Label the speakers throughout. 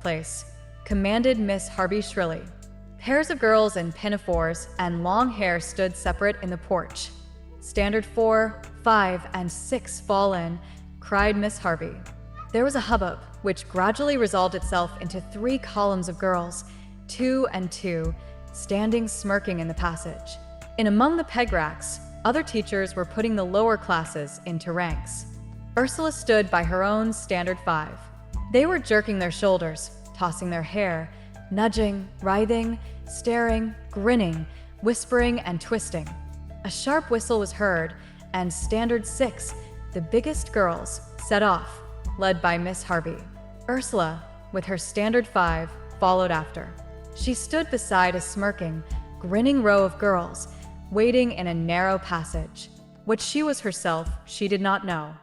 Speaker 1: place, commanded Miss Harvey shrilly. Pairs of girls in pinafores and long hair stood separate in the porch. Standard 4, 5, and 6 fall in, cried Miss Harvey. There was a hubbub, which gradually resolved itself into 3 columns of girls, 2 and 2, standing smirking in the passage. In among the peg racks, other teachers were putting the lower classes into ranks. Ursula stood by her own Standard 5. They were jerking their shoulders, tossing their hair, nudging, writhing, staring, grinning, whispering, and twisting. A sharp whistle was heard, and Standard 6, the biggest girls, set off, led by Miss Harvey. Ursula, with her Standard 5, followed after. She stood beside a smirking, grinning row of girls, waiting in a narrow passage. What she was herself, she did not know.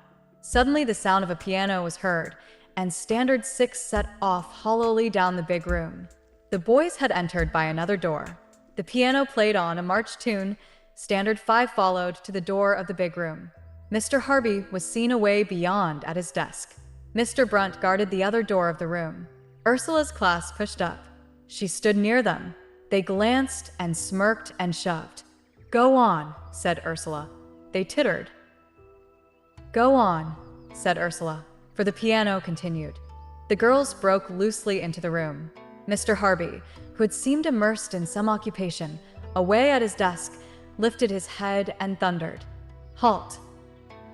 Speaker 1: Suddenly the sound of a piano was heard, and Standard 6 set off hollowly down the big room. The boys had entered by another door. The piano played on a march tune. Standard 5 followed to the door of the big room. Mr. Harvey was seen away beyond at his desk. Mr. Brunt guarded the other door of the room. Ursula's class pushed up. She stood near them. They glanced and smirked and shoved. "Go on," said Ursula. They tittered. "Go on," said Ursula, for the piano continued. The girls broke loosely into the room. Mr. Harvey, who had seemed immersed in some occupation, away at his desk, lifted his head and thundered, "Halt!"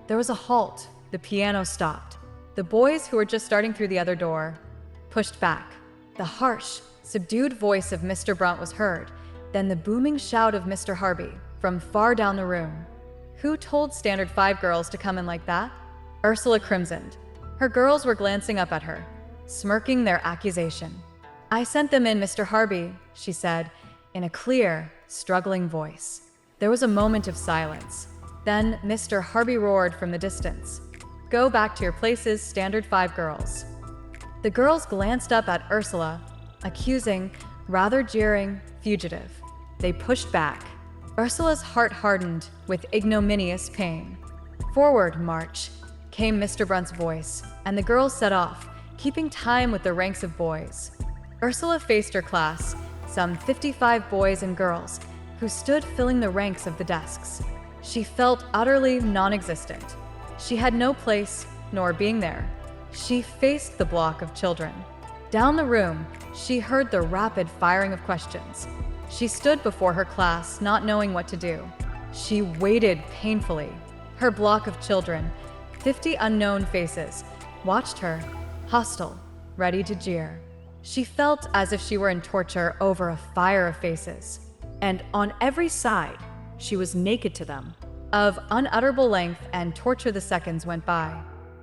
Speaker 1: There was a halt. The piano stopped. The boys, who were just starting through the other door, pushed back. The harsh, subdued voice of Mr. Brunt was heard, then the booming shout of Mr. Harvey from far down the room. "Who told Standard 5 girls to come in like that?" Ursula crimsoned. Her girls were glancing up at her, smirking their accusation. "I sent them in, Mr. Harvey," she said, in a clear, struggling voice. There was a moment of silence. Then Mr. Harvey roared from the distance, "Go back to your places, Standard 5 girls." The girls glanced up at Ursula, accusing, rather jeering, fugitive. They pushed back. Ursula's heart hardened with ignominious pain. "Forward, march," came Mr. Brunt's voice, and the girls set off, keeping time with the ranks of boys. Ursula faced her class, some 55 boys and girls, who stood filling the ranks of the desks. She felt utterly non-existent. She had no place, nor being there. She faced the block of children. Down the room, she heard the rapid firing of questions. She stood before her class, not knowing what to do. She waited painfully. Her block of children, 50 unknown faces, watched her, hostile, ready to jeer. She felt as if she were in torture over a fire of faces. And on every side, she was naked to them. Of unutterable length and torture the seconds went by.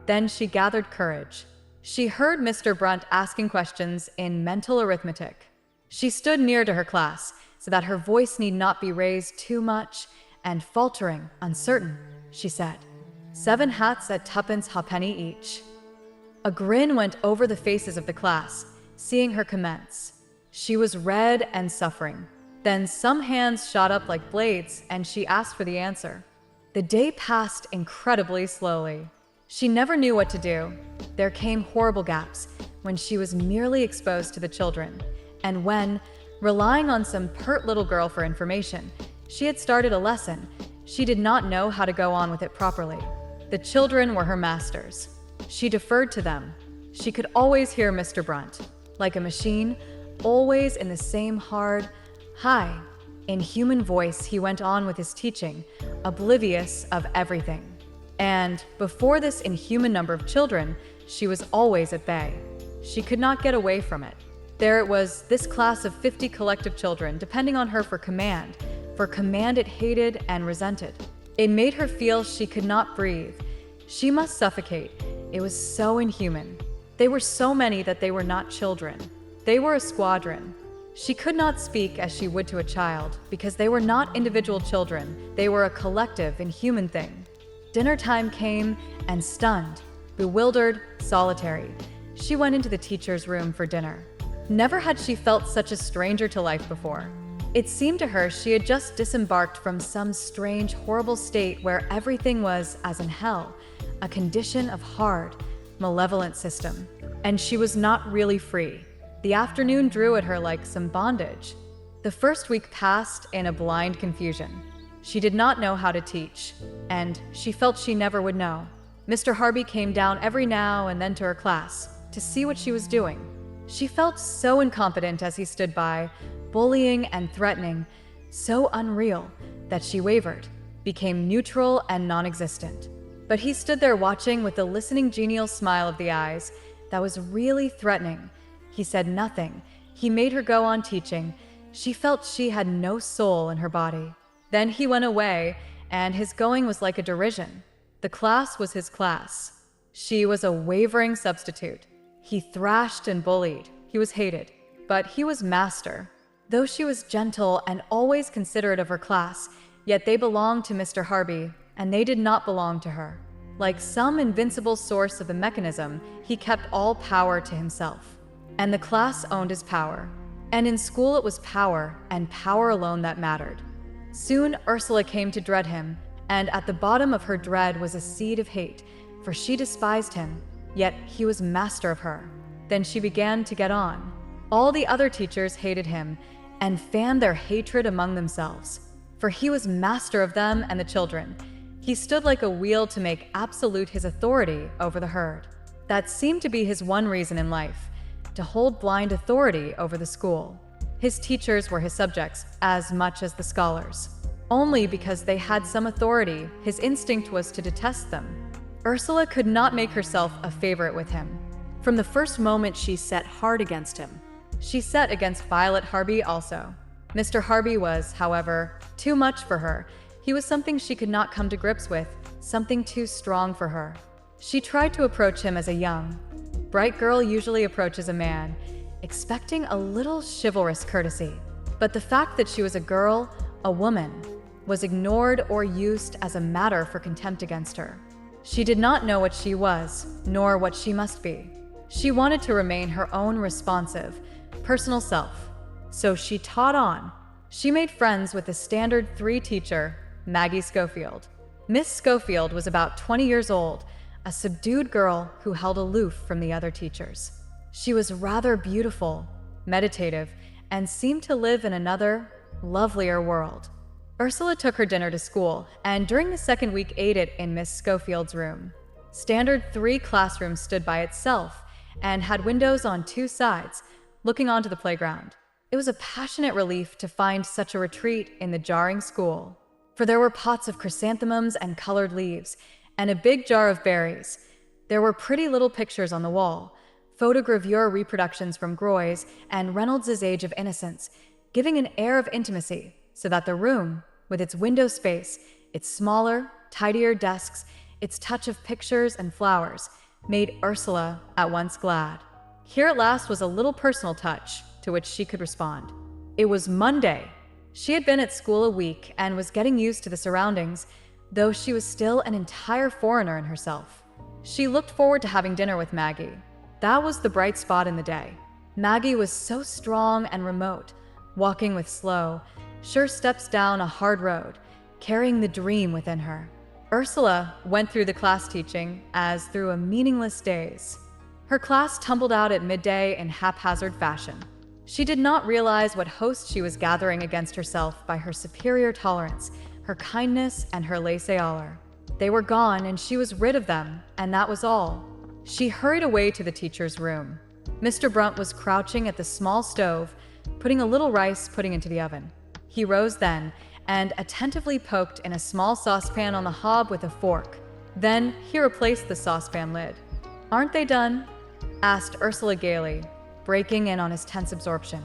Speaker 1: Then she gathered courage. She heard Mr. Brunt asking questions in mental arithmetic. She stood near to her class, so that her voice need not be raised too much, and faltering, uncertain, she said, "7 hats at 2 halfpenny each." A grin went over the faces of the class, seeing her commence. She was red and suffering. Then some hands shot up like blades, and she asked for the answer. The day passed incredibly slowly. She never knew what to do. There came horrible gaps when she was merely exposed to the children, and when, relying on some pert little girl for information, she had started a lesson, she did not know how to go on with it properly. The children were her masters. She deferred to them. She could always hear Mr. Brunt, like a machine, always in the same hard, high, inhuman voice. He went on with his teaching, oblivious of everything. And before this inhuman number of children, she was always at bay. She could not get away from it. There it was, this class of 50 collective children, depending on her for command it hated and resented. It made her feel she could not breathe. She must suffocate. It was so inhuman. They were so many that they were not children. They were a squadron. She could not speak as she would to a child, because they were not individual children. They were a collective, inhuman thing. Dinner time came, and stunned, bewildered, solitary, she went into the teacher's room for dinner. Never had she felt such a stranger to life before. It seemed to her she had just disembarked from some strange, horrible state where everything was, as in hell, a condition of hard, malevolent system. And she was not really free. The afternoon drew at her like some bondage. The first week passed in a blind confusion. She did not know how to teach, and she felt she never would know. Mr. Harvey came down every now and then to her class to see what she was doing. She felt so incompetent as he stood by, bullying and threatening, so unreal that she wavered, became neutral and non-existent. But he stood there watching with the listening genial smile of the eyes that was really threatening. He said nothing. He made her go on teaching. She felt she had no soul in her body. Then he went away, and his going was like a derision. The class was his class. She was a wavering substitute. He thrashed and bullied. He was hated. But he was master. Though she was gentle and always considerate of her class, yet they belonged to Mr. Harvey, and they did not belong to her. Like some invincible source of the mechanism, he kept all power to himself. And the class owned his power. And in school it was power, and power alone that mattered. Soon Ursula came to dread him, and at the bottom of her dread was a seed of hate, for she despised him, yet he was master of her. Then she began to get on. All the other teachers hated him, and fanned their hatred among themselves, for he was master of them and the children. He stood like a wheel to make absolute his authority over the herd. That seemed to be his one reason in life, to hold blind authority over the school. His teachers were his subjects as much as the scholars. Only because they had some authority, his instinct was to detest them. Ursula could not make herself a favorite with him. From the first moment she set hard against him. She set against Violet Harvey also. Mr. Harvey was, however, too much for her. He was something she could not come to grips with, something too strong for her. She tried to approach him as a young, bright girl usually approaches a man, expecting a little chivalrous courtesy. But the fact that she was a girl, a woman, was ignored or used as a matter for contempt against her. She did not know what she was, nor what she must be. She wanted to remain her own responsive, personal self. So she taught on. She made friends with the standard 3 teacher, Maggie Schofield. Miss Schofield was about 20 years old, a subdued girl who held aloof from the other teachers. She was rather beautiful, meditative, and seemed to live in another, lovelier world. Ursula took her dinner to school, and during the second week ate it in Miss Schofield's room. Standard 3 classroom stood by itself, and had windows on 2 sides, looking onto the playground. It was a passionate relief to find such a retreat in the jarring school, for there were pots of chrysanthemums and colored leaves, and a big jar of berries. There were pretty little pictures on the wall, photogravure reproductions from Groy's and Reynolds's Age of Innocence, giving an air of intimacy, so that the room, with its window space, its smaller, tidier desks, its touch of pictures and flowers, made Ursula at once glad. Here at last was a little personal touch to which she could respond. It was Monday. She had been at school a week and was getting used to the surroundings, though she was still an entire foreigner in herself. She looked forward to having dinner with Maggie. That was the bright spot in the day. Maggie was so strong and remote, walking with slow, sure steps down a hard road, carrying the dream within her. Ursula went through the class teaching as through a meaningless daze. Her class tumbled out at midday in haphazard fashion. She did not realize what host she was gathering against herself by her superior tolerance, her kindness, and her laissez-aller. They were gone, and she was rid of them, and that was all. She hurried away to the teacher's room. Mr. Brunt was crouching at the small stove, putting a little rice pudding into the oven. He rose then, and attentively poked in a small saucepan on the hob with a fork. Then he replaced the saucepan lid. "Aren't they done?" asked Ursula gaily, breaking in on his tense absorption.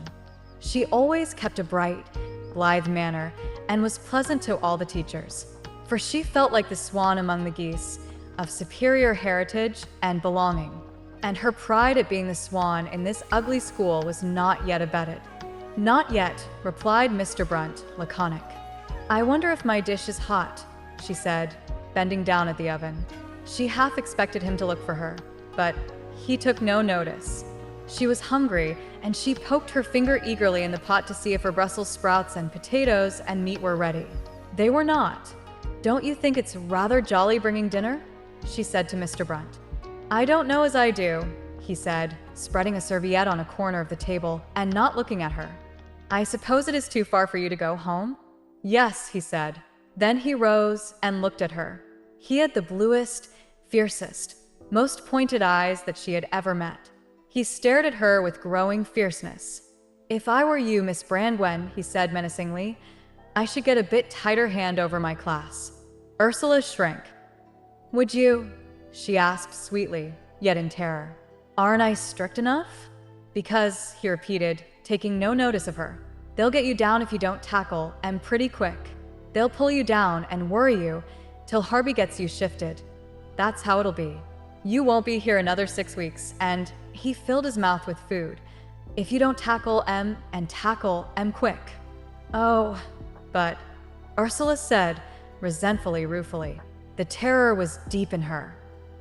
Speaker 1: She always kept a bright, blithe manner, and was pleasant to all the teachers, for she felt like the swan among the geese, of superior heritage and belonging, and her pride at being the swan in this ugly school was not yet abated. "Not yet," replied Mr. Brunt, laconic. "I wonder if my dish is hot," she said, bending down at the oven. She half expected him to look for her, but he took no notice. She was hungry, and she poked her finger eagerly in the pot to see if her Brussels sprouts and potatoes and meat were ready. They were not. "Don't you think it's rather jolly bringing dinner?" she said to Mr. Brunt. "I don't know as I do," he said, spreading a serviette on a corner of the table and not looking at her. I suppose it is too far for you to go home? Yes, he said. Then he rose and looked at her. He had the bluest, fiercest, most pointed eyes that she had ever met. He stared at her with growing fierceness. If I were you, Miss Brangwen, he said menacingly, I should get a bit tighter hand over my class. Ursula shrank. Would you? She asked sweetly, yet in terror. Aren't I strict enough? Because, he repeated, taking no notice of her. They'll get you down if you don't tackle, and pretty quick. They'll pull you down and worry you till Harvey gets you shifted. That's how it'll be. You won't be here another 6 weeks, and he filled his mouth with food. If you don't tackle M and tackle M quick. Oh, but, Ursula said, resentfully, ruefully. The terror was deep in her.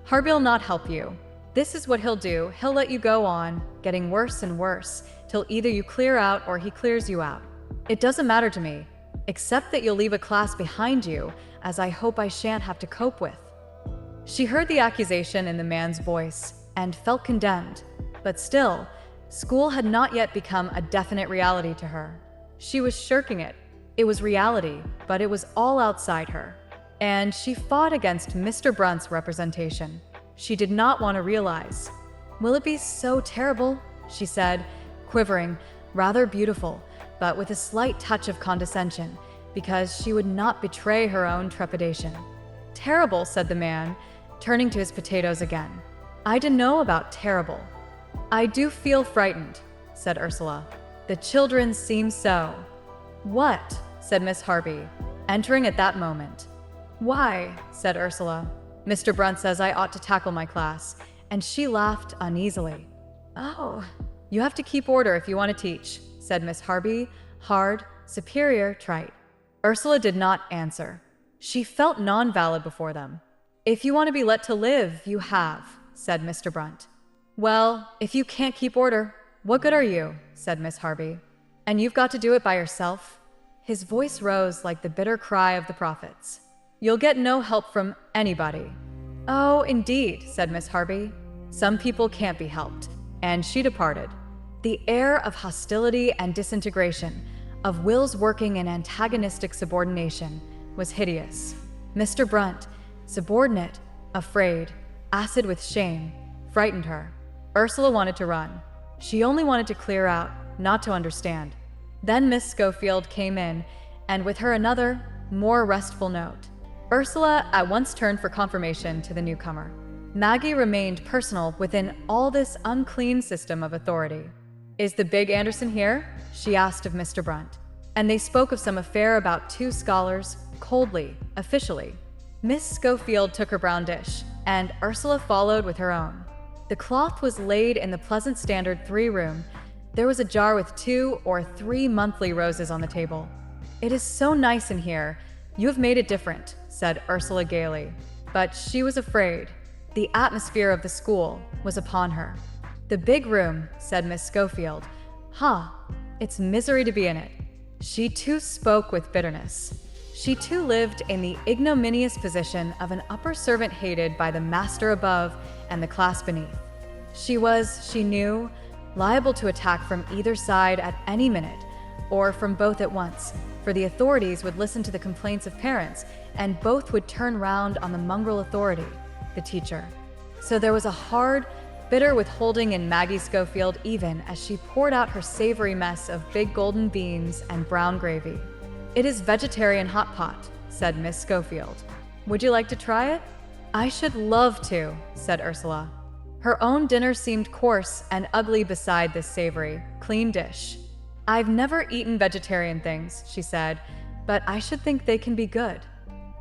Speaker 1: Harvey'll not help you. This is what he'll do. He'll let you go on, getting worse and worse, till either you clear out or he clears you out. It doesn't matter to me, except that you'll leave a class behind you, as I hope I shan't have to cope with. She heard the accusation in the man's voice and felt condemned, but still, school had not yet become a definite reality to her. She was shirking it. It was reality, but it was all outside her. And she fought against Mr. Brunt's representation. She did not want to realize. Will it be so terrible? She said, quivering, rather beautiful, but with a slight touch of condescension, because she would not betray her own trepidation. Terrible, said the man, turning to his potatoes again. I don't know about terrible. I do feel frightened, said Ursula. The children seem so. What? Said Miss Harvey, entering at that moment. Why? Said Ursula. Mr. Brunt says I ought to tackle my class, and she laughed uneasily. Oh, you have to keep order if you want to teach, said Miss Harvey, hard, superior, trite. Ursula did not answer. She felt non-valid before them. If you want to be let to live, you have, said Mr. Brunt. Well, if you can't keep order, what good are you? Said Miss Harvey. And you've got to do it by yourself? His voice rose like the bitter cry of the prophets. You'll get no help from anybody. Oh, indeed, said Miss Harvey. Some people can't be helped. And she departed. The air of hostility and disintegration, of wills working in antagonistic subordination, was hideous. Mr. Brunt, subordinate, afraid, acid with shame, frightened her. Ursula wanted to run. She only wanted to clear out, not to understand. Then Miss Schofield came in, and with her another, more restful note. Ursula at once turned for confirmation to the newcomer. Maggie remained personal within all this unclean system of authority. Is the big Anderson here? She asked of Mr. Brunt. And they spoke of some affair about 2 scholars, coldly, officially. Miss Schofield took her brown dish, and Ursula followed with her own. The cloth was laid in the pleasant standard 3-room. There was a jar with 2 or 3 monthly roses on the table. It is so nice in here. You have made it different, said Ursula gaily. But she was afraid. The atmosphere of the school was upon her. The big room, said Miss Schofield. It's misery to be in it. She too spoke with bitterness. She too lived in the ignominious position of an upper servant hated by the master above and the class beneath. She was, she knew, liable to attack from either side at any minute, or from both at once, for the authorities would listen to the complaints of parents, and both would turn round on the mongrel authority, the teacher. So there was a hard, bitter withholding in Maggie Schofield even as she poured out her savory mess of big golden beans and brown gravy. It is vegetarian hot pot, said Miss Schofield. Would you like to try it? I should love to, said Ursula. Her own dinner seemed coarse and ugly beside this savory, clean dish. I've never eaten vegetarian things, she said, but I should think they can be good.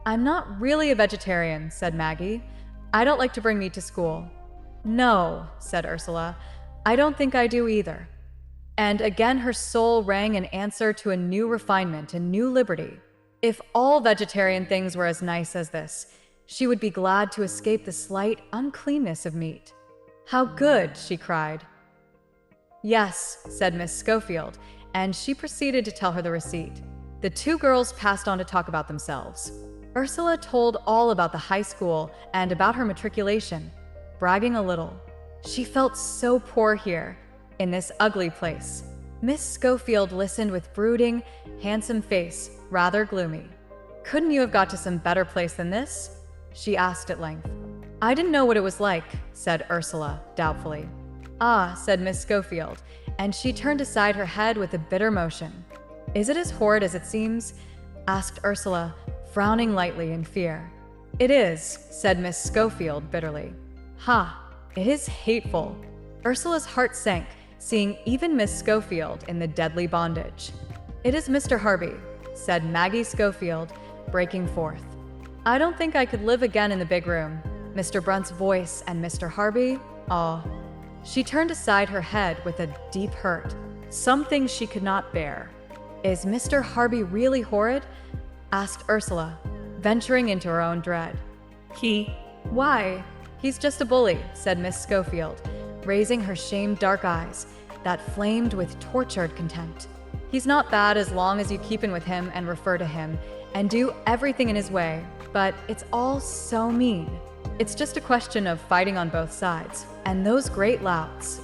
Speaker 1: I'm not really a vegetarian, said Maggie. I don't like to bring meat to school. No, said Ursula. I don't think I do either. And again her soul rang in answer to a new refinement, a new liberty. If all vegetarian things were as nice as this, she would be glad to escape the slight uncleanness of meat. How good, she cried. Yes, said Miss Schofield, and she proceeded to tell her the receipt. The 2 girls passed on to talk about themselves. Ursula told all about the high school and about her matriculation, bragging a little. She felt so poor here, in this ugly place. Miss Schofield listened with brooding, handsome face, rather gloomy. "Couldn't you have got to some better place than this?" she asked at length. "I didn't know what it was like," said Ursula, doubtfully. "Ah," said Miss Schofield, and she turned aside her head with a bitter motion. "Is it as horrid as it seems?" asked Ursula, frowning lightly in fear. "It is," said Miss Schofield bitterly. "Ha! It is hateful." Ursula's heart sank, seeing even Miss Schofield in the deadly bondage. "It is Mr. Harby," said Maggie Schofield, breaking forth. "I don't think I could live again in the big room. Mr. Brunt's voice and Mr. Harby, oh." She turned aside her head with a deep hurt, something she could not bear. "Is Mr. Harby really horrid?" asked Ursula, venturing into her own dread. Why? He's just a bully," said Miss Schofield, raising her shamed dark eyes that flamed with tortured contempt. "He's not bad as long as you keep in with him and refer to him and do everything in his way, but it's all so mean. It's just a question of fighting on both sides, and those great louts."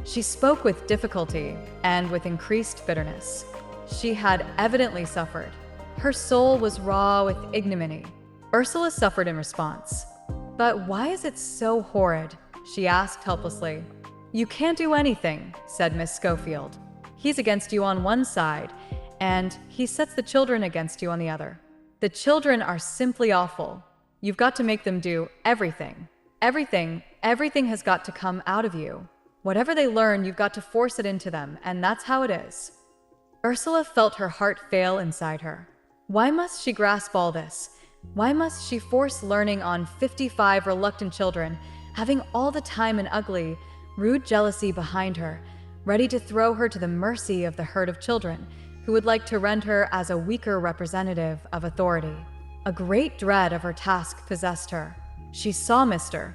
Speaker 1: She spoke with difficulty and with increased bitterness. She had evidently suffered. Her soul was raw with ignominy. Ursula suffered in response. "But why is it so horrid?" she asked helplessly. "You can't do anything," said Miss Schofield. "He's against you on one side, and he sets the children against you on the other. The children are simply awful. You've got to make them do everything. Everything has got to come out of you. Whatever they learn, you've got to force it into them, and that's how it is." Ursula felt her heart fail inside her. Why must she grasp all this? Why must she force learning on 55 reluctant children, having all the time an ugly, rude jealousy behind her, ready to throw her to the mercy of the herd of children, who would like to rend her as a weaker representative of authority? A great dread of her task possessed her. She saw Mr.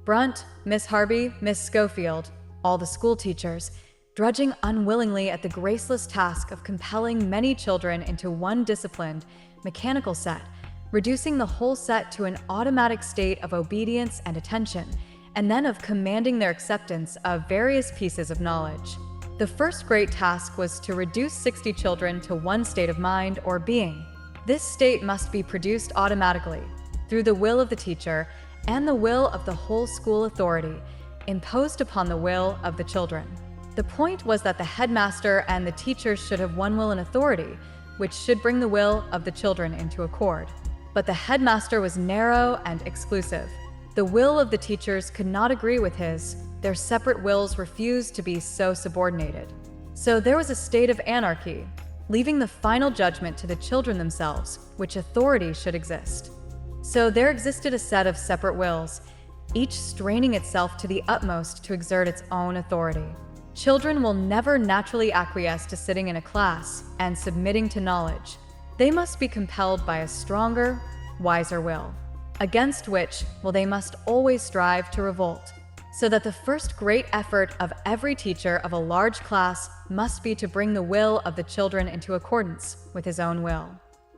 Speaker 1: Brunt, Miss Harby, Miss Schofield, all the school teachers, drudging unwillingly at the graceless task of compelling many children into one disciplined, mechanical set, reducing the whole set to an automatic state of obedience and attention, and then of commanding their acceptance of various pieces of knowledge. The first great task was to reduce 60 children to one state of mind or being. This state must be produced automatically, through the will of the teacher and the will of the whole school authority, imposed upon the will of the children. The point was that the headmaster and the teachers should have one will and authority, which should bring the will of the children into accord. But the headmaster was narrow and exclusive. The will of the teachers could not agree with his. Their separate wills refused to be so subordinated. So there was a state of anarchy, leaving the final judgment to the children themselves, which authority should exist. So there existed a set of separate wills, each straining itself to the utmost to exert its own authority. Children will never naturally acquiesce to sitting in a class and submitting to knowledge. They must be compelled by a stronger, wiser will, against which they must always strive to revolt. So that the first great effort of every teacher of a large class must be to bring the will of the children into accordance with his own will.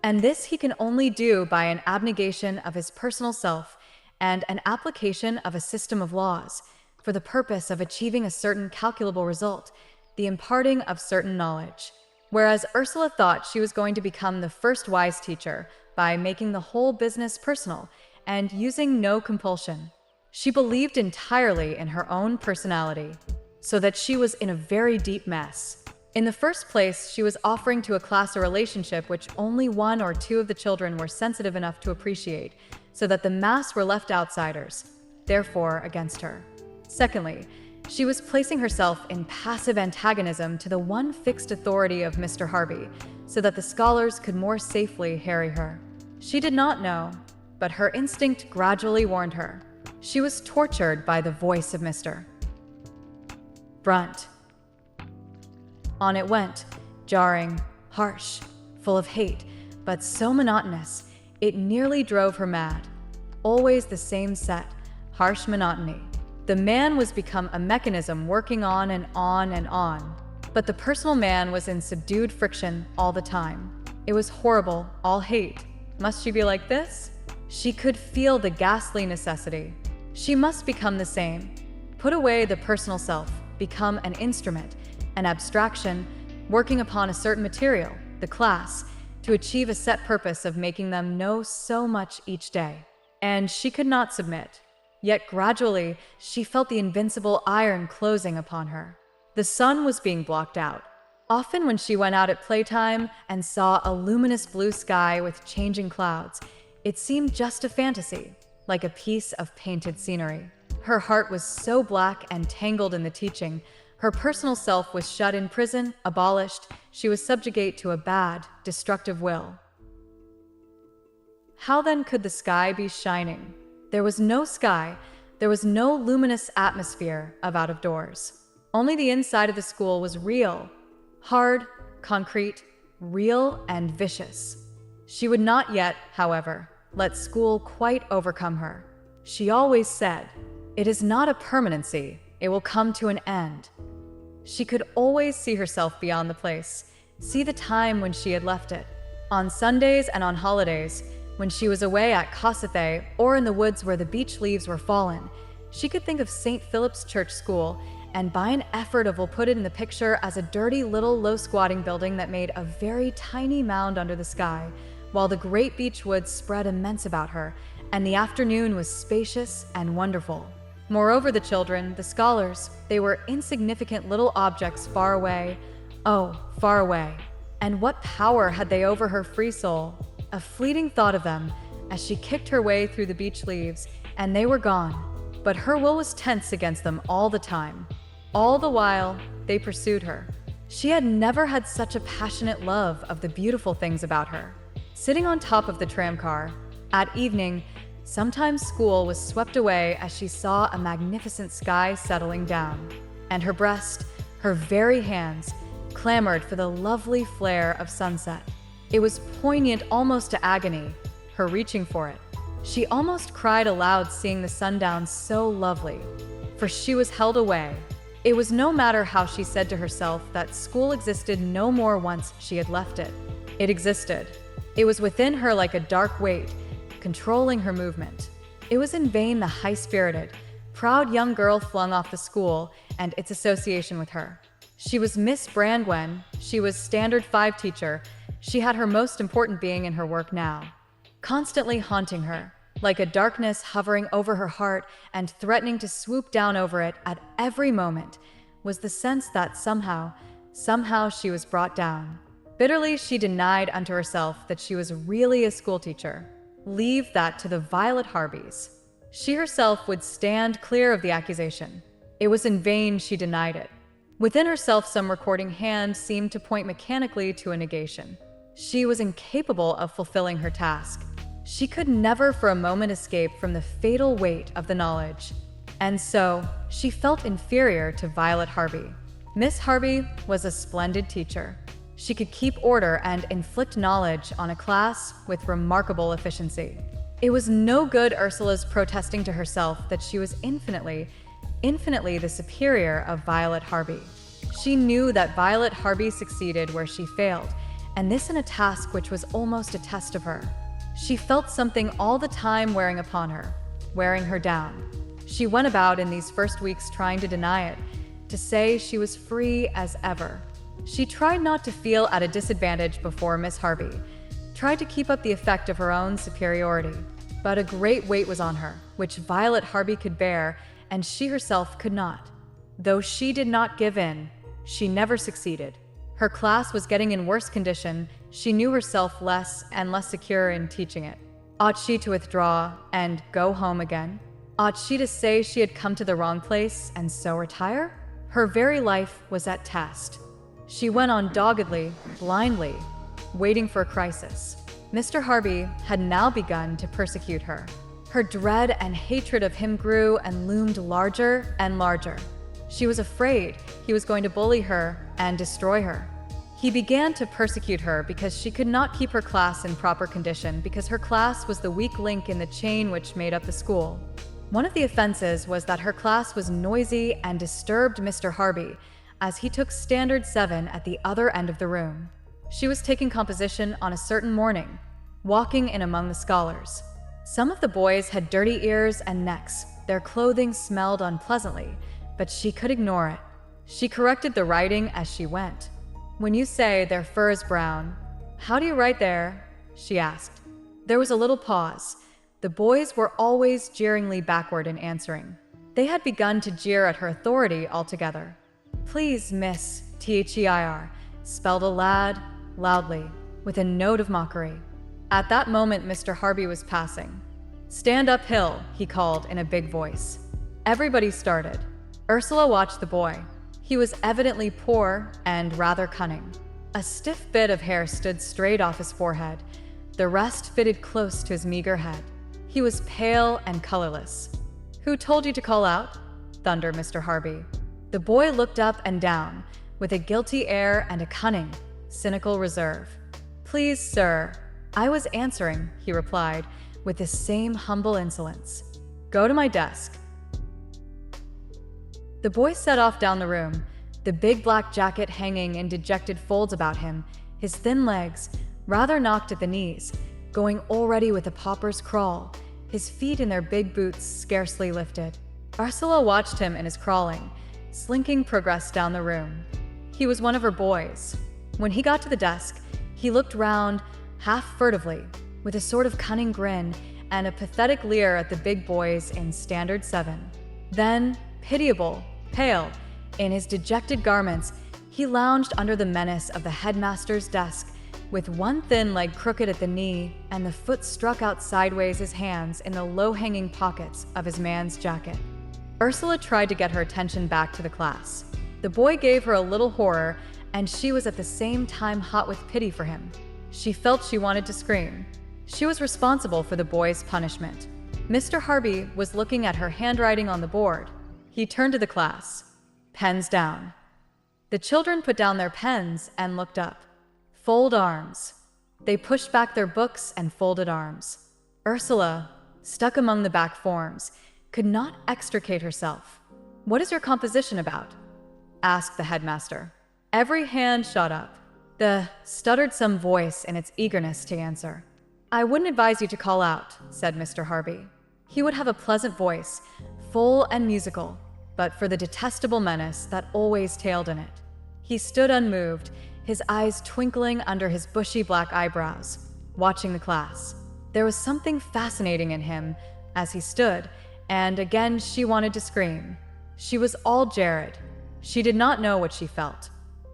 Speaker 1: And this he can only do by an abnegation of his personal self and an application of a system of laws, for the purpose of achieving a certain calculable result, the imparting of certain knowledge. Whereas Ursula thought she was going to become the first wise teacher by making the whole business personal and using no compulsion. She believed entirely in her own personality, so that she was in a very deep mess. In the first place, she was offering to a class a relationship which only one or two of the children were sensitive enough to appreciate, so that the mass were left outsiders, therefore against her. Secondly, she was placing herself in passive antagonism to the one fixed authority of Mr. Harby, so that the scholars could more safely harry her. She did not know, but her instinct gradually warned her. She was tortured by the voice of Mr. Brunt. On it went, jarring, harsh, full of hate, but so monotonous, it nearly drove her mad. Always the same set, harsh monotony. The man was become a mechanism working on and on and on. But the personal man was in subdued friction all the time. It was horrible, all hate. Must she be like this? She could feel the ghastly necessity. She must become the same. Put away the personal self, become an instrument, an abstraction, working upon a certain material, the class, to achieve a set purpose of making them know so much each day. And she could not submit. Yet gradually, she felt the invincible iron closing upon her. The sun was being blocked out. Often when she went out at playtime and saw a luminous blue sky with changing clouds, it seemed just a fantasy, like a piece of painted scenery. Her heart was so black and tangled in the teaching. Her personal self was shut in prison, abolished. She was subjugate to a bad, destructive will. How then could the sky be shining? There was no sky. There was no luminous atmosphere of out of doors. Only the inside of the school was real, hard, concrete, real and vicious. She would not yet, however, let school quite overcome her. She always said, "It is not a permanency, it will come to an end." She could always see herself beyond the place, see the time when she had left it. On Sundays and on holidays, when she was away at Kossethe or in the woods where the beech leaves were fallen, she could think of St. Philip's Church School and by an effort will put it in the picture as a dirty little low-squatting building that made a very tiny mound under the sky, while the great beech woods spread immense about her, and the afternoon was spacious and wonderful. Moreover, the children, the scholars, they were insignificant little objects far away, oh, far away. And what power had they over her free soul? A fleeting thought of them as she kicked her way through the beech leaves, and they were gone. But her will was tense against them all the time. All the while, they pursued her. She had never had such a passionate love of the beautiful things about her. Sitting on top of the tramcar, at evening, sometimes school was swept away as she saw a magnificent sky settling down, and her breast, her very hands, clamored for the lovely flare of sunset. It was poignant almost to agony, her reaching for it. She almost cried aloud seeing the sundown so lovely, for she was held away. It was no matter how she said to herself that school existed no more once she had left it. It existed. It was within her like a dark weight, controlling her movement. It was in vain the high-spirited, proud young girl flung off the school and its association with her. She was Miss Brangwen, she was Standard 5 teacher, she had her most important being in her work now. Constantly haunting her, like a darkness hovering over her heart and threatening to swoop down over it at every moment, was the sense that somehow she was brought down. Bitterly she denied unto herself that she was really a schoolteacher. Leave that to the Violet Harbys. She herself would stand clear of the accusation. It was in vain she denied it. Within herself some recording hand seemed to point mechanically to a negation. She was incapable of fulfilling her task. She could never for a moment escape from the fatal weight of the knowledge. And so, she felt inferior to Violet Harby. Miss Harby was a splendid teacher. She could keep order and inflict knowledge on a class with remarkable efficiency. It was no good Ursula's protesting to herself that she was infinitely the superior of Violet Harby. She knew that Violet Harby succeeded where she failed, and this in a task which was almost a test of her. She felt something all the time wearing upon her, wearing her down. She went about in these first weeks trying to deny it, to say she was free as ever. She tried not to feel at a disadvantage before Miss Harby, tried to keep up the effect of her own superiority. But a great weight was on her, which Violet Harby could bear, and she herself could not. Though she did not give in, she never succeeded. Her class was getting in worse condition. She knew herself less and less secure in teaching it. Ought she to withdraw and go home again? Ought she to say she had come to the wrong place and so retire? Her very life was at test. She went on doggedly, blindly, waiting for a crisis. Mr. Harby had now begun to persecute her. Her dread and hatred of him grew and loomed larger and larger. She was afraid he was going to bully her and destroy her. He began to persecute her because she could not keep her class in proper condition, because her class was the weak link in the chain which made up the school. One of the offenses was that her class was noisy and disturbed Mr. Harby, as he took Standard 7 at the other end of the room. She was taking composition on a certain morning, walking in among the scholars. Some of the boys had dirty ears and necks. Their clothing smelled unpleasantly, but she could ignore it. She corrected the writing as she went. "When you say their fur is brown, how do you write there?" she asked. There was a little pause. The boys were always jeeringly backward in answering. They had begun to jeer at her authority altogether. "Please, Miss Ther," spelled a lad loudly, with a note of mockery. At that moment, Mr. Harby was passing. "Stand uphill," he called in a big voice. Everybody started. Ursula watched the boy. He was evidently poor and rather cunning. A stiff bit of hair stood straight off his forehead. The rest fitted close to his meager head. He was pale and colorless. "Who told you to call out?" thundered Mr. Harby. The boy looked up and down, with a guilty air and a cunning, cynical reserve. "Please, sir, I was answering," he replied, with the same humble insolence. "Go to my desk." The boy set off down the room, the big black jacket hanging in dejected folds about him, his thin legs, rather knocked at the knees, going already with a pauper's crawl, his feet in their big boots scarcely lifted. Ursula watched him in his crawling, slinking progress down the room. He was one of her boys. When he got to the desk, he looked round, half furtively, with a sort of cunning grin and a pathetic leer at the big boys in Standard 7. Then, pitiable, pale, in his dejected garments, he lounged under the menace of the headmaster's desk, with one thin leg crooked at the knee and the foot struck out sideways, his hands in the low-hanging pockets of his man's jacket. Ursula tried to get her attention back to the class. The boy gave her a little horror, and she was at the same time hot with pity for him. She felt she wanted to scream. She was responsible for the boy's punishment. Mr. Harby was looking at her handwriting on the board. He turned to the class. "Pens down." The children put down their pens and looked up. "Fold arms." They pushed back their books and folded arms. Ursula, stuck among the back forms, could not extricate herself. "What is your composition about?" asked the headmaster. Every hand shot up. Stuttered some voice in its eagerness to answer. "I wouldn't advise you to call out," said Mr. Harby. He would have a pleasant voice, full and musical, but for the detestable menace that always tailed in it. He stood unmoved, his eyes twinkling under his bushy black eyebrows, watching the class. There was something fascinating in him as he stood, and again she wanted to scream. She was all Jared. She did not know what she felt.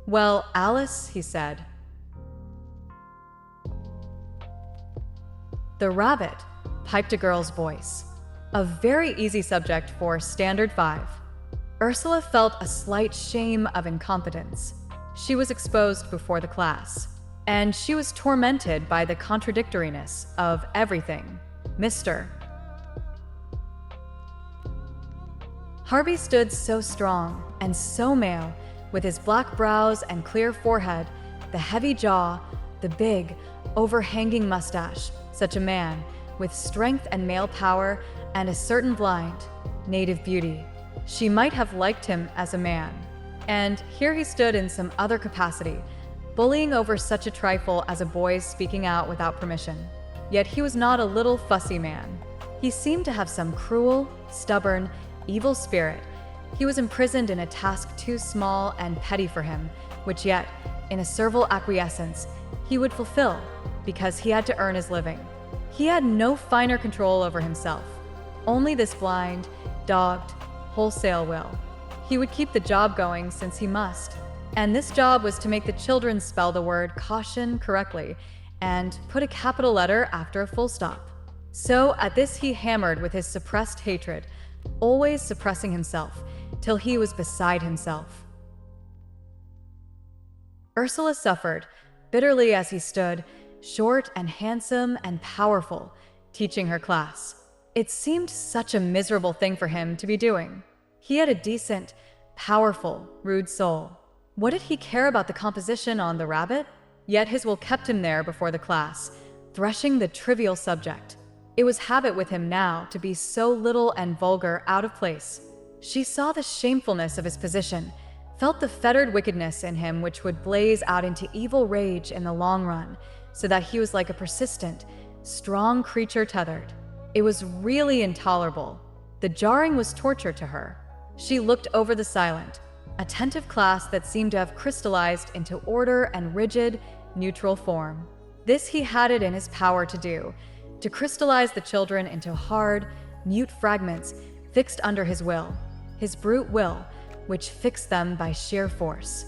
Speaker 1: "Well, Alice," he said. "The rabbit," piped a girl's voice. A very easy subject for Standard 5. Ursula felt a slight shame of incompetence. She was exposed before the class, and she was tormented by the contradictoriness of everything. Mr. Harby stood so strong and so male, with his black brows and clear forehead, the heavy jaw, the big, overhanging mustache, such a man, with strength and male power and a certain blind, native beauty. She might have liked him as a man. And here he stood in some other capacity, bullying over such a trifle as a boy's speaking out without permission. Yet he was not a little fussy man. He seemed to have some cruel, stubborn, evil spirit. He was imprisoned in a task too small and petty for him, which yet, in a servile acquiescence, he would fulfill, because he had to earn his living. He had no finer control over himself, only this blind, dogged, wholesale will. He would keep the job going since he must, and this job was to make the children spell the word caution correctly and put a capital letter after a full stop. So at this he hammered with his suppressed hatred, always suppressing himself, till he was beside himself. Ursula suffered bitterly as he stood, short and handsome and powerful, teaching her class. It seemed such a miserable thing for him to be doing. He had a decent, powerful, rude soul. What did he care about the composition on the rabbit? Yet his will kept him there before the class, threshing the trivial subject. It was habit with him now to be so little and vulgar, out of place. She saw the shamefulness of his position, felt the fettered wickedness in him which would blaze out into evil rage in the long run, so that he was like a persistent, strong creature tethered. It was really intolerable. The jarring was torture to her. She looked over the silent, attentive class that seemed to have crystallized into order and rigid, neutral form. This he had it in his power to do, to crystallize the children into hard, mute fragments fixed under his will, his brute will, which fixed them by sheer force.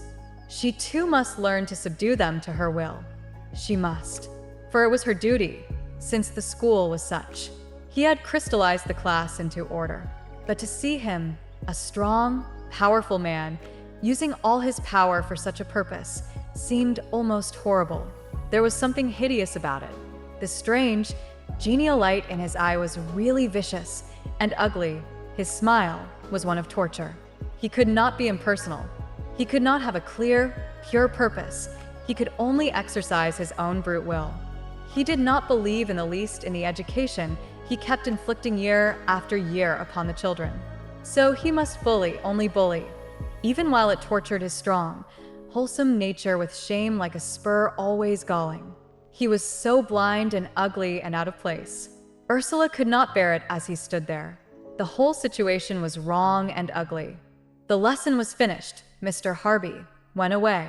Speaker 1: She too must learn to subdue them to her will. She must, for it was her duty, since the school was such. He had crystallized the class into order, but to see him, a strong, powerful man, using all his power for such a purpose, seemed almost horrible. There was something hideous about it. The strange, genial light in his eye was really vicious and ugly. His smile was one of torture. He could not be impersonal. He could not have a clear, pure purpose. He could only exercise his own brute will. He did not believe in the least in the education he kept inflicting year after year upon the children. So he must only bully, even while it tortured his strong, wholesome nature with shame like a spur always galling. He was so blind and ugly and out of place. Ursula could not bear it as he stood there. The whole situation was wrong and ugly. The lesson was finished. Mr. Harby went away.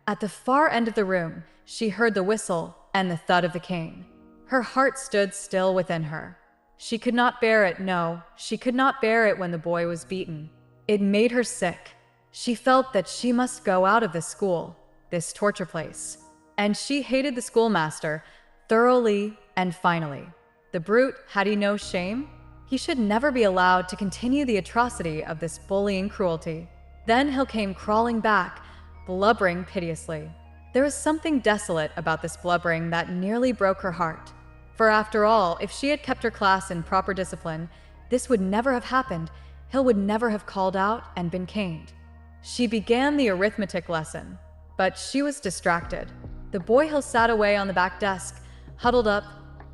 Speaker 1: At the far end of the room, she heard the whistle and the thud of the cane. Her heart stood still within her. She could not bear it, no, she could not bear it when the boy was beaten. It made her sick. She felt that she must go out of this school, this torture place. And she hated the schoolmaster thoroughly and finally. The brute, had he no shame? He should never be allowed to continue the atrocity of this bullying cruelty. Then Hill came crawling back, blubbering piteously. There was something desolate about this blubbering that nearly broke her heart. For after all, if she had kept her class in proper discipline, this would never have happened. Hill would never have called out and been caned. She began the arithmetic lesson, but she was distracted. The boy Hill sat away on the back desk, huddled up,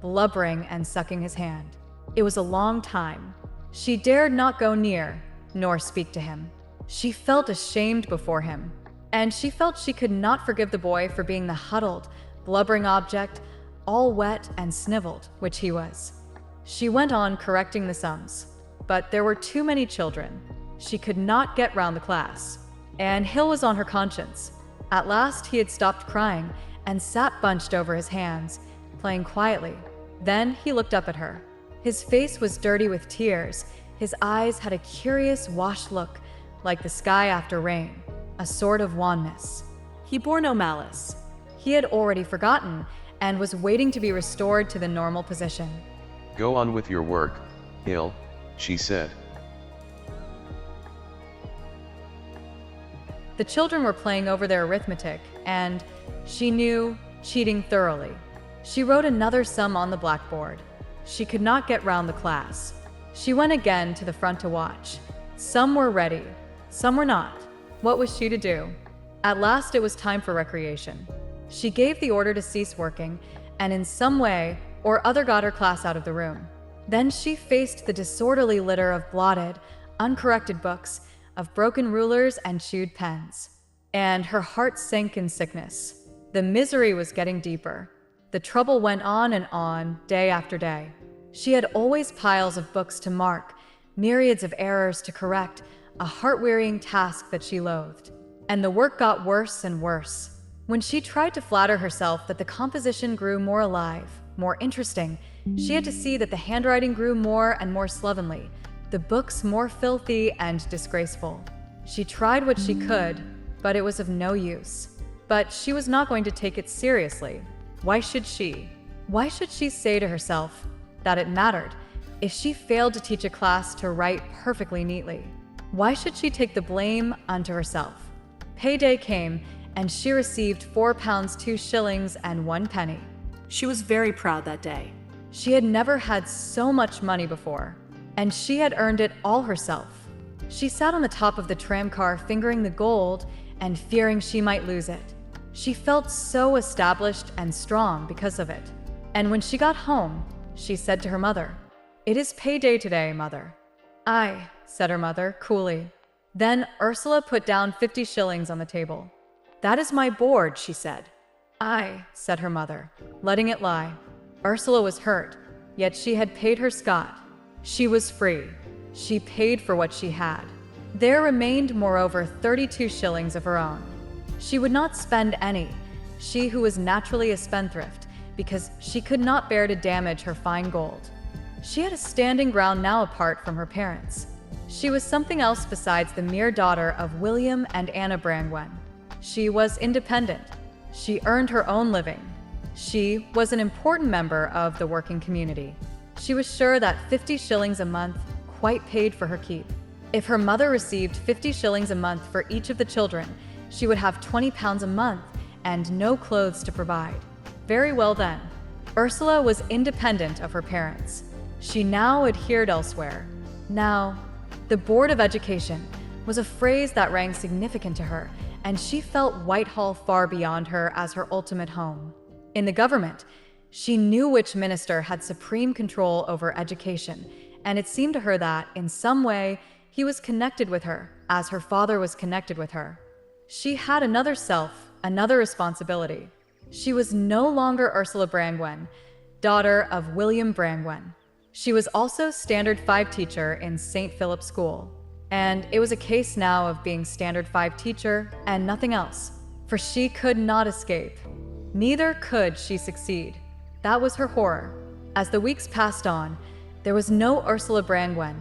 Speaker 1: blubbering and sucking his hand. It was a long time. She dared not go near, nor speak to him. She felt ashamed before him, and she felt she could not forgive the boy for being the huddled, blubbering object, all wet and sniveled, which he was. She went on correcting the sums, but there were too many children. She could not get round the class, and Hill was on her conscience. At last he had stopped crying and sat bunched over his hands, playing quietly. Then he looked up at her. His face was dirty with tears. His eyes had a curious washed look, like the sky after rain, a sort of wanness. He bore no malice. He had already forgotten and was waiting to be restored to the normal position.
Speaker 2: Go on with your work, Hill, she said.
Speaker 1: The children were playing over their arithmetic, and she knew, cheating thoroughly. She wrote another sum on the blackboard. She could not get round the class. She went again to the front to watch. Some were ready, some were not. What was she to do? At last it was time for recreation. She gave the order to cease working, and in some way or other got her class out of the room. Then she faced the disorderly litter of blotted, uncorrected books, of broken rulers and chewed pens. And her heart sank in sickness. The misery was getting deeper. The trouble went on and on, day after day. She had always piles of books to mark, myriads of errors to correct, a heart-wearying task that she loathed. And the work got worse and worse. When she tried to flatter herself that the composition grew more alive, more interesting, she had to see that the handwriting grew more and more slovenly, the books more filthy and disgraceful. She tried what she could, but it was of no use. But she was not going to take it seriously. Why should she? Why should she say to herself that it mattered if she failed to teach a class to write perfectly neatly? Why should she take the blame unto herself? Payday came, and she received £4 2 shillings and 1 penny.
Speaker 3: She was very proud that day.
Speaker 1: She had never had so much money before, and she had earned it all herself. She sat on the top of the tramcar fingering the gold and fearing she might lose it. She felt so established and strong because of it. And when she got home, she said to her mother, "It is payday today, mother." "Aye," said her mother, coolly. Then Ursula put down 50 shillings on the table. "That is my board," she said. "Aye," said her mother, letting it lie. Ursula was hurt. yet she had paid her scot. She was free. She paid for what she had. There remained, moreover, 32 shillings of her own. She would not spend any, she who was naturally a spendthrift, because she could not bear to damage her fine gold. She had a standing ground now apart from her parents. She was something else besides the mere daughter of William and Anna Brangwen. She was independent. She earned her own living. She was an important member of the working community. She was sure that 50 shillings a month quite paid for her keep. If her mother received 50 shillings a month for each of the children, she would have 20 pounds a month and no clothes to provide. Very well then. Ursula was independent of her parents. She now adhered elsewhere. Now, the Board of Education was a phrase that rang significant to her, and she felt Whitehall far beyond her as her ultimate home. In the government, she knew which minister had supreme control over education, and it seemed to her that, in some way, he was connected with her, as her father was connected with her. She had another self, another responsibility. She was no longer Ursula Brangwen, daughter of William Brangwen. She was also Standard 5 teacher in St. Philip's School. And it was a case now of being Standard 5 teacher and nothing else, for she could not escape. Neither could she succeed. That was her horror. As the weeks passed on, there was no Ursula Brangwen,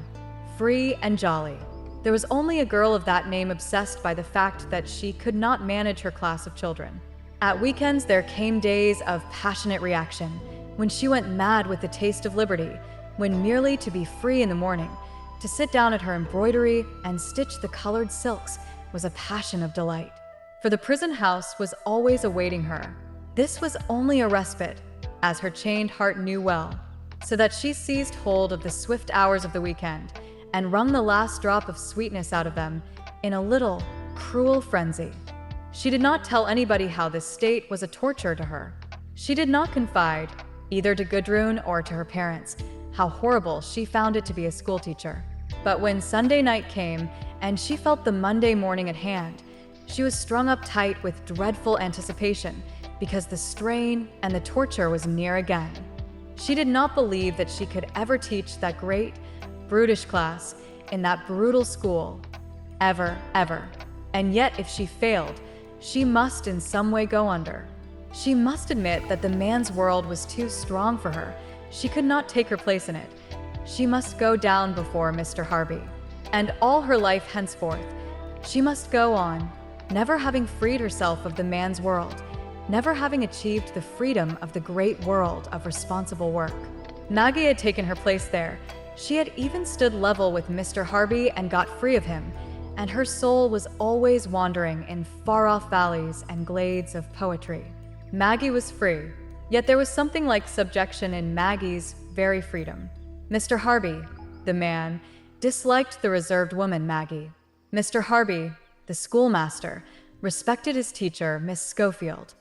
Speaker 1: free and jolly. There was only a girl of that name obsessed by the fact that she could not manage her class of children. At weekends, there came days of passionate reaction, when she went mad with the taste of liberty, when merely to be free in the morning, to sit down at her embroidery and stitch the colored silks, was a passion of delight. For the prison house was always awaiting her. This was only a respite, as her chained heart knew well, so that she seized hold of the swift hours of the weekend and wrung the last drop of sweetness out of them in a little, cruel frenzy. She did not tell anybody how this state was a torture to her. She did not confide, either to Gudrun or to her parents, how horrible she found it to be a schoolteacher. But when Sunday night came and she felt the Monday morning at hand, she was strung up tight with dreadful anticipation because the strain and the torture was near again. She did not believe that she could ever teach that great, brutish class in that brutal school. Ever, ever. And yet, if she failed, she must in some way go under. She must admit that the man's world was too strong for her. She could not take her place in it. She must go down before Mr. Harby. And all her life henceforth, she must go on, never having freed herself of the man's world, never having achieved the freedom of the great world of responsible work. Maggie had taken her place there. She had even stood level with Mr. Harby and got free of him, and her soul was always wandering in far-off valleys and glades of poetry. Maggie was free, yet there was something like subjection in Maggie's very freedom. Mr. Harby, the man, disliked the reserved woman Maggie. Mr. Harby, the schoolmaster, respected his teacher, Miss Schofield.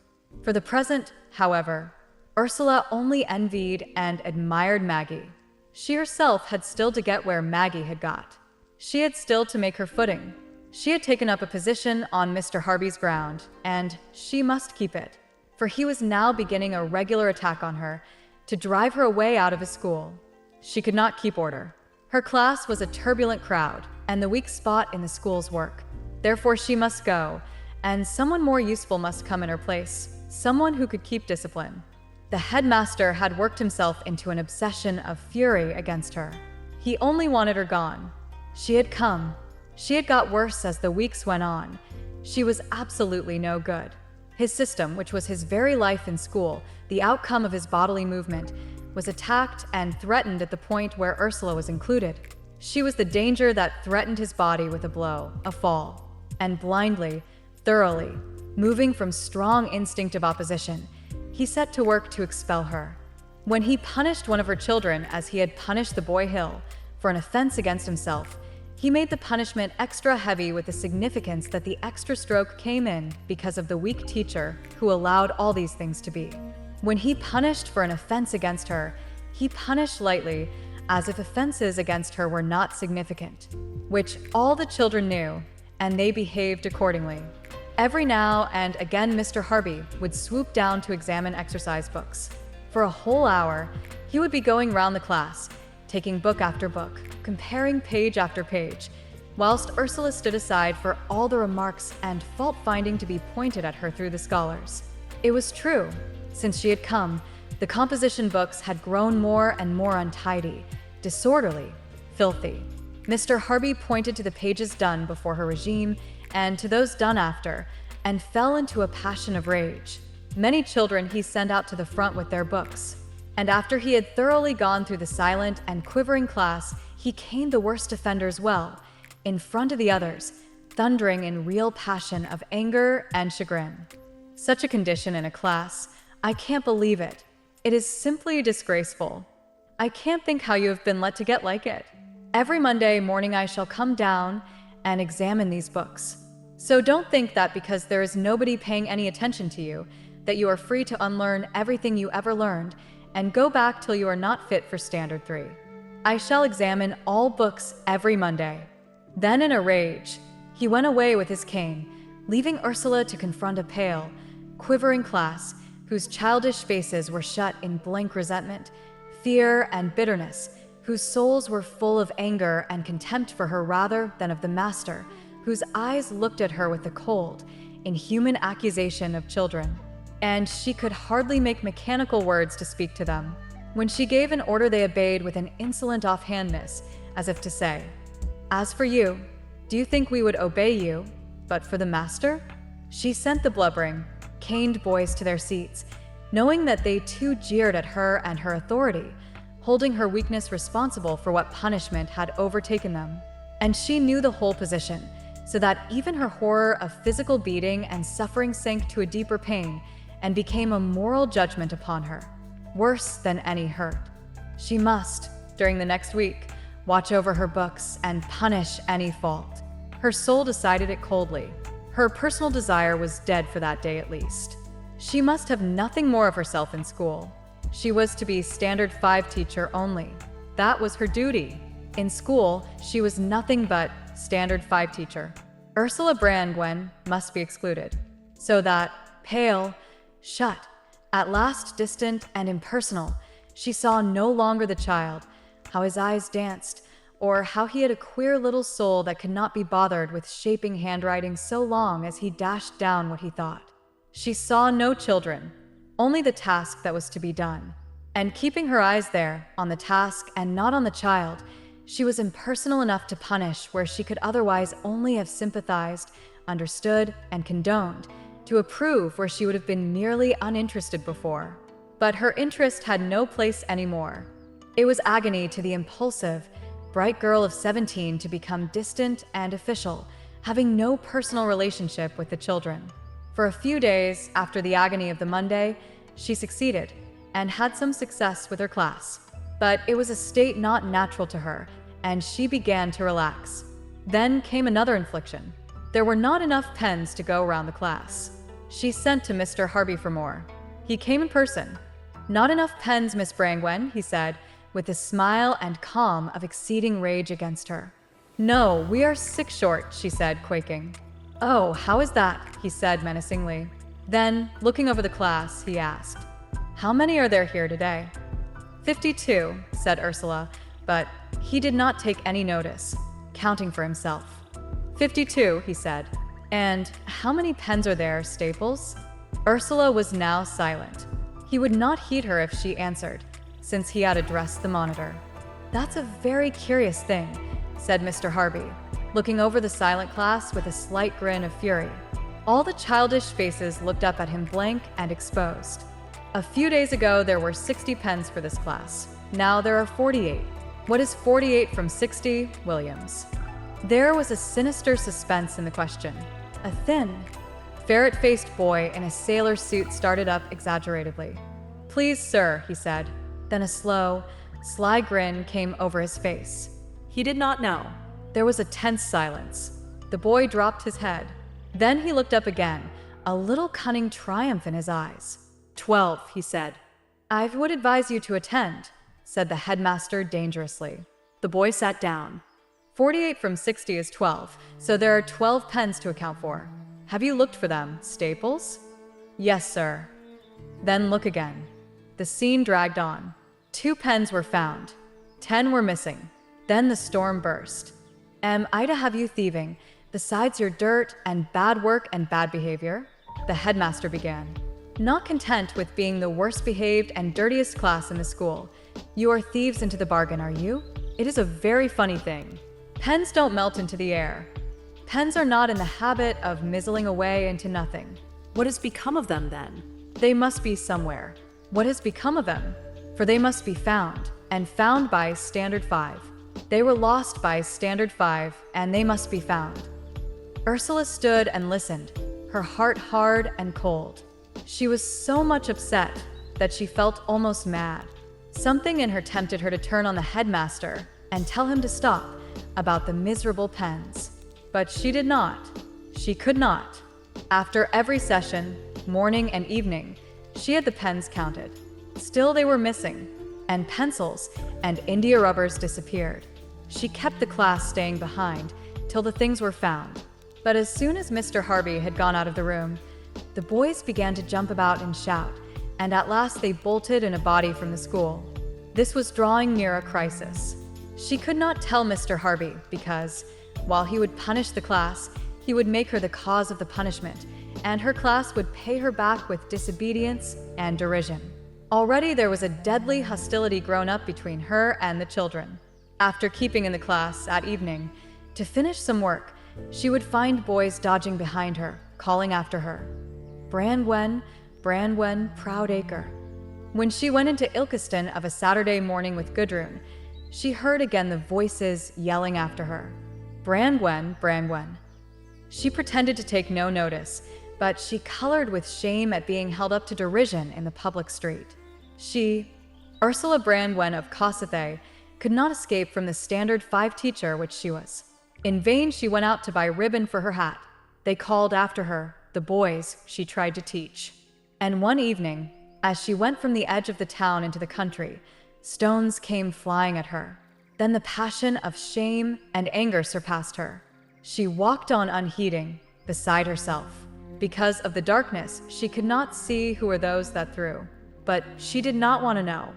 Speaker 1: For the present, however, Ursula only envied and admired Maggie. She herself had still to get where Maggie had got. She had still to make her footing. She had taken up a position on Mr. Harby's ground, and she must keep it, for he was now beginning a regular attack on her to drive her away out of his school. She could not keep order. Her class was a turbulent crowd, and the weak spot in the school's work. Therefore she must go, and someone more useful must come in her place, someone who could keep discipline. The headmaster had worked himself into an obsession of fury against her. He only wanted her gone. She had come. She had got worse as the weeks went on. She was absolutely no good. His system, which was his very life in school, the outcome of his bodily movement, was attacked and threatened at the point where Ursula was included. She was the danger that threatened his body with a blow, a fall, and blindly, thoroughly, moving from strong instinct of opposition, he set to work to expel her. When he punished one of her children as he had punished the boy Hill for an offense against himself, he made the punishment extra heavy with the significance that the extra stroke came in because of the weak teacher who allowed all these things to be. When he punished for an offense against her, he punished lightly, as if offenses against her were not significant, which all the children knew, and they behaved accordingly. Every now and again Mr. Harby would swoop down to examine exercise books. For a whole hour, he He would be going round the class, taking book after book, comparing page after page, whilst Ursula stood aside for all the remarks and fault-finding to be pointed at her through the scholars. It was true. Since she had come, the composition books had grown more and more untidy, disorderly, filthy. Mr. Harby pointed to the pages done before her regime and to those done after, and fell into a passion of rage. Many children he sent out to the front with their books, and after he had thoroughly gone through the silent and quivering class, he caned the worst offenders well, in front of the others, thundering in real passion of anger and chagrin. Such a condition in a class, I can't believe it. It is simply disgraceful. I can't think how you have been let to get like it. Every Monday morning I shall come down and examine these books. So don't think that because there is nobody paying any attention to you, that you are free to unlearn everything you ever learned and go back till you are not fit for Standard 3. I shall examine all books every Monday. Then in a rage, he went away with his cane, leaving Ursula to confront a pale, quivering class whose childish faces were shut in blank resentment, fear, and bitterness, whose souls were full of anger and contempt for her rather than of the master, whose eyes looked at her with the cold, inhuman accusation of children. And she could hardly make mechanical words to speak to them. When she gave an order, they obeyed with an insolent offhandedness, as if to say, "As for you, do you think we would obey you, but for the master?" She sent the blubbering, caned boys to their seats, knowing that they too jeered at her and her authority, holding her weakness responsible for what punishment had overtaken them. And she knew the whole position, so that even her horror of physical beating and suffering sank to a deeper pain and became a moral judgment upon her, worse than any hurt. She must, during the next week, watch over her books and punish any fault. Her soul decided it coldly. Her personal desire was dead for that day at least. She must have nothing more of herself in school. She was to be Standard 5 teacher only. That was her duty. In school, she was nothing but Standard 5 teacher. Ursula Brangwen must be excluded. So that, pale, shut, at last distant and impersonal, she saw no longer the child, how his eyes danced, or how he had a queer little soul that could not be bothered with shaping handwriting so long as he dashed down what he thought. She saw no children, only the task that was to be done. And keeping her eyes there, on the task and not on the child, she was impersonal enough to punish where she could otherwise only have sympathized, understood, and condoned, to approve where she would have been merely uninterested before. But her interest had no place anymore. It was agony to the impulsive, bright girl of 17 to become distant and official, having no personal relationship with the children. For a few days after the agony of the Monday, she succeeded and had some success with her class. But it was a state not natural to her, and she began to relax. Then came another infliction. There were not enough pens to go around the class. She sent to Mr. Harby for more. He came in person. "Not enough pens, Miss Brangwen," he said, with a smile and calm of exceeding rage against her. "No, we are 6 short," she said, quaking. "Oh, how is that?" he said menacingly. Then, looking over the class, he asked, "How many are there here today?" 52, said Ursula, but he did not take any notice, counting for himself. 52, he said. "And how many pens are there, Staples?" Ursula was now silent. He would not heed her if she answered, since he had addressed the monitor. "That's a very curious thing," said Mr. Harby, looking over the silent class with a slight grin of fury. All the childish faces looked up at him blank and exposed. A few days ago there were 60 pens for this class. Now there are 48. What is 48 from 60, Williams? There was a sinister suspense in the question. A thin, ferret-faced boy in a sailor suit started up exaggeratedly. "Please, sir," he said. Then a slow, sly grin came over his face.
Speaker 3: He did not know.
Speaker 1: There was a tense silence. The boy dropped his head. Then he looked up again, a little cunning triumph in his eyes.
Speaker 3: 12, he said.
Speaker 1: "I would advise you to attend," said the headmaster dangerously.
Speaker 3: The boy sat down.
Speaker 1: 48 from 60 is 12, so there are 12 pens to account for. Have you looked for them, Staples? "Yes, sir." "Then look again." The scene dragged on. 2 pens were found. 10 were missing. Then the storm burst. Am I to have you thieving, besides your dirt and bad work and bad behavior? The headmaster began. Not content with being the worst behaved and dirtiest class in the school, you are thieves into the bargain, are you? It is a very funny thing. Pens don't melt into the air. Pens are not in the habit of mizzling away into nothing.
Speaker 3: What has become of them then?
Speaker 1: They must be somewhere. What has become of them? For they must be found, and found by Standard 5. They were lost by Standard 5, and they must be found. Ursula stood and listened, her heart hard and cold. She was so much upset that she felt almost mad. Something in her tempted her to turn on the headmaster and tell him to stop about the miserable pens. But she did not. She could not. After every session, morning and evening, she had the pens counted. Still they were missing, and pencils and India rubbers disappeared. She kept the class staying behind till the things were found. But as soon as Mr. Harvey had gone out of the room, the boys began to jump about and shout, and at last they bolted in a body from the school. This was drawing near a crisis. She could not tell Mr. Harvey because, while he would punish the class, he would make her the cause of the punishment, and her class would pay her back with disobedience and derision. Already there was a deadly hostility grown up between her and the children. After keeping in the class at evening, to finish some work, she would find boys dodging behind her, calling after her, "Brangwen, Brangwen, proud acre." When she went into Ilkeston of a Saturday morning with Gudrun, she heard again the voices yelling after her, "Brangwen, Brangwen." She pretended to take no notice, but she colored with shame at being held up to derision in the public street. She, Ursula Brangwen of Kossethay, could not escape from the Standard 5 teacher which she was. In vain she went out to buy ribbon for her hat. They called after her, the boys she tried to teach. And one evening, as she went from the edge of the town into the country, stones came flying at her. Then the passion of shame and anger surpassed her. She walked on unheeding, beside herself. Because of the darkness, she could not see who were those that threw. But she did not want to know.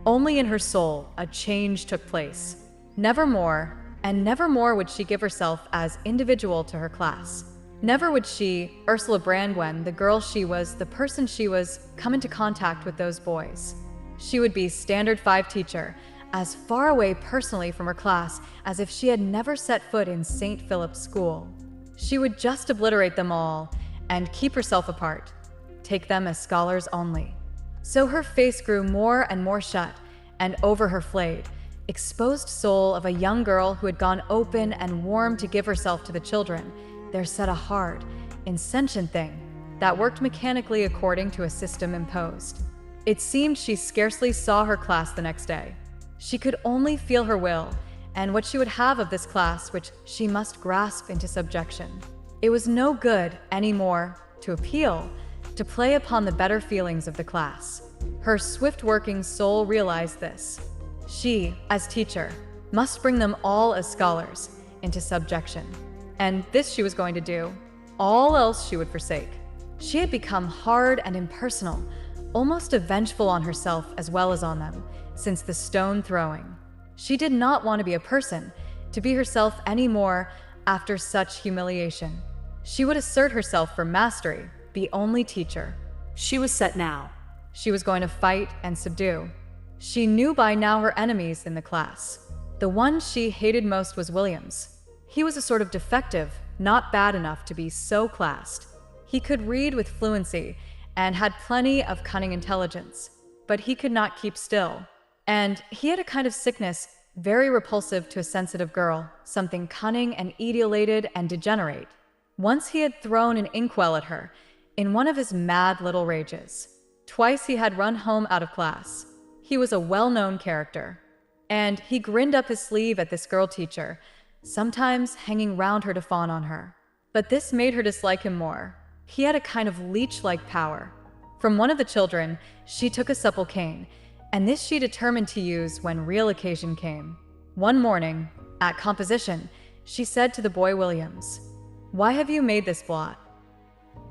Speaker 1: Only in her soul a change took place. Nevermore, and nevermore would she give herself as individual to her class. Never would she, Ursula Brangwen, the girl she was, the person she was, come into contact with those boys. She would be Standard 5 teacher, as far away personally from her class as if she had never set foot in St. Philip's School. She would just obliterate them all and keep herself apart, take them as scholars only. So her face grew more and more shut, and over her flayed, exposed soul of a young girl who had gone open and warm to give herself to the children, there sat a hard, insentient thing that worked mechanically according to a system imposed. It seemed she scarcely saw her class the next day. She could only feel her will, and what she would have of this class which she must grasp into subjection. It was no good any more to appeal, to play upon the better feelings of the class. Her swift-working soul realized this. She, as teacher, must bring them all as scholars into subjection. And this she was going to do. All else she would forsake. She had become hard and impersonal, almost vengeful on herself as well as on them, since the stone throwing. She did not want to be a person, to be herself any more after such humiliation. She would assert herself for mastery, be only teacher.
Speaker 3: She was set now.
Speaker 1: She was going to fight and subdue. She knew by now her enemies in the class. The one she hated most was Williams. He was a sort of defective, not bad enough to be so classed. He could read with fluency and had plenty of cunning intelligence, but he could not keep still. And he had a kind of sickness very repulsive to a sensitive girl, something cunning and etiolated and degenerate. Once he had thrown an inkwell at her, in one of his mad little rages. Twice he had run home out of class. He was a well-known character. And he grinned up his sleeve at this girl teacher, sometimes hanging round her to fawn on her. But this made her dislike him more. He had a kind of leech-like power. From one of the children, she took a supple cane, and this she determined to use when real occasion came. One morning, at composition, she said to the boy Williams, "Why have you made this blot?"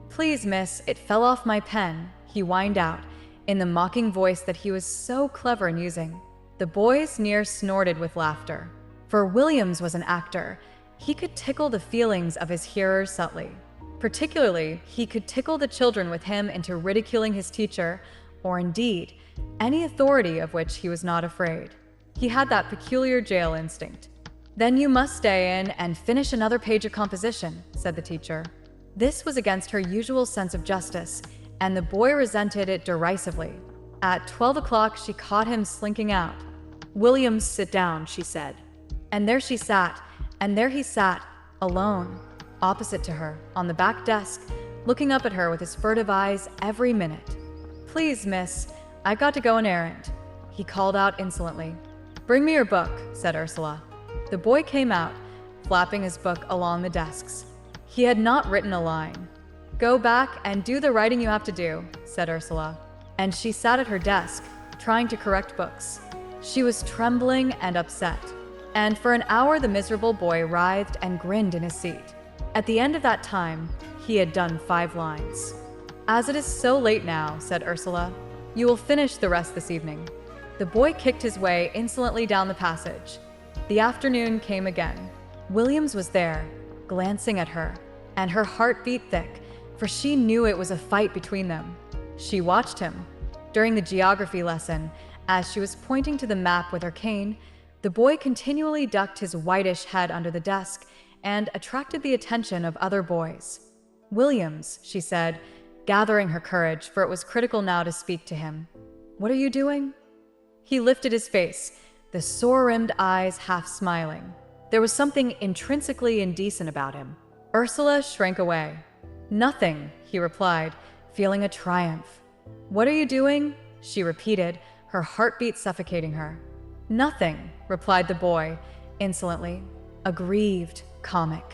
Speaker 1: "Please, miss, it fell off my pen," he whined out, in the mocking voice that he was so clever in using. The boys near snorted with laughter. For Williams was an actor. He could tickle the feelings of his hearers subtly. Particularly, he could tickle the children with him into ridiculing his teacher, or indeed, any authority of which he was not afraid. He had that peculiar jail instinct. "Then you must stay in and finish another page of composition," said the teacher. This was against her usual sense of justice, and the boy resented it derisively. At 12 o'clock, she caught him slinking out.
Speaker 3: "Williams, sit down," she said.
Speaker 1: And there she sat, and there he sat, alone, opposite to her, on the back desk, looking up at her with his furtive eyes every minute. "Please, miss, I've got to go an errand," he called out insolently. "Bring me your book," said Ursula. The boy came out, flapping his book along the desks. He had not written a line. "Go back and do the writing you have to do," said Ursula. And she sat at her desk, trying to correct books. She was trembling and upset. And for an hour the miserable boy writhed and grinned in his seat. At the end of that time, he had done 5 lines. "As it is so late now," said Ursula, "you will finish the rest this evening." The boy kicked his way insolently down the passage. The afternoon came again. Williams was there, glancing at her, and her heart beat thick, for she knew it was a fight between them. She watched him. During the geography lesson, as she was pointing to the map with her cane, the boy continually ducked his whitish head under the desk and attracted the attention of other boys. "Williams," she said, gathering her courage, for it was critical now to speak to him. "What are you doing?" He lifted his face, the sore-rimmed eyes half smiling. There was something intrinsically indecent about him. Ursula shrank away. "Nothing," he replied, feeling a triumph. "What are you doing?" she repeated, her heartbeat suffocating her. "Nothing," replied the boy, insolently, aggrieved, comic.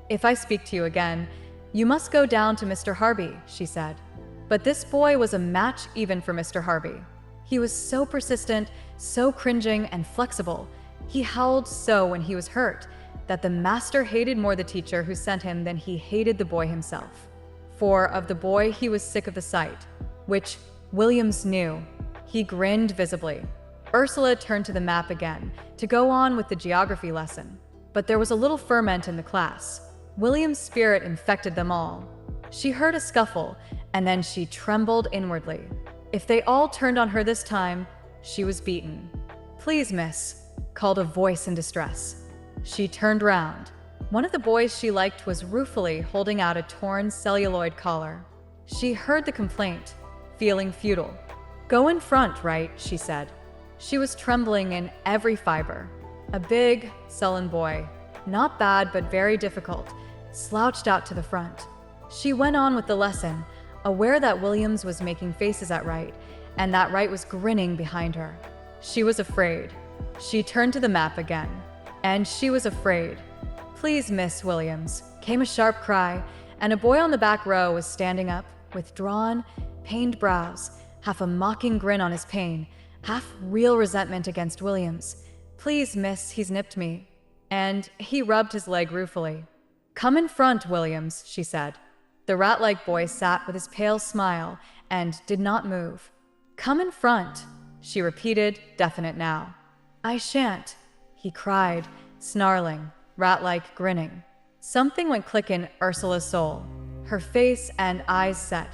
Speaker 1: "If I speak to you again, you must go down to Mr. Harby," she said. But this boy was a match even for Mr. Harby. He was so persistent, so cringing and flexible. He howled so when he was hurt that the master hated more the teacher who sent him than he hated the boy himself. For of the boy he was sick of the sight, which Williams knew. He grinned visibly. Ursula turned to the map again to go on with the geography lesson. But there was a little ferment in the class. William's spirit infected them all. She heard a scuffle, and then she trembled inwardly. If they all turned on her this time, she was beaten. "Please, miss," called a voice in distress. She turned round. One of the boys she liked was ruefully holding out a torn celluloid collar. She heard the complaint, feeling futile. "Go in front, right?" she said. She was trembling in every fiber. A big, sullen boy, not bad but very difficult, slouched out to the front. She went on with the lesson, aware that Williams was making faces at Wright, and that Wright was grinning behind her. She was afraid. She turned to the map again, and she was afraid. "Please, Miss Williams," came a sharp cry, and a boy on the back row was standing up, with drawn, pained brows, half a mocking grin on his pain, half real resentment against Williams. "Please, miss, he's nipped me." And he rubbed his leg ruefully. "Come in front, Williams," she said. The rat-like boy sat with his pale smile and did not move. "Come in front," she repeated, definite now. "I shan't," he cried, snarling, rat-like grinning. Something went click in Ursula's soul. Her face and eyes set.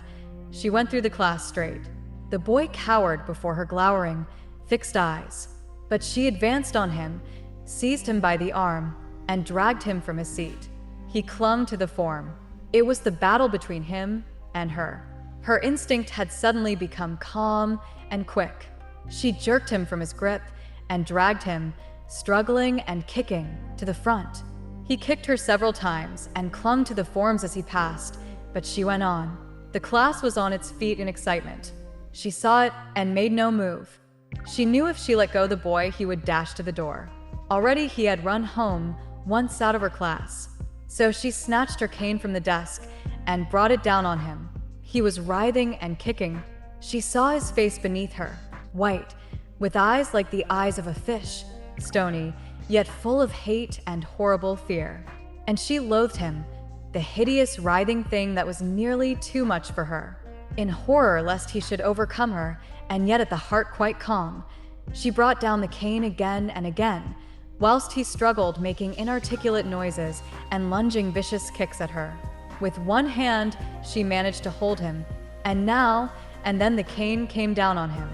Speaker 1: She went through the class straight. The boy cowered before her glowering, fixed eyes. But she advanced on him, seized him by the arm, and dragged him from his seat. He clung to the form. It was the battle between him and her. Her instinct had suddenly become calm and quick. She jerked him from his grip and dragged him, struggling and kicking, to the front. He kicked her several times and clung to the forms as he passed, but she went on. The class was on its feet in excitement. She saw it and made no move. She knew if she let go the boy, he would dash to the door. Already he had run home, once out of her class. So she snatched her cane from the desk and brought it down on him. He was writhing and kicking. She saw his face beneath her, white, with eyes like the eyes of a fish, stony, yet full of hate and horrible fear. And she loathed him, the hideous, writhing thing that was nearly too much for her. In horror lest he should overcome her, and yet at the heart quite calm, she brought down the cane again and again, whilst he struggled, making inarticulate noises and lunging vicious kicks at her. With one hand, she managed to hold him, and now and then the cane came down on him.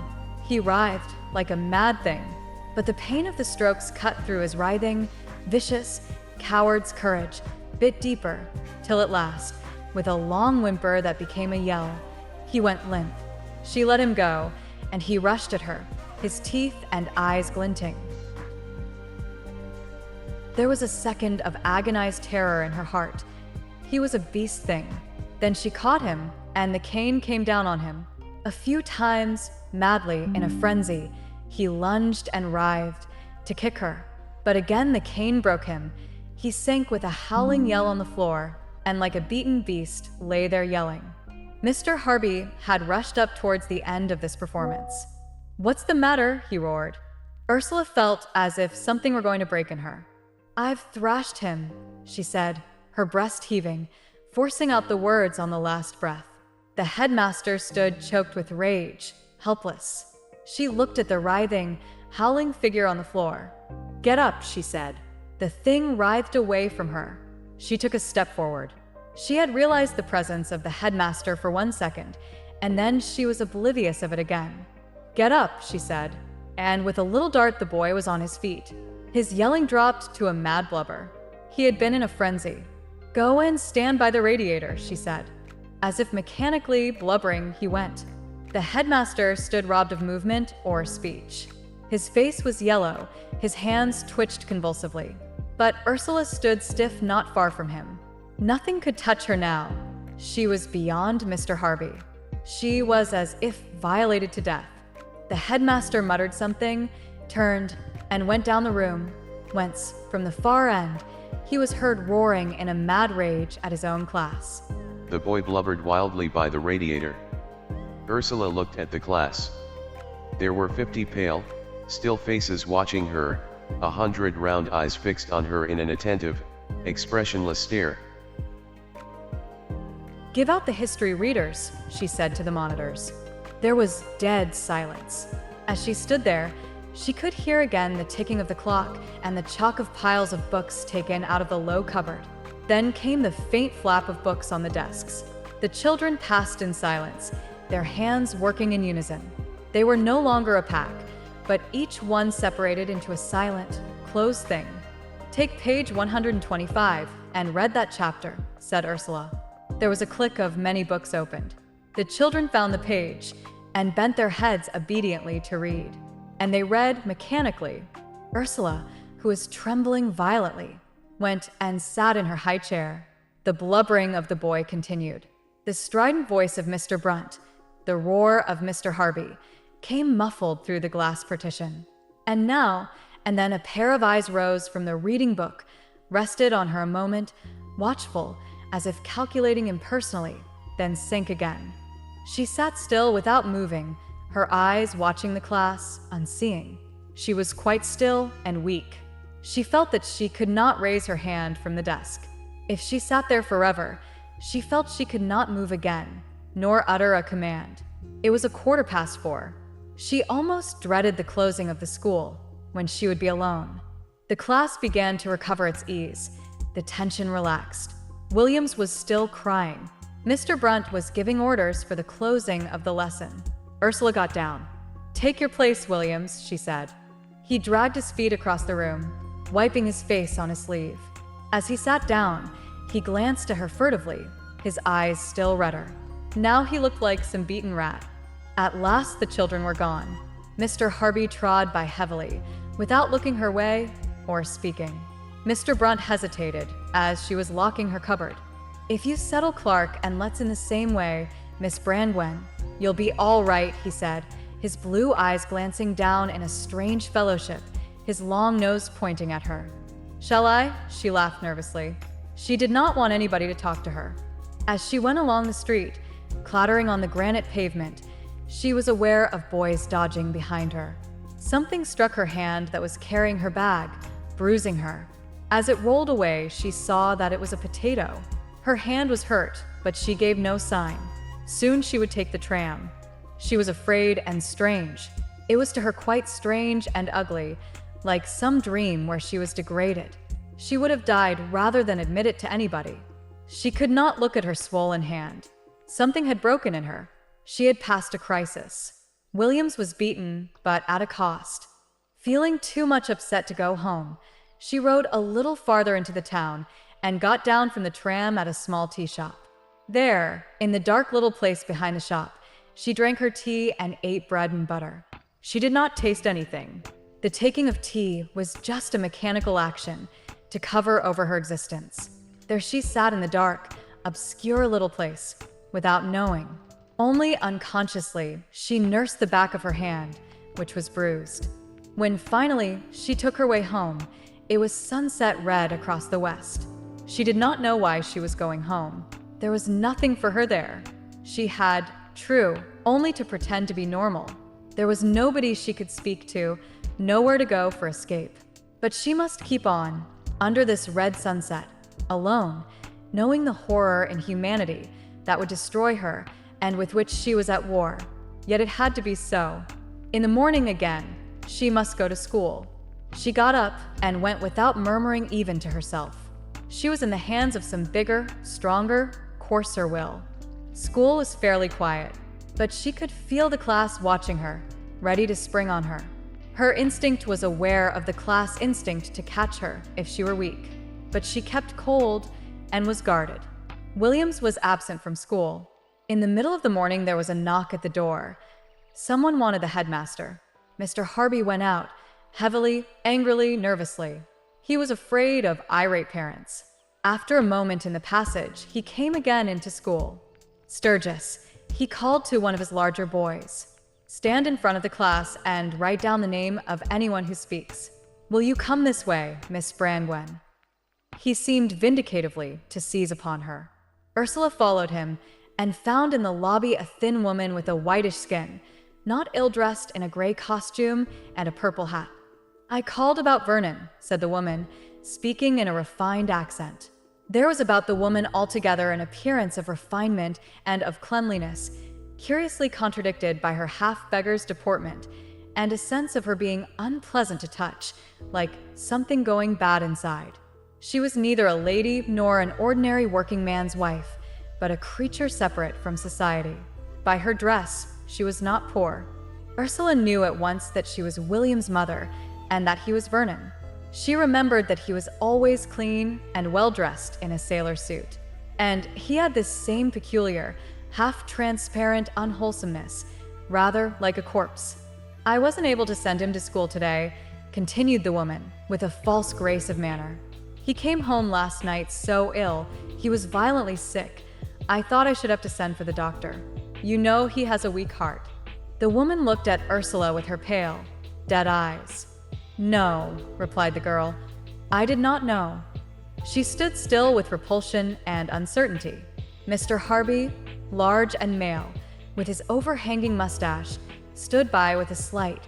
Speaker 1: He writhed like a mad thing, but the pain of the strokes cut through his writhing, vicious, coward's courage, bit deeper, till at last, with a long whimper that became a yell, he went limp. She let him go, and he rushed at her, his teeth and eyes glinting. There was a second of agonized terror in her heart. He was a beast thing. Then she caught him, and the cane came down on him. A few times, madly, in a frenzy, he lunged and writhed to kick her. But again the cane broke him. He sank with a howling yell on the floor, and like a beaten beast, lay there yelling. Mr. Harby had rushed up towards the end of this performance. "What's the matter?" he roared. Ursula felt as if something were going to break in her. "I've thrashed him," she said, her breast heaving, forcing out the words on the last breath. The headmaster stood choked with rage, helpless. She looked at the writhing, howling figure on the floor. "Get up," she said. The thing writhed away from her. She took a step forward. She had realized the presence of the headmaster for 1 second, and then she was oblivious of it again. "Get up," she said, and with a little dart the boy was on his feet. His yelling dropped to a mad blubber. He had been in a frenzy. "Go and stand by the radiator," she said. As if mechanically blubbering, he went. The headmaster stood robbed of movement or speech. His face was yellow, his hands twitched convulsively. But Ursula stood stiff not far from him. Nothing could touch her now. She was beyond Mr. Harby. She was as if violated to death. The headmaster muttered something, turned, and went down the room, whence, from the far end, he was heard roaring in a mad rage at his own class.
Speaker 2: The boy blubbered wildly by the radiator. Ursula looked at the class. There were 50 pale, still faces watching her, 100 round eyes fixed on her in an attentive, expressionless stare.
Speaker 1: "Give out the history readers," she said to the monitors. There was dead silence. As she stood there, she could hear again the ticking of the clock and the chalk of piles of books taken out of the low cupboard. Then came the faint flap of books on the desks. The children passed in silence, their hands working in unison. They were no longer a pack, but each one separated into a silent, closed thing. "Take page 125 and read that chapter," said Ursula. There was a click of many books opened. The children found the page and bent their heads obediently to read. And they read mechanically. Ursula, who was trembling violently, went and sat in her high chair. The blubbering of the boy continued. The strident voice of Mr. Brunt, the roar of Mr. Harby, came muffled through the glass partition. And now and then a pair of eyes rose from the reading book, rested on her a moment, watchful, as if calculating impersonally, then sank again. She sat still without moving, her eyes watching the class, unseeing. She was quite still and weak. She felt that she could not raise her hand from the desk. If she sat there forever, she felt she could not move again, nor utter a command. It was 4:15. She almost dreaded the closing of the school, when she would be alone. The class began to recover its ease. The tension relaxed. Williams was still crying. Mr. Brunt was giving orders for the closing of the lesson. Ursula got down. "Take your place, Williams," she said. He dragged his feet across the room, wiping his face on his sleeve. As he sat down, he glanced at her furtively, his eyes still redder. Now he looked like some beaten rat. At last the children were gone. Mr. Harby trod by heavily, without looking her way or speaking. Mr. Brunt hesitated as she was locking her cupboard. "If you settle Clark and let's in the same way, Miss Brangwen, you'll be all right," he said, his blue eyes glancing down in a strange fellowship, his long nose pointing at her. "Shall I?" She laughed nervously. She did not want anybody to talk to her. As she went along the street, clattering on the granite pavement, she was aware of boys dodging behind her. Something struck her hand that was carrying her bag, bruising her. As it rolled away, she saw that it was a potato. Her hand was hurt, but she gave no sign. Soon she would take the tram. She was afraid and strange. It was to her quite strange and ugly, like some dream where she was degraded. She would have died rather than admit it to anybody. She could not look at her swollen hand. Something had broken in her. She had passed a crisis. Williams was beaten, but at a cost. Feeling too much upset to go home, she rode a little farther into the town and got down from the tram at a small tea shop. There, in the dark little place behind the shop, she drank her tea and ate bread and butter. She did not taste anything. The taking of tea was just a mechanical action to cover over her existence. There she sat in the dark, obscure little place, without knowing. Only unconsciously, she nursed the back of her hand, which was bruised. When finally she took her way home, it was sunset red across the west. She did not know why she was going home. There was nothing for her there. She had, true, only to pretend to be normal. There was nobody she could speak to, nowhere to go for escape. But she must keep on, under this red sunset, alone, knowing the horror and humanity that would destroy her and with which she was at war. Yet it had to be so. In the morning again, she must go to school. She got up and went without murmuring even to herself. She was in the hands of some bigger, stronger, coarser will. School was fairly quiet, but she could feel the class watching her, ready to spring on her. Her instinct was aware of the class instinct to catch her if she were weak, but she kept cold and was guarded. Williams was absent from school. In the middle of the morning, there was a knock at the door. Someone wanted the headmaster. Mr. Harby went out, heavily, angrily, nervously. He was afraid of irate parents. After a moment in the passage, he came again into school. Sturgis, he called to one of his larger boys. Stand in front of the class and write down the name of anyone who speaks. Will you come this way, Miss Brangwen? He seemed vindicatively to seize upon her. Ursula followed him and found in the lobby a thin woman with a whitish skin, not ill-dressed in a gray costume and a purple hat. I called about Vernon, said the woman, speaking in a refined accent. There was about the woman altogether an appearance of refinement and of cleanliness, curiously contradicted by her half-beggar's deportment, and a sense of her being unpleasant to touch, like something going bad inside. She was neither a lady nor an ordinary working man's wife, but a creature separate from society. By her dress, she was not poor. Ursula knew at once that she was William's mother, and that he was Vernon. She remembered that he was always clean and well-dressed in a sailor suit, and he had this same peculiar, half-transparent unwholesomeness, rather like a corpse. I wasn't able to send him to school today, continued the woman, with a false grace of manner. He came home last night so ill, he was violently sick. I thought I should have to send for the doctor. You know he has a weak heart. The woman looked at Ursula with her pale, dead eyes. No, replied the girl. I did not know. She stood still with repulsion and uncertainty. Mr. Harby, large and male, with his overhanging mustache, stood by with a slight,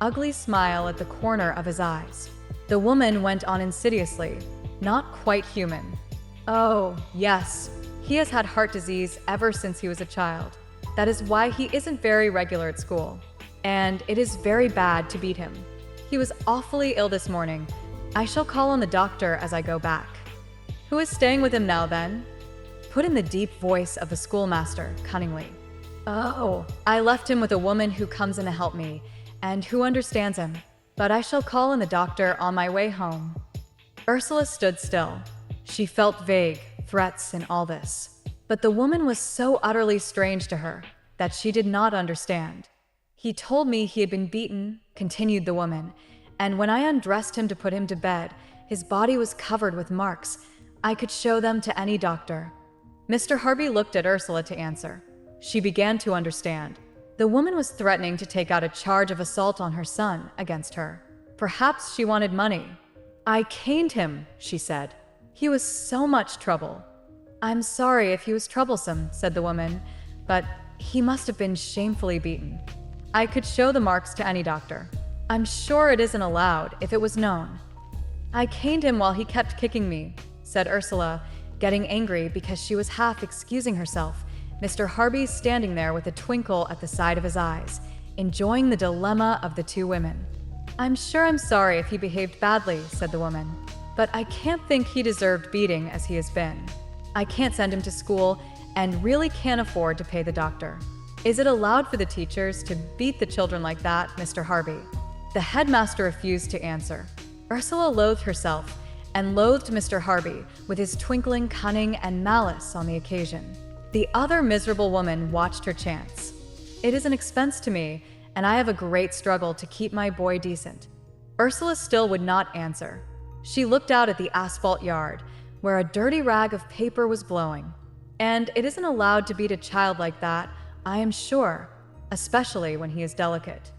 Speaker 1: ugly smile at the corner of his eyes. The woman went on insidiously, not quite human. Oh, yes, he has had heart disease ever since he was a child. That is why he isn't very regular at school. And it is very bad to beat him. He was awfully ill this morning. I shall call on the doctor as I go back. Who is staying with him now, then? Put in the deep voice of the schoolmaster, cunningly. Oh, I left him with a woman who comes in to help me, and who understands him. But I shall call in the doctor on my way home. Ursula stood still. She felt vague threats in all this. But the woman was so utterly strange to her that she did not understand. He told me he had been beaten, continued the woman, and when I undressed him to put him to bed, his body was covered with marks. I could show them to any doctor. Mr. Harby looked at Ursula to answer. She began to understand. The woman was threatening to take out a charge of assault on her son against her. Perhaps she wanted money. I caned him, she said. He was so much trouble. I'm sorry if he was troublesome, said the woman, but he must have been shamefully beaten. I could show the marks to any doctor. I'm sure it isn't allowed if it was known. I caned him while he kept kicking me, said Ursula, getting angry because she was half excusing herself Mr. Harby standing there with a twinkle at the side of his eyes, enjoying the dilemma of the two women. "I'm sure I'm sorry if he behaved badly," said the woman, "but I can't think he deserved beating as he has been. I can't send him to school and really can't afford to pay the doctor. Is it allowed for the teachers to beat the children like that, Mr. Harby?" The headmaster refused to answer. Ursula loathed herself and loathed Mr. Harby with his twinkling cunning and malice on the occasion. The other miserable woman watched her chance. "It is an expense to me, and I have a great struggle to keep my boy decent." Ursula still would not answer. She looked out at the asphalt yard, where a dirty rag of paper was blowing. "And it isn't allowed to beat a child like that, I am sure, especially when he is delicate."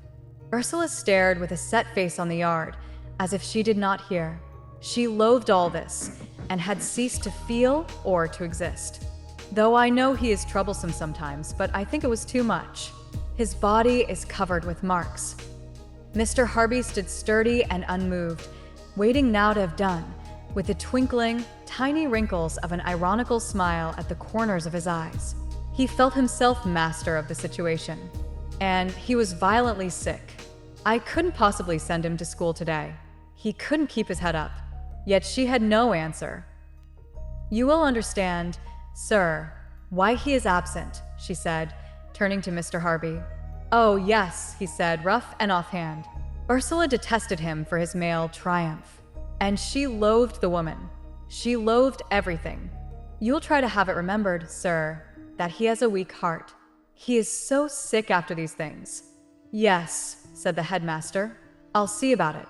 Speaker 1: Ursula stared with a set face on the yard, as if she did not hear. She loathed all this, and had ceased to feel or to exist. "Though I know he is troublesome sometimes, but I think it was too much. His body is covered with marks." Mr. Harby stood sturdy and unmoved, waiting now to have done, with the twinkling, tiny wrinkles of an ironical smile at the corners of his eyes. He felt himself master of the situation. And he was violently sick. I couldn't possibly send him to school today. He couldn't keep his head up. Yet she had no answer. "You will understand, sir, why he is absent," she said, turning to Mr. Harby. "Oh, yes," he said, rough and offhand. Ursula detested him for his male triumph. And she loathed the woman. She loathed everything. "You'll try to have it remembered, sir, that he has a weak heart. He is so sick after these things." "Yes," said the headmaster. "I'll see about it.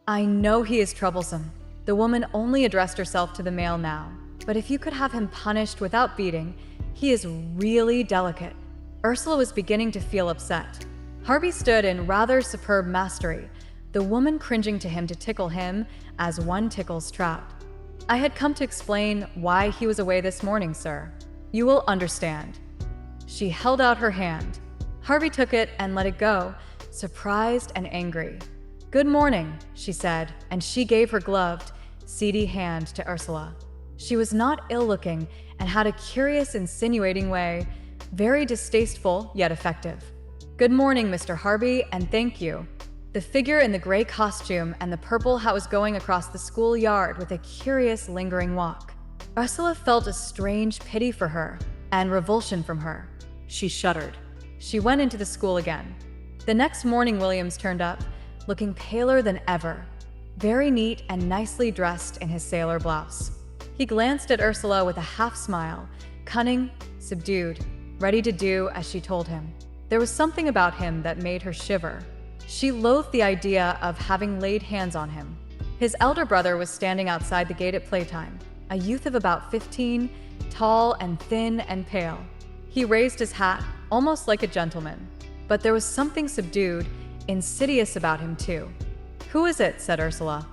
Speaker 1: I know he is troublesome." The woman only addressed herself to the male now. "But if you could have him punished without beating, he is really delicate." Ursula was beginning to feel upset. Harby stood in rather superb mastery, the woman cringing to him to tickle him as one tickles trout. "I had come to explain why he was away this morning, sir. You will understand." She held out her hand. Harby took it and let it go, surprised and angry. "Good morning," she said, and she gave her gloved, seedy hand to Ursula. She was not ill-looking and had a curious, insinuating way, very distasteful yet effective. "Good morning, Mr. Harby, and thank you." The figure in the gray costume and the purple hat was going across the schoolyard with a curious, lingering walk. Ursula felt a strange pity for her and revulsion from her. She shuddered. She went into the school again. The next morning, Williams turned up, looking paler than ever, very neat and nicely dressed in his sailor blouse. He glanced at Ursula with a half-smile, cunning, subdued, ready to do as she told him. There was something about him that made her shiver. She loathed the idea of having laid hands on him. His elder brother was standing outside the gate at playtime, a youth of about 15, tall and thin and pale. He raised his hat, almost like a gentleman, but there was something subdued, insidious about him too. "Who is it?" said Ursula.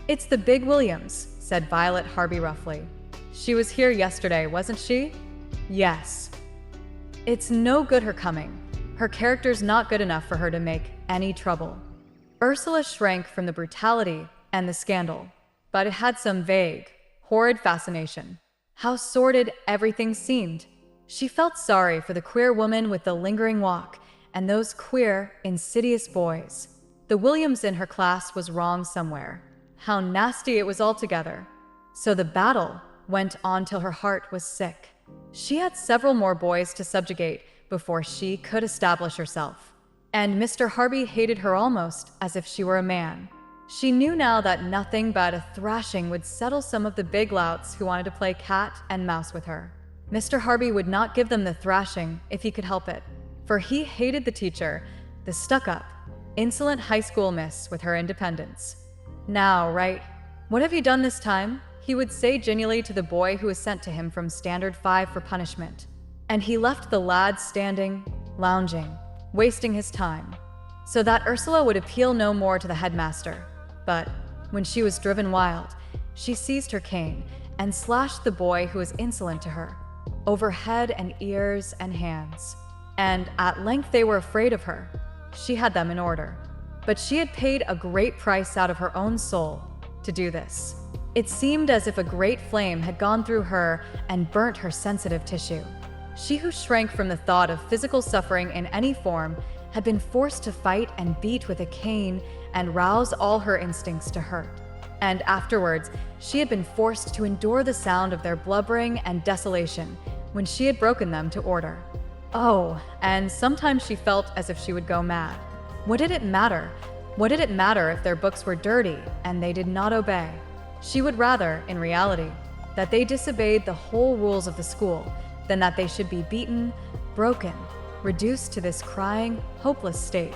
Speaker 1: "It's the big Williams," said Violet Harby roughly. "She was here yesterday, wasn't she?" "Yes." "It's no good her coming. Her character's not good enough for her to make any trouble." Ursula shrank from the brutality and the scandal, but it had some vague, horrid fascination. How sordid everything seemed. She felt sorry for the queer woman with the lingering walk and those queer, insidious boys. The Williams in her class was wrong somewhere. How nasty it was altogether. So the battle went on till her heart was sick. She had several more boys to subjugate before she could establish herself. And Mr. Harby hated her almost as if she were a man. She knew now that nothing but a thrashing would settle some of the big louts who wanted to play cat and mouse with her. Mr. Harby would not give them the thrashing if he could help it, for he hated the teacher, the stuck-up, insolent high school miss with her independence. "Now, right, what have you done this time?" he would say genially to the boy who was sent to him from Standard 5 for punishment. And he left the lad standing, lounging, wasting his time, so that Ursula would appeal no more to the headmaster. But when she was driven wild, she seized her cane and slashed the boy who was insolent to her, over head and ears and hands. And at length they were afraid of her. She had them in order. But she had paid a great price out of her own soul to do this. It seemed as if a great flame had gone through her and burnt her sensitive tissue. She who shrank from the thought of physical suffering in any form had been forced to fight and beat with a cane and rouse all her instincts to hurt. And afterwards, she had been forced to endure the sound of their blubbering and desolation when she had broken them to order. Oh, and sometimes she felt as if she would go mad. What did it matter? What did it matter if their books were dirty and they did not obey? She would rather, in reality, that they disobeyed the whole rules of the school than that they should be beaten, broken, reduced to this crying, hopeless state.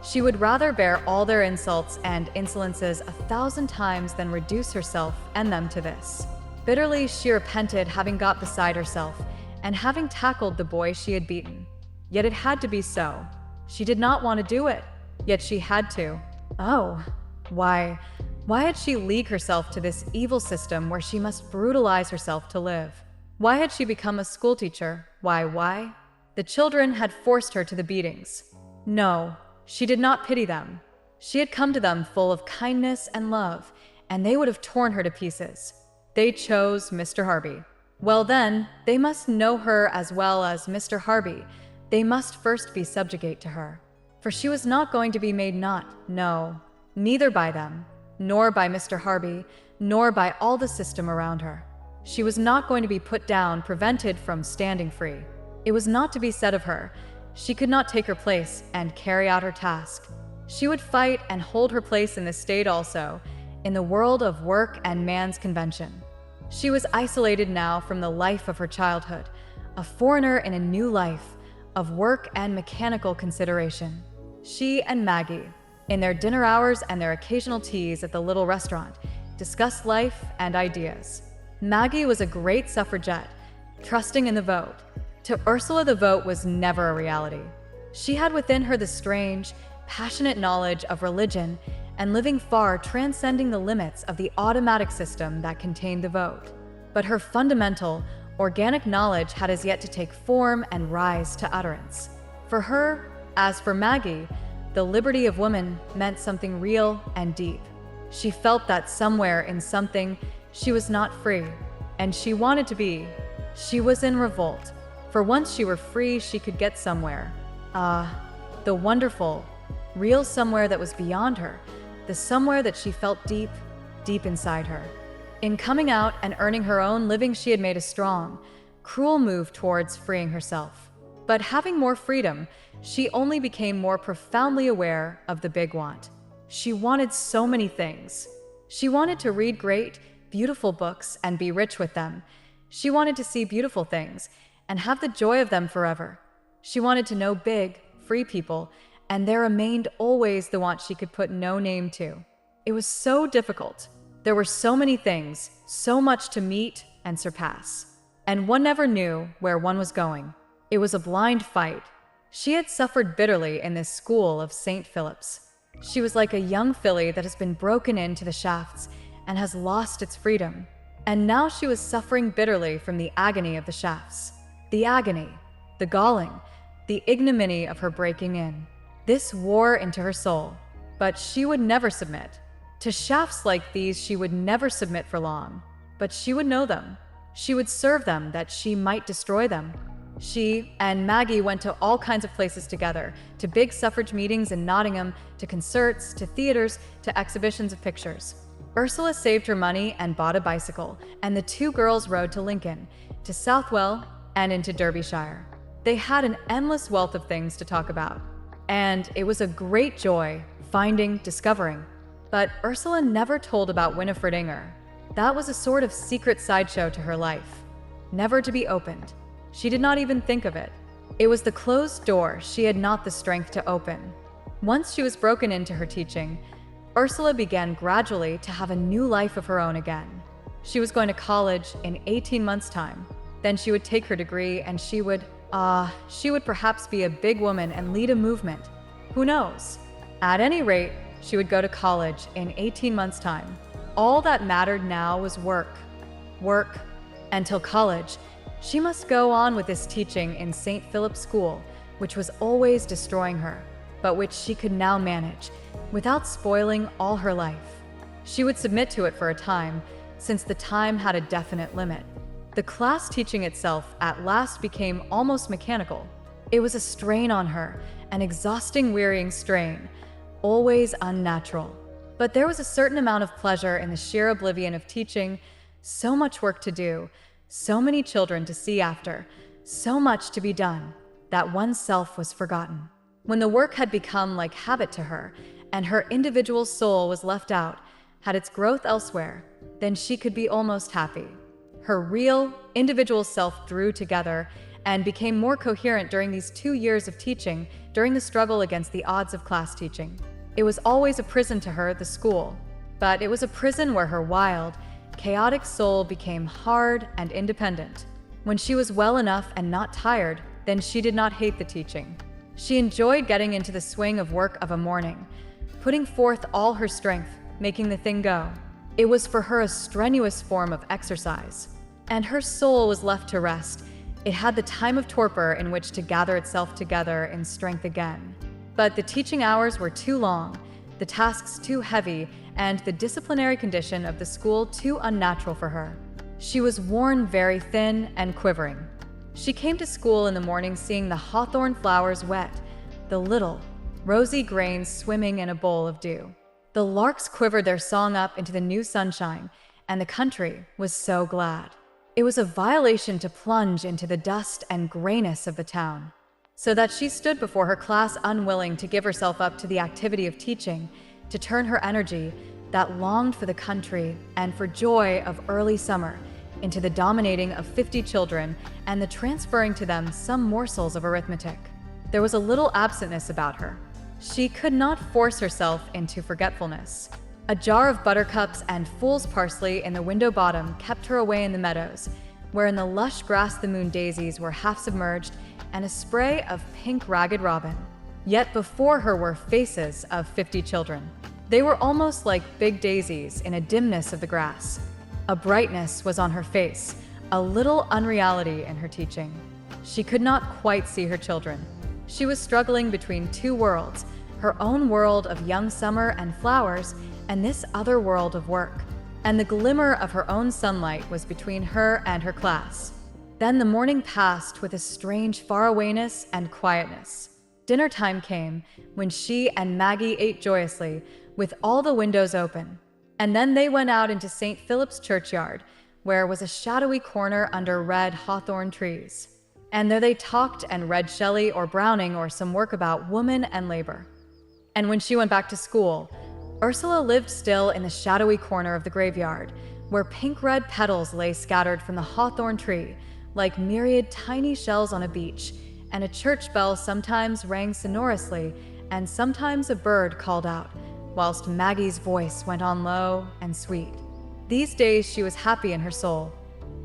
Speaker 1: She would rather bear all their insults and insolences 1,000 times than reduce herself and them to this. Bitterly, she repented having got beside herself and having tackled the boy she had beaten. Yet it had to be so. She did not want to do it, yet she had to. Oh, why had she leagued herself to this evil system where she must brutalize herself to live? Why had she become a schoolteacher? Why? The children had forced her to the beatings. No, she did not pity them. She had come to them full of kindness and love, and they would have torn her to pieces. They chose Mr. Harby. Well then, they must know her as well as Mr. Harby. They must first be subjugate to her. For she was not going to be made no, neither by them, nor by Mr. Harby, nor by all the system around her. She was not going to be put down, prevented from standing free. It was not to be said of her. She could not take her place and carry out her task. She would fight and hold her place in the state also, in the world of work and man's convention. She was isolated now from the life of her childhood, a foreigner in a new life of work and mechanical consideration. She and Maggie, in their dinner hours and their occasional teas at the little restaurant, discussed life and ideas. Maggie was a great suffragette, trusting in the vote. To Ursula, the vote was never a reality. She had within her the strange, passionate knowledge of religion and living far transcending the limits of the automatic system that contained the vote. But her fundamental, organic knowledge had as yet to take form and rise to utterance. For her, as for Maggie, the liberty of woman meant something real and deep. She felt that somewhere in something she was not free, and she wanted to be. She was in revolt. For once she were free, she could get somewhere. The wonderful, real somewhere that was beyond her, the somewhere that she felt deep, deep inside her. In coming out and earning her own living, she had made a strong, cruel move towards freeing herself. But having more freedom, she only became more profoundly aware of the big want. She wanted so many things. She wanted to read great, beautiful books and be rich with them. She wanted to see beautiful things and have the joy of them forever. She wanted to know big, free people, and there remained always the want she could put no name to. It was so difficult. There were so many things, so much to meet and surpass. And one never knew where one was going. It was a blind fight. She had suffered bitterly in this school of St. Philip's. She was like a young filly that has been broken into the shafts and has lost its freedom. And now she was suffering bitterly from the agony of the shafts. The agony, the galling, the ignominy of her breaking in. This wore into her soul. But she would never submit. To shafts like these she would never submit for long. But she would know them. She would serve them that she might destroy them. She and Maggie went to all kinds of places together, to big suffrage meetings in Nottingham, to concerts, to theaters, to exhibitions of pictures. Ursula saved her money and bought a bicycle, and the two girls rode to Lincoln, to Southwell, and into Derbyshire. They had an endless wealth of things to talk about, and it was a great joy discovering. But Ursula never told about Winifred Inger. That was a sort of secret sideshow to her life, never to be opened. She did not even think of it. It was the closed door she had not the strength to open. Once she was broken into her teaching, Ursula began gradually to have a new life of her own again. She was going to college in 18 months' time. Then she would take her degree and she would perhaps be a big woman and lead a movement. Who knows? At any rate, she would go to college in 18 months' time. All that mattered now was work. Work. Until college, she must go on with this teaching in St. Philip's School, which was always destroying her, but which she could now manage, without spoiling all her life. She would submit to it for a time, since the time had a definite limit. The class teaching itself at last became almost mechanical. It was a strain on her, an exhausting, wearying strain, always unnatural. But there was a certain amount of pleasure in the sheer oblivion of teaching, so much work to do, so many children to see after, so much to be done, that oneself was forgotten. When the work had become like habit to her, and her individual soul was left out, had its growth elsewhere, then she could be almost happy. Her real, individual self drew together and became more coherent during these 2 years of teaching, during the struggle against the odds of class teaching. It was always a prison to her, the school, but it was a prison where her wild, chaotic soul became hard and independent. When she was well enough and not tired, then she did not hate the teaching. She enjoyed getting into the swing of work of a morning, putting forth all her strength, making the thing go. It was for her a strenuous form of exercise, and her soul was left to rest. It had the time of torpor in which to gather itself together in strength again. But the teaching hours were too long, the tasks too heavy, and the disciplinary condition of the school too unnatural for her. She was worn very thin and quivering. She came to school in the morning seeing the hawthorn flowers wet, the little, rosy grains swimming in a bowl of dew. The larks quivered their song up into the new sunshine, and the country was so glad. It was a violation to plunge into the dust and grayness of the town, so that she stood before her class unwilling to give herself up to the activity of teaching, to turn her energy, that longed for the country and for joy of early summer, into the dominating of 50 children and the transferring to them some morsels of arithmetic. There was a little absentness about her. She could not force herself into forgetfulness. A jar of buttercups and fool's parsley in the window bottom kept her away in the meadows, where in the lush grass the moon daisies were half submerged and a spray of pink ragged robin. Yet before her were faces of 50 children. They were almost like big daisies in a dimness of the grass. A brightness was on her face, a little unreality in her teaching. She could not quite see her children. She was struggling between two worlds, her own world of young summer and flowers, and this other world of work. And the glimmer of her own sunlight was between her and her class. Then the morning passed with a strange farawayness and quietness. Dinner time came, when she and Maggie ate joyously, with all the windows open. And then they went out into St. Philip's churchyard, where was a shadowy corner under red hawthorn trees. And there they talked and read Shelley or Browning or some work about woman and labor. And when she went back to school, Ursula lived still in the shadowy corner of the graveyard, where pink-red petals lay scattered from the hawthorn tree, like myriad tiny shells on a beach, and a church bell sometimes rang sonorously, and sometimes a bird called out, whilst Maggie's voice went on low and sweet. These days she was happy in her soul.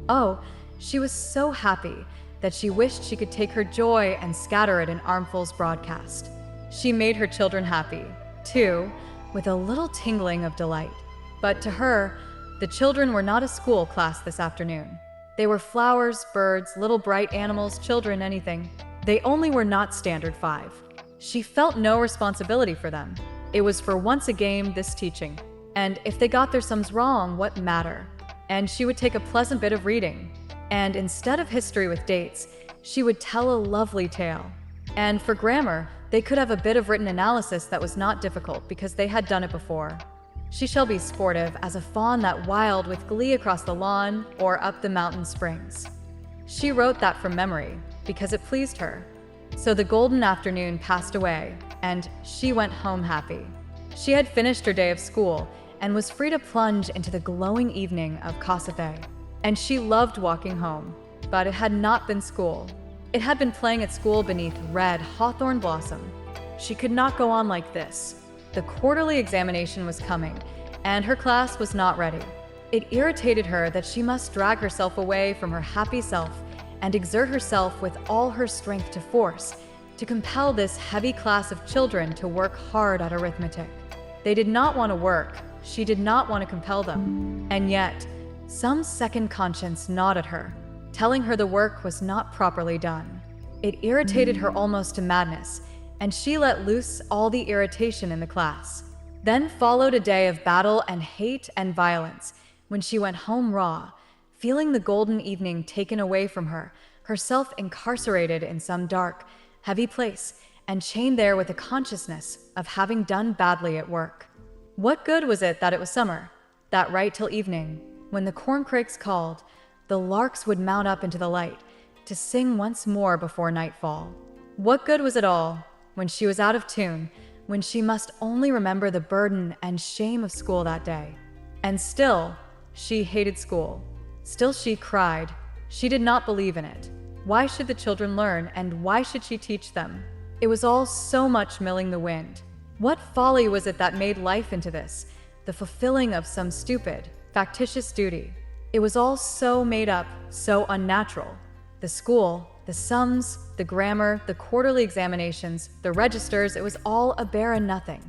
Speaker 1: Oh, she was so happy that she wished she could take her joy and scatter it in armfuls broadcast. She made her children happy, too, with a little tingling of delight. But to her, the children were not a school class this afternoon. They were flowers, birds, little bright animals, children, anything. They only were not standard 5. She felt no responsibility for them. It was for once a game, this teaching. And if they got their sums wrong, what matter? And she would take a pleasant bit of reading. And instead of history with dates, she would tell a lovely tale. And for grammar, they could have a bit of written analysis that was not difficult because they had done it before. She shall be sportive as a fawn that wild with glee across the lawn or up the mountain springs. She wrote that from memory because it pleased her. So the golden afternoon passed away, and she went home happy. She had finished her day of school and was free to plunge into the glowing evening of Kossuth. And she loved walking home, but it had not been school. It had been playing at school beneath red hawthorn blossom. She could not go on like this. The quarterly examination was coming, and her class was not ready. It irritated her that she must drag herself away from her happy self and exert herself with all her strength to force, to compel this heavy class of children to work hard at arithmetic. They did not want to work. She did not want to compel them. And yet, some second conscience gnawed at her, telling her the work was not properly done. It irritated her almost to madness, and she let loose all the irritation in the class. Then followed a day of battle and hate and violence, when she went home raw, feeling the golden evening taken away from her, herself incarcerated in some dark, heavy place, and chained there with the consciousness of having done badly at work. What good was it that it was summer, that right till evening, when the corncrakes called, the larks would mount up into the light, to sing once more before nightfall? What good was it all, when she was out of tune, when she must only remember the burden and shame of school that day? And still, she hated school. Still she cried. She did not believe in it. Why should the children learn, and why should she teach them? It was all so much milling the wind. What folly was it that made life into this, the fulfilling of some stupid, factitious duty? It was all so made up, so unnatural. The school, the sums, the grammar, the quarterly examinations, the registers, it was all a barren nothing.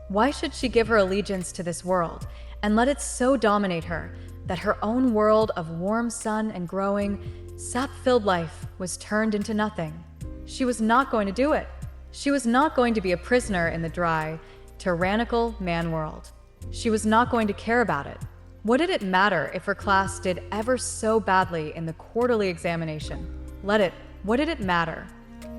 Speaker 1: Why should she give her allegiance to this world, and let it so dominate her, that her own world of warm sun and growing, sap-filled life was turned into nothing? She was not going to do it. She was not going to be a prisoner in the dry, tyrannical man-world. She was not going to care about it. What did it matter if her class did ever so badly in the quarterly examination? What did it matter?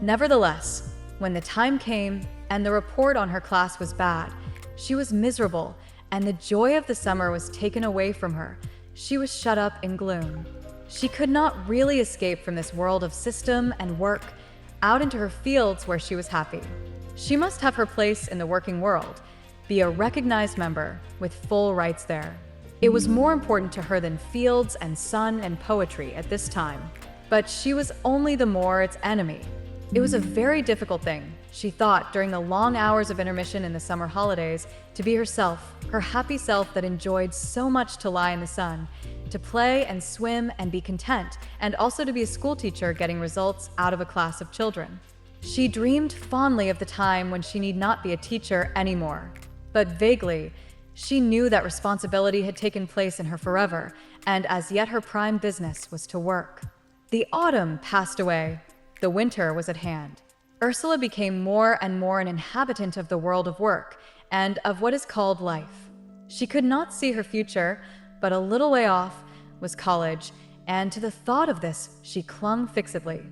Speaker 1: Nevertheless, when the time came and the report on her class was bad, she was miserable, and the joy of the summer was taken away from her. She was shut up in gloom. She could not really escape from this world of system and work, out into her fields where she was happy. She must have her place in the working world, be a recognized member with full rights there. It was more important to her than fields and sun and poetry at this time, but she was only the more its enemy. It was a very difficult thing, she thought, during the long hours of intermission in the summer holidays, to be herself, her happy self that enjoyed so much to lie in the sun, to play and swim and be content, and also to be a schoolteacher getting results out of a class of children. She dreamed fondly of the time when she need not be a teacher anymore. But vaguely, she knew that responsibility had taken place in her forever, and as yet her prime business was to work. The autumn passed away. The winter was at hand. Ursula became more and more an inhabitant of the world of work, and of what is called life. She could not see her future, but a little way off was college, and to the thought of this she clung fixedly.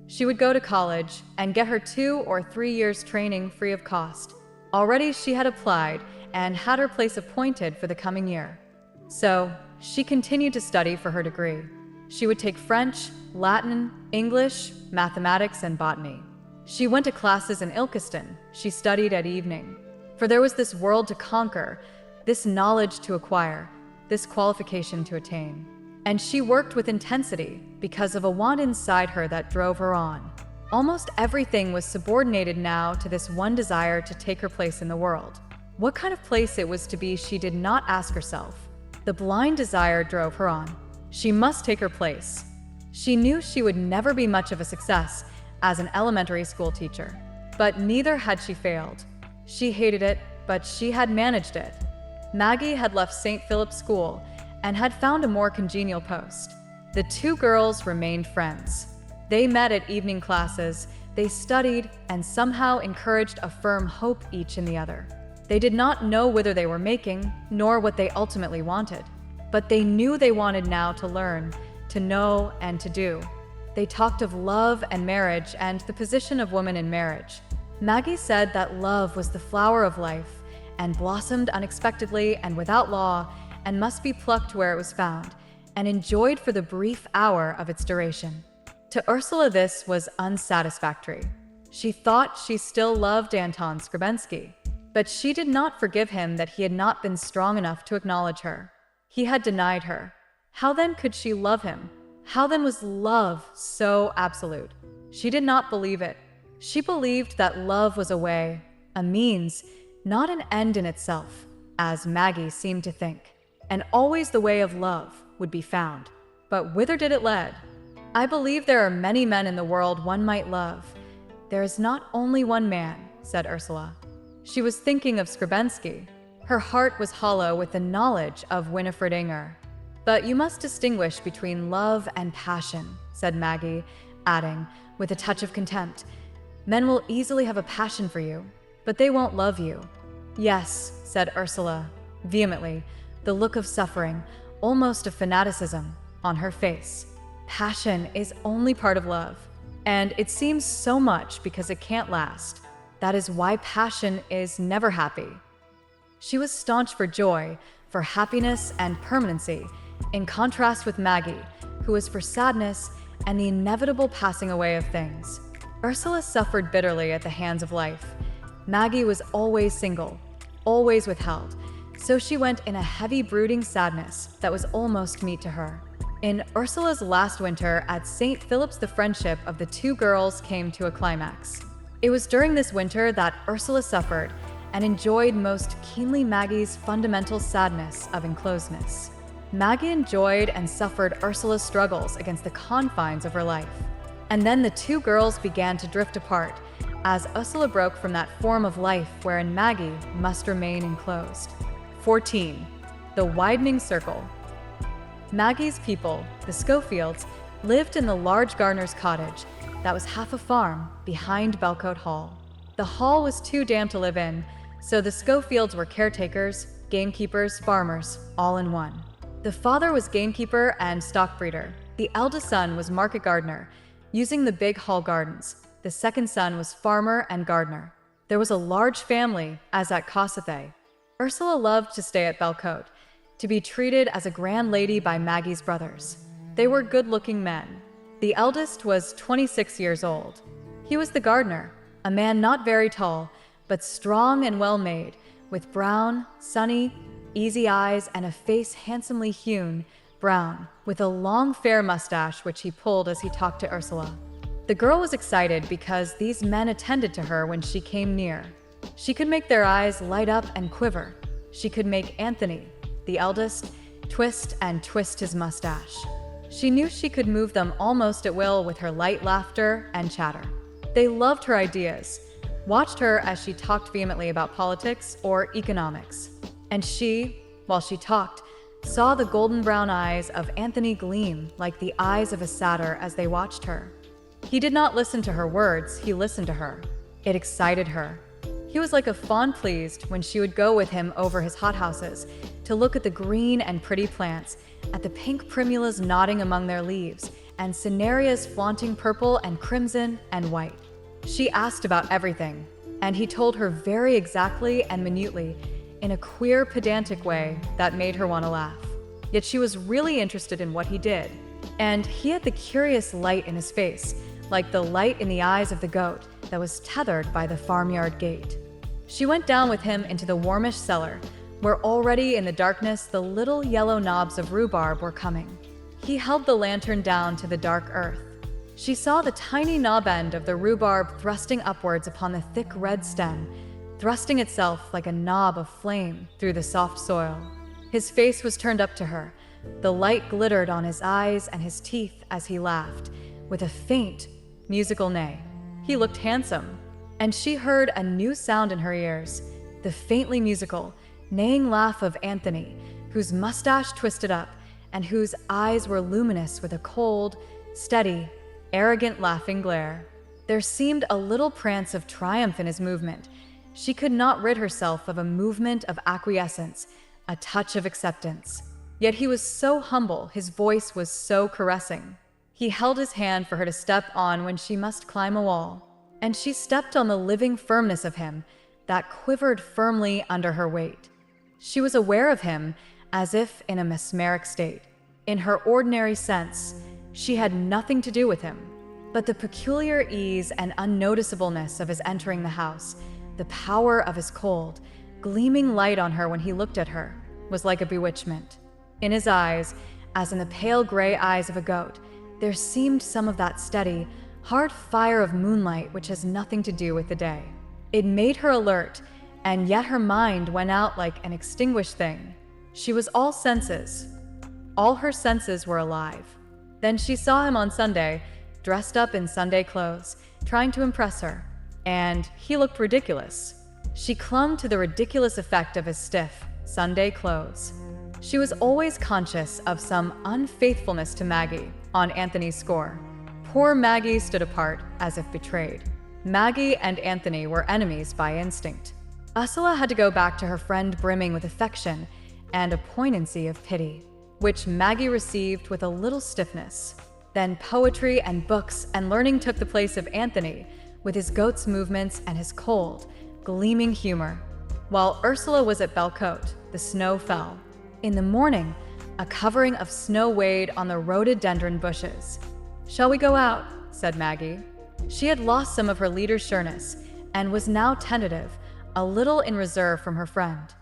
Speaker 1: She would go to college and get her 2 or 3 years training free of cost. Already she had applied and had her place appointed for the coming year. So she continued to study for her degree. She would take French, Latin, English, mathematics, and botany. She went to classes in Ilkeston. She studied at evening. For there was this world to conquer, this knowledge to acquire, this qualification to attain. And she worked with intensity because of a want inside her that drove her on. Almost everything was subordinated now to this one desire to take her place in the world. What kind of place it was to be she did not ask herself. The blind desire drove her on. She must take her place. She knew she would never be much of a success as an elementary school teacher, but neither had she failed. She hated it, but she had managed it. Maggie had left St. Philip's School and had found a more congenial post. The two girls remained friends. They met at evening classes, they studied, and somehow encouraged a firm hope each in the other. They did not know whither they were making, nor what they ultimately wanted. But they knew they wanted now to learn, to know, and to do. They talked of love and marriage and the position of woman in marriage. Maggie said that love was the flower of life, and blossomed unexpectedly and without law, and must be plucked where it was found, and enjoyed for the brief hour of its duration. To Ursula this was unsatisfactory. She thought she still loved Anton Skrebensky, but she did not forgive him that he had not been strong enough to acknowledge her. He had denied her. How then could she love him? How then was love so absolute? She did not believe it. She believed that love was a way, a means, not an end in itself, as Maggie seemed to think. And always the way of love would be found. But whither did it lead? I believe there are many men in the world one might love. There is not only one man, said Ursula. She was thinking of Skrebensky. Her heart was hollow with the knowledge of Winifred Inger. But you must distinguish between love and passion, said Maggie, adding, with a touch of contempt, men will easily have a passion for you, but they won't love you. Yes, said Ursula, vehemently, the look of suffering, almost of fanaticism. on her face. Passion is only part of love, and it seems so much because it can't last. That is why passion is never happy. She was staunch for joy, for happiness and permanency, in contrast with Maggie, who was for sadness and the inevitable passing away of things. Ursula suffered bitterly at the hands of life. Maggie was always single, always withheld, so she went in a heavy brooding sadness that was almost meat to her. In Ursula's last winter at St. Philip's, the friendship of the two girls came to a climax. It was during this winter that Ursula suffered and enjoyed most keenly Maggie's fundamental sadness of enclosedness. Maggie enjoyed and suffered Ursula's struggles against the confines of her life. And then the two girls began to drift apart as Ursula broke from that form of life wherein Maggie must remain enclosed. 14. The widening circle. Maggie's people, the Schofields, lived in the large gardener's cottage that was half a farm behind Belcote Hall. The hall was too damp to live in, so the Schofields were caretakers, gamekeepers, farmers, all in one. The father was gamekeeper and stockbreeder. The eldest son was market gardener, using the big hall gardens. The second son was farmer and gardener. There was a large family, as at Cossathay. Ursula loved to stay at Belcote, to be treated as a grand lady by Maggie's brothers. They were good-looking men. The eldest was 26 years old. He was the gardener, a man not very tall, but strong and well-made, with brown, sunny, easy eyes and a face handsomely hewn, brown, with a long fair mustache which he pulled as he talked to Ursula. The girl was excited because these men attended to her when she came near. She could make their eyes light up and quiver. She could make Anthony, the eldest, twist and twist his mustache. She knew she could move them almost at will with her light laughter and chatter. They loved her ideas, watched her as she talked vehemently about politics or economics. And she, while she talked, saw the golden brown eyes of Anthony gleam like the eyes of a satyr as they watched her. He did not listen to her words, he listened to her. It excited her. He was like a fawn pleased when she would go with him over his hothouses to look at the green and pretty plants, at the pink primulas nodding among their leaves, and cinerias flaunting purple and crimson and white. She asked about everything, and he told her very exactly and minutely, in a queer, pedantic way that made her want to laugh. Yet she was really interested in what he did, and he had the curious light in his face, like the light in the eyes of the goat that was tethered by the farmyard gate. She went down with him into the warmish cellar, where already in the darkness the little yellow knobs of rhubarb were coming. He held the lantern down to the dark earth. She saw the tiny knob end of the rhubarb thrusting upwards upon the thick red stem, thrusting itself like a knob of flame through the soft soil. His face was turned up to her. The light glittered on his eyes and his teeth as he laughed, with a faint, musical neigh. He looked handsome, and she heard a new sound in her ears, the faintly musical, neighing laugh of Anthony, whose mustache twisted up and whose eyes were luminous with a cold, steady, arrogant laughing glare. There seemed a little prance of triumph in his movement. She could not rid herself of a movement of acquiescence, a touch of acceptance. Yet he was so humble, his voice was so caressing. He held his hand for her to step on when she must climb a wall, and she stepped on the living firmness of him that quivered firmly under her weight. She was aware of him as if in a mesmeric state. In her ordinary sense, she had nothing to do with him, but the peculiar ease and unnoticeableness of his entering the house, the power of his cold, gleaming light on her when he looked at her, was like a bewitchment. In his eyes, as in the pale gray eyes of a goat, there seemed some of that steady, hard fire of moonlight which has nothing to do with the day. It made her alert, and yet her mind went out like an extinguished thing. She was all senses. All her senses were alive. Then she saw him on Sunday, dressed up in Sunday clothes, trying to impress her, and he looked ridiculous. She clung to the ridiculous effect of his stiff, Sunday clothes. She was always conscious of some unfaithfulness to Maggie on Anthony's score. Poor Maggie stood apart, as if betrayed. Maggie and Anthony were enemies by instinct. Ursula had to go back to her friend brimming with affection and a poignancy of pity. which Maggie received with a little stiffness. Then poetry and books and learning took the place of Anthony, with his goat's movements and his cold, gleaming humor. While Ursula was at Belcote, the snow fell. In the morning, a covering of snow weighed on the rhododendron bushes. "Shall we go out?" said Maggie. She had lost some of her leader's sureness and was now tentative, a little in reserve from her friend.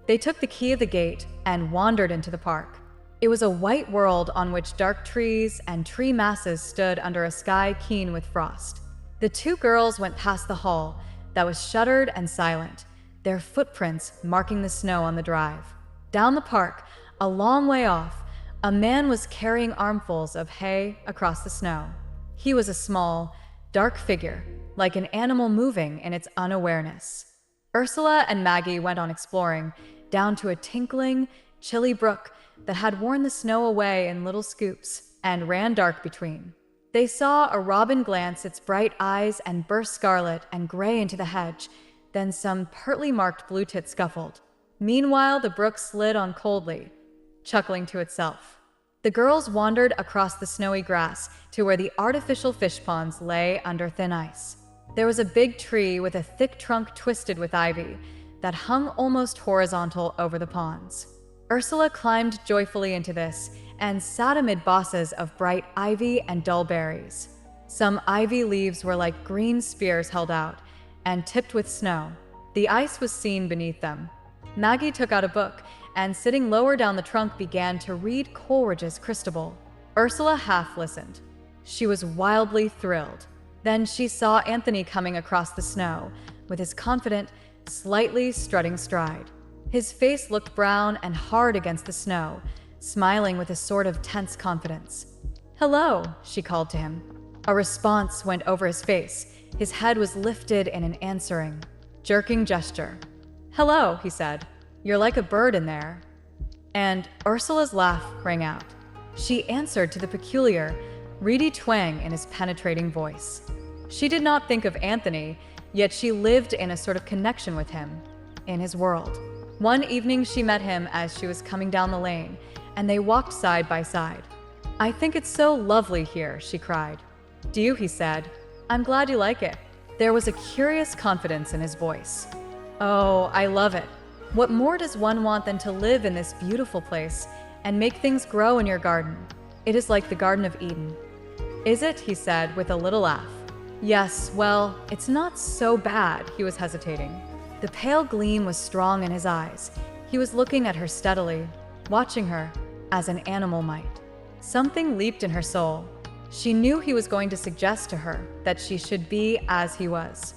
Speaker 1: They took the key of the gate and wandered into the park. It was a white world on which dark trees and tree masses stood under a sky keen with frost. The two girls went past the hall that was shuttered and silent, their footprints marking the snow on the drive. Down the park, a long way off, a man was carrying armfuls of hay across the snow. He was a small, dark figure, like an animal moving in its unawareness. Ursula and Maggie went on exploring, down to a tinkling, chilly brook that had worn the snow away in little scoops and ran dark between. They saw a robin glance its bright eyes and burst scarlet and gray into the hedge, then some pertly marked blue tit scuffled. Meanwhile, the brook slid on coldly, chuckling to itself. The girls wandered across the snowy grass to where the artificial fish ponds lay under thin ice. There was a big tree with a thick trunk twisted with ivy that hung almost horizontal over the ponds. Ursula climbed joyfully into this and sat amid bosses of bright ivy and dull berries. Some ivy leaves were like green spears held out and tipped with snow. The ice was seen beneath them. Maggie took out a book and, sitting lower down the trunk, began to read Coleridge's Christabel. Ursula half listened. She was wildly thrilled. Then she saw Anthony coming across the snow with his confident, slightly strutting stride. His face looked brown and hard against the snow, smiling with a sort of tense confidence. "Hello," she called to him. A response went over his face. His head was lifted in an answering, jerking gesture. "Hello," he said. "You're like a bird in there." And Ursula's laugh rang out. She answered to the peculiar, reedy twang in his penetrating voice. She did not think of Anthony, yet she lived in a sort of connection with him, in his world. One evening she met him as she was coming down the lane, and they walked side by side. "I think it's so lovely here," she cried. "Do you?" he said. "I'm glad you like it." There was a curious confidence in his voice. "Oh, I love it. What more does one want than to live in this beautiful place and make things grow in your garden? It is like the Garden of Eden." "Is it?" he said with a little laugh. "Yes, well, it's not so bad." He was hesitating. The pale gleam was strong in his eyes. He was looking at her steadily, watching her as an animal might. Something leaped in her soul. She knew he was going to suggest to her that she should be as he was.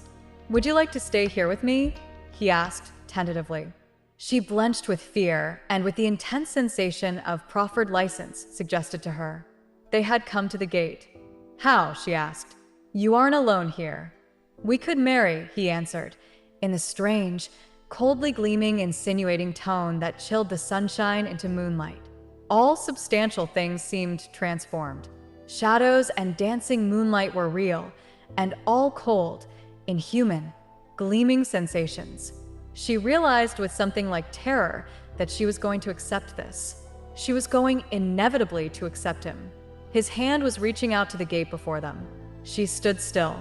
Speaker 1: "Would you like to stay here with me?" he asked tentatively. She blenched with fear and with the intense sensation of proffered license suggested to her. They had come to the gate. "How?" she asked. "You aren't alone here." "We could marry," he answered, in the strange, coldly gleaming, insinuating tone that chilled the sunshine into moonlight. All substantial things seemed transformed. Shadows and dancing moonlight were real, and all cold, inhuman, gleaming sensations. She realized with something like terror that she was going to accept this. She was going inevitably to accept him. His hand was reaching out to the gate before them. She stood still.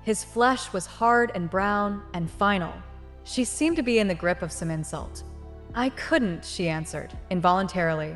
Speaker 1: His flesh was hard and brown and final. She seemed to be in the grip of some insult. "I couldn't," she answered, involuntarily.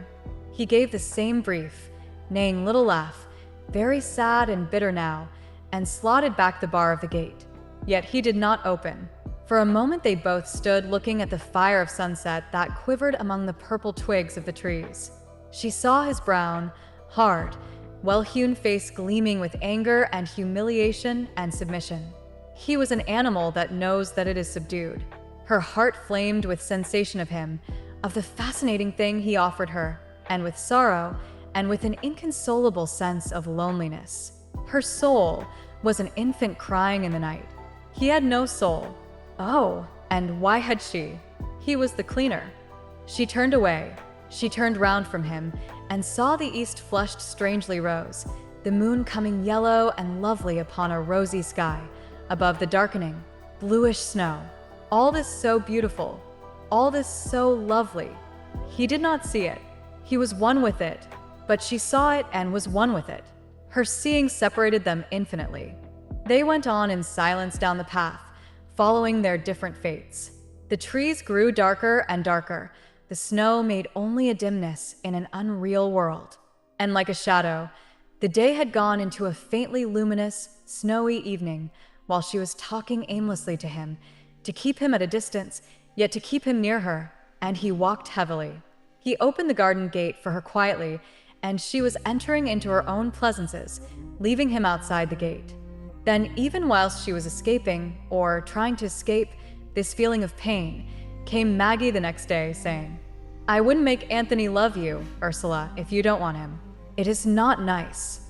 Speaker 1: He gave the same brief, neighing little laugh, very sad and bitter now, and slotted back the bar of the gate. Yet he did not open. For a moment they both stood looking at the fire of sunset that quivered among the purple twigs of the trees. She saw his brown, hard, well-hewn face gleaming with anger and humiliation and submission. He was an animal that knows that it is subdued. Her heart flamed with sensation of him, of the fascinating thing he offered her, and with sorrow, and with an inconsolable sense of loneliness. Her soul was an infant crying in the night. He had no soul. Oh, and why had she? He was the cleaner. She turned away. She turned round from him and saw the east flushed strangely rose, the moon coming yellow and lovely upon a rosy sky, above the darkening, bluish snow. All this so beautiful, all this so lovely. He did not see it. He was one with it, but she saw it and was one with it. Her seeing separated them infinitely. They went on in silence down the path, following their different fates. The trees grew darker and darker. The snow made only a dimness in an unreal world. And like a shadow, the day had gone into a faintly luminous, snowy evening while she was talking aimlessly to him, to keep him at a distance, yet to keep him near her, and he walked heavily. He opened the garden gate for her quietly, and she was entering into her own pleasances, leaving him outside the gate. Then, even whilst she was escaping, or trying to escape, this feeling of pain, came Maggie the next day, saying, "I wouldn't make Anthony love you, Ursula, if you don't want him. It is not nice."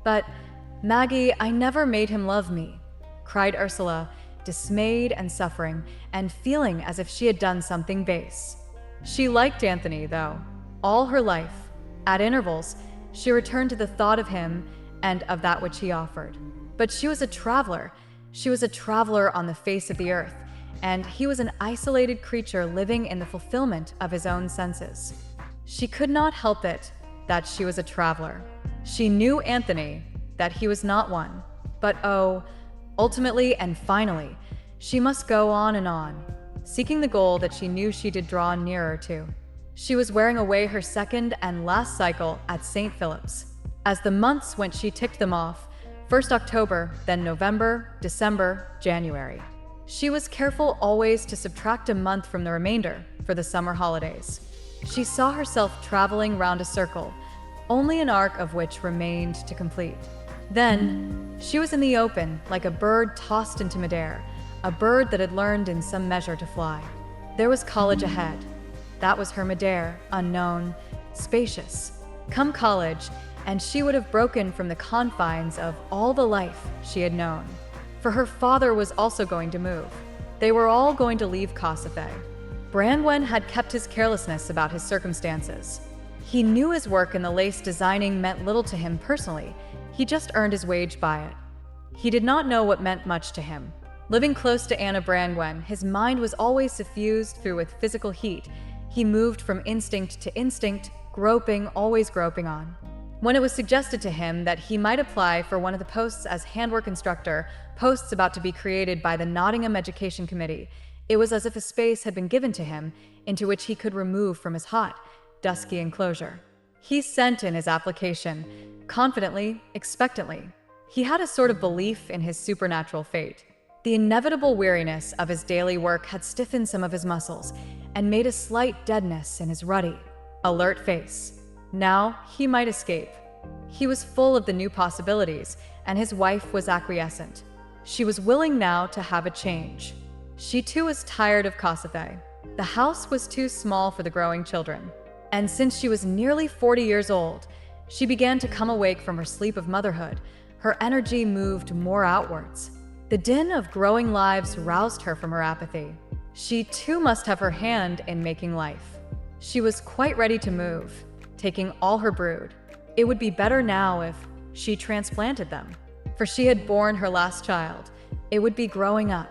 Speaker 1: "But, Maggie, I never made him love me," cried Ursula, dismayed and suffering, and feeling as if she had done something base. She liked Anthony, though, all her life. At intervals, she returned to the thought of him and of that which he offered. But she was a traveler. She was a traveler on the face of the earth, and he was an isolated creature living in the fulfillment of his own senses. She could not help it that she was a traveler. She knew Anthony, that he was not one. But oh, ultimately and finally, she must go on, seeking the goal that she knew she did draw nearer to. She was wearing away her second and last cycle at St. Philip's. As the months went, she ticked them off. First October, then November, December, January. She was careful always to subtract a month from the remainder for the summer holidays. She saw herself traveling round a circle, only an arc of which remained to complete. Then, she was in the open, like a bird tossed into midair, a bird that had learned in some measure to fly. There was college ahead. That was her midair, unknown, spacious. Come college, and she would have broken from the confines of all the life she had known. For her father was also going to move. They were all going to leave Kosovo. Brangwen had kept his carelessness about his circumstances. He knew his work in the lace designing meant little to him personally. He just earned his wage by it. He did not know what meant much to him. Living close to Anna Brangwen, his mind was always suffused through with physical heat. He moved from instinct to instinct, groping, always groping on. When it was suggested to him that he might apply for one of the posts as handwork instructor, posts about to be created by the Nottingham Education Committee, it was as if a space had been given to him into which he could remove from his hot, dusky enclosure. He sent in his application, confidently, expectantly. He had a sort of belief in his supernatural fate. The inevitable weariness of his daily work had stiffened some of his muscles and made a slight deadness in his ruddy, alert face. Now he might escape. He was full of the new possibilities, and his wife was acquiescent. She was willing now to have a change. She too was tired of Kosovo. The house was too small for the growing children. And since she was nearly 40 years old, she began to come awake from her sleep of motherhood. Her energy moved more outwards. The din of growing lives roused her from her apathy. She too must have her hand in making life. She was quite ready to move, taking all her brood. It would be better now if she transplanted them, for she had borne her last child. It would be growing up,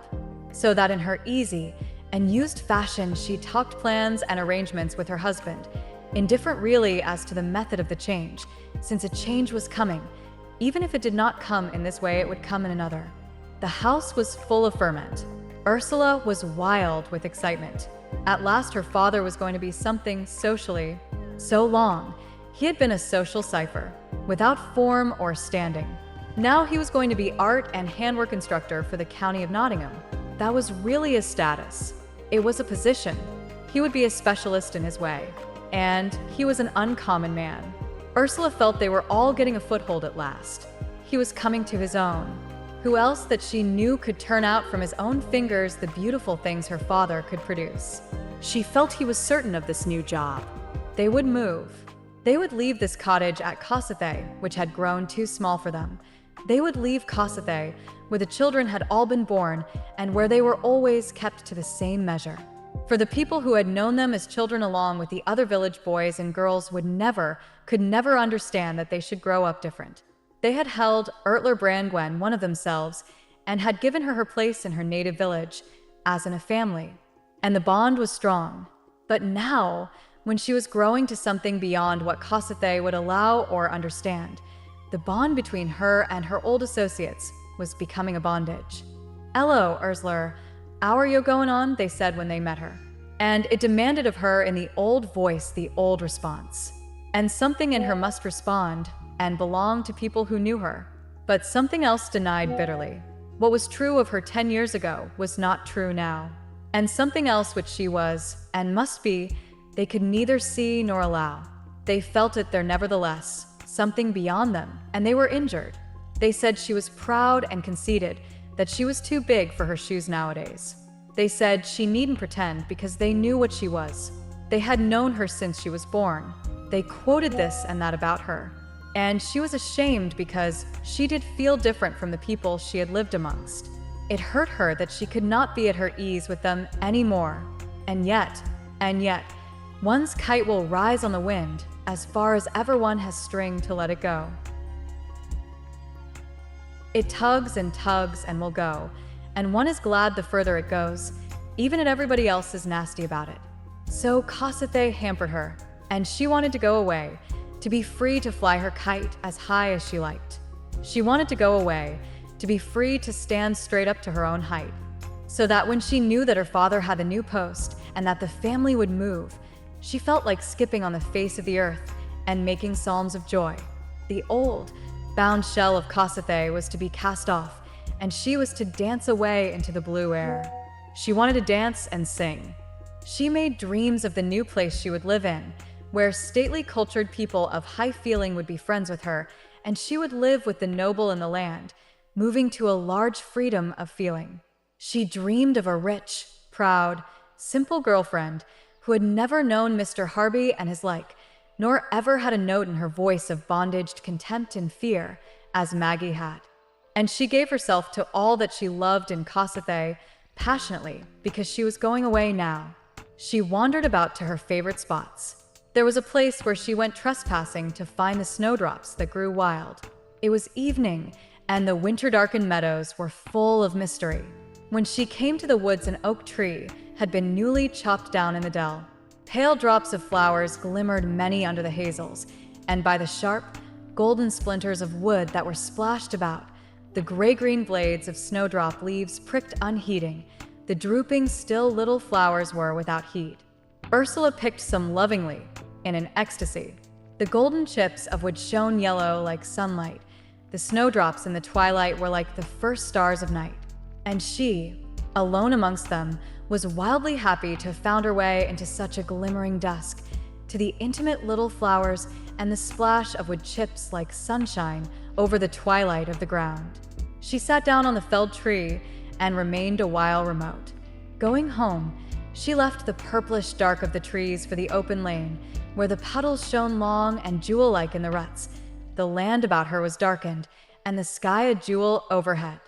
Speaker 1: so that in her easy and used fashion she talked plans and arrangements with her husband, indifferent really as to the method of the change, since a change was coming. Even if it did not come in this way, it would come in another. The house was full of ferment. Ursula was wild with excitement. At last her father was going to be something socially. So long, he had been a social cipher, without form or standing. Now he was going to be art and handwork instructor for the county of Nottingham. That was really a status. It was a position. He would be a specialist in his way. And he was an uncommon man. Ursula felt they were all getting a foothold at last. He was coming to his own. Who else that she knew could turn out from his own fingers the beautiful things her father could produce? She felt he was certain of this new job. They would move. They would leave this cottage at Kosovo, which had grown too small for them. They would leave Kosovo, where the children had all been born and where they were always kept to the same measure. For the people who had known them as children along with the other village boys and girls could never understand that they should grow up different. They had held Ertler Brangwen one of themselves and had given her her place in her native village, as in a family. And the bond was strong. But now, when she was growing to something beyond what Kosithe would allow or understand. The bond between her and her old associates was becoming a bondage. "Hello, Ursler. How are you going on?" they said when they met her. And it demanded of her in the old voice the old response. And something in her must respond and belong to people who knew her. But something else denied bitterly. What was true of her 10 years ago was not true now. And something else which she was, and must be, they could neither see nor allow. They felt it there nevertheless, something beyond them, and they were injured. They said she was proud and conceited, that she was too big for her shoes nowadays. They said she needn't pretend because they knew what she was. They had known her since she was born. They quoted this and that about her. And she was ashamed because she did feel different from the people she had lived amongst. It hurt her that she could not be at her ease with them anymore. And yet, one's kite will rise on the wind as far as ever one has string to let it go. It tugs and will go, and one is glad the further it goes, even if everybody else is nasty about it. So Kosithe hampered her, and she wanted to go away, to be free to fly her kite as high as she liked. She wanted to go away, to be free to stand straight up to her own height, so that when she knew that her father had the new post and that the family would move, she felt like skipping on the face of the earth and making psalms of joy. The old, bound shell of Kosithe was to be cast off, and she was to dance away into the blue air. She wanted to dance and sing. She made dreams of the new place she would live in, where stately cultured people of high feeling would be friends with her, and she would live with the noble in the land, moving to a large freedom of feeling. She dreamed of a rich, proud, simple girlfriend who had never known Mr. Harby and his like, nor ever had a note in her voice of bondaged contempt and fear, as Maggie had. And she gave herself to all that she loved in Kosithe passionately, because she was going away now. She wandered about to her favorite spots. There was a place where she went trespassing to find the snowdrops that grew wild. It was evening, and the winter-darkened meadows were full of mystery. When she came to the woods, an oak tree had been newly chopped down in the dell. Pale drops of flowers glimmered many under the hazels, and by the sharp, golden splinters of wood that were splashed about, the gray-green blades of snowdrop leaves pricked unheeding. The drooping, still little flowers were without heed. Ursula picked some lovingly, in an ecstasy, the golden chips of which shone yellow like sunlight. The snowdrops in the twilight were like the first stars of night. And she, alone amongst them, was wildly happy to have found her way into such a glimmering dusk, to the intimate little flowers and the splash of wood chips like sunshine over the twilight of the ground. She sat down on the felled tree and remained a while remote. Going home, she left the purplish dark of the trees for the open lane, where the puddles shone long and jewel-like in the ruts. The land about her was darkened, and the sky a jewel overhead.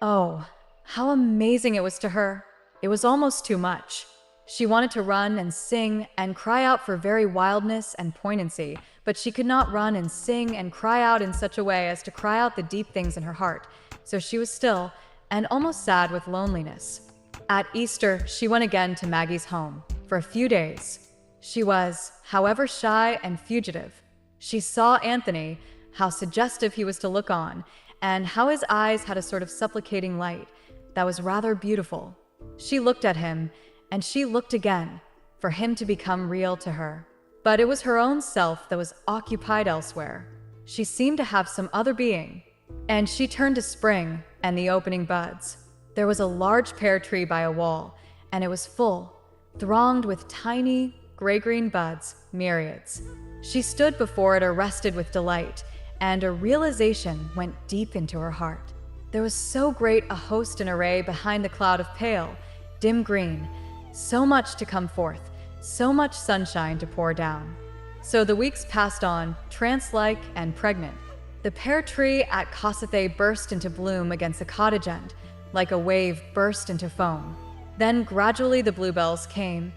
Speaker 1: Oh, how amazing it was to her! It was almost too much. She wanted to run and sing and cry out for very wildness and poignancy, but she could not run and sing and cry out in such a way as to cry out the deep things in her heart, so she was still and almost sad with loneliness. At Easter, she went again to Maggie's home for a few days. She was, however, shy and fugitive. She saw Anthony, how suggestive he was to look on, and how his eyes had a sort of supplicating light that was rather beautiful. She looked at him, and she looked again, for him to become real to her. But it was her own self that was occupied elsewhere. She seemed to have some other being. And she turned to spring and the opening buds. There was a large pear tree by a wall, and it was full, thronged with tiny, gray-green buds, myriads. She stood before it arrested with delight, and a realization went deep into her heart. There was so great a host and array behind the cloud of pale, dim green, so much to come forth, so much sunshine to pour down. So the weeks passed on, trance-like and pregnant. The pear tree at Kosithe burst into bloom against the cottage end, like a wave burst into foam. Then gradually the bluebells came,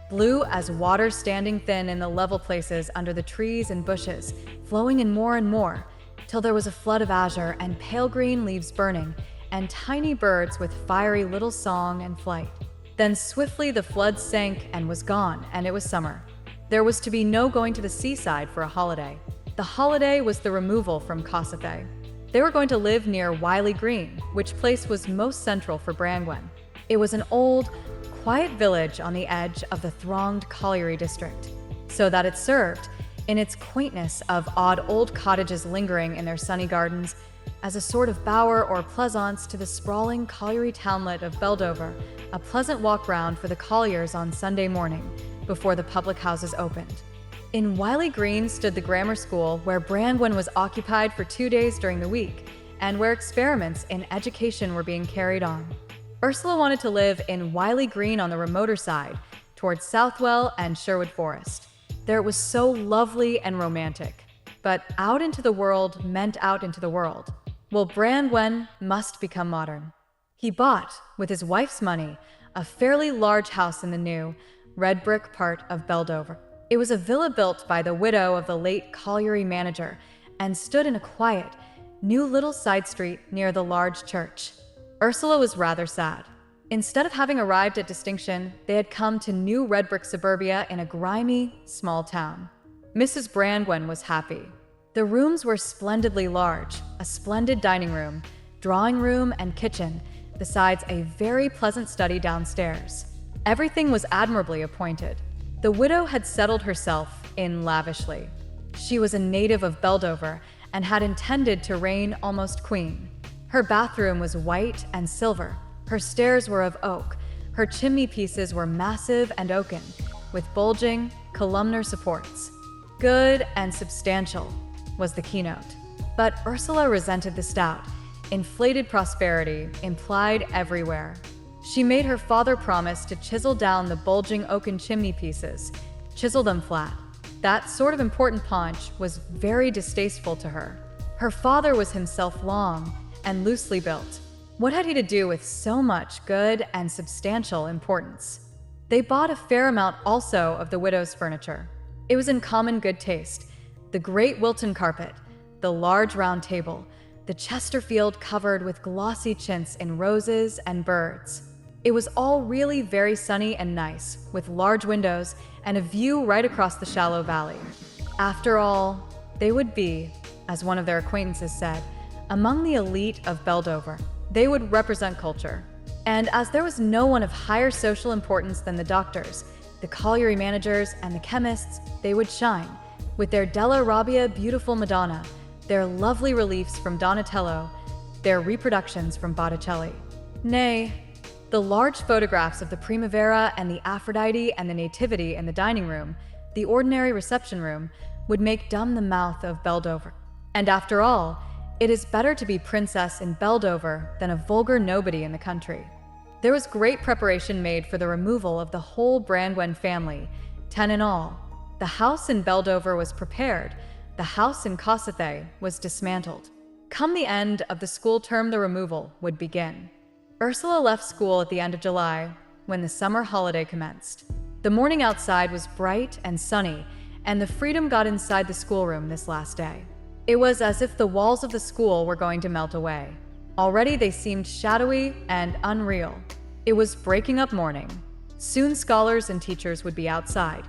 Speaker 1: blue as water standing thin in the level places under the trees and bushes, flowing in more and more, till there was a flood of azure and pale green leaves burning, and tiny birds with fiery little song and flight. Then swiftly the flood sank and was gone, and it was summer. There was to be no going to the seaside for a holiday. The holiday was the removal from Kossuth. They were going to live near Wiley Green, which place was most central for Brangwen. It was an old, quiet village on the edge of the thronged colliery district, so that it served, in its quaintness of odd old cottages lingering in their sunny gardens, as a sort of bower or pleasaunce to the sprawling colliery townlet of Beldover, a pleasant walk round for the colliers on Sunday morning, before the public houses opened. In Wiley Green stood the grammar school where Brangwen was occupied for 2 days during the week, and where experiments in education were being carried on. Ursula wanted to live in Wiley Green on the remoter side, towards Southwell and Sherwood Forest. There it was so lovely and romantic. But out into the world meant out into the world. Well, Brangwen must become modern. He bought, with his wife's money, a fairly large house in the new, red brick part of Beldover. It was a villa built by the widow of the late colliery manager and stood in a quiet, new little side street near the large church. Ursula was rather sad. Instead of having arrived at distinction, they had come to new red brick suburbia in a grimy, small town. Mrs. Brangwen was happy. The rooms were splendidly large, a splendid dining room, drawing room, and kitchen, besides a very pleasant study downstairs. Everything was admirably appointed. The widow had settled herself in lavishly. She was a native of Beldover and had intended to reign almost queen. Her bathroom was white and silver. Her stairs were of oak. Her chimney pieces were massive and oaken, with bulging, columnar supports. Good and substantial was the keynote. But Ursula resented the stout, inflated prosperity implied everywhere. She made her father promise to chisel down the bulging oaken chimney pieces, chisel them flat. That sort of important paunch was very distasteful to her. Her father was himself long and loosely built. What had he to do with so much good and substantial importance? They bought a fair amount also of the widow's furniture. It was in common good taste. The great Wilton carpet, the large round table, the Chesterfield covered with glossy chintz in roses and birds. It was all really very sunny and nice, with large windows and a view right across the shallow valley. After all, they would be, as one of their acquaintances said, among the elite of Beldover. They would represent culture. And as there was no one of higher social importance than the doctors, the colliery managers, and the chemists, they would shine, with their Della Robbia beautiful Madonna, their lovely reliefs from Donatello, their reproductions from Botticelli. Nay, the large photographs of the Primavera and the Aphrodite and the Nativity in the dining room, the ordinary reception room, would make dumb the mouth of Beldover. And after all, it is better to be princess in Beldover than a vulgar nobody in the country. There was great preparation made for the removal of the whole Brangwen family, 10 in all. The house in Beldover was prepared. The house in Kossuth was dismantled. Come the end of the school term, the removal would begin. Ursula left school at the end of July, when the summer holiday commenced. The morning outside was bright and sunny, and the freedom got inside the schoolroom this last day. It was as if the walls of the school were going to melt away. Already they seemed shadowy and unreal. It was breaking up morning. Soon scholars and teachers would be outside,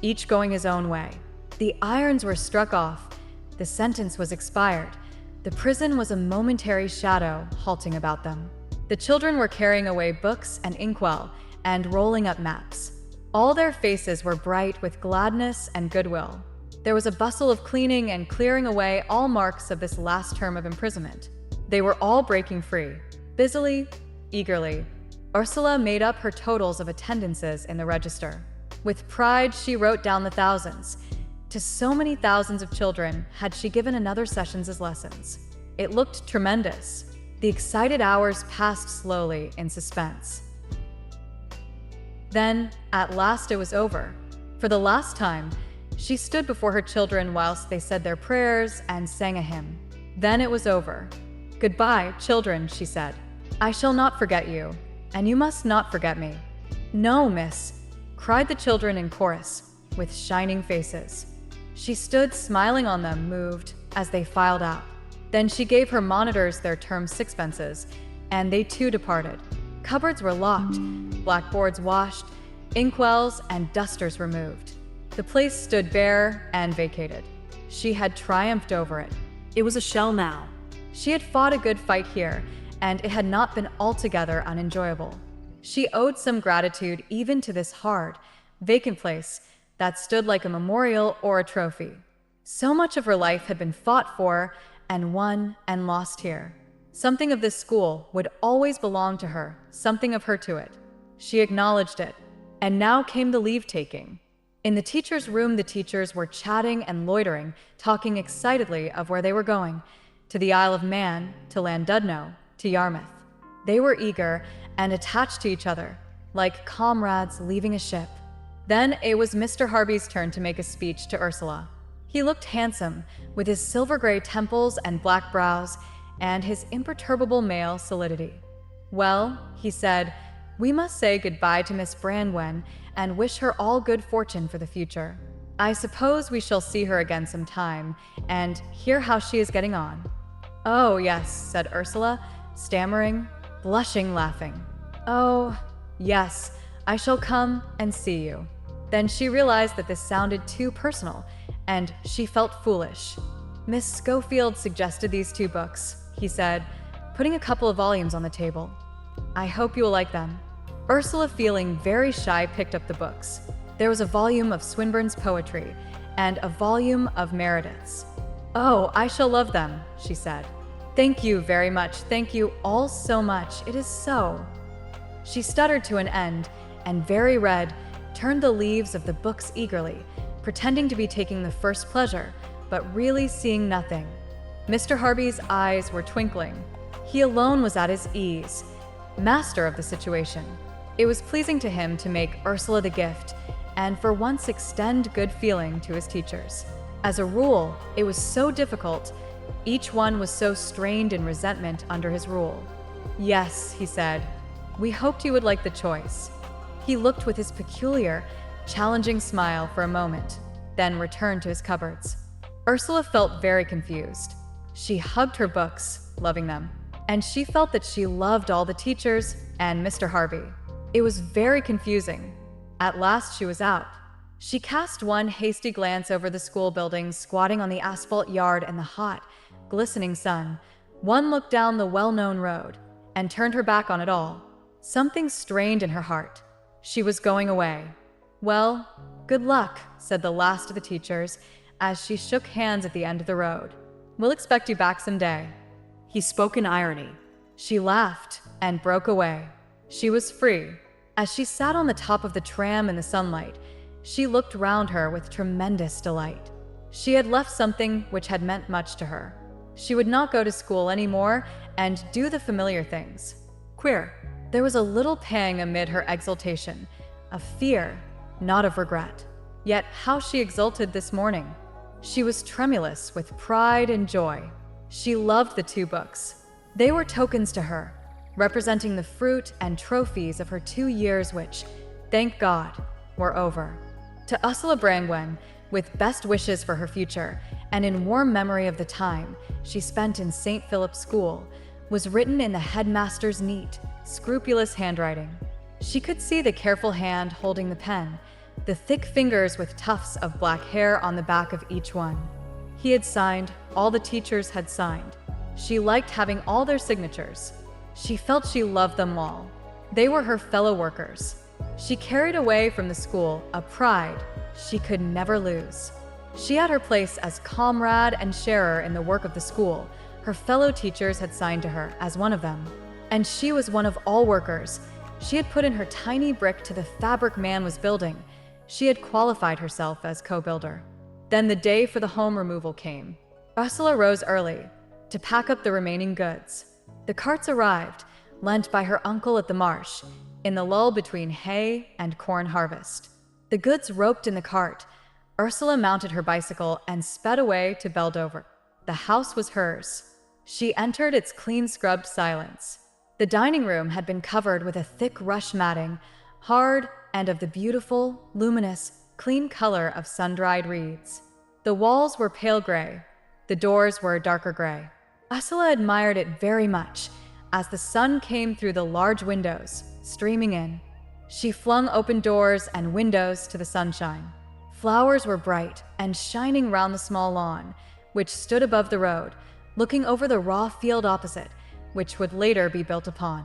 Speaker 1: each going his own way. The irons were struck off. The sentence was expired. The prison was a momentary shadow halting about them. The children were carrying away books and inkwell and rolling up maps. All their faces were bright with gladness and goodwill. There was a bustle of cleaning and clearing away all marks of this last term of imprisonment. They were all breaking free, busily, eagerly. Ursula made up her totals of attendances in the register. With pride, she wrote down the thousands. To so many thousands of children had she given another sessions as lessons. It looked tremendous. The excited hours passed slowly in suspense. Then, at last, it was over. For the last time, she stood before her children whilst they said their prayers and sang a hymn. Then it was over. "Goodbye, children," she said. "I shall not forget you, and you must not forget me." "No, miss," cried the children in chorus, with shining faces. She stood smiling on them, moved, as they filed out. Then she gave her monitors their term sixpences, and they too departed. Cupboards were locked, blackboards washed, inkwells and dusters removed. The place stood bare and vacated. She had triumphed over it.
Speaker 3: It was a shell now.
Speaker 1: She had fought a good fight here, and it had not been altogether unenjoyable. She owed some gratitude even to this hard, vacant place that stood like a memorial or a trophy. So much of her life had been fought for and won and lost here. Something of this school would always belong to her, something of her to it. She acknowledged it. And now came the leave-taking. In the teacher's room, the teachers were chatting and loitering, talking excitedly of where they were going, to the Isle of Man, to Llandudno, to Yarmouth. They were eager and attached to each other, like comrades leaving a ship. Then it was Mr. Harvey's turn to make a speech to Ursula. He looked handsome, with his silver-gray temples and black brows, and his imperturbable male solidity. "Well," he said, "we must say goodbye to Miss Brangwen and wish her all good fortune for the future. I suppose we shall see her again sometime, and hear how she is getting on." "Oh, yes," said Ursula, stammering, blushing, laughing. "Oh, yes, I shall come and see you." Then she realized that this sounded too personal, and she felt foolish. "Miss Schofield suggested these 2 books," he said, putting a couple of volumes on the table. "I hope you will like them." Ursula, feeling very shy, picked up the books. There was a volume of Swinburne's poetry and a volume of Meredith's. "Oh, I shall love them," she said. "Thank you very much. Thank you all so much. It is so." She stuttered to an end and, very red, turned the leaves of the books eagerly, pretending to be taking the first pleasure, but really seeing nothing. Mr. Harvey's eyes were twinkling. He alone was at his ease, master of the situation. It was pleasing to him to make Ursula the gift, and for once extend good feeling to his teachers. As a rule, it was so difficult. Each one was so strained in resentment under his rule. "Yes," he said, "we hoped you would like the choice." He looked with his peculiar, challenging smile for a moment, then returned to his cupboards. Ursula felt very confused. She hugged her books, loving them, and she felt that she loved all the teachers and Mr. Harvey. It was very confusing. At last she was out. She cast one hasty glance over the school buildings squatting on the asphalt yard in the hot, glistening sun. One looked down the well-known road and turned her back on it all. Something strained in her heart. She was going away. "Well, good luck," said the last of the teachers as she shook hands at the end of the road. "We'll expect you back someday."
Speaker 3: He spoke in irony.
Speaker 1: She laughed and broke away. She was free. As she sat on the top of the tram in the sunlight, she looked round her with tremendous delight. She had left something which had meant much to her. She would not go to school anymore and do the familiar things. Queer. There was a little pang amid her exultation, of fear, not of regret. Yet how she exulted this morning! She was tremulous with pride and joy. She loved the 2 books. They were tokens to her, representing the fruit and trophies of her 2 years which, thank God, were over. To Ursula Brangwen, with best wishes for her future, and in warm memory of the time she spent in St. Philip's School, was written in the headmaster's neat, scrupulous handwriting. She could see the careful hand holding the pen, the thick fingers with tufts of black hair on the back of each one. He had signed, all the teachers had signed. She liked having all their signatures. She felt she loved them all. They were her fellow workers. She carried away from the school a pride she could never lose. She had her place as comrade and sharer in the work of the school. Her fellow teachers had signed to her as one of them. And she was one of all workers. She had put in her tiny brick to the fabric man was building. She had qualified herself as co-builder. Then the day for the home removal came. Ursula rose early to pack up the remaining goods. The carts arrived, lent by her uncle at the marsh, in the lull between hay and corn harvest. The goods roped in the cart. Ursula mounted her bicycle and sped away to Beldover. The house was hers. She entered its clean-scrubbed silence. The dining room had been covered with a thick rush matting, hard and of the beautiful, luminous, clean color of sun-dried reeds. The walls were pale gray. The doors were darker gray. Ursula admired it very much as the sun came through the large windows, streaming in. She flung open doors and windows to the sunshine. Flowers were bright and shining round the small lawn, which stood above the road, looking over the raw field opposite, which would later be built upon.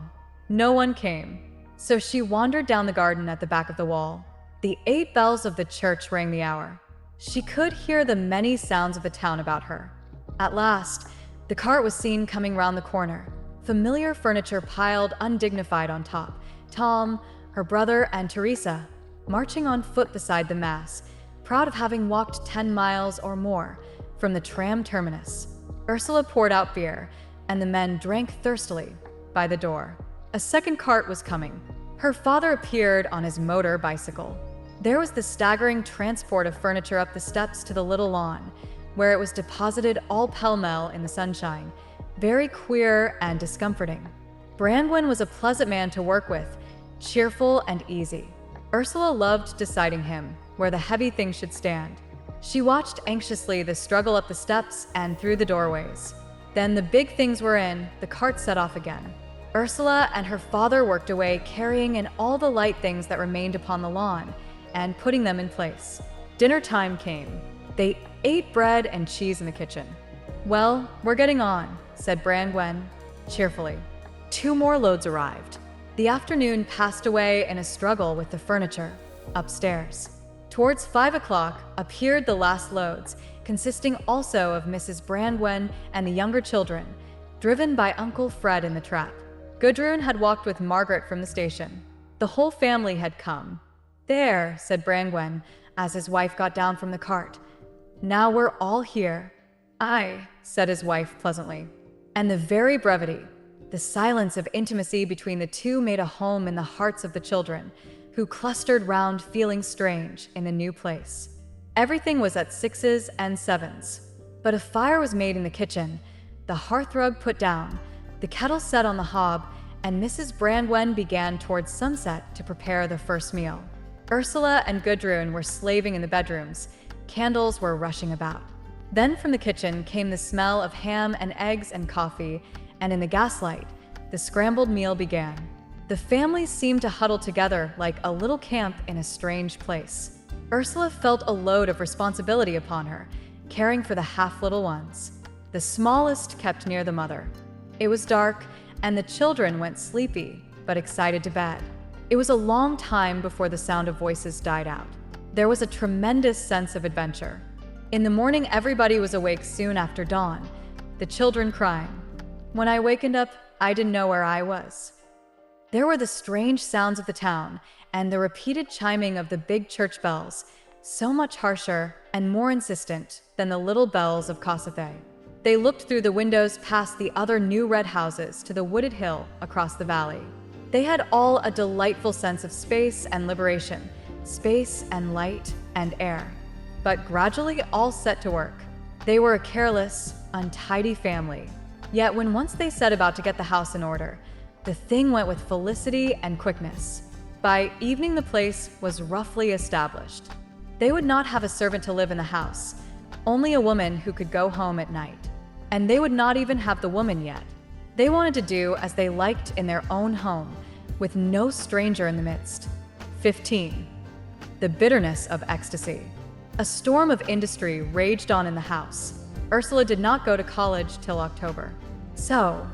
Speaker 1: No one came, so she wandered down the garden at the back of the wall. The 8 bells of the church rang the hour. She could hear the many sounds of the town about her. At last, the cart was seen coming round the corner, familiar furniture piled undignified on top. Tom, her brother, and Teresa, marching on foot beside the mass, proud of having walked 10 miles or more from the tram terminus. Ursula poured out beer, and the men drank thirstily by the door. A second cart was coming. Her father appeared on his motor bicycle. There was the staggering transport of furniture up the steps to the little lawn, where it was deposited all pell-mell in the sunshine, very queer and discomforting. Brangwen was a pleasant man to work with, cheerful and easy. Ursula loved deciding him where the heavy things should stand. She watched anxiously the struggle up the steps and through the doorways. Then the big things were in, the cart set off again. Ursula and her father worked away, carrying in all the light things that remained upon the lawn and putting them in place. Dinner time came. They ate bread and cheese in the kitchen. "Well, we're getting on," said Brangwen cheerfully. 2 more loads arrived. The afternoon passed away in a struggle with the furniture upstairs. Towards 5 o'clock appeared the last loads, consisting also of Mrs. Brangwen and the younger children, driven by Uncle Fred in the trap. Gudrun had walked with Margaret from the station. The whole family had come. "There," said Brangwen, as his wife got down from the cart. "Now we're all here." "Aye," said his wife pleasantly. And the very brevity, the silence of intimacy between the two made a home in the hearts of the children, who clustered round feeling strange in the new place. Everything was at 6s and 7s. But a fire was made in the kitchen, the hearthrug put down, the kettle set on the hob, and Mrs. Brangwen began towards sunset to prepare the first meal. Ursula and Gudrun were slaving in the bedrooms. Candles were rushing about. Then from the kitchen came the smell of ham and eggs and coffee, and in the gaslight, the scrambled meal began. The family seemed to huddle together like a little camp in a strange place. Ursula felt a load of responsibility upon her, caring for the half-little ones. The smallest kept near the mother. It was dark, and the children went sleepy, but excited to bed. It was a long time before the sound of voices died out. There was a tremendous sense of adventure. In the morning, everybody was awake soon after dawn, the children crying. When I wakened up, I didn't know where I was. There were the strange sounds of the town and the repeated chiming of the big church bells, so much harsher and more insistent than the little bells of Kossuth. They looked through the windows past the other new red houses to the wooded hill across the valley. They had all a delightful sense of space and liberation, space and light and air. But gradually all set to work. They were a careless, untidy family. Yet when once they set about to get the house in order, the thing went with felicity and quickness. By evening, the place was roughly established. They would not have a servant to live in the house, only a woman who could go home at night. And they would not even have the woman yet. They wanted to do as they liked in their own home, with no stranger in the midst. 15. The bitterness of ecstasy. A storm of industry raged on in the house. Ursula did not go to college till October. So,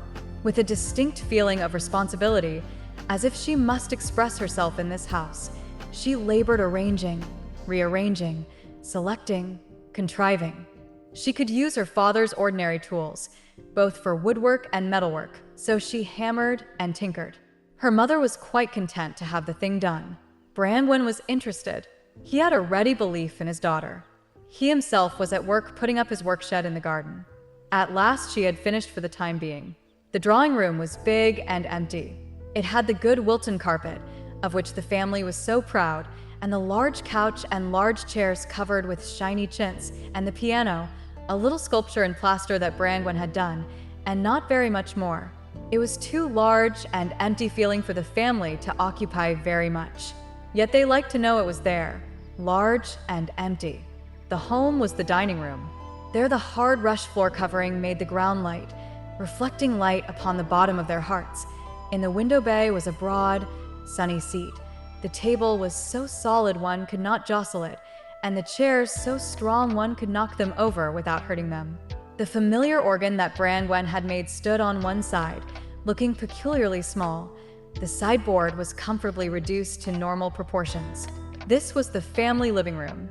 Speaker 1: with a distinct feeling of responsibility, as if she must express herself in this house, she labored arranging, rearranging, selecting, contriving. She could use her father's ordinary tools, both for woodwork and metalwork, so she hammered and tinkered. Her mother was quite content to have the thing done. Brangwen was interested. He had a ready belief in his daughter. He himself was at work putting up his workshed in the garden. At last she had finished for the time being. The drawing room was big and empty. It had the good Wilton carpet, of which the family was so proud, and the large couch and large chairs covered with shiny chintz, and the piano, a little sculpture in plaster that Brangwen had done, and not very much more. It was too large and empty feeling for the family to occupy very much. Yet they liked to know it was there, large and empty. The home was the dining room. There the hard rush floor covering made the ground light, reflecting light upon the bottom of their hearts. In the window bay was a broad, sunny seat. The table was so solid one could not jostle it, and the chairs so strong one could knock them over without hurting them. The familiar organ that Brangwen had made stood on one side, looking peculiarly small. The sideboard was comfortably reduced to normal proportions. This was the family living room.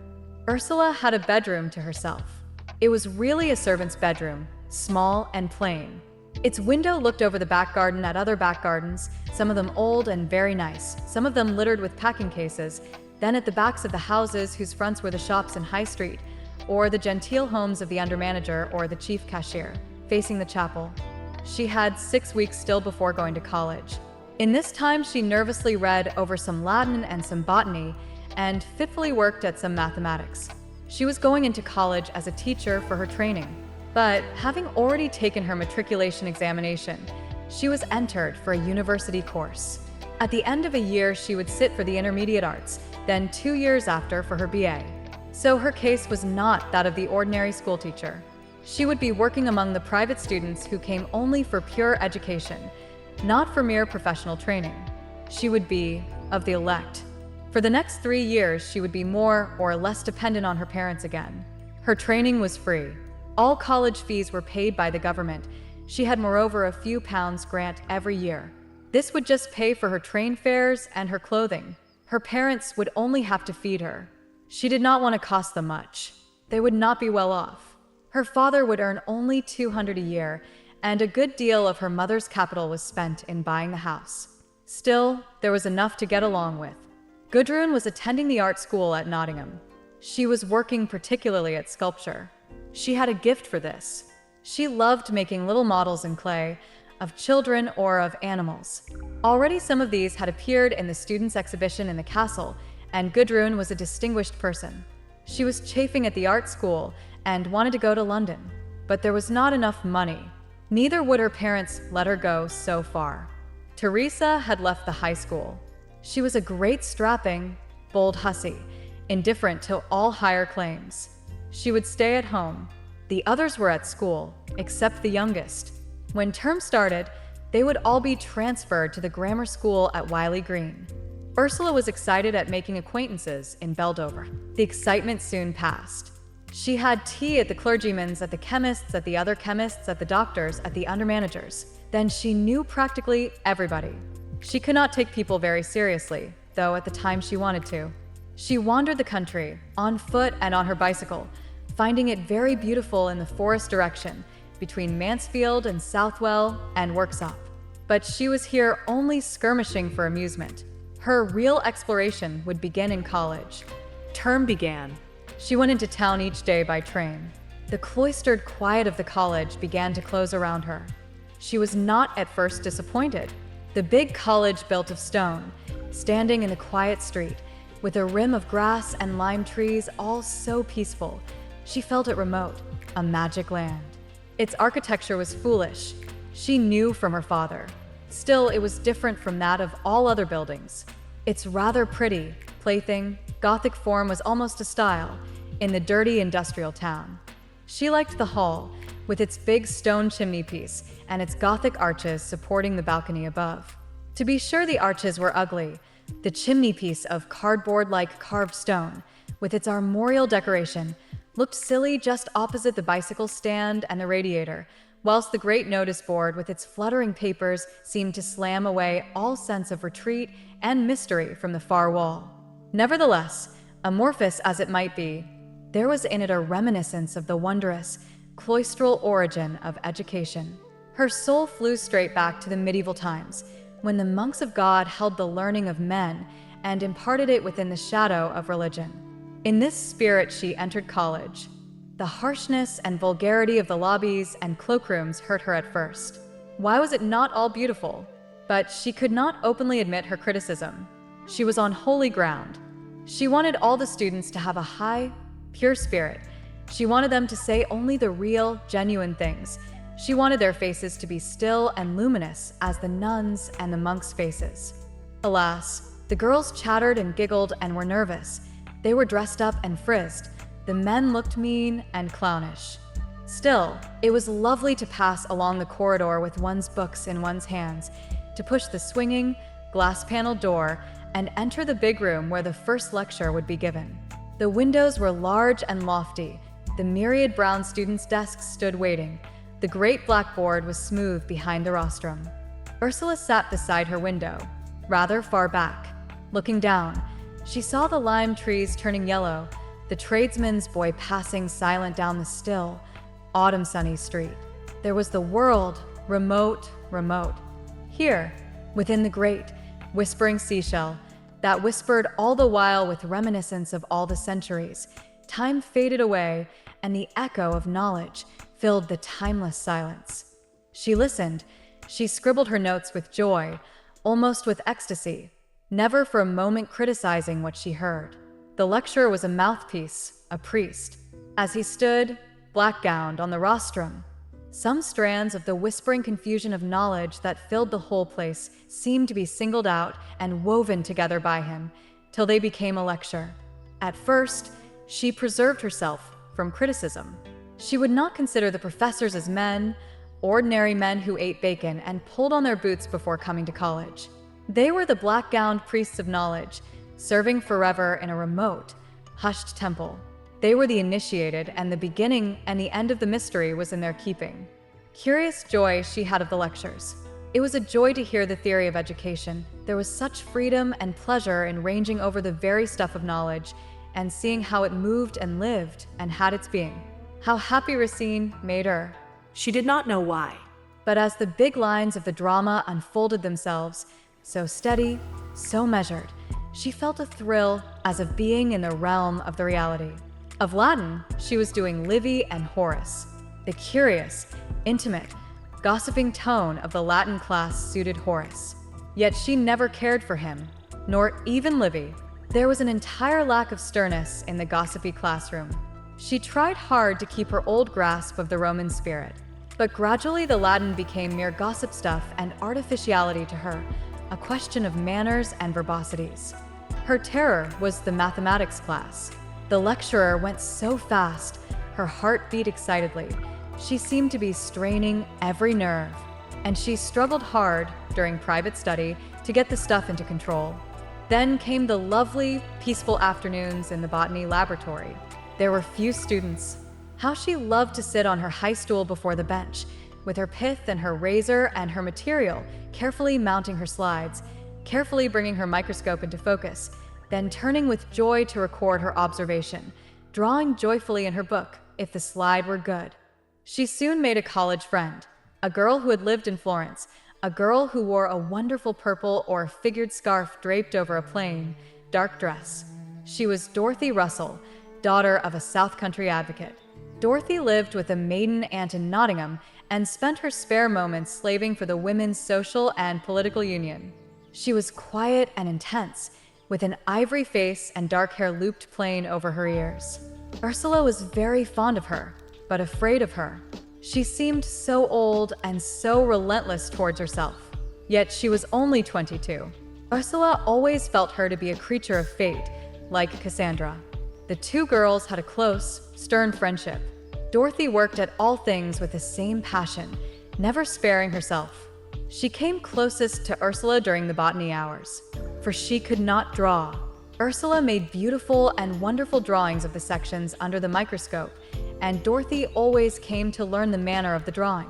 Speaker 1: Ursula had a bedroom to herself. It was really a servant's bedroom, small and plain. Its window looked over the back garden at other back gardens, some of them old and very nice, some of them littered with packing cases, then at the backs of the houses whose fronts were the shops in High Street, or the genteel homes of the undermanager or the chief cashier, facing the chapel. She had 6 weeks still before going to college. In this time, she nervously read over some Latin and some botany, and fitfully worked at some mathematics. She was going into college as a teacher for her training, but having already taken her matriculation examination, she was entered for a university course. At the end of a year, she would sit for the intermediate arts, then 2 years after for her BA. So her case was not that of the ordinary schoolteacher. She would be working among the private students who came only for pure education, not for mere professional training. She would be of the elect. For the next 3 years, she would be more or less dependent on her parents again. Her training was free. All college fees were paid by the government. She had moreover a few pounds grant every year. This would just pay for her train fares and her clothing. Her parents would only have to feed her. She did not want to cost them much. They would not be well off. Her father would earn only 200 a year, and a good deal of her mother's capital was spent in buying the house. Still, there was enough to get along with. Gudrun was attending the art school at Nottingham. She was working particularly at sculpture. She had a gift for this. She loved making little models in clay, of children or of animals. Already some of these had appeared in the students' exhibition in the castle, and Gudrun was a distinguished person. She was chafing at the art school and wanted to go to London, but there was not enough money. Neither would her parents let her go so far. Teresa had left the high school. She was a great strapping, bold hussy, indifferent to all higher claims. She would stay at home. The others were at school, except the youngest. When term started, they would all be transferred to the grammar school at Wiley Green. Ursula was excited at making acquaintances in Beldover. The excitement soon passed. She had tea at the clergyman's, at the chemist's, at the other chemists', at the doctor's, at the undermanager's. Then she knew practically everybody. She could not take people very seriously, though at the time she wanted to. She wandered the country, on foot and on her bicycle, finding it very beautiful in the forest direction, between Mansfield and Southwell and Worksop. But she was here only skirmishing for amusement. Her real exploration would begin in college.
Speaker 3: Term began.
Speaker 1: She went into town each day by train. The cloistered quiet of the college began to close around her. She was not at first disappointed. The big college built of stone, standing in the quiet street, with a rim of grass and lime trees, all so peaceful. She felt it remote, a magic land. Its architecture was foolish. She knew from her father. Still, it was different from that of all other buildings. Its rather pretty, plaything, Gothic form was almost a style in the dirty industrial town. She liked the hall, with its big stone chimney piece and its Gothic arches supporting the balcony above. To be sure, the arches were ugly. The chimney piece of cardboard-like carved stone, with its armorial decoration, looked silly just opposite the bicycle stand and the radiator, whilst the great notice board with its fluttering papers seemed to slam away all sense of retreat and mystery from the far wall. Nevertheless, amorphous as it might be, there was in it a reminiscence of the wondrous, cloistral origin of education. Her soul flew straight back to the medieval times, when the monks of God held the learning of men and imparted it within the shadow of religion. In this spirit she entered college. The harshness and vulgarity of the lobbies and cloakrooms hurt her at first. Why was it not all beautiful? But she could not openly admit her criticism. She was on holy ground. She wanted all the students to have a high, pure spirit. She wanted them to say only the real, genuine things. She wanted their faces to be still and luminous as the nuns' and the monks' faces. Alas, the girls chattered and giggled and were nervous. They were dressed up and frizzed. The men looked mean and clownish. Still, it was lovely to pass along the corridor with one's books in one's hands, to push the swinging, glass-paneled door and enter the big room where the first lecture would be given. The windows were large and lofty. The myriad brown students' desks stood waiting. The great blackboard was smooth behind the rostrum. Ursula sat beside her window, rather far back. Looking down, she saw the lime trees turning yellow, the tradesman's boy passing silent down the still, autumn sunny street. There was the world, remote, remote. Here, within the great, whispering seashell, that whispered all the while with reminiscence of all the centuries. Time faded away, and the echo of knowledge filled the timeless silence. She listened. She scribbled her notes with joy, almost with ecstasy, never for a moment criticizing what she heard. The lecturer was a mouthpiece, a priest. As he stood, black-gowned, on the rostrum, some strands of the whispering confusion of knowledge that filled the whole place seemed to be singled out and woven together by him, till they became a lecture. At first, she preserved herself from criticism. She would not consider the professors as men, ordinary men who ate bacon and pulled on their boots before coming to college. They were the black-gowned priests of knowledge, serving forever in a remote, hushed temple. They were the initiated, and the beginning and the end of the mystery was in their keeping. Curious joy she had of the lectures. It was a joy to hear the theory of education. There was such freedom and pleasure in ranging over the very stuff of knowledge and seeing how it moved and lived and had its being. How happy Racine made her.
Speaker 3: She did not know why.
Speaker 1: But as the big lines of the drama unfolded themselves, so steady, so measured, she felt a thrill as of being in the realm of the reality. Of Latin, she was doing Livy and Horace. The curious, intimate, gossiping tone of the Latin class suited Horace. Yet she never cared for him, nor even Livy. There was an entire lack of sternness in the gossipy classroom. She tried hard to keep her old grasp of the Roman spirit, but gradually the Latin became mere gossip stuff and artificiality to her, a question of manners and verbosities. Her terror was the mathematics class. The lecturer went so fast, her heart beat excitedly. She seemed to be straining every nerve, and she struggled hard during private study to get the stuff into control. Then came the lovely, peaceful afternoons in the botany laboratory. There were few students. How she loved to sit on her high stool before the bench, with her pith and her razor and her material, carefully mounting her slides, carefully bringing her microscope into focus, then turning with joy to record her observation, drawing joyfully in her book if the slide were good. She soon made a college friend, a girl who had lived in Florence, a girl who wore a wonderful purple or figured scarf draped over a plain, dark dress. She was Dorothy Russell, daughter of a South Country advocate. Dorothy lived with a maiden aunt in Nottingham and spent her spare moments slaving for the Women's Social and Political Union. She was quiet and intense, with an ivory face and dark hair looped plain over her ears. Ursula was very fond of her, but afraid of her. She seemed so old and so relentless towards herself. Yet she was only 22. Ursula always felt her to be a creature of fate, like Cassandra. The two girls had a close, stern friendship. Dorothy worked at all things with the same passion, never sparing herself. She came closest to Ursula during the botany hours, for she could not draw. Ursula made beautiful and wonderful drawings of the sections under the microscope, and Dorothy always came to learn the manner of the drawing.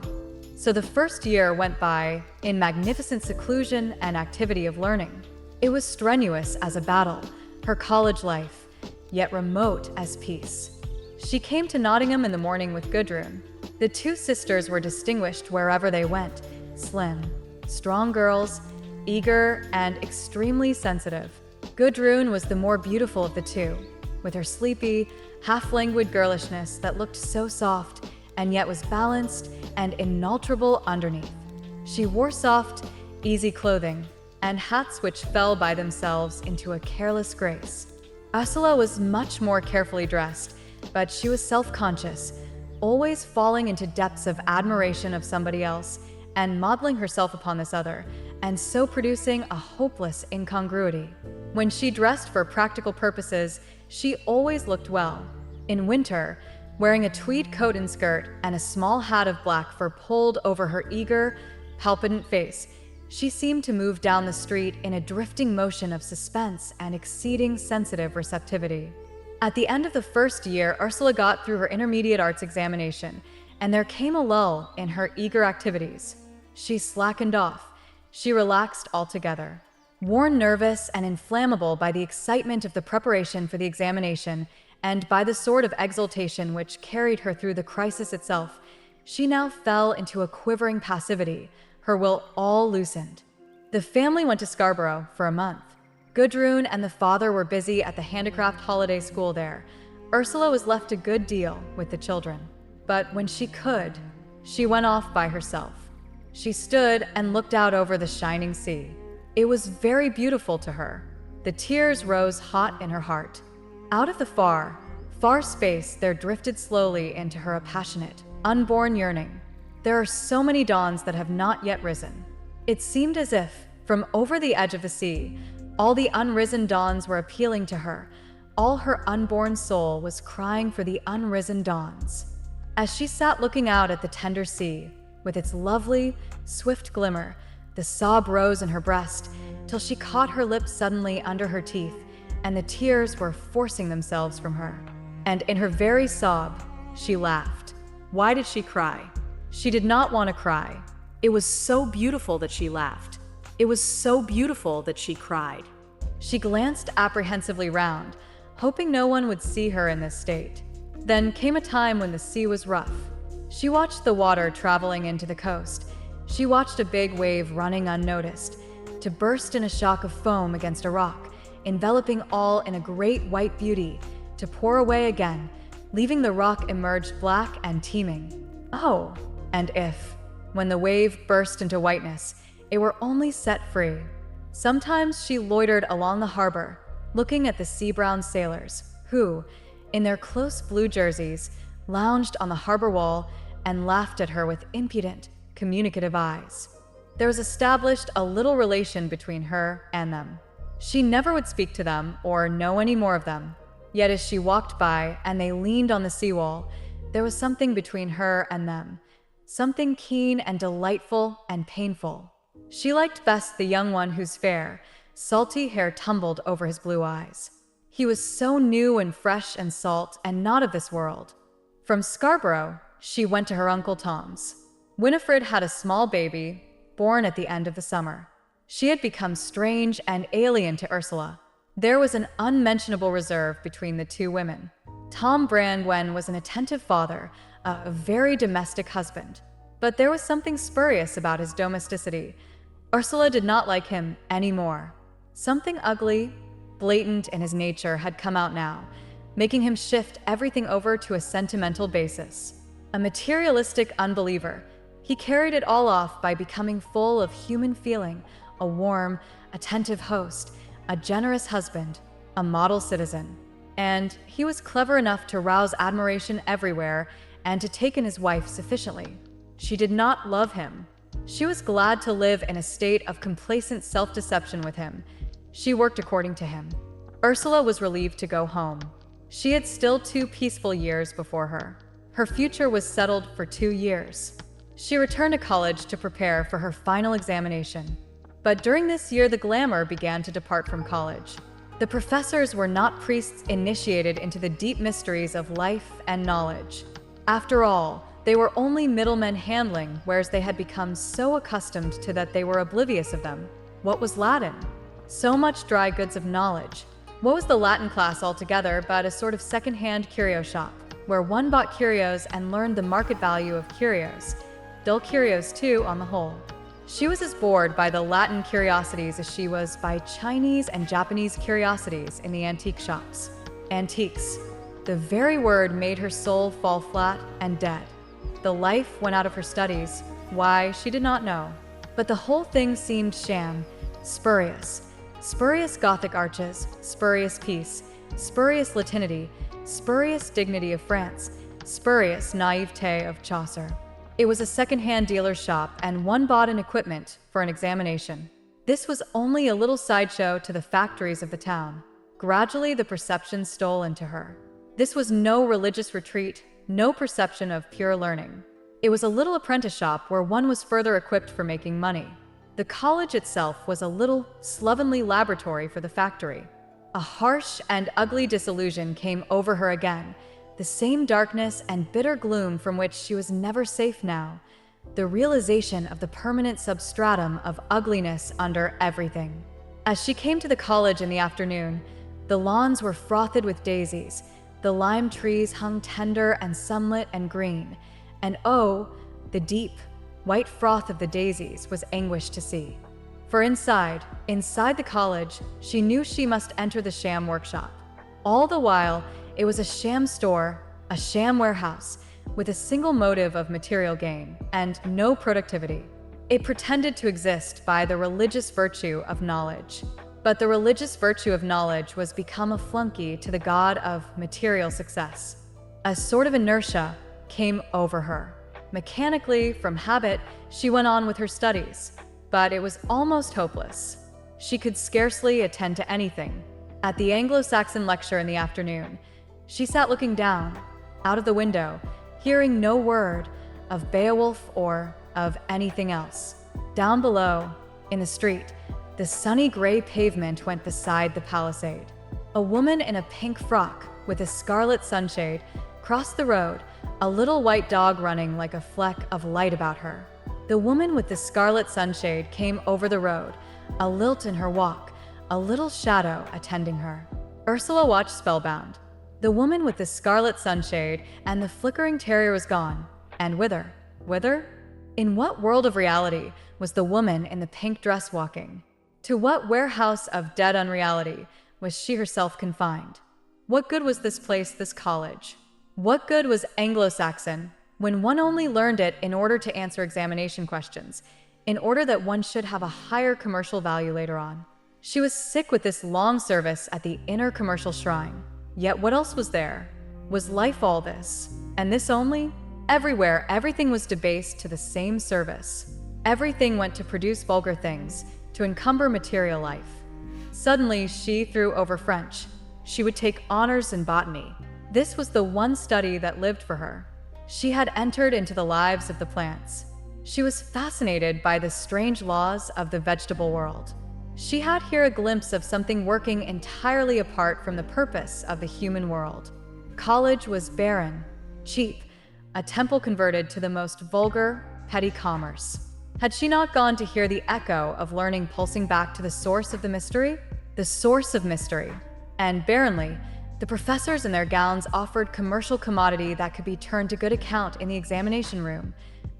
Speaker 1: So the first year went by in magnificent seclusion and activity of learning. It was strenuous as a battle, her college life, yet remote as peace. She came to Nottingham in the morning with Gudrun. The two sisters were distinguished wherever they went, slim, strong girls, eager, and extremely sensitive. Gudrun was the more beautiful of the two, with her sleepy, half-languid girlishness that looked so soft and yet was balanced and inalterable underneath. She wore soft, easy clothing and hats which fell by themselves into a careless grace. Ursula was much more carefully dressed, but she was self-conscious, always falling into depths of admiration of somebody else and modeling herself upon this other, and so producing a hopeless incongruity. When she dressed for practical purposes, she always looked well. In winter, wearing a tweed coat and skirt and a small hat of black fur pulled over her eager, palpitant face, she seemed to move down the street in a drifting motion of suspense and exceeding sensitive receptivity. At the end of the first year, Ursula got through her intermediate arts examination, and there came a lull in her eager activities. She slackened off. She relaxed altogether. Worn nervous and inflammable by the excitement of the preparation for the examination and by the sort of exultation which carried her through the crisis itself, she now fell into a quivering passivity, her will all loosened. The family went to Scarborough for a month. Gudrun and the father were busy at the handicraft holiday school there. Ursula was left a good deal with the children. But when she could, she went off by herself. She stood and looked out over the shining sea. It was very beautiful to her. The tears rose hot in her heart. Out of the far, far space there drifted slowly into her a passionate, unborn yearning. There are so many dawns that have not yet risen. It seemed as if, from over the edge of the sea, all the unrisen dawns were appealing to her. All her unborn soul was crying for the unrisen dawns. As she sat looking out at the tender sea, with its lovely, swift glimmer, the sob rose in her breast, till she caught her lips suddenly under her teeth, and the tears were forcing themselves from her. And in her very sob, she laughed. Why did she cry? She did not want to cry.
Speaker 3: It was so beautiful that she laughed. It was so beautiful that she cried.
Speaker 1: She glanced apprehensively round, hoping no one would see her in this state. Then came a time when the sea was rough. She watched the water traveling into the coast. She watched a big wave running unnoticed, to burst in a shock of foam against a rock, enveloping all in a great white beauty, to pour away again, leaving the rock emerged black and teeming. Oh, and if, when the wave burst into whiteness, it were only set free. Sometimes she loitered along the harbor, looking at the sea-brown sailors, who, in their close blue jerseys, lounged on the harbor wall and laughed at her with impudent, communicative eyes. There was established a little relation between her and them. She never would speak to them or know any more of them. Yet as she walked by and they leaned on the seawall, there was something between her and them, something keen and delightful and painful. She liked best the young one whose fair, salty hair tumbled over his blue eyes. He was so new and fresh and salt and not of this world. From Scarborough, she went to her Uncle Tom's. Winifred had a small baby, born at the end of the summer. She had become strange and alien to Ursula. There was an unmentionable reserve between the two women. Tom Brangwen was an attentive father, a very domestic husband. But there was something spurious about his domesticity. Ursula did not like him anymore. Something ugly, blatant in his nature had come out now, making him shift everything over to a sentimental basis. A materialistic unbeliever, he carried it all off by becoming full of human feeling, a warm, attentive host, a generous husband, a model citizen. And he was clever enough to rouse admiration everywhere and to take in his wife sufficiently. She did not love him. She was glad to live in a state of complacent self-deception with him. She worked according to him. Ursula was relieved to go home. She had still 2 peaceful years before her. Her future was settled for 2 years. She returned to college to prepare for her final examination. But during this year, the glamour began to depart from college. The professors were not priests initiated into the deep mysteries of life and knowledge. After all, they were only middlemen handling, whereas they had become so accustomed to that they were oblivious of them. What was Latin? So much dry goods of knowledge. What was the Latin class altogether but a sort of second-hand curio shop, where one bought curios and learned the market value of curios. Dull curios, too, on the whole. She was as bored by the Latin curiosities as she was by Chinese and Japanese curiosities in the antique shops. Antiques. The very word made her soul fall flat and dead. The life went out of her studies. Why, she did not know. But the whole thing seemed sham, spurious. Spurious Gothic arches, spurious peace, spurious Latinity, spurious dignity of France, spurious naivete of Chaucer. It was a second-hand dealer's shop, and one bought an equipment for an examination. This was only a little sideshow to the factories of the town. Gradually, the perception stole into her. This was no religious retreat, no perception of pure learning. It was a little apprentice shop where one was further equipped for making money. The college itself was a little, slovenly laboratory for the factory. A harsh and ugly disillusion came over her again, the same darkness and bitter gloom from which she was never safe now, the realization of the permanent substratum of ugliness under everything. As she came to the college in the afternoon, the lawns were frothed with daisies, the lime trees hung tender and sunlit and green, and oh, the deep, white froth of the daisies was anguish to see. For inside the college, she knew she must enter the sham workshop. All the while, it was a sham store, a sham warehouse, with a single motive of material gain and no productivity. It pretended to exist by the religious virtue of knowledge. But the religious virtue of knowledge was become a flunky to the god of material success. A sort of inertia came over her. Mechanically, from habit, she went on with her studies, but it was almost hopeless. She could scarcely attend to anything. At the Anglo-Saxon lecture in the afternoon, she sat looking down, out of the window, hearing no word of Beowulf or of anything else. Down below, in the street, the sunny gray pavement went beside the palisade. A woman in a pink frock with a scarlet sunshade crossed the road, a little white dog running like a fleck of light about her. The woman with the scarlet sunshade came over the road, a lilt in her walk, a little shadow attending her. Ursula watched spellbound. The woman with the scarlet sunshade and the flickering terrier was gone. And whither? Whither? In what world of reality was the woman in the pink dress walking? To what warehouse of dead unreality was she herself confined? What good was this place, this college? What good was Anglo-Saxon when one only learned it in order to answer examination questions, in order that one should have a higher commercial value later on? She was sick with this long service at the inner commercial shrine. Yet what else was there? Was life all this? And this only? Everywhere, everything was debased to the same service. Everything went to produce vulgar things, to encumber material life. Suddenly, she threw over French. She would take honors in botany. This was the one study that lived for her. She had entered into the lives of the plants. She was fascinated by the strange laws of the vegetable world. She had here a glimpse of something working entirely apart from the purpose of the human world. College was barren, cheap, a temple converted to the most vulgar, petty commerce. Had she not gone to hear the echo of learning pulsing back to the source of the mystery? The source of mystery. And barrenly, the professors in their gowns offered commercial commodity that could be turned to good account in the examination room.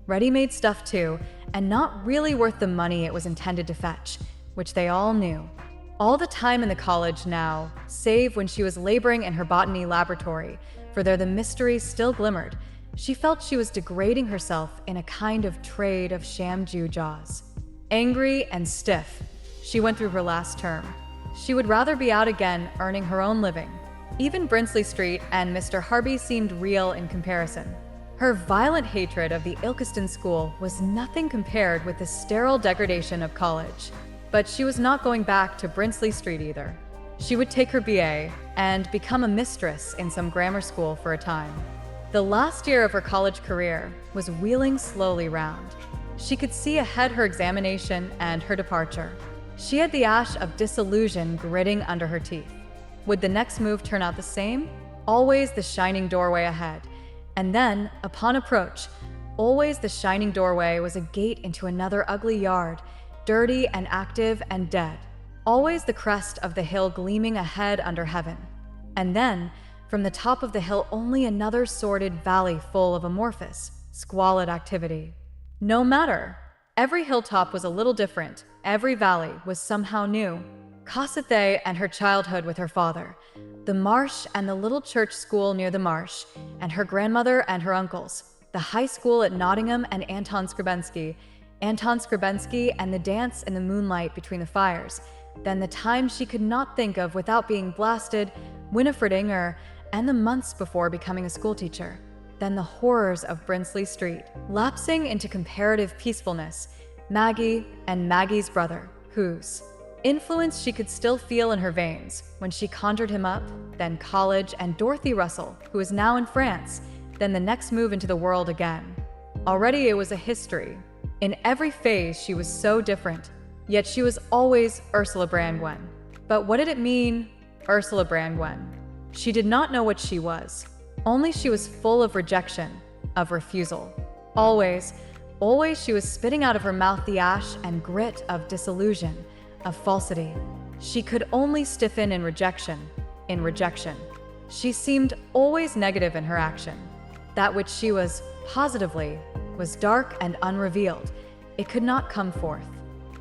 Speaker 1: Ready-made stuff too, and not really worth the money it was intended to fetch, which they all knew. All the time in the college now, save when she was laboring in her botany laboratory, for there the mystery still glimmered, she felt she was degrading herself in a kind of trade of sham gewgaws. Angry and stiff, she went through her last term. She would rather be out again earning her own living. Even Brinsley Street and Mr. Harby seemed real in comparison. Her violent hatred of the Ilkeston school was nothing compared with the sterile degradation of college. But she was not going back to Brinsley Street either. She would take her BA and become a mistress in some grammar school for a time. The last year of her college career was wheeling slowly round. She could see ahead her examination and her departure. She had the ash of disillusion gritting under her teeth. Would the next move turn out the same? Always the shining doorway ahead. And then, upon approach, always the shining doorway was a gate into another ugly yard, dirty and active and dead. Always the crest of the hill gleaming ahead under heaven. And then, from the top of the hill, only another sordid valley full of amorphous, squalid activity. No matter. Every hilltop was a little different. Every valley was somehow new. Cossethay and her childhood with her father, the marsh and the little church school near the marsh, and her grandmother and her uncles, the high school at Nottingham and Anton Skrabensky and the dance in the moonlight between the fires, then the time she could not think of without being blasted, Winifred Inger, and the months before becoming a schoolteacher, then the horrors of Brinsley Street, lapsing into comparative peacefulness, Maggie and Maggie's brother, whose influence she could still feel in her veins when she conjured him up, then college, and Dorothy Russell, who is now in France, then the next move into the world again. Already it was a history. In every phase she was so different, yet she was always Ursula Brangwen. But what did it mean, Ursula Brangwen. She did not know what she was. Only she was full of rejection, of refusal. Always, always she was spitting out of her mouth the ash and grit of disillusion, of falsity. She could only stiffen in rejection, in rejection. She seemed always negative in her action. That which she was, positively, was dark and unrevealed. It could not come forth.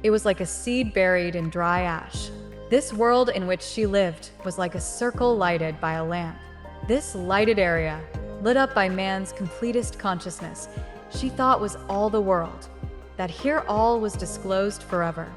Speaker 1: It was like a seed buried in dry ash. This world in which she lived was like a circle lighted by a lamp. This lighted area, lit up by man's completest consciousness, she thought was all the world, that here all was disclosed forever.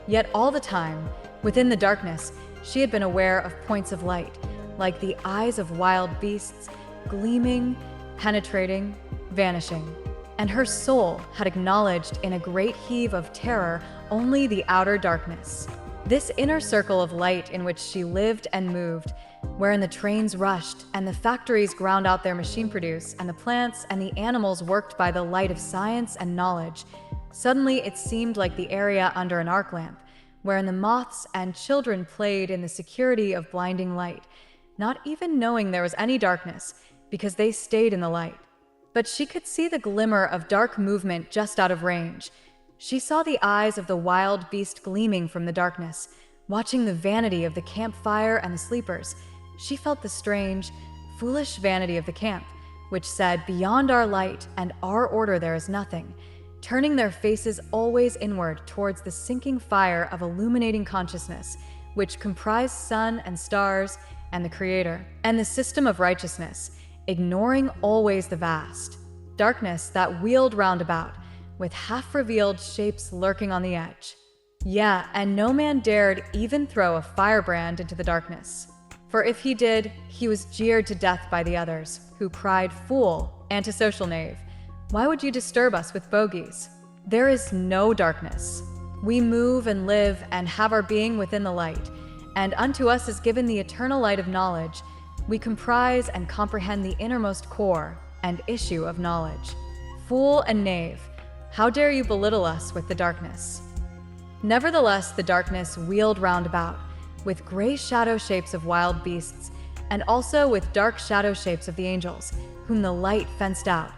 Speaker 1: Yet all the time, within the darkness, she had been aware of points of light, like the eyes of wild beasts, gleaming, penetrating, vanishing. And her soul had acknowledged in a great heave of terror only the outer darkness. This inner circle of light in which she lived and moved, wherein the trains rushed and the factories ground out their machine produce and the plants and the animals worked by the light of science and knowledge. Suddenly it seemed like the area under an arc lamp, wherein the moths and children played in the security of blinding light, not even knowing there was any darkness, because they stayed in the light. But she could see the glimmer of dark movement just out of range. She saw the eyes of the wild beast gleaming from the darkness, watching the vanity of the campfire and the sleepers. She felt the strange, foolish vanity of the camp, which said, "Beyond our light and our order there is nothing," turning their faces always inward towards the sinking fire of illuminating consciousness, which comprised sun and stars and the Creator, and the system of righteousness, ignoring always the vast darkness that wheeled round about, with half-revealed shapes lurking on the edge. Yeah, and no man dared even throw a firebrand into the darkness. For if he did, he was jeered to death by the others, who cried, "Fool, antisocial knave, why would you disturb us with bogies?" There is no darkness. We move and live and have our being within the light, and unto us is given the eternal light of knowledge. We comprise and comprehend the innermost core and issue of knowledge. Fool and knave, how dare you belittle us with the darkness? Nevertheless, the darkness wheeled round about, with gray shadow shapes of wild beasts, and also with dark shadow shapes of the angels, whom the light fenced out,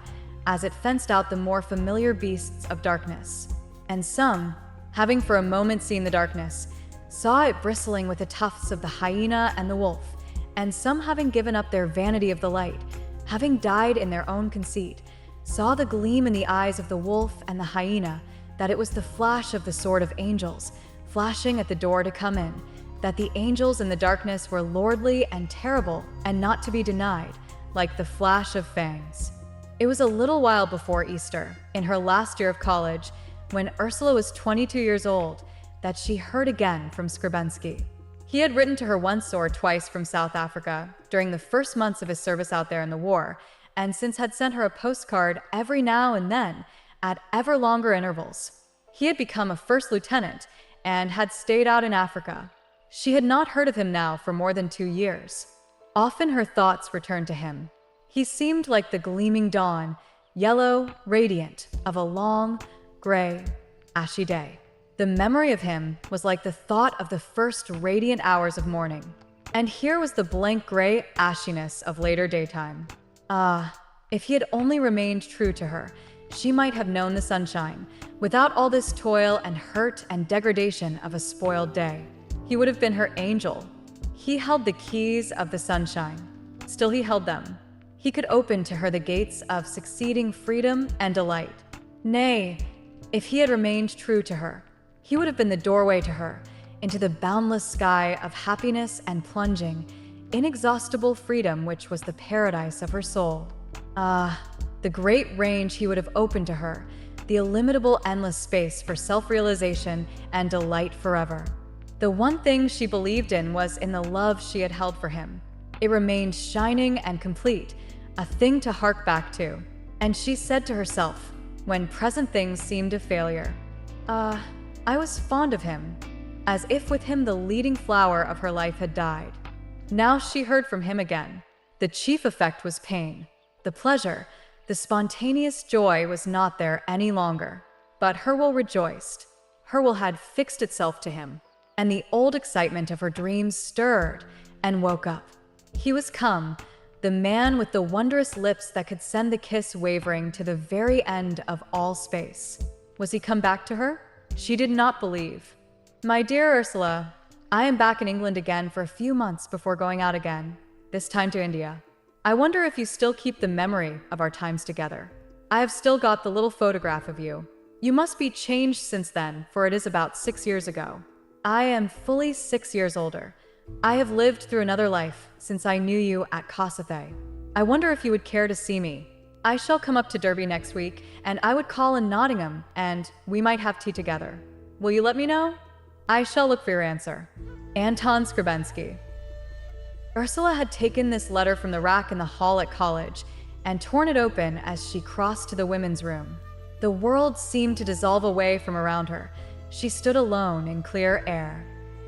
Speaker 1: as it fenced out the more familiar beasts of darkness. And some, having for a moment seen the darkness, saw it bristling with the tufts of the hyena and the wolf, and some having given up their vanity of the light, having died in their own conceit, saw the gleam in the eyes of the wolf and the hyena, that it was the flash of the sword of angels, flashing at the door to come in, that the angels in the darkness were lordly and terrible and not to be denied, like the flash of fangs. It was a little while before Easter, in her last year of college, when Ursula was 22 years old, that she heard again from Skrbensky. He had written to her once or twice from South Africa during the first months of his service out there in the war, and since had sent her a postcard every now and then at ever longer intervals. He had become a first lieutenant and had stayed out in Africa. She had not heard of him now for more than 2 years. Often her thoughts returned to him. He seemed like the gleaming dawn, yellow, radiant, of a long, gray, ashy day. The memory of him was like the thought of the first radiant hours of morning. And here was the blank gray ashiness of later daytime. Ah, if he had only remained true to her, she might have known the sunshine, without all this toil and hurt and degradation of a spoiled day. He would have been her angel. He held the keys of the sunshine. Still he held them. He could open to her the gates of succeeding freedom and delight. Nay, if he had remained true to her, he would have been the doorway to her, into the boundless sky of happiness and plunging, inexhaustible freedom which was the paradise of her soul. Ah, the great range he would have opened to her, the illimitable endless space for self-realization and delight forever. The one thing she believed in was in the love she had held for him. It remained shining and complete, a thing to hark back to. And she said to herself, when present things seemed a failure, I was fond of him, as if with him the leading flower of her life had died. Now she heard from him again. The chief effect was pain. The pleasure, the spontaneous joy was not there any longer. But her will rejoiced. Her will had fixed itself to him. and the old excitement of her dreams stirred and woke up. He was come, the man with the wondrous lips that could send the kiss wavering to the very end of all space. Was he come back to her? She did not believe. My dear Ursula, I am back in England again for a few months before going out again, this time to India. I wonder if you still keep the memory of our times together. I have still got the little photograph of you. You must be changed since then, for it is about 6 years ago. I am fully 6 years older. I have lived through another life since I knew you at Kosathay. I wonder if you would care to see me. I shall come up to Derby next week, and I would call in Nottingham, and we might have tea together. Will you let me know? I shall look for your answer. Anton Skrbensky. Ursula had taken this letter from the rack in the hall at college and torn it open as she crossed to the women's room. The world seemed to dissolve away from around her. She stood alone in clear air.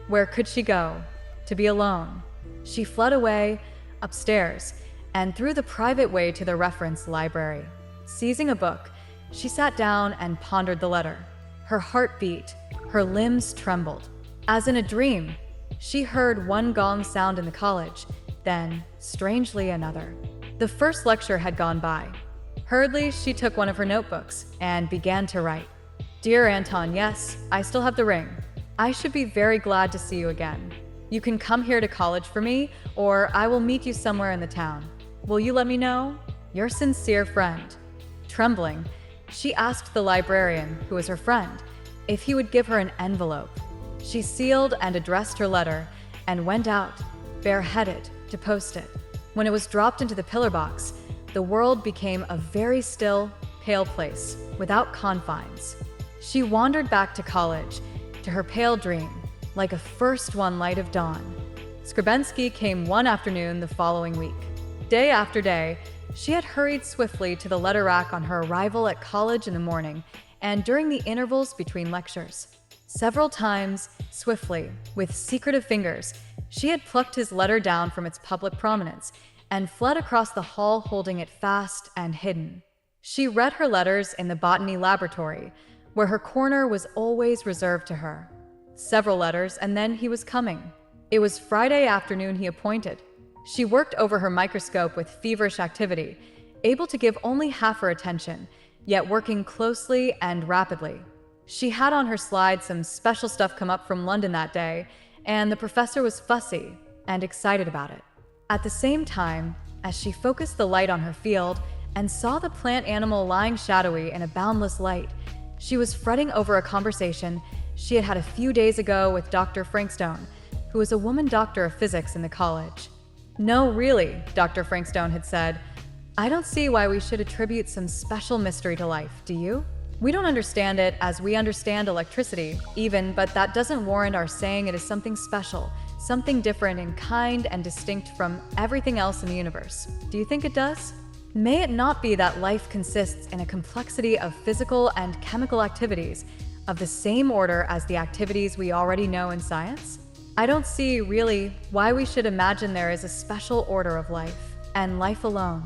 Speaker 1: Where could she go? To be alone. She fled away, upstairs, and through the private way to the reference library. Seizing a book, she sat down and pondered the letter. Her heart beat, her limbs trembled. As in a dream, she heard one gong sound in the college, then, strangely, another. The first lecture had gone by. Hurriedly, she took one of her notebooks and began to write. Dear Anton, yes, I still have the ring. I should be very glad to see you again. You can come here to college for me, or I will meet you somewhere in the town. Will you let me know? Your sincere friend. Trembling, she asked the librarian, who was her friend, if he would give her an envelope. She sealed and addressed her letter and went out, bareheaded, to post it. When it was dropped into the pillar box, the world became a very still, pale place, without confines. She wandered back to college, to her pale dream, like a first one light of dawn. Skrbensky came one afternoon the following week. Day after day, she had hurried swiftly to the letter rack on her arrival at college in the morning and during the intervals between lectures. Several times, swiftly, with secretive fingers, she had plucked his letter down from its public prominence and fled across the hall holding it fast and hidden. She read her letters in the botany laboratory, where her corner was always reserved to her. Several letters, and then he was coming. It was Friday afternoon he appointed. She worked over her microscope with feverish activity, able to give only half her attention, yet working closely and rapidly. She had on her slide some special stuff come up from London that day, and the professor was fussy and excited about it. At the same time, as she focused the light on her field and saw the plant animal lying shadowy in a boundless light, she was fretting over a conversation she had had a few days ago with Dr. Frankstone, who was a woman doctor of physics in the college. No, really, Dr. Frankstone had said, I don't see why we should attribute some special mystery to life, do you? We don't understand it as we understand electricity, even, but that doesn't warrant our saying it is something special, something different in kind and distinct from everything else in the universe. Do you think it does? May it not be that life consists in a complexity of physical and chemical activities of the same order as the activities we already know in science? I don't see, really, why we should imagine there is a special order of life, and life alone.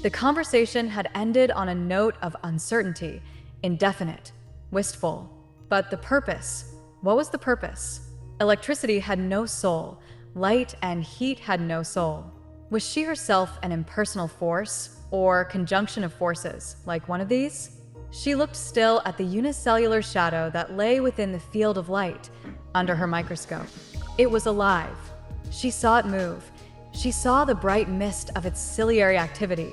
Speaker 1: The conversation had ended on a note of uncertainty, indefinite, wistful. But the purpose, what was the purpose? Electricity had no soul, light and heat had no soul. Was she herself an impersonal force, or conjunction of forces, like one of these? She looked still at the unicellular shadow that lay within the field of light, under her microscope. It was alive. She saw it move. She saw the bright mist of its ciliary activity.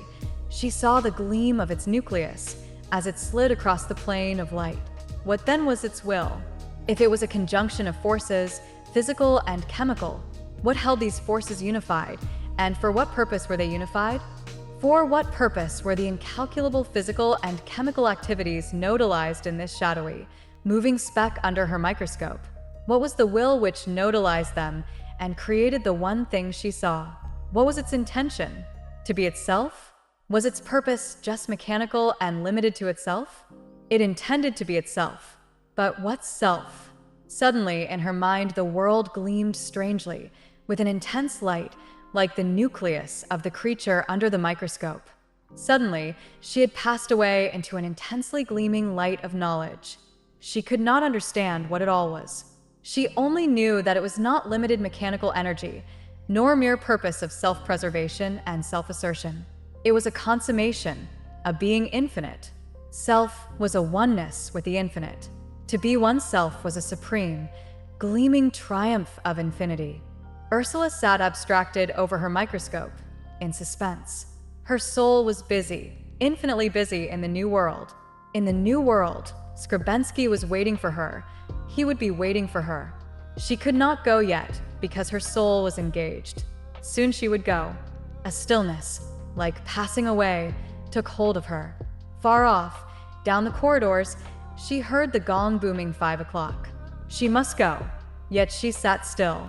Speaker 1: She saw the gleam of its nucleus as it slid across the plane of light. What then was its will? If it was a conjunction of forces, physical and chemical, what held these forces unified, and for what purpose were they unified? For what purpose were the incalculable physical and chemical activities nodalized in this shadowy, moving speck under her microscope? What was the will which nodalized them and created the one thing she saw? What was its intention? To be itself? Was its purpose just mechanical and limited to itself? It intended to be itself. But what self? Suddenly, in her mind, the world gleamed strangely, with an intense light, like the nucleus of the creature under the microscope. Suddenly, she had passed away into an intensely gleaming light of knowledge. She could not understand what it all was. She only knew that it was not limited mechanical energy, nor mere purpose of self-preservation and self-assertion. It was a consummation, a being infinite. Self was a oneness with the infinite. To be oneself was a supreme, gleaming triumph of infinity. Ursula sat abstracted over her microscope, in suspense. Her soul was busy, infinitely busy in the new world. In the new world, Skrebensky was waiting for her. He would be waiting for her. She could not go yet because her soul was engaged. Soon she would go. A stillness, like passing away, took hold of her. Far off, down the corridors, she heard the gong booming 5 o'clock. She must go, yet she sat still.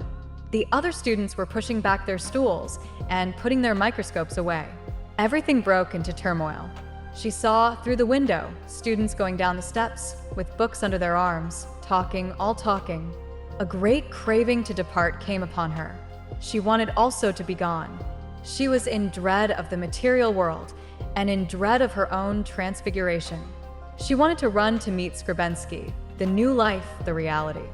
Speaker 1: The other students were pushing back their stools and putting their microscopes away. Everything broke into turmoil. She saw, through the window, students going down the steps, with books under their arms, talking, all talking. A great craving to depart came upon her. She wanted also to be gone. She was in dread of the material world, and in dread of her own transfiguration. She wanted to run to meet Skrebensky, the new life, the reality.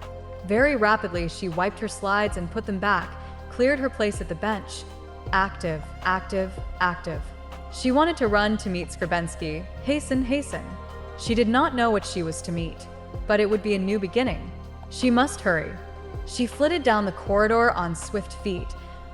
Speaker 1: Very rapidly, she wiped her slides and put them back, cleared her place at the bench. Active, active, active. She wanted to run to meet Skrebensky, hasten, hasten. She did not know what she was to meet, but it would be a new beginning. She must hurry. She flitted down the corridor on swift feet,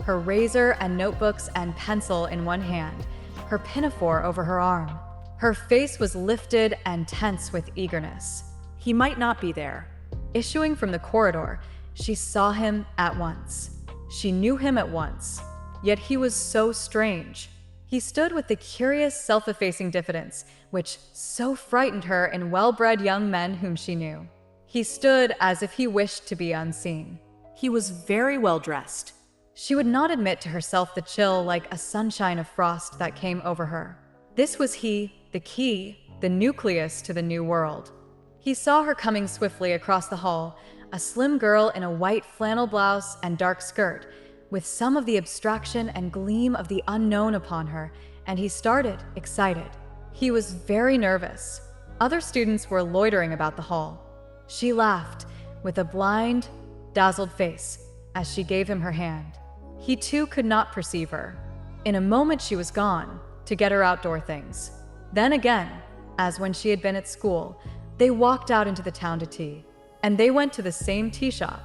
Speaker 1: her razor and notebooks and pencil in one hand, her pinafore over her arm. Her face was lifted and tense with eagerness.
Speaker 3: He might not be there.
Speaker 1: Issuing from the corridor, she saw him at once. She knew him at once. Yet he was so strange. He stood with the curious, self-effacing diffidence, which so frightened her in well-bred young men whom she knew. He stood as if he wished to be unseen.
Speaker 3: He was very well dressed.
Speaker 1: She would not admit to herself the chill like a sunshine of frost that came over her. This was he, the key, the nucleus to the new world. He saw her coming swiftly across the hall, a slim girl in a white flannel blouse and dark skirt, with some of the abstraction and gleam of the unknown upon her, and he started, excited. He was very nervous. Other students were loitering about the hall. She laughed, with a blind, dazzled face, as she gave him her hand. He too could not perceive her. In a moment she was gone, to get her outdoor things. Then again, as when she had been at school, they walked out into the town to tea, and they went to the same tea shop.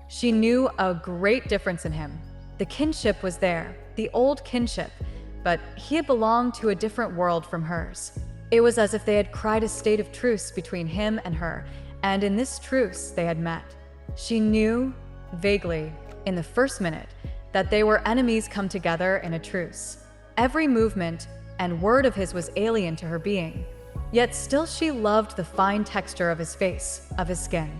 Speaker 1: She knew a great difference in him. The kinship was there, the old kinship, but he had belonged to a different world from hers. It was as if they had cried a state of truce between him and her, and in this truce they had met. She knew, vaguely, in the first minute, that they were enemies come together in a truce. Every movement and word of his was alien to her being. Yet still she loved the fine texture of his face, of his skin.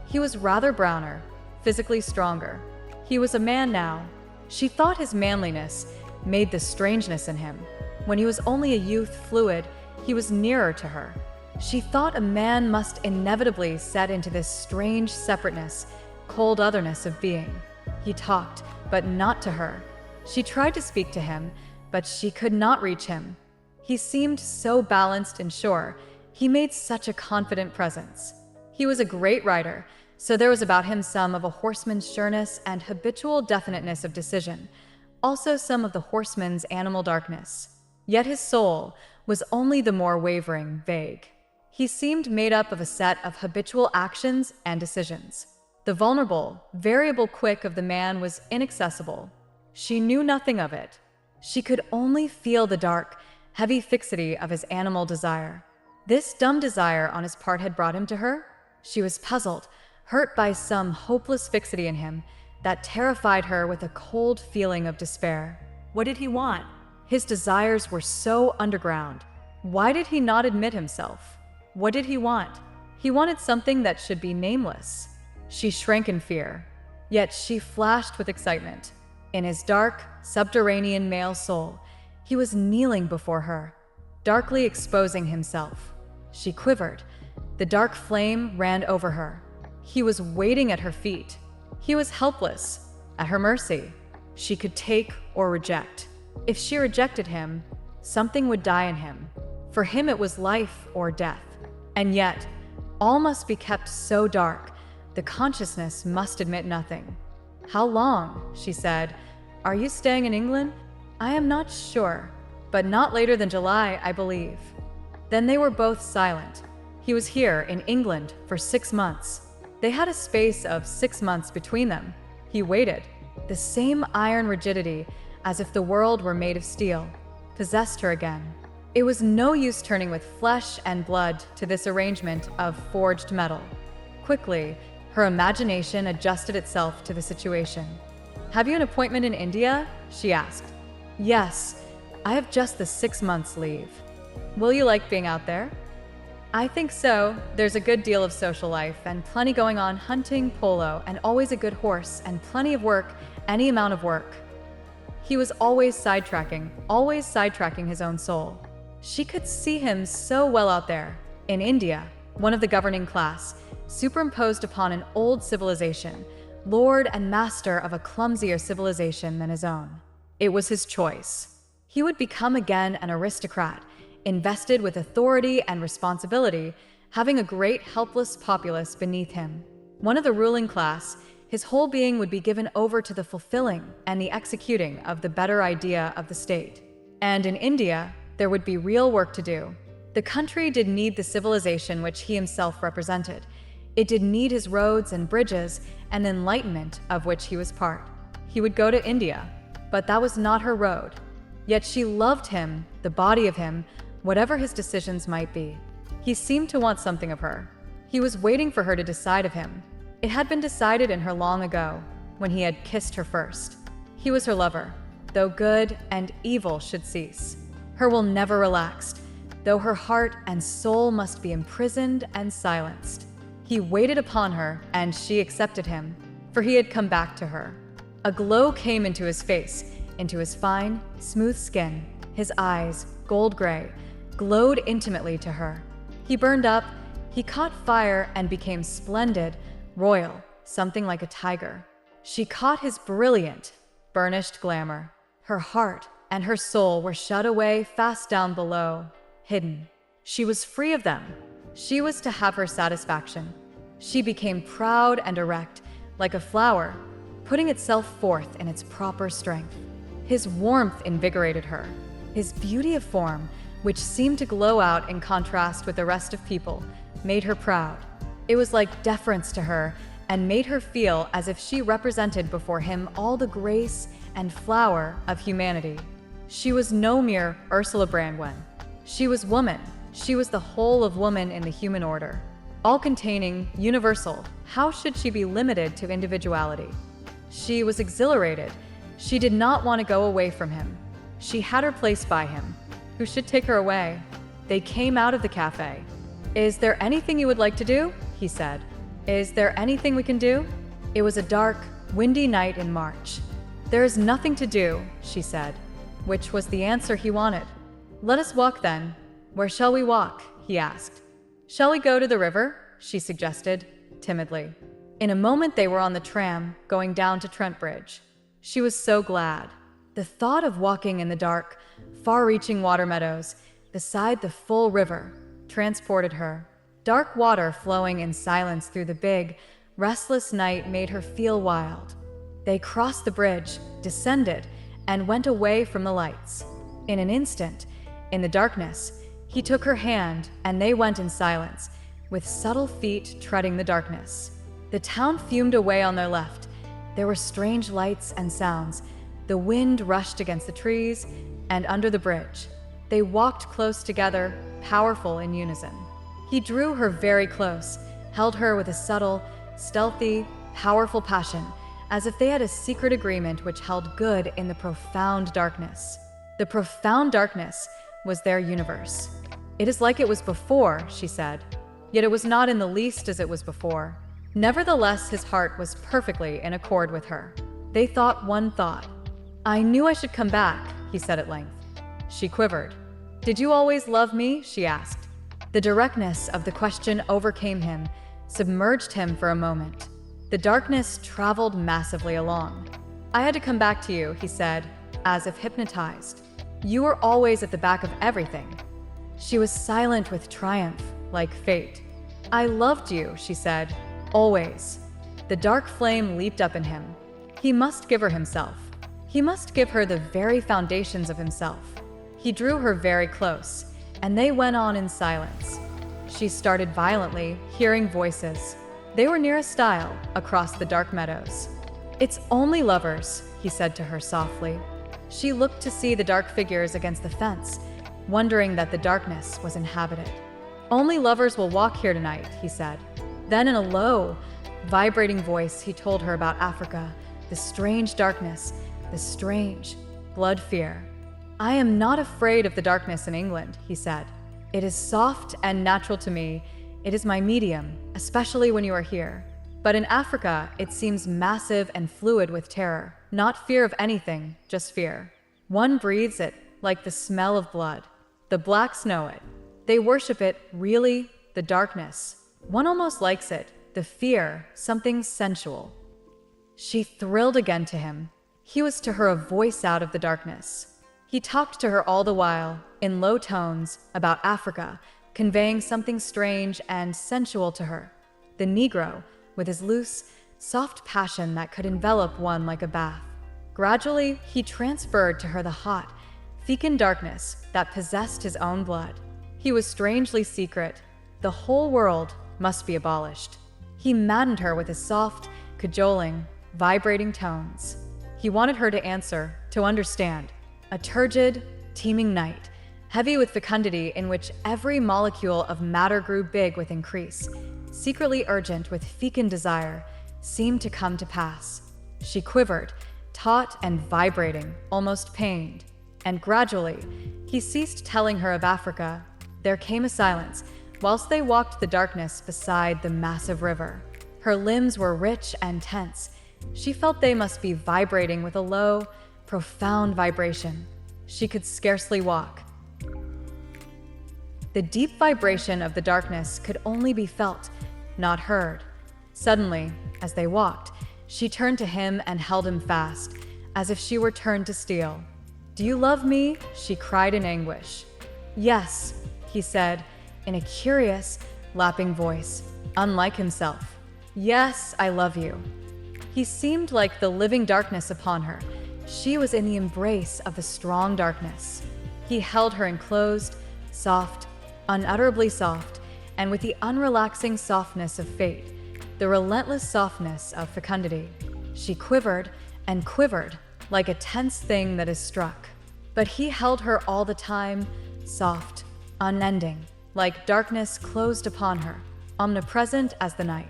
Speaker 1: He was rather browner, physically stronger. He was a man now. She thought his manliness made the strangeness in him. When he was only a youth, fluid, he was nearer to her. She thought a man must inevitably set into this strange separateness, cold otherness of being. He talked, but not to her. She tried to speak to him, but she could not reach him. He seemed so balanced and sure. He made such a confident presence. He was a great writer, so there was about him some of a horseman's sureness and habitual definiteness of decision, also some of the horseman's animal darkness. Yet his soul was only the more wavering, vague. He seemed made up of a set of habitual actions and decisions. The vulnerable, variable quick of the man was inaccessible. She knew nothing of it. She could only feel the dark, heavy fixity of his animal desire. This dumb desire on his part had brought him to her? She was puzzled, hurt by some hopeless fixity in him that terrified her with a cold feeling of despair.
Speaker 3: What did he want?
Speaker 1: His desires were so underground. Why did he not admit himself? What did he want? He wanted something that should be nameless. She shrank in fear, yet she flashed with excitement. In his dark, subterranean male soul, he was kneeling before her, darkly exposing himself. She quivered. The dark flame ran over her. He was waiting at her feet. He was helpless, at her mercy. She could take or reject. If she rejected him, something would die in him. For him it was life or death. And yet, all must be kept so dark, The consciousness must admit nothing. "How long?" she said. "Are you staying in England?" "I am not sure, but not later than July, I believe." Then they were both silent. He was here in England for 6 months. They had a space of 6 months between them. He waited. The same iron rigidity, as if the world were made of steel, possessed her again. It was no use turning with flesh and blood to this arrangement of forged metal. Quickly, her imagination adjusted itself to the situation. "Have you an appointment in India?" she asked. "Yes, I have just the 6 months leave." "Will you like being out there?" "I think so. There's a good deal of social life and plenty going on, hunting, polo, and always a good horse and plenty of work, any amount of work." He was always sidetracking his own soul. She could see him so well out there, in India, one of the governing class, superimposed upon an old civilization, lord and master of a clumsier civilization than his own. It was his choice. He would become again an aristocrat, invested with authority and responsibility, having a great helpless populace beneath him. One of the ruling class, his whole being would be given over to the fulfilling and the executing of the better idea of the state. And in India, there would be real work to do. The country did need the civilization which he himself represented. It did need his roads and bridges and the enlightenment of which he was part. He would go to India, but that was not her road. Yet she loved him, the body of him, whatever his decisions might be. He seemed to want something of her. He was waiting for her to decide of him. It had been decided in her long ago, when he had kissed her first. He was her lover, though good and evil should cease. Her will never relaxed, though her heart and soul must be imprisoned and silenced. He waited upon her, and she accepted him, for he had come back to her. A glow came into his face, into his fine, smooth skin. His eyes, gold gray, glowed intimately to her. He burned up, he caught fire and became splendid, royal, something like a tiger. She caught his brilliant, burnished glamour. Her heart and her soul were shut away fast down below, hidden. She was free of them. She was to have her satisfaction. She became proud and erect, like a flower, putting itself forth in its proper strength. His warmth invigorated her. His beauty of form, which seemed to glow out in contrast with the rest of people, made her proud. It was like deference to her and made her feel as if she represented before him all the grace and flower of humanity. She was no mere Ursula Brangwen. She was woman. She was the whole of woman in the human order, all-containing, universal. How should she be limited to individuality? She was exhilarated. She did not want to go away from him. She had her place by him. Who should take her away? They came out of the cafe. "Is there anything you would like to do?" he said. "Is there anything we can do?" It was a dark, windy night in March. "There is nothing to do," she said, which was the answer he wanted. "Let us walk then." "Where shall we walk?" he asked. "Shall we go to the river?" she suggested, timidly. In a moment they were on the tram, going down to Trent Bridge. She was so glad. The thought of walking in the dark, far-reaching water meadows, beside the full river, transported her. Dark water flowing in silence through the big, restless night made her feel wild. They crossed the bridge, descended, and went away from the lights. In an instant, in the darkness, he took her hand, and they went in silence, with subtle feet treading the darkness. The town fumed away on their left. There were strange lights and sounds. The wind rushed against the trees and under the bridge. They walked close together, powerful in unison. He drew her very close, held her with a subtle, stealthy, powerful passion, as if they had a secret agreement which held good in the profound darkness. The profound darkness was their universe. "It is like it was before," she said. Yet it was not in the least as it was before. Nevertheless, his heart was perfectly in accord with her. They thought one thought. "I knew I should come back," he said at length. She quivered. "Did you always love me?" she asked. The directness of the question overcame him, submerged him for a moment. The darkness traveled massively along. "I had to come back to you," he said, as if hypnotized. "You were always at the back of everything." She was silent with triumph, like fate. "I loved you," she said, "always." The dark flame leaped up in him. He must give her himself. He must give her the very foundations of himself. He drew her very close, and they went on in silence. She started violently, hearing voices. They were near a stile, across the dark meadows. "It's only lovers," he said to her softly. She looked to see the dark figures against the fence, wondering that the darkness was inhabited. "Only lovers will walk here tonight," he said. Then in a low, vibrating voice, he told her about Africa, the strange darkness, the strange blood fear. "I am not afraid of the darkness in England," he said. "It is soft and natural to me. It is my medium, especially when you are here. But in Africa, it seems massive and fluid with terror. Not fear of anything, just fear. One breathes it, like the smell of blood. The blacks know it. They worship it, really, the darkness. One almost likes it, the fear, something sensual." She thrilled again to him. He was to her a voice out of the darkness. He talked to her all the while, in low tones, about Africa, conveying something strange and sensual to her. The Negro, with his loose, soft passion that could envelop one like a bath. Gradually, he transferred to her the hot, fecund darkness that possessed his own blood. He was strangely secret. The whole world must be abolished. He maddened her with his soft, cajoling, vibrating tones. He wanted her to answer, to understand. A turgid, teeming night, heavy with fecundity in which every molecule of matter grew big with increase, secretly urgent with fecund desire, seemed to come to pass. She quivered, taut and vibrating, almost pained. And gradually, he ceased telling her of Africa. There came a silence, whilst they walked the darkness beside the massive river. Her limbs were rich and tense. She felt they must be vibrating with a low, profound vibration. She could scarcely walk. The deep vibration of the darkness could only be felt, not heard. Suddenly, as they walked, she turned to him and held him fast, as if she were turned to steel. "Do you love me?" she cried in anguish. "Yes," he said, in a curious, lapping voice, unlike himself. "Yes, I love you." He seemed like the living darkness upon her. She was in the embrace of the strong darkness. He held her enclosed, soft, unutterably soft, and with the unrelaxing softness of fate, the relentless softness of fecundity. She quivered and quivered like a tense thing that is struck. But he held her all the time, soft, unending, like darkness closed upon her, omnipresent as the night.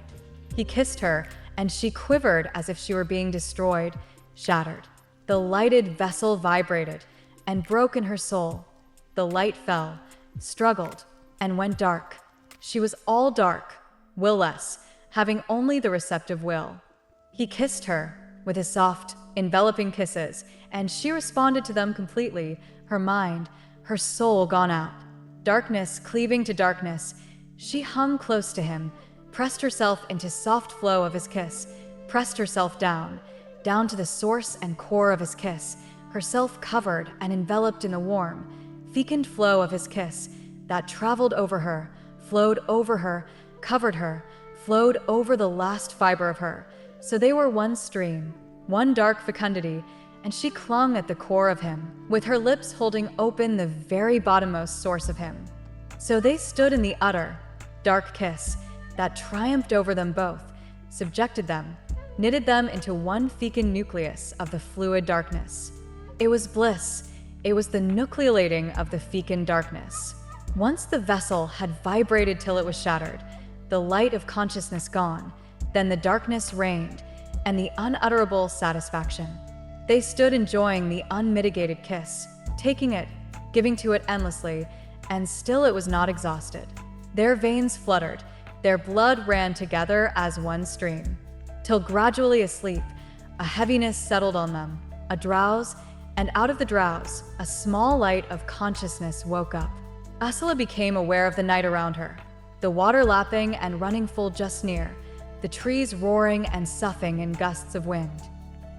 Speaker 1: He kissed her, and she quivered as if she were being destroyed, shattered. The lighted vessel vibrated and broke in her soul. The light fell, struggled, and went dark. She was all dark, will-less, having only the receptive will. He kissed her with his soft, enveloping kisses, and she responded to them completely, her mind, her soul gone out. Darkness cleaving to darkness, she hung close to him, pressed herself into soft flow of his kiss, pressed herself down to the source and core of his kiss, herself covered and enveloped in the warm, fecund flow of his kiss that traveled over her, flowed over her, covered her, flowed over the last fiber of her. So they were one stream, one dark fecundity, and she clung at the core of him, with her lips holding open the very bottommost source of him. So they stood in the utter, dark kiss that triumphed over them both, subjected them, knitted them into one fecund nucleus of the fluid darkness. It was bliss. It was the nucleating of the fecund darkness. Once the vessel had vibrated till it was shattered, the light of consciousness gone, then the darkness reigned, and the unutterable satisfaction. They stood enjoying the unmitigated kiss, taking it, giving to it endlessly, and still it was not exhausted. Their veins fluttered, their blood ran together as one stream, till gradually asleep, a heaviness settled on them, a drowse, and out of the drowse, a small light of consciousness woke up. Ursula became aware of the night around her, the water lapping and running full just near, the trees roaring and soughing in gusts of wind.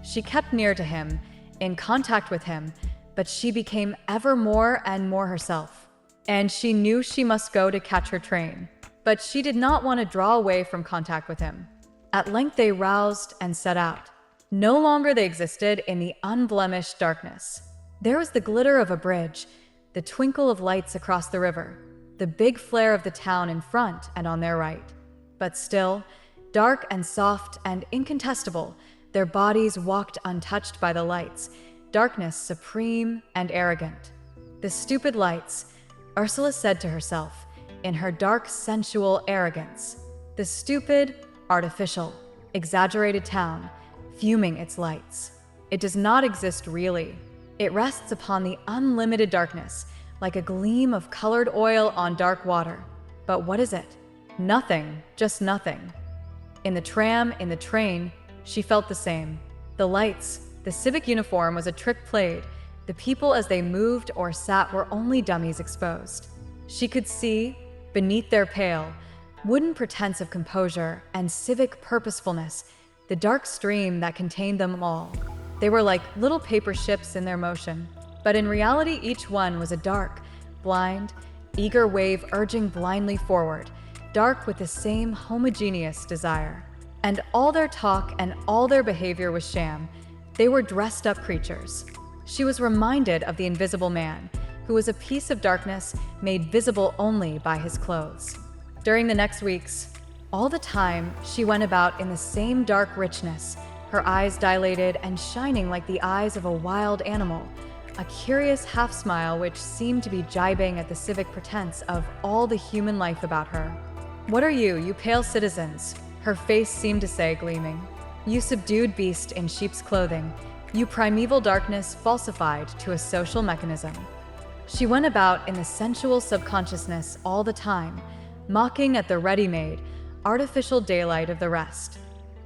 Speaker 1: She kept near to him, in contact with him, but she became ever more and more herself. And she knew she must go to catch her train, but she did not want to draw away from contact with him. At length they roused and set out. No longer they existed in the unblemished darkness. There was the glitter of a bridge, the twinkle of lights across the river, the big flare of the town in front and on their right. But still, dark and soft and incontestable, their bodies walked untouched by the lights, darkness supreme and arrogant. The stupid lights, Ursula said to herself, in her dark, sensual arrogance. The stupid, artificial, exaggerated town, fuming its lights. It does not exist really. It rests upon the unlimited darkness, like a gleam of colored oil on dark water. But what is it? Nothing, just nothing. In the tram, in the train, she felt the same. The lights, the civic uniform was a trick played. The people as they moved or sat were only dummies exposed. She could see, beneath their pale, wooden pretense of composure and civic purposefulness, the dark stream that contained them all. They were like little paper ships in their motion, but in reality each one was a dark, blind, eager wave urging blindly forward, dark with the same homogeneous desire. And all their talk and all their behavior was sham. They were dressed up creatures. She was reminded of the invisible man, who was a piece of darkness made visible only by his clothes. During the next weeks, all the time, she went about in the same dark richness, her eyes dilated and shining like the eyes of a wild animal, a curious half-smile which seemed to be jibing at the civic pretense of all the human life about her. "What are you, you pale citizens?" her face seemed to say, gleaming. "You subdued beast in sheep's clothing, you primeval darkness falsified to a social mechanism." She went about in the sensual subconsciousness all the time, mocking at the ready-made, artificial daylight of the rest.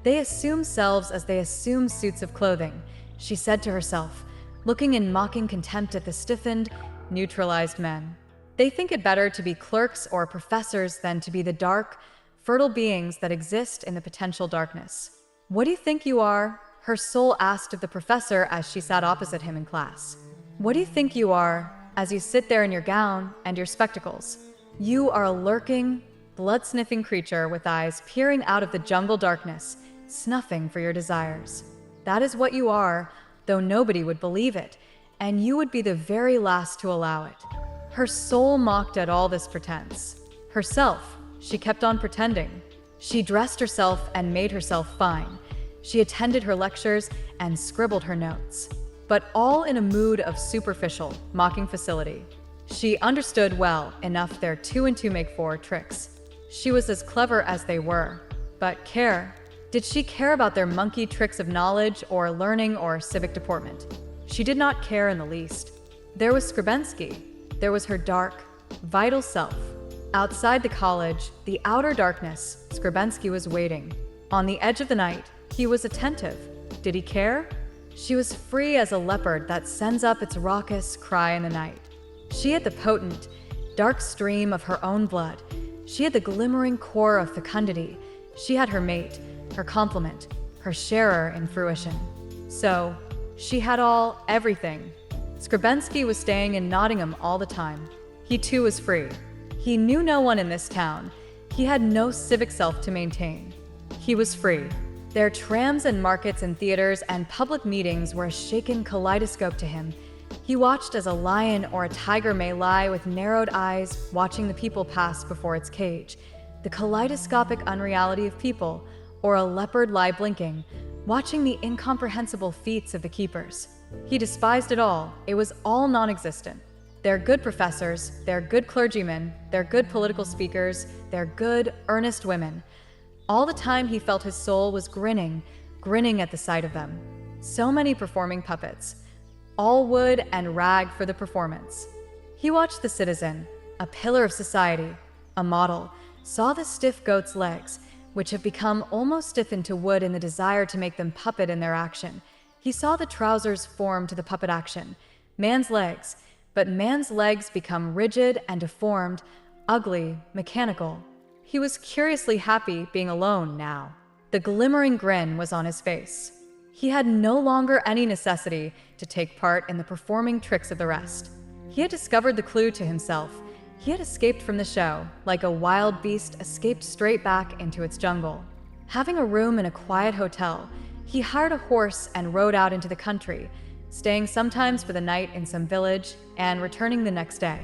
Speaker 1: "They assume selves as they assume suits of clothing," she said to herself, looking in mocking contempt at the stiffened, neutralized men. "They think it better to be clerks or professors than to be the dark, fertile beings that exist in the potential darkness." "What do you think you are?" her soul asked of the professor as she sat opposite him in class. "What do you think you are, as you sit there in your gown and your spectacles? You are a lurking, blood-sniffing creature with eyes peering out of the jungle darkness, snuffing for your desires. That is what you are, though nobody would believe it, and you would be the very last to allow it." Her soul mocked at all this pretense. Herself, she kept on pretending. She dressed herself and made herself fine. She attended her lectures and scribbled her notes, but all in a mood of superficial, mocking facility. She understood well enough their 2 and 2 make 4 tricks. She was as clever as they were, but care? Did she care about their monkey tricks of knowledge or learning or civic deportment? She did not care in the least. There was Skrebensky. There was her dark, vital self. Outside the college, the outer darkness, Skrebensky was waiting. On the edge of the night, he was attentive. Did he care? She was free as a leopard that sends up its raucous cry in the night. She had the potent, dark stream of her own blood. She had the glimmering core of fecundity. She had her mate, her complement, her sharer in fruition. So, she had all, everything. Skrebensky was staying in Nottingham all the time. He too was free. He knew no one in this town. He had no civic self to maintain. He was free. Their trams and markets and theaters and public meetings were a shaken kaleidoscope to him. He watched as a lion or a tiger may lie with narrowed eyes, watching the people pass before its cage. The kaleidoscopic unreality of people, or a leopard lie blinking, watching the incomprehensible feats of the keepers. He despised it all. It was all non-existent. They're good professors, they're good clergymen, they're good political speakers, they're good, earnest women. All the time he felt his soul was grinning at the sight of them. So many performing puppets, all wood and rag for the performance. He watched the citizen, a pillar of society, a model, saw the stiff goat's legs, which have become almost stiffened to wood in the desire to make them puppet in their action. He saw the trousers form to the puppet action, man's legs, but man's legs become rigid and deformed, ugly, mechanical. He was curiously happy being alone now. The glimmering grin was on his face. He had no longer any necessity to take part in the performing tricks of the rest. He had discovered the clue to himself. He had escaped from the show, like a wild beast escaped straight back into its jungle. Having a room in a quiet hotel, he hired a horse and rode out into the country, staying sometimes for the night in some village and returning the next day.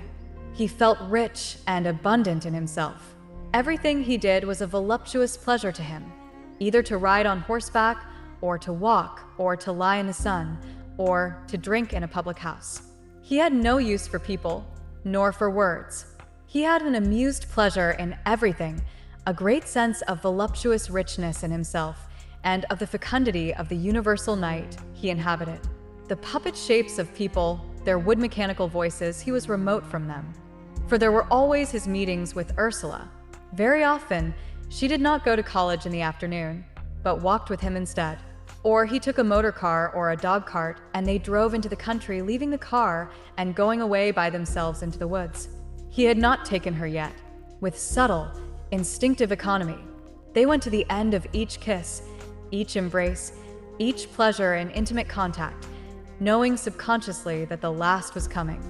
Speaker 1: He felt rich and abundant in himself. Everything he did was a voluptuous pleasure to him, either to ride on horseback, or to walk, or to lie in the sun, or to drink in a public house. He had no use for people, nor for words. He had an amused pleasure in everything, a great sense of voluptuous richness in himself, and of the fecundity of the universal night he inhabited. The puppet shapes of people, their wood mechanical voices, he was remote from them. For there were always his meetings with Ursula. Very often, she did not go to college in the afternoon, but walked with him instead. Or he took a motor car or a dog cart and they drove into the country, leaving the car and going away by themselves into the woods. He had not taken her yet. With subtle, instinctive economy, they went to the end of each kiss, each embrace, each pleasure and intimate contact, knowing subconsciously that the last was coming.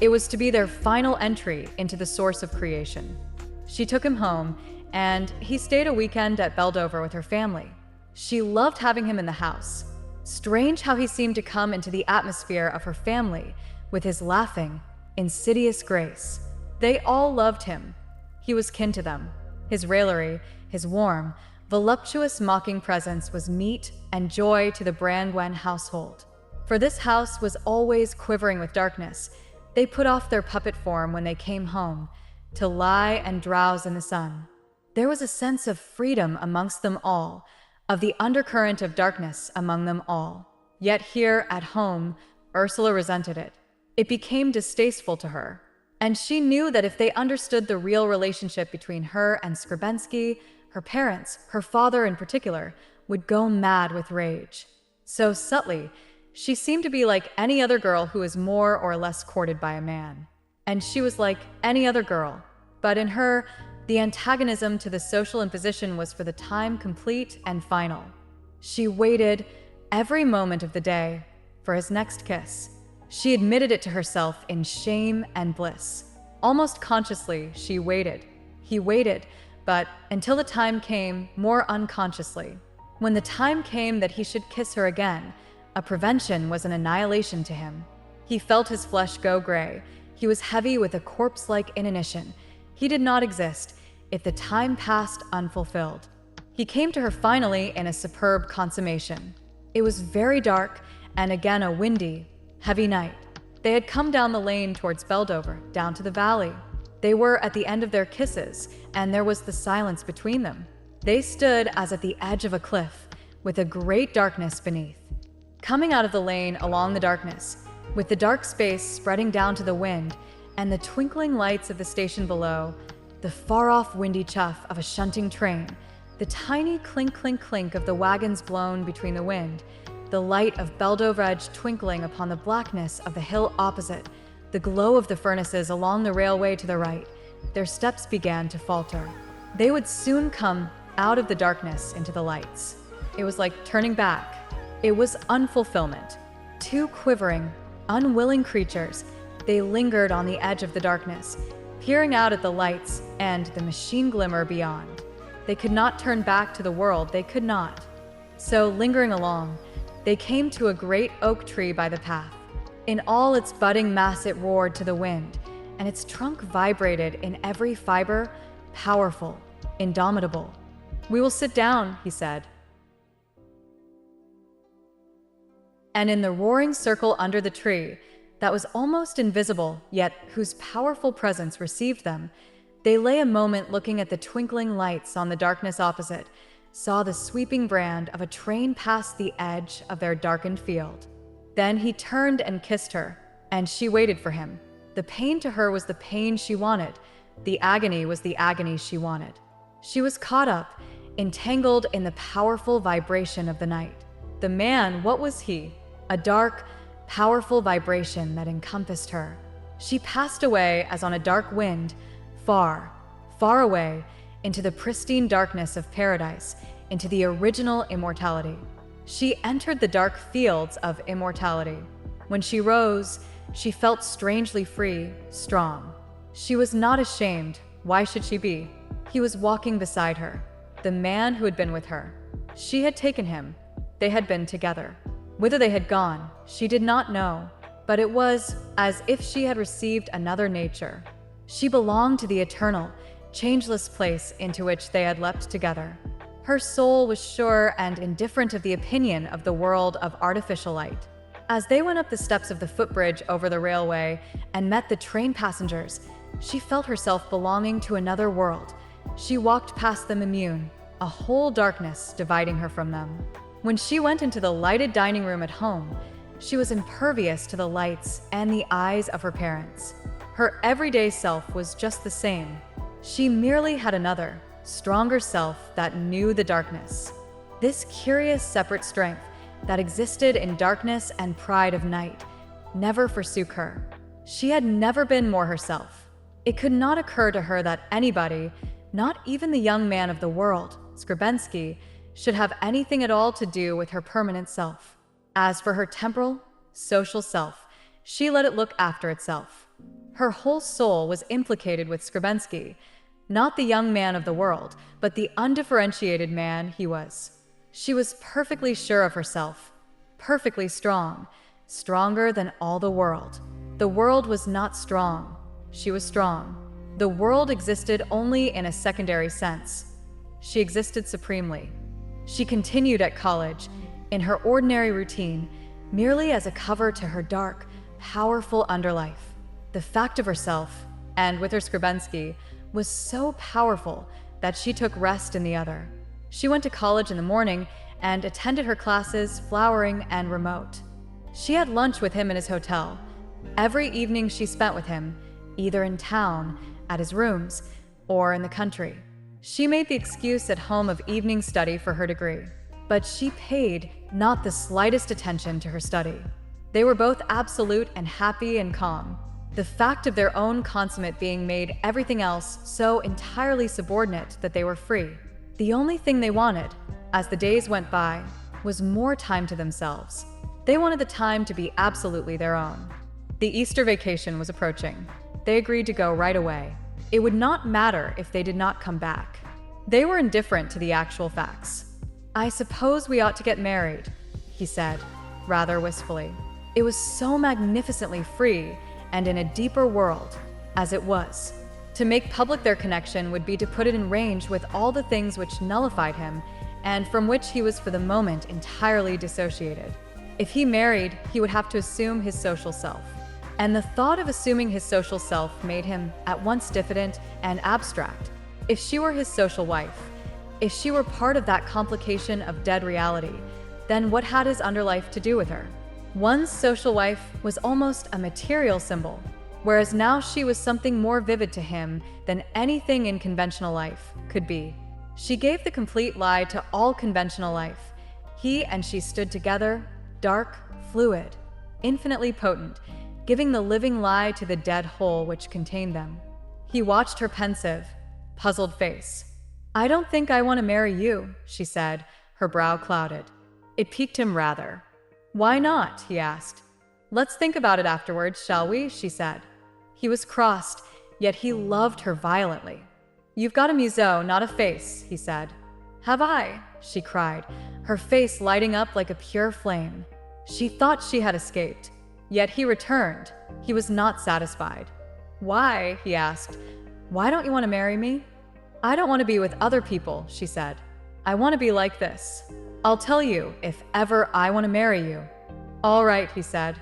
Speaker 1: It was to be their final entry into the source of creation. She took him home, and he stayed a weekend at Beldover with her family. She loved having him in the house. Strange how he seemed to come into the atmosphere of her family with his laughing, insidious grace. They all loved him. He was kin to them. His raillery, his warm, voluptuous mocking presence was meat and joy to the Brangwen household. For this house was always quivering with darkness. They put off their puppet form when they came home, to lie and drowse in the sun. There was a sense of freedom amongst them all, of the undercurrent of darkness among them all. Yet here at home, Ursula resented it. It became distasteful to her. And she knew that if they understood the real relationship between her and Skrbensky, her parents, her father in particular, would go mad with rage. So subtly, she seemed to be like any other girl who is more or less courted by a man. And she was like any other girl. But in her, the antagonism to the social imposition was for the time complete and final. She waited every moment of the day for his next kiss. She admitted it to herself in shame and bliss. Almost consciously, she waited. He waited, but until the time came, more unconsciously. When the time came that he should kiss her again, a prevention was an annihilation to him. He felt his flesh go gray. He was heavy with a corpse-like inanition. He did not exist if the time passed unfulfilled. He came to her finally in a superb consummation. It was very dark, and again a windy, heavy night. They had come down the lane towards Beldover, down to the valley. They were at the end of their kisses, and there was the silence between them. They stood as at the edge of a cliff, with a great darkness beneath. Coming out of the lane along the darkness, with the dark space spreading down to the wind, and the twinkling lights of the station below, the far-off windy chuff of a shunting train, the tiny clink-clink-clink of the wagons blown between the wind, the light of Beldover Edge twinkling upon the blackness of the hill opposite, the glow of the furnaces along the railway to the right, their steps began to falter. They would soon come out of the darkness into the lights. It was like turning back. It was unfulfillment. Two quivering, unwilling creatures, they lingered on the edge of the darkness, peering out at the lights and the machine glimmer beyond. They could not turn back to the world, they could not. So, lingering along, they came to a great oak tree by the path. In all its budding mass it roared to the wind, and its trunk vibrated in every fiber, powerful, indomitable. "We will sit down," he said. And in the roaring circle under the tree, that was almost invisible, yet whose powerful presence received them, they lay a moment looking at the twinkling lights on the darkness opposite, saw the sweeping brand of a train pass the edge of their darkened field. Then he turned and kissed her, and she waited for him. The pain to her was the pain she wanted. The agony was the agony she wanted. She was caught up, entangled in the powerful vibration of the night. The man, what was he? A dark, powerful vibration that encompassed her. She passed away as on a dark wind, far, far away, into the pristine darkness of paradise, into the original immortality. She entered the dark fields of immortality. When she rose, she felt strangely free, strong. She was not ashamed. Why should she be? He was walking beside her. the man who had been with her. She had taken him. They had been together. Whither they had gone, she did not know, but it was as if she had received another nature. She belonged to the eternal, changeless place into which they had leapt together. Her soul was sure and indifferent of the opinion of the world of artificial light. As they went up the steps of the footbridge over the railway and met the train passengers, she felt herself belonging to another world. She walked past them immune, a whole darkness dividing her from them. When she went into the lighted dining room at home, she was impervious to the lights and the eyes of her parents. Her everyday self was just the same. She merely had another, stronger self that knew the darkness. This curious separate strength that existed in darkness and pride of night never forsook her. She had never been more herself. It could not occur to her that anybody, not even the young man of the world, Skrebensky, should have anything at all to do with her permanent self. As for her temporal, social self, she let it look after itself. Her whole soul was implicated with Skrebensky, not the young man of the world, but the undifferentiated man he was. She was perfectly sure of herself, perfectly strong, stronger than all the world. The world was not strong. She was strong. The world existed only in a secondary sense. She existed supremely. She continued at college, in her ordinary routine, merely as a cover to her dark, powerful underlife. The fact of herself, and with her Skrebensky, was so powerful that she took rest in the other. She went to college in the morning and attended her classes, flowering and remote. She had lunch with him in his hotel. Every evening she spent with him, either in town, at his rooms, or in the country. She made the excuse at home of evening study for her degree, but she paid not the slightest attention to her study. They were both absolute and happy and calm. The fact of their own consummate being made everything else so entirely subordinate that they were free. The only thing they wanted, as the days went by, was more time to themselves. They wanted the time to be absolutely their own. The Easter vacation was approaching. They agreed to go right away. It would not matter if they did not come back. They were indifferent to the actual facts. "I suppose we ought to get married," he said, rather wistfully. It was so magnificently free and in a deeper world, as it was. To make public their connection would be to put it in range with all the things which nullified him and from which he was for the moment entirely dissociated. If he married, he would have to assume his social self. And the thought of assuming his social self made him at once diffident and abstract. If she were his social wife, if she were part of that complication of dead reality, then what had his underlife to do with her? One's social wife was almost a material symbol, whereas now she was something more vivid to him than anything in conventional life could be. She gave the complete lie to all conventional life. He and she stood together, dark, fluid, infinitely potent, giving the living lie to the dead whole which contained them. He watched her pensive, puzzled face. "I don't think I want to marry you," she said, her brow clouded. It piqued him rather. "Why not?" he asked. "Let's think about it afterwards, shall we?" she said. He was crossed, yet he loved her violently. "You've got a museau, not a face," he said. "Have I?" she cried, her face lighting up like a pure flame. She thought she had escaped. Yet he returned. He was not satisfied. "Why?" he asked. "Why don't you want to marry me?" "I don't want to be with other people," she said. "I want to be like this. I'll tell you if ever I want to marry you." "All right," he said.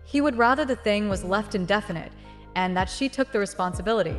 Speaker 1: He would rather the thing was left indefinite and that she took the responsibility.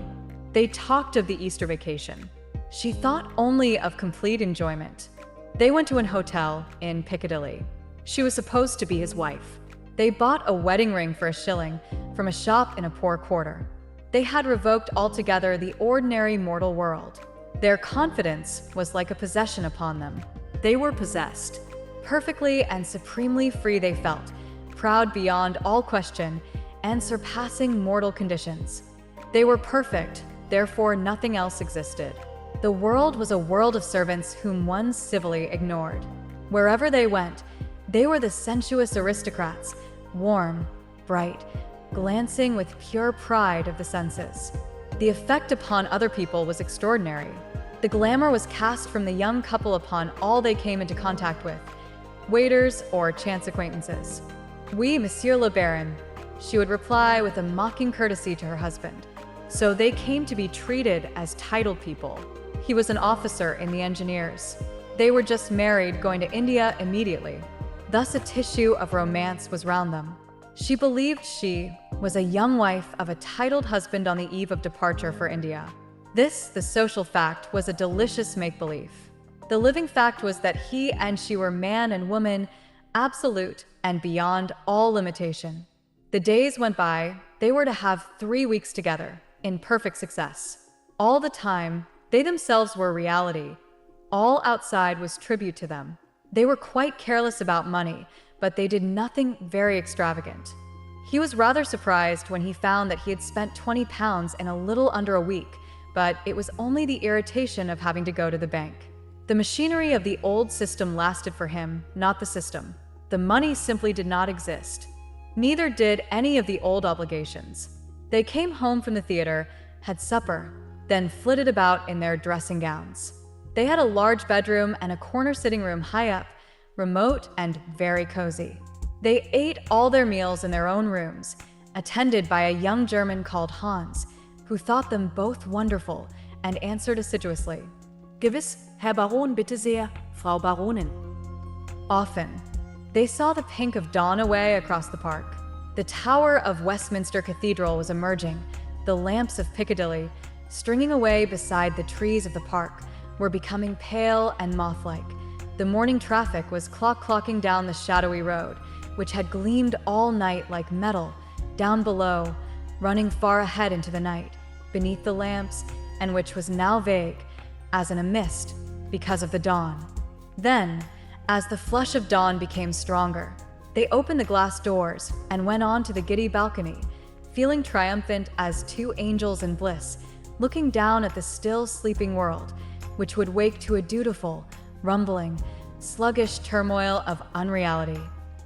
Speaker 1: They talked of the Easter vacation. She thought only of complete enjoyment. They went to an hotel in Piccadilly. She was supposed to be his wife. They bought a wedding ring for $1 from a shop in a poor quarter. They had revoked altogether the ordinary mortal world. Their confidence was like a possession upon them. They were possessed. Perfectly and supremely free they felt, proud beyond all question, and surpassing mortal conditions. They were perfect, therefore nothing else existed. The world was a world of servants whom one civilly ignored. Wherever they went, they were the sensuous aristocrats, warm, bright, glancing with pure pride of the senses. The effect upon other people was extraordinary. The glamour was cast from the young couple upon all they came into contact with, waiters or chance acquaintances. "Oui, Monsieur le Baron," she would reply with a mocking courtesy to her husband. So they came to be treated as titled people. He was an officer in the engineers. They were just married, going to India immediately. Thus a tissue of romance was round them. She believed she was a young wife of a titled husband on the eve of departure for India. This, the social fact, was a delicious make-believe. The living fact was that he and she were man and woman, absolute and beyond all limitation. The days went by. They were to have 3 weeks together, in perfect success. All the time, they themselves were reality. All outside was tribute to them. They were quite careless about money, but they did nothing very extravagant. He was rather surprised when he found that he had spent 20 pounds in a little under a week, but it was only the irritation of having to go to the bank. The machinery of the old system lasted for him, not the system. The money simply did not exist. Neither did any of the old obligations. They came home from the theater, had supper, then flitted about in their dressing gowns. They had a large bedroom and a corner sitting room high up, remote and very cozy. They ate all their meals in their own rooms, attended by a young German called Hans, who thought them both wonderful and answered assiduously,
Speaker 3: Gewiss, Herr Baron, bitte sehr, Frau Baronin.
Speaker 1: Often, they saw the pink of dawn away across the park. The tower of Westminster Cathedral was emerging. The lamps of Piccadilly, stringing away beside the trees of the park, were becoming pale and moth-like. The morning traffic was clocking down the shadowy road, which had gleamed all night like metal, down below, running far ahead into the night, beneath the lamps, and which was now vague, as in a mist, because of the dawn. Then, as the flush of dawn became stronger, they opened the glass doors and went on to the giddy balcony, feeling triumphant as two angels in bliss, looking down at the still sleeping world, which would wake to a dutiful, rumbling, sluggish turmoil of unreality.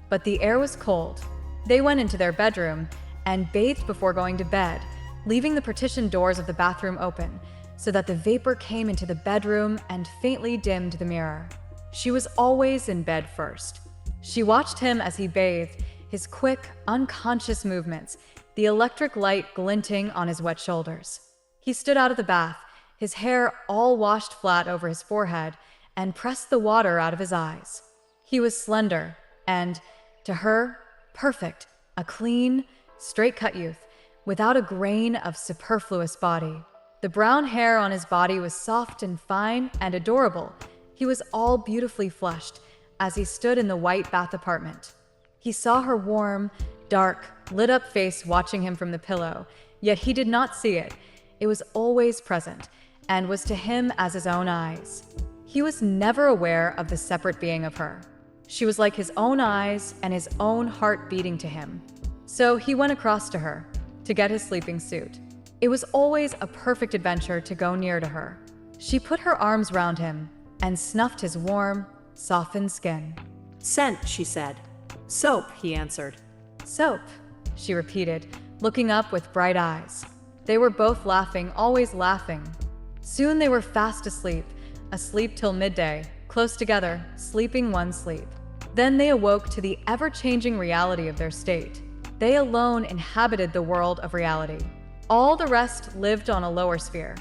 Speaker 1: But the air was cold. They went into their bedroom and bathed before going to bed, leaving the partition doors of the bathroom open, so that the vapor came into the bedroom and faintly dimmed the mirror. She was always in bed first. She watched him as he bathed, his quick, unconscious movements, the electric light glinting on his wet shoulders. He stood out of the bath, his hair all washed flat over his forehead, and pressed the water out of his eyes. He was slender and, to her, perfect, a clean, straight-cut youth, without a grain of superfluous body. The brown hair on his body was soft and fine and adorable. He was all beautifully flushed as he stood in the white bath apartment. He saw her warm, dark, lit-up face watching him from the pillow, yet he did not see it. It was always present, and was to him as his own eyes. He was never aware of the separate being of her. She was like his own eyes and his own heart beating to him. So he went across to her, to get his sleeping suit. It was always a perfect adventure to go near to her. She put her arms round him and snuffed his warm, softened skin.
Speaker 3: Scent, she said. Soap, he answered.
Speaker 1: Soap, she repeated, looking up with bright eyes. They were both laughing, always laughing. Soon they were fast asleep till midday, close together, sleeping one sleep. Then they awoke to the ever-changing reality of their state. They alone inhabited the world of reality. All the rest lived on a lower sphere.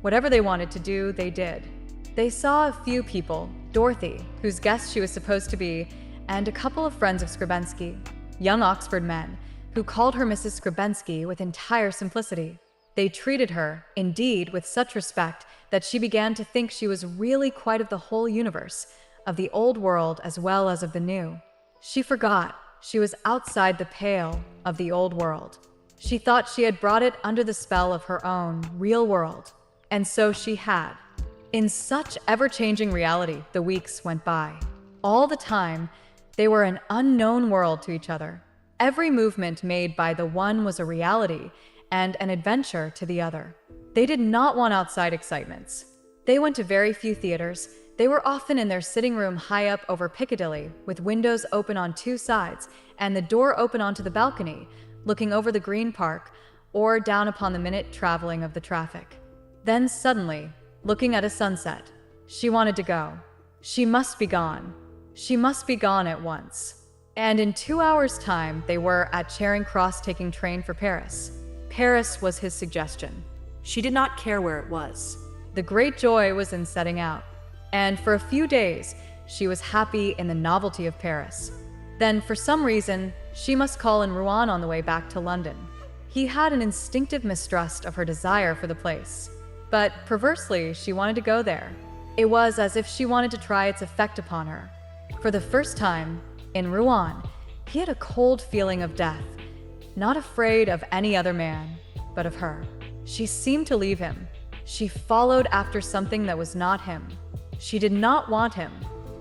Speaker 1: Whatever they wanted to do, they did. They saw a few people, Dorothy, whose guest she was supposed to be, and a couple of friends of Skrybensky, young Oxford men, who called her Mrs. Skrybensky with entire simplicity. They treated her, indeed, with such respect that she began to think she was really quite of the whole universe, of the old world as well as of the new. She forgot she was outside the pale of the old world. She thought she had brought it under the spell of her own real world, and so she had. In such ever-changing reality, the weeks went by. All the time, they were an unknown world to each other. Every movement made by the one was a reality and an adventure to the other. They did not want outside excitements. They went to very few theaters. They were often in their sitting room high up over Piccadilly, with windows open on two sides and the door open onto the balcony, looking over the Green Park or down upon the minute traveling of the traffic. Then suddenly, looking at a sunset. She wanted to go. She must be gone. She must be gone at once. And in 2 hours' time, they were at Charing Cross taking train for Paris. Paris was his suggestion.
Speaker 3: She did not care where it was.
Speaker 1: The great joy was in setting out. And for a few days, she was happy in the novelty of Paris. Then, for some reason, she must call in Rouen on the way back to London. He had an instinctive mistrust of her desire for the place. But perversely, she wanted to go there. It was as if she wanted to try its effect upon her. For the first time, in Rouen, he had a cold feeling of death, not afraid of any other man, but of her. She seemed to leave him. She followed after something that was not him. She did not want him.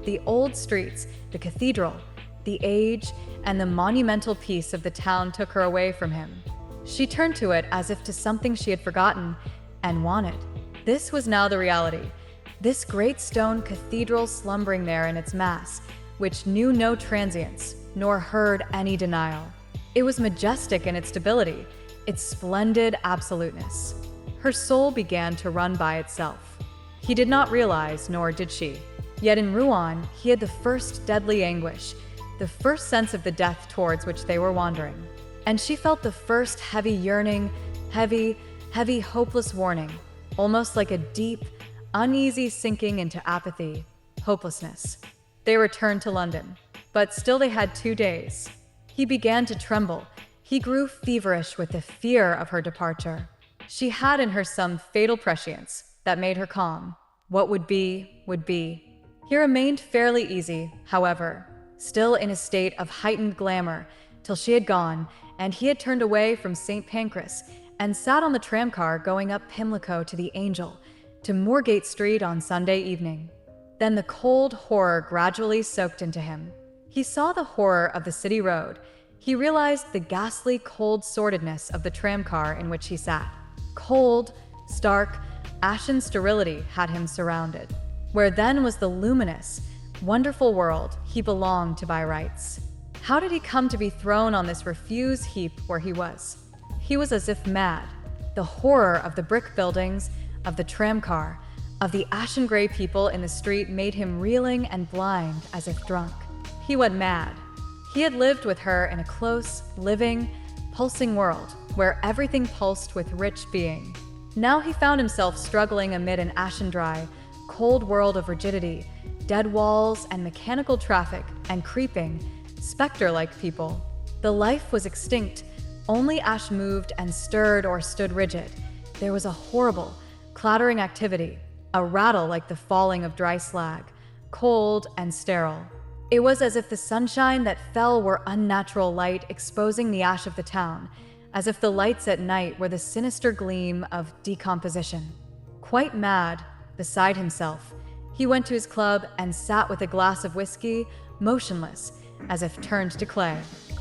Speaker 1: The old streets, the cathedral, the age, and the monumental peace of the town took her away from him. She turned to it as if to something she had forgotten and wanted. This was now the reality. This great stone cathedral slumbering there in its mass, which knew no transience, nor heard any denial. It was majestic in its stability, its splendid absoluteness. Her soul began to run by itself. He did not realize, nor did she. Yet in Rouen, he had the first deadly anguish, the first sense of the death towards which they were wandering. And she felt the first heavy yearning, heavy, hopeless warning, almost like a deep, uneasy sinking into apathy, hopelessness. They returned to London, but still they had 2 days. He began to tremble. He grew feverish with the fear of her departure. She had in her some fatal prescience that made her calm. What would be, would be. He remained fairly easy, however, still in a state of heightened glamour, till she had gone, and he had turned away from St. Pancras and sat on the tramcar going up Pimlico to the Angel, to Moorgate Street on Sunday evening. Then the cold horror gradually soaked into him. He saw the horror of the city road. He realized the ghastly cold sordidness of the tramcar in which he sat. Cold, stark, ashen sterility had him surrounded. Where then was the luminous, wonderful world he belonged to by rights. How did he come to be thrown on this refuse heap where he was? He was as if mad. The horror of the brick buildings, of the tramcar, of the ashen-gray people in the street made him reeling and blind as if drunk. He went mad. He had lived with her in a close, living, pulsing world where everything pulsed with rich being. Now he found himself struggling amid an ashen-dry, cold world of rigidity, dead walls and mechanical traffic and creeping, specter-like people. The life was extinct. Only ash moved and stirred or stood rigid. There was a horrible, clattering activity, a rattle like the falling of dry slag, cold and sterile. It was as if the sunshine that fell were unnatural light exposing the ash of the town, as if the lights at night were the sinister gleam of decomposition. Quite mad, beside himself, he went to his club and sat with a glass of whiskey, motionless, as if turned to clay.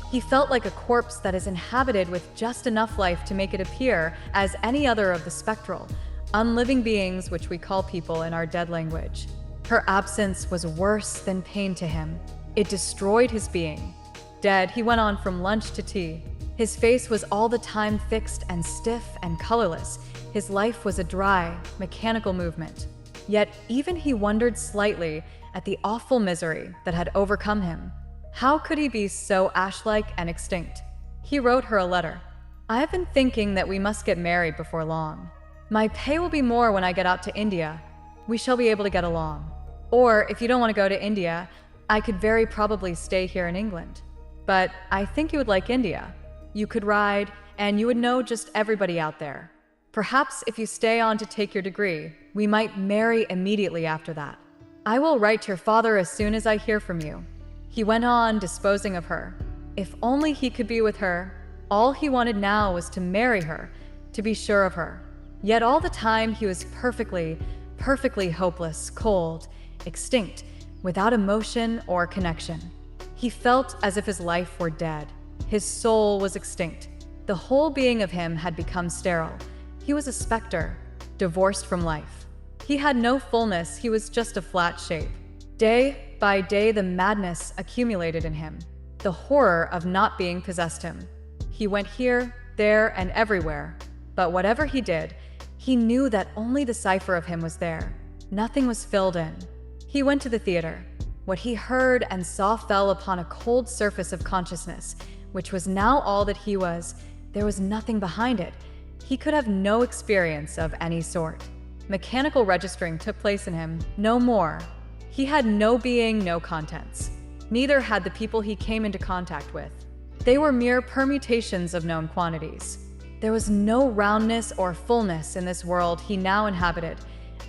Speaker 1: He felt like a corpse that is inhabited with just enough life to make it appear as any other of the spectral, unliving beings which we call people in our dead language. Her absence was worse than pain to him. It destroyed his being. Dead, he went on from lunch to tea. His face was all the time fixed and stiff and colorless. His life was a dry, mechanical movement. Yet even he wondered slightly at the awful misery that had overcome him. How could he be so ash-like and extinct? He wrote her a letter. I have been thinking that we must get married before long. My pay will be more when I get out to India. We shall be able to get along. Or, if you don't want to go to India, I could very probably stay here in England. But I think you would like India. You could ride, and you would know just everybody out there. Perhaps if you stay on to take your degree, we might marry immediately after that. I will write to your father as soon as I hear from you. He went on, disposing of her. If only he could be with her. All he wanted now was to marry her, to be sure of her. Yet all the time he was perfectly hopeless, cold, extinct, without emotion or connection. He felt as if his life were dead. His soul was extinct. The whole being of him had become sterile. He was a specter, divorced from life. He had no fullness, he was just a flat shape. Day by day the madness accumulated in him. The horror of not being possessed him. He went here, there, and everywhere. But whatever he did, He knew that only the cipher of him was there. Nothing was filled in. He went to the theater. What he heard and saw fell upon a cold surface of consciousness, which was now all that he was. There was nothing behind it. He could have no experience of any sort. Mechanical registering took place in him, no more. He had no being, no contents. Neither had the people he came into contact with. They were mere permutations of known quantities. There was no roundness or fullness in this world he now inhabited.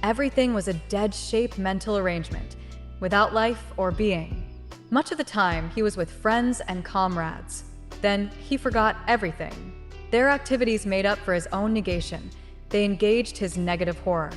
Speaker 1: Everything was a dead-shape mental arrangement, without life or being. Much of the time, he was with friends and comrades. Then he forgot everything. Their activities made up for his own negation. They engaged his negative horror.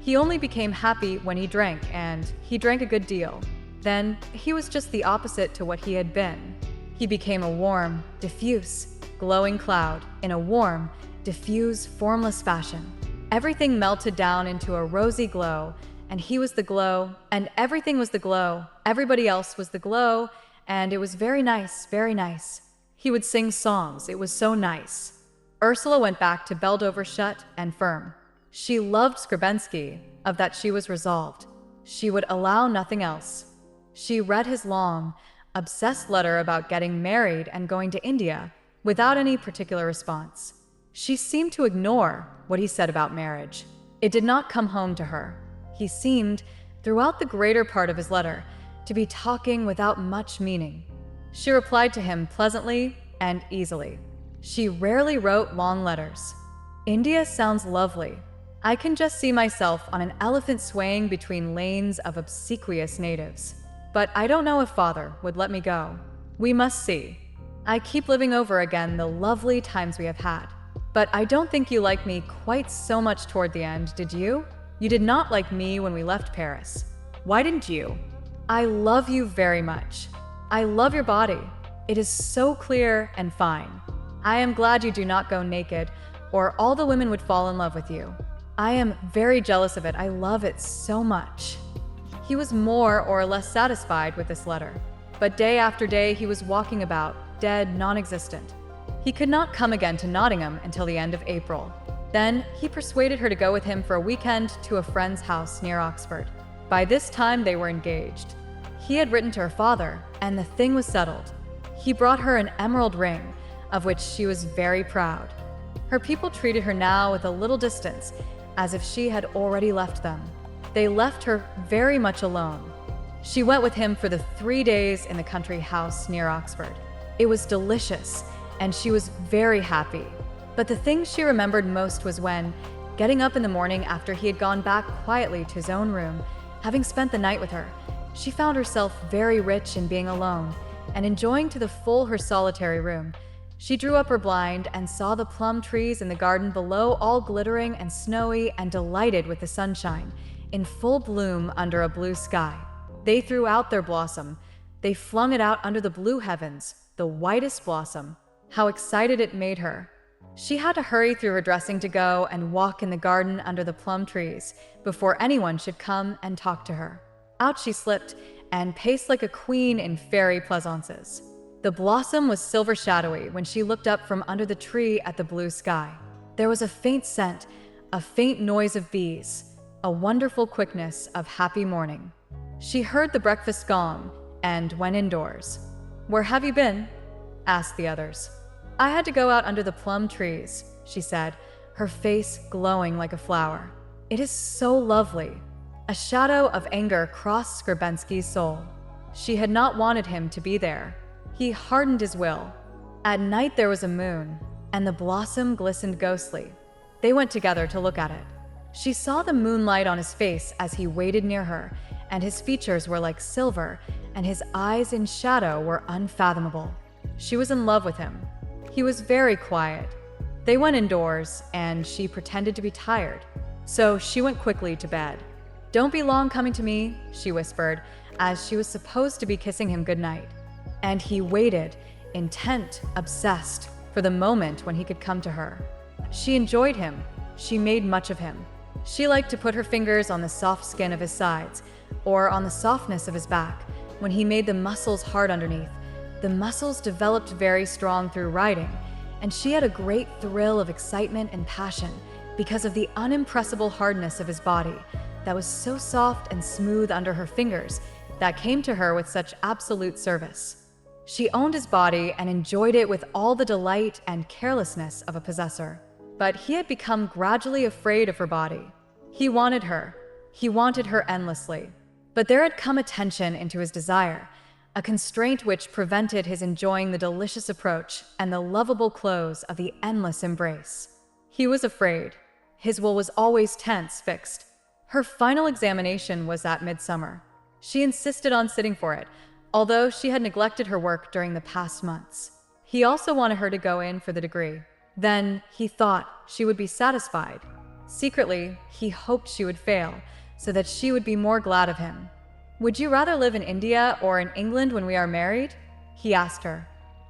Speaker 1: He only became happy when he drank, and he drank a good deal. Then he was just the opposite to what he had been. He became a warm, diffuse, glowing cloud in a warm, diffuse, formless fashion. Everything melted down into a rosy glow, and he was the glow, and everything was the glow. Everybody else was the glow, and it was very nice, very nice. He would sing songs. It was so nice. Ursula went back to Beldover shut and firm. She loved Skrebensky, of that she was resolved. She would allow nothing else. She read his long, obsessed letter about getting married and going to India without any particular response. She seemed to ignore what he said about marriage. It did not come home to her. He seemed, throughout the greater part of his letter, to be talking without much meaning. She replied to him pleasantly and easily. She rarely wrote long letters. India sounds lovely. I can just see myself on an elephant swaying between lanes of obsequious natives. But I don't know if Father would let me go. We must see. I keep living over again the lovely times we have had. But I don't think you liked me quite so much toward the end, did you? You did not like me when we left Paris. Why didn't you? I love you very much. I love your body. It is so clear and fine. I am glad you do not go naked, or all the women would fall in love with you. I am very jealous of it. I love it so much. He was more or less satisfied with this letter, but day after day he was walking about, dead, non-existent. He could not come again to Nottingham until the end of April. Then he persuaded her to go with him for a weekend to a friend's house near Oxford. By this time they were engaged. He had written to her father, and the thing was settled. He brought her an emerald ring, of which she was very proud. Her people treated her now with a little distance, as if she had already left them. They left her very much alone. She went with him for the 3 days in the country house near Oxford. It was delicious, and she was very happy. But the thing she remembered most was when, getting up in the morning after he had gone back quietly to his own room, having spent the night with her, she found herself very rich in being alone, and enjoying to the full her solitary room. She drew up her blind and saw the plum trees in the garden below all glittering and snowy and delighted with the sunshine, in full bloom under a blue sky. They threw out their blossom. They flung it out under the blue heavens, the whitest blossom. How excited it made her. She had to hurry through her dressing to go and walk in the garden under the plum trees before anyone should come and talk to her. Out she slipped and paced like a queen in fairy pleasaunces. The blossom was silver shadowy when she looked up from under the tree at the blue sky. There was a faint scent, a faint noise of bees, a wonderful quickness of happy morning. She heard the breakfast gong and went indoors. "Where have you been?" asked the others. "I had to go out under the plum trees," she said, her face glowing like a flower. "It is so lovely." A shadow of anger crossed Skrebensky's soul. She had not wanted him to be there. He hardened his will. At night there was a moon, and the blossom glistened ghostly. They went together to look at it. She saw the moonlight on his face as he waited near her, and his features were like silver, and his eyes in shadow were unfathomable. She was in love with him. He was very quiet. They went indoors, and she pretended to be tired, so she went quickly to bed. "Don't be long coming to me," she whispered, as she was supposed to be kissing him goodnight. And he waited, intent, obsessed, for the moment when he could come to her. She enjoyed him. She made much of him. She liked to put her fingers on the soft skin of his sides, or on the softness of his back, when he made the muscles hard underneath. The muscles developed very strong through riding, and she had a great thrill of excitement and passion, because of the unimpressible hardness of his body that was so soft and smooth under her fingers that came to her with such absolute service. She owned his body and enjoyed it with all the delight and carelessness of a possessor. But he had become gradually afraid of her body. He wanted her. He wanted her endlessly. But there had come a tension into his desire, a constraint which prevented his enjoying the delicious approach and the lovable close of the endless embrace. He was afraid. His will was always tense, fixed. Her final examination was at midsummer. She insisted on sitting for it, although she had neglected her work during the past months. He also wanted her to go in for the degree. Then, he thought, she would be satisfied. Secretly, he hoped she would fail, so that she would be more glad of him. "Would you rather live in India or in England when we are married?" he asked her.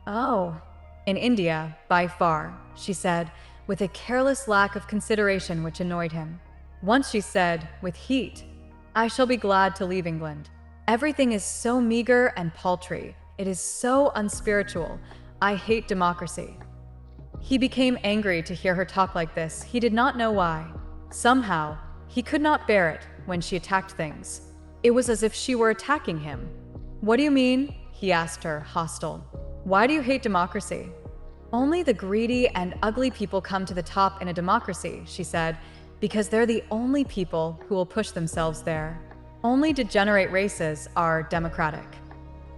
Speaker 1: "Oh, in India, by far," she said, with a careless lack of consideration which annoyed him. Once she said, with heat, "I shall be glad to leave England. Everything is so meager and paltry. It is so unspiritual. I hate democracy." He became angry to hear her talk like this. He did not know why. Somehow, he could not bear it when she attacked things. It was as if she were attacking him. "What do you mean?" he asked her, hostile. "Why do you hate democracy?" "Only the greedy and ugly people come to the top in a democracy," she said, "because they're the only people who will push themselves there. Only degenerate races are democratic."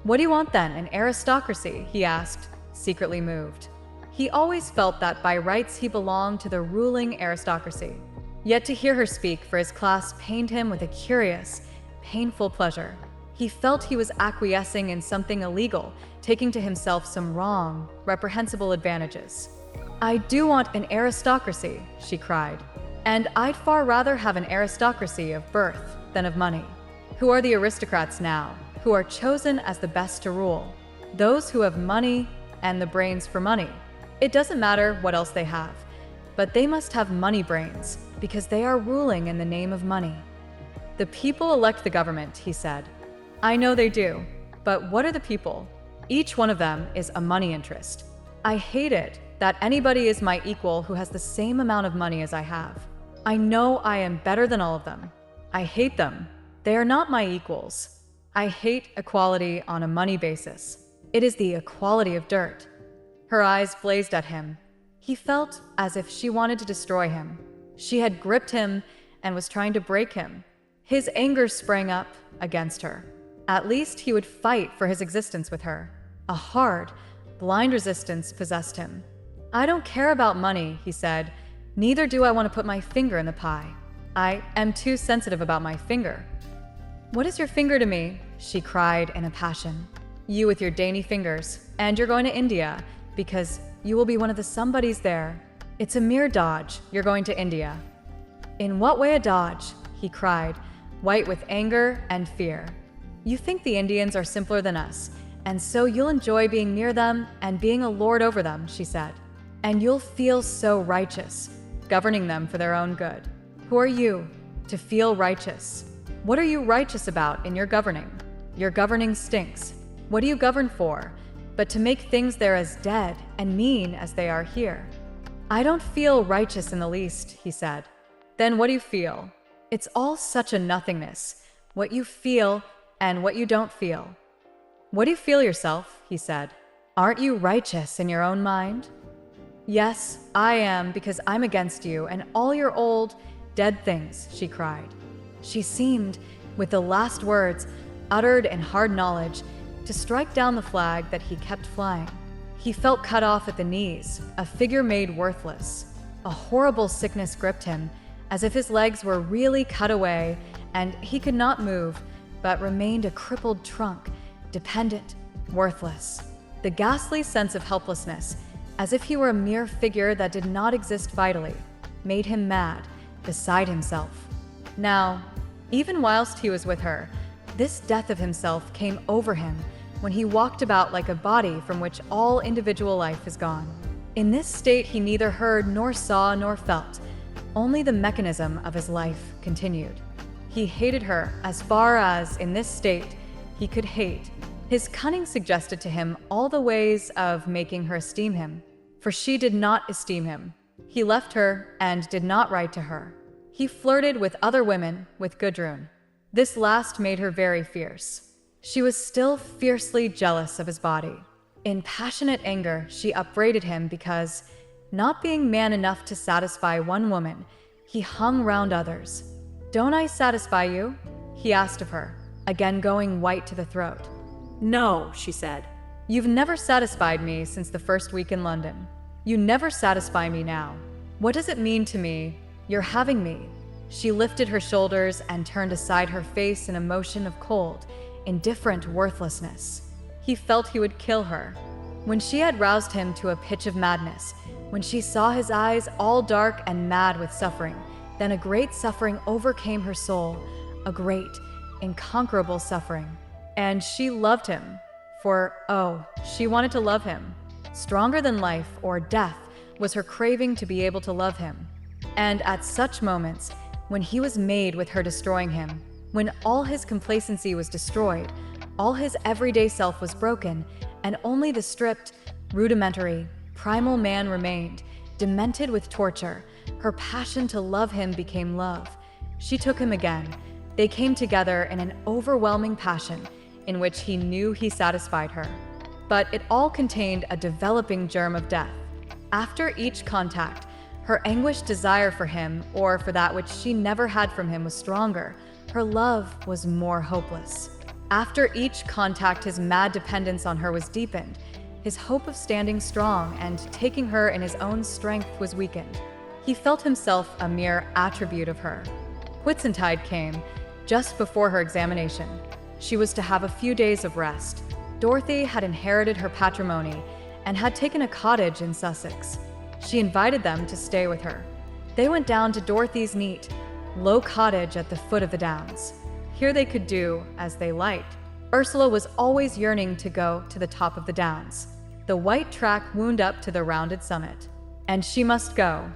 Speaker 1: "What do you want then, an aristocracy?" he asked, secretly moved. He always felt that by rights he belonged to the ruling aristocracy. Yet to hear her speak for his class pained him with a curious, painful pleasure. He felt he was acquiescing in something illegal, taking to himself some wrong, reprehensible advantages. "I do want an aristocracy," she cried. "And I'd far rather have an aristocracy of birth than of money." Who are the aristocrats now, who are chosen as the best to rule? Those who have money and the brains for money. It doesn't matter what else they have, but they must have money brains, because they are ruling in the name of money. "The people elect the government," he said. "I know they do, but what are the people? Each one of them is a money interest. I hate it that anybody is my equal who has the same amount of money as I have. I know I am better than all of them. I hate them. They are not my equals. I hate equality on a money basis. It is the equality of dirt." Her eyes blazed at him. He felt as if she wanted to destroy him. She had gripped him and was trying to break him. His anger sprang up against her. At least he would fight for his existence with her. A hard, blind resistance possessed him. "I don't care about money," he said. "Neither do I want to put my finger in the pie. I am too sensitive about my finger." "What is your finger to me?" she cried in a passion. "You with your dainty fingers, and you're going to India, because you will be one of the somebodies there. It's a mere dodge, you're going to India." "In what way a dodge?" he cried, white with anger and fear. "You think the Indians are simpler than us, and so you'll enjoy being near them and being a lord over them," she said. "And you'll feel so righteous, governing them for their own good. Who are you, to feel righteous? What are you righteous about in your governing? Your governing stinks. What do you govern for? But to make things there as dead and mean as they are here." "I don't feel righteous in the least," he said. "Then what do you feel? It's all such a nothingness, what you feel and what you don't feel." "What do you feel yourself?" he said. "Aren't you righteous in your own mind?" "Yes, I am, because I'm against you and all your old, dead things," she cried. She seemed, with the last words, uttered in hard knowledge, to strike down the flag that he kept flying. He felt cut off at the knees, a figure made worthless. A horrible sickness gripped him, as if his legs were really cut away, and he could not move, but remained a crippled trunk, dependent, worthless. The ghastly sense of helplessness, as if he were a mere figure that did not exist vitally, made him mad, beside himself. Now, even whilst he was with her, this death of himself came over him when he walked about like a body from which all individual life is gone. In this state he neither heard nor saw nor felt, only the mechanism of his life continued. He hated her as far as, in this state, he could hate. His cunning suggested to him all the ways of making her esteem him, for she did not esteem him. He left her and did not write to her. He flirted with other women, with Gudrun. This last made her very fierce. She was still fiercely jealous of his body. In passionate anger, she upbraided him because, not being man enough to satisfy one woman, he hung round others. "Don't I satisfy you?" he asked of her, again going white to the throat.
Speaker 3: "No," she said.
Speaker 1: "You've never satisfied me since the first week in London. You never satisfy me now. What does it mean to me, your having me?" She lifted her shoulders and turned aside her face in a motion of cold, indifferent worthlessness. He felt he would kill her. When she had roused him to a pitch of madness, when she saw his eyes all dark and mad with suffering, then a great suffering overcame her soul, a great, inconquerable suffering. And she loved him, for, oh, she wanted to love him. Stronger than life or death was her craving to be able to love him. And at such moments, when he was made with her destroying him, when all his complacency was destroyed, all his everyday self was broken, and only the stripped, rudimentary, primal man remained, demented with torture, her passion to love him became love. She took him again. They came together in an overwhelming passion in which he knew he satisfied her. But it all contained a developing germ of death. After each contact, her anguished desire for him, or for that which she never had from him, was stronger. Her love was more hopeless. After each contact, his mad dependence on her was deepened. His hope of standing strong and taking her in his own strength was weakened. He felt himself a mere attribute of her. Whitsuntide came, just before her examination. She was to have a few days of rest. Dorothy had inherited her patrimony and had taken a cottage in Sussex. She invited them to stay with her. They went down to Dorothy's neat, low cottage at the foot of the Downs. Here they could do as they liked. Ursula was always yearning to go to the top of the Downs. The white track wound up to the rounded summit. And she must go.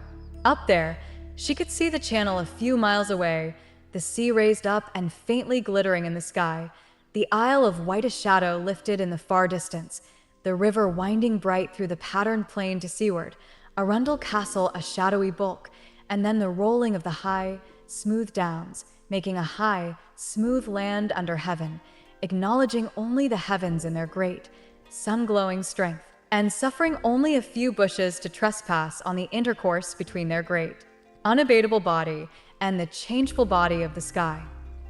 Speaker 1: Up there, she could see the channel a few miles away, the sea raised up and faintly glittering in the sky, the isle of whitest shadow lifted in the far distance, the river winding bright through the patterned plain to seaward, Arundel Castle a shadowy bulk, and then the rolling of the high, smooth downs, making a high, smooth land under heaven, acknowledging only the heavens in their great, sun-glowing strength, and suffering only a few bushes to trespass on the intercourse between their great, unabatable body and the changeful body of the sky.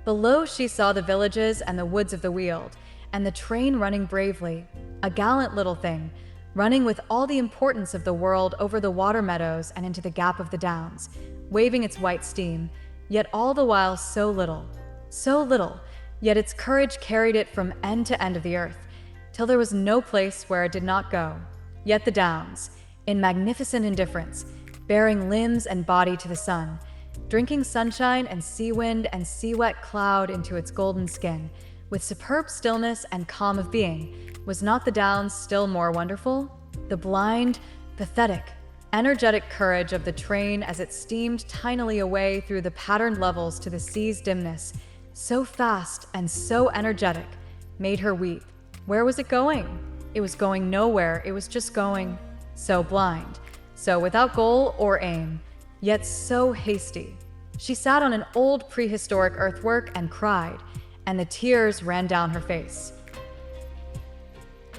Speaker 1: Below she saw the villages and the woods of the Weald, and the train running bravely, a gallant little thing, running with all the importance of the world over the water meadows and into the gap of the Downs, waving its white steam, yet all the while so little, yet its courage carried it from end to end of the earth, till there was no place where it did not go. Yet the Downs, in magnificent indifference, bearing limbs and body to the sun, drinking sunshine and sea wind and sea-wet cloud into its golden skin, with superb stillness and calm of being, was not the Downs still more wonderful? The blind, pathetic, energetic courage of the train as it steamed tinily away through the patterned levels to the sea's dimness, so fast and so energetic, made her weep. Where was it going? It was going nowhere, it was just going. So blind, so without goal or aim, yet so hasty. She sat on an old prehistoric earthwork and cried, and the tears ran down her face.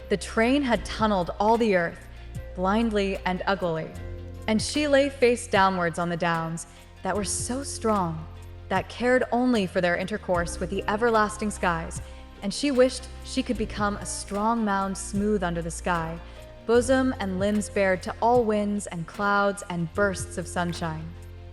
Speaker 1: The train had tunneled all the earth, blindly and uglily, and she lay face downwards on the Downs that were so strong, that cared only for their intercourse with the everlasting skies, and she wished she could become a strong mound smooth under the sky, bosom and limbs bared to all winds and clouds and bursts of sunshine.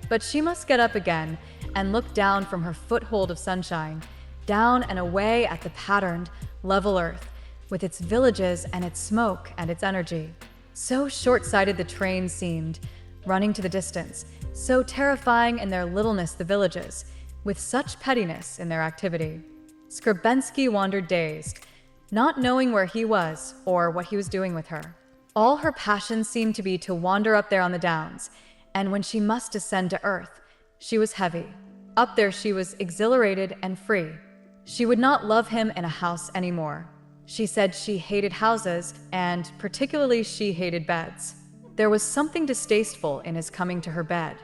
Speaker 1: But she must get up again and look down from her foothold of sunshine, down and away at the patterned, level earth, with its villages and its smoke and its energy. So short-sighted the train seemed, running to the distance, so terrifying in their littleness the villages, with such pettiness in their activity. Skrebensky wandered dazed, not knowing where he was or what he was doing with her. All her passion seemed to be to wander up there on the Downs, and when she must descend to earth, she was heavy. Up there she was exhilarated and free. She would not love him in a house anymore. She said she hated houses, and particularly she hated beds. There was something distasteful in his coming to her bed.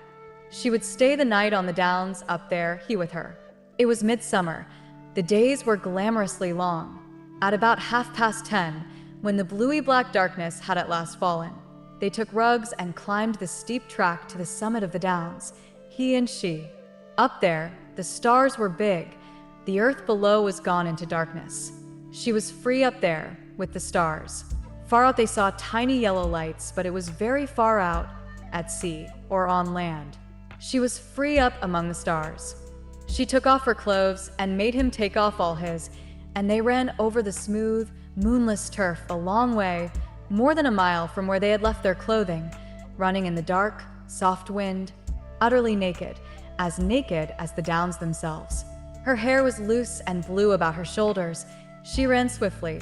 Speaker 1: She would stay the night on the downs up there, he with her. It was midsummer. The days were glamorously long. At about 10:30, when the bluey-black darkness had at last fallen, they took rugs and climbed the steep track to the summit of the downs, he and she. Up there, the stars were big. The earth below was gone into darkness. She was free up there with the stars. Far out they saw tiny yellow lights, but it was very far out, at sea or on land. She was free up among the stars. She took off her clothes and made him take off all his, and they ran over the smooth, moonless turf a long way, more than a mile from where they had left their clothing, running in the dark, soft wind, utterly naked as the downs themselves. Her hair was loose and blue about her shoulders. She ran swiftly,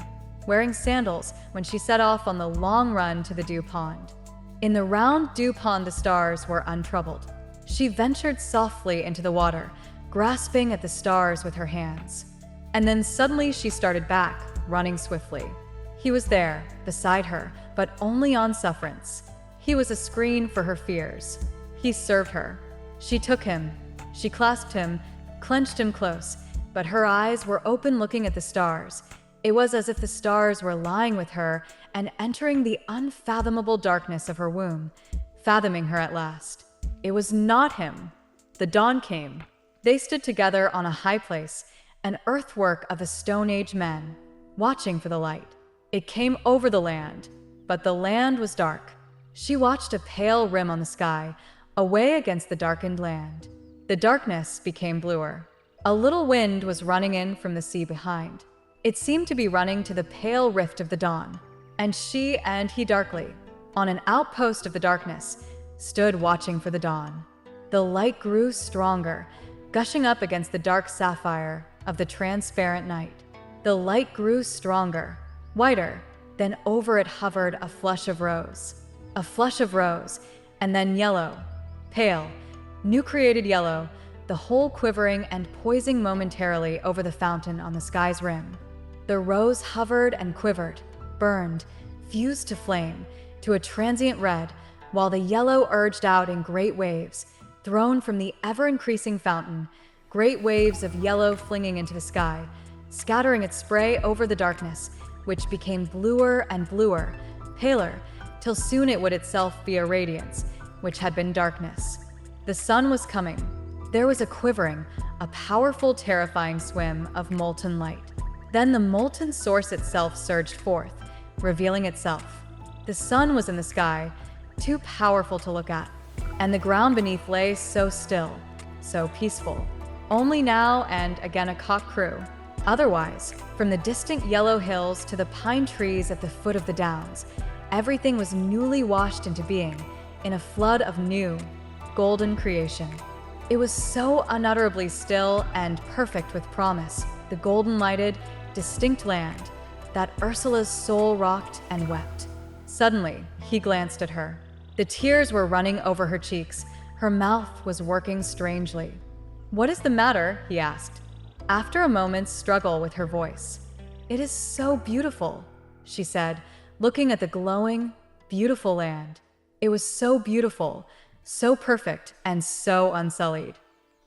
Speaker 1: wearing sandals when she set off on the long run to the dew pond. In the round dew pond the stars were untroubled. She ventured softly into the water, grasping at the stars with her hands. And then suddenly she started back, running swiftly. He was there, beside her, but only on sufferance. He was a screen for her fears. He served her. She took him. She clasped him, clenched him close, but her eyes were open looking at the stars. It was as if the stars were lying with her and entering the unfathomable darkness of her womb, fathoming her at last. It was not him. The dawn came. They stood together on a high place, an earthwork of a Stone Age men, watching for the light. It came over the land, but the land was dark. She watched a pale rim on the sky, away against the darkened land. The darkness became bluer. A little wind was running in from the sea behind. It seemed to be running to the pale rift of the dawn, and she and he darkly, on an outpost of the darkness, stood watching for the dawn. The light grew stronger, gushing up against the dark sapphire of the transparent night. The light grew stronger, whiter, then over it hovered a flush of rose, and then yellow, pale, new-created yellow, the whole quivering and poising momentarily over the fountain on the sky's rim. The rose hovered and quivered, burned, fused to flame, to a transient red, while the yellow urged out in great waves, thrown from the ever-increasing fountain, great waves of yellow flinging into the sky, scattering its spray over the darkness, which became bluer and bluer, paler, till soon it would itself be a radiance, which had been darkness. The sun was coming. There was a quivering, a powerful, terrifying swim of molten light. Then the molten source itself surged forth, revealing itself. The sun was in the sky, too powerful to look at, and the ground beneath lay so still, so peaceful. Only now and again a cock crew. Otherwise, from the distant yellow hills to the pine trees at the foot of the downs, everything was newly washed into being, in a flood of new, golden creation. It was so unutterably still and perfect with promise, the golden-lighted, distinct land, that Ursula's soul rocked and wept. Suddenly, he glanced at her. The tears were running over her cheeks. Her mouth was working strangely. "What is the matter?" he asked, after a moment's struggle with her voice. "It is so beautiful," she said, looking at the glowing, beautiful land. It was so beautiful, so perfect, and so unsullied.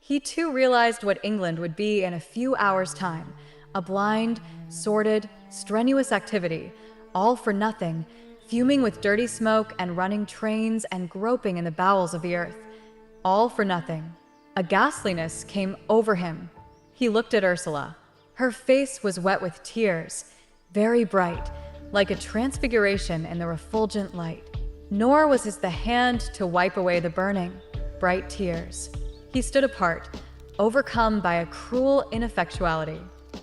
Speaker 1: He too realized what England would be in a few hours' time, a blind, sordid, strenuous activity, all for nothing, fuming with dirty smoke and running trains and groping in the bowels of the earth. All for nothing. A ghastliness came over him. He looked at Ursula. Her face was wet with tears, very bright, like a transfiguration in the refulgent light. Nor was his the hand to wipe away the burning, bright tears. He stood apart, overcome by a cruel ineffectuality.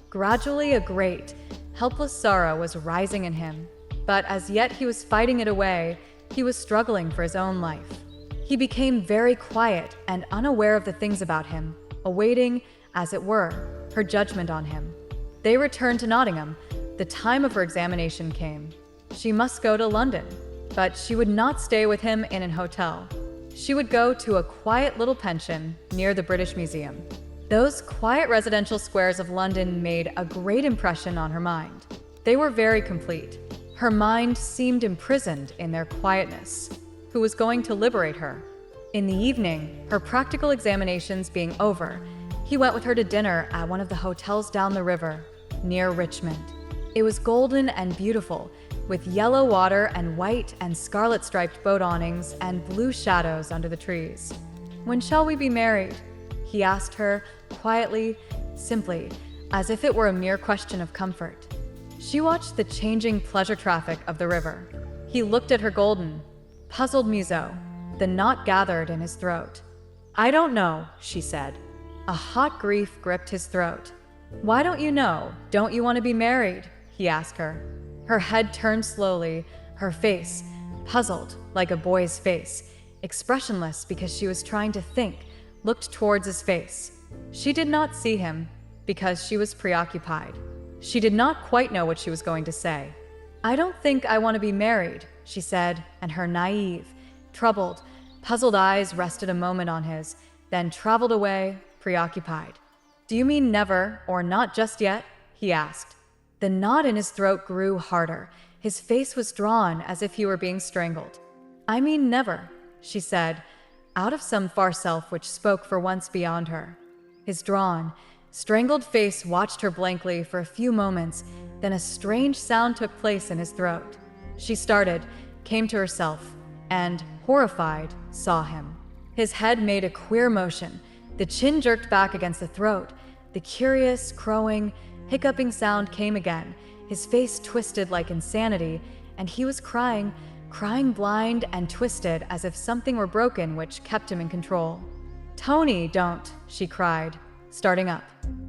Speaker 1: Gradually a great, helpless sorrow was rising in him, but as yet he was fighting it away. He was struggling for his own life. He became very quiet and unaware of the things about him, awaiting, as it were, her judgment on him. They returned to Nottingham. The time of her examination came. She must go to London, but she would not stay with him in an hotel. She would go to a quiet little pension near the British Museum. Those quiet residential squares of London made a great impression on her mind. They were very complete. Her mind seemed imprisoned in their quietness. who was going to liberate her. In the evening, her practical examinations being over, he went with her to dinner at one of the hotels down the river, near Richmond. It was golden and beautiful, with yellow water and white and scarlet striped boat awnings and blue shadows under the trees. "When shall we be married?" he asked her, quietly, simply, as if it were a mere question of comfort. She watched the changing pleasure traffic of the river. He looked at her golden, puzzled museau, the knot gathered in his throat. "I don't know," she said. A hot grief gripped his throat. "Why don't you know? Don't you want to be married?" he asked her. Her head turned slowly, her face, puzzled like a boy's face, expressionless because she was trying to think, looked towards his face. She did not see him because she was preoccupied. She did not quite know what she was going to say. "I don't think I want to be married," she said, and her naive, troubled, puzzled eyes rested a moment on his, then traveled away, preoccupied. "Do you mean never, or not just yet?" he asked. The knot in his throat grew harder. His face was drawn as if he were being strangled. "I mean never," she said, out of some far self which spoke for once beyond her. His drawn, strangled face watched her blankly for a few moments, then a strange sound took place in his throat. She started, came to herself, and, horrified, saw him. His head made a queer motion. The chin jerked back against the throat. The curious, crowing, hiccuping sound came again. His face twisted like insanity, and he was crying, crying blind and twisted as if something were broken which kept him in control. "Tony, don't," she cried, starting up.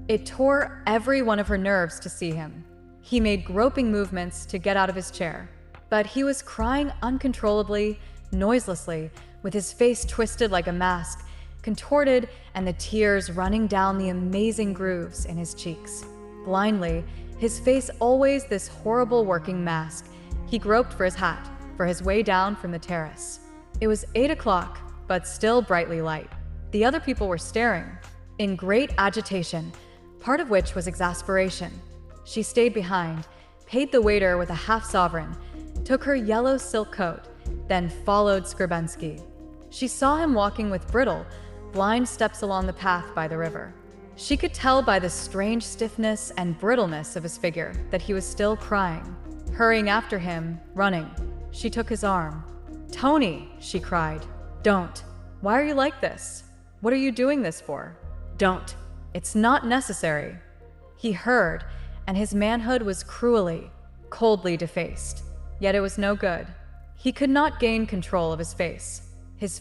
Speaker 1: It tore every one of her nerves to see him. He made groping movements to get out of his chair, but he was crying uncontrollably, noiselessly, with his face twisted like a mask, contorted, and the tears running down the amazing grooves in his cheeks. Blindly, his face always this horrible working mask, he groped for his hat, for his way down from the terrace. It was 8 o'clock, but still brightly light. The other people were staring, in great agitation, part of which was exasperation. She stayed behind, paid the waiter with a half-sovereign, took her yellow silk coat, then followed Skrbensky. She saw him walking with brittle, blind steps along the path by the river. She could tell by the strange stiffness and brittleness of his figure that he was still crying. Hurrying after him, running, she took his arm. "Tony," she cried, "don't. Why are you like this? What are you doing this for? Don't. It's not necessary." He heard, and his manhood was cruelly, coldly defaced. Yet it was no good. He could not gain control of his face. His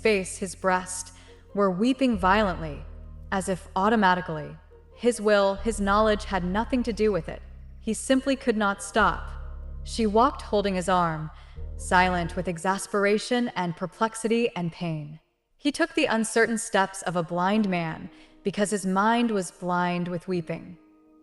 Speaker 1: breast, were weeping violently, as if automatically. His will, his knowledge had nothing to do with it. He simply could not stop. She walked holding his arm, silent with exasperation and perplexity and pain. He took the uncertain steps of a blind man because his mind was blind with weeping.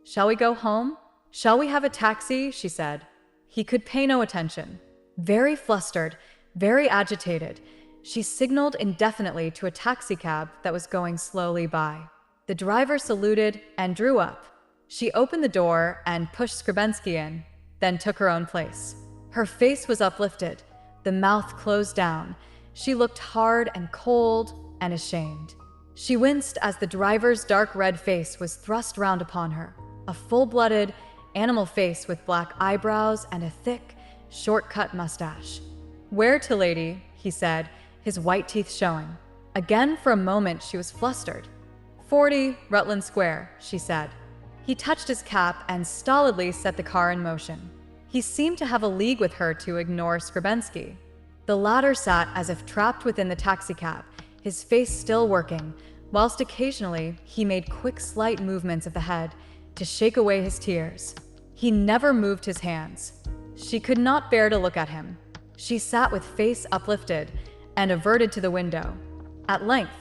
Speaker 1: "Shall we go home? Shall we have a taxi?" she said. He could pay no attention. Very flustered, very agitated, she signaled indefinitely to a taxicab that was going slowly by. The driver saluted and drew up. She opened the door and pushed Skrbensky in, then took her own place. Her face was uplifted, the mouth closed down. She looked hard and cold and ashamed. She winced as the driver's dark red face was thrust round upon her, a full-blooded, animal face with black eyebrows and a thick, short-cut mustache. "Where to, lady?" he said, his white teeth showing. Again, for a moment, she was flustered. 40 Rutland Square, she said. He touched his cap and stolidly set the car in motion. He seemed to have a league with her to ignore Skrbensky. The latter sat as if trapped within the taxicab, his face still working, whilst occasionally he made quick, slight movements of the head to shake away his tears. He never moved his hands. She could not bear to look at him. She sat with face uplifted and averted to the window. At length,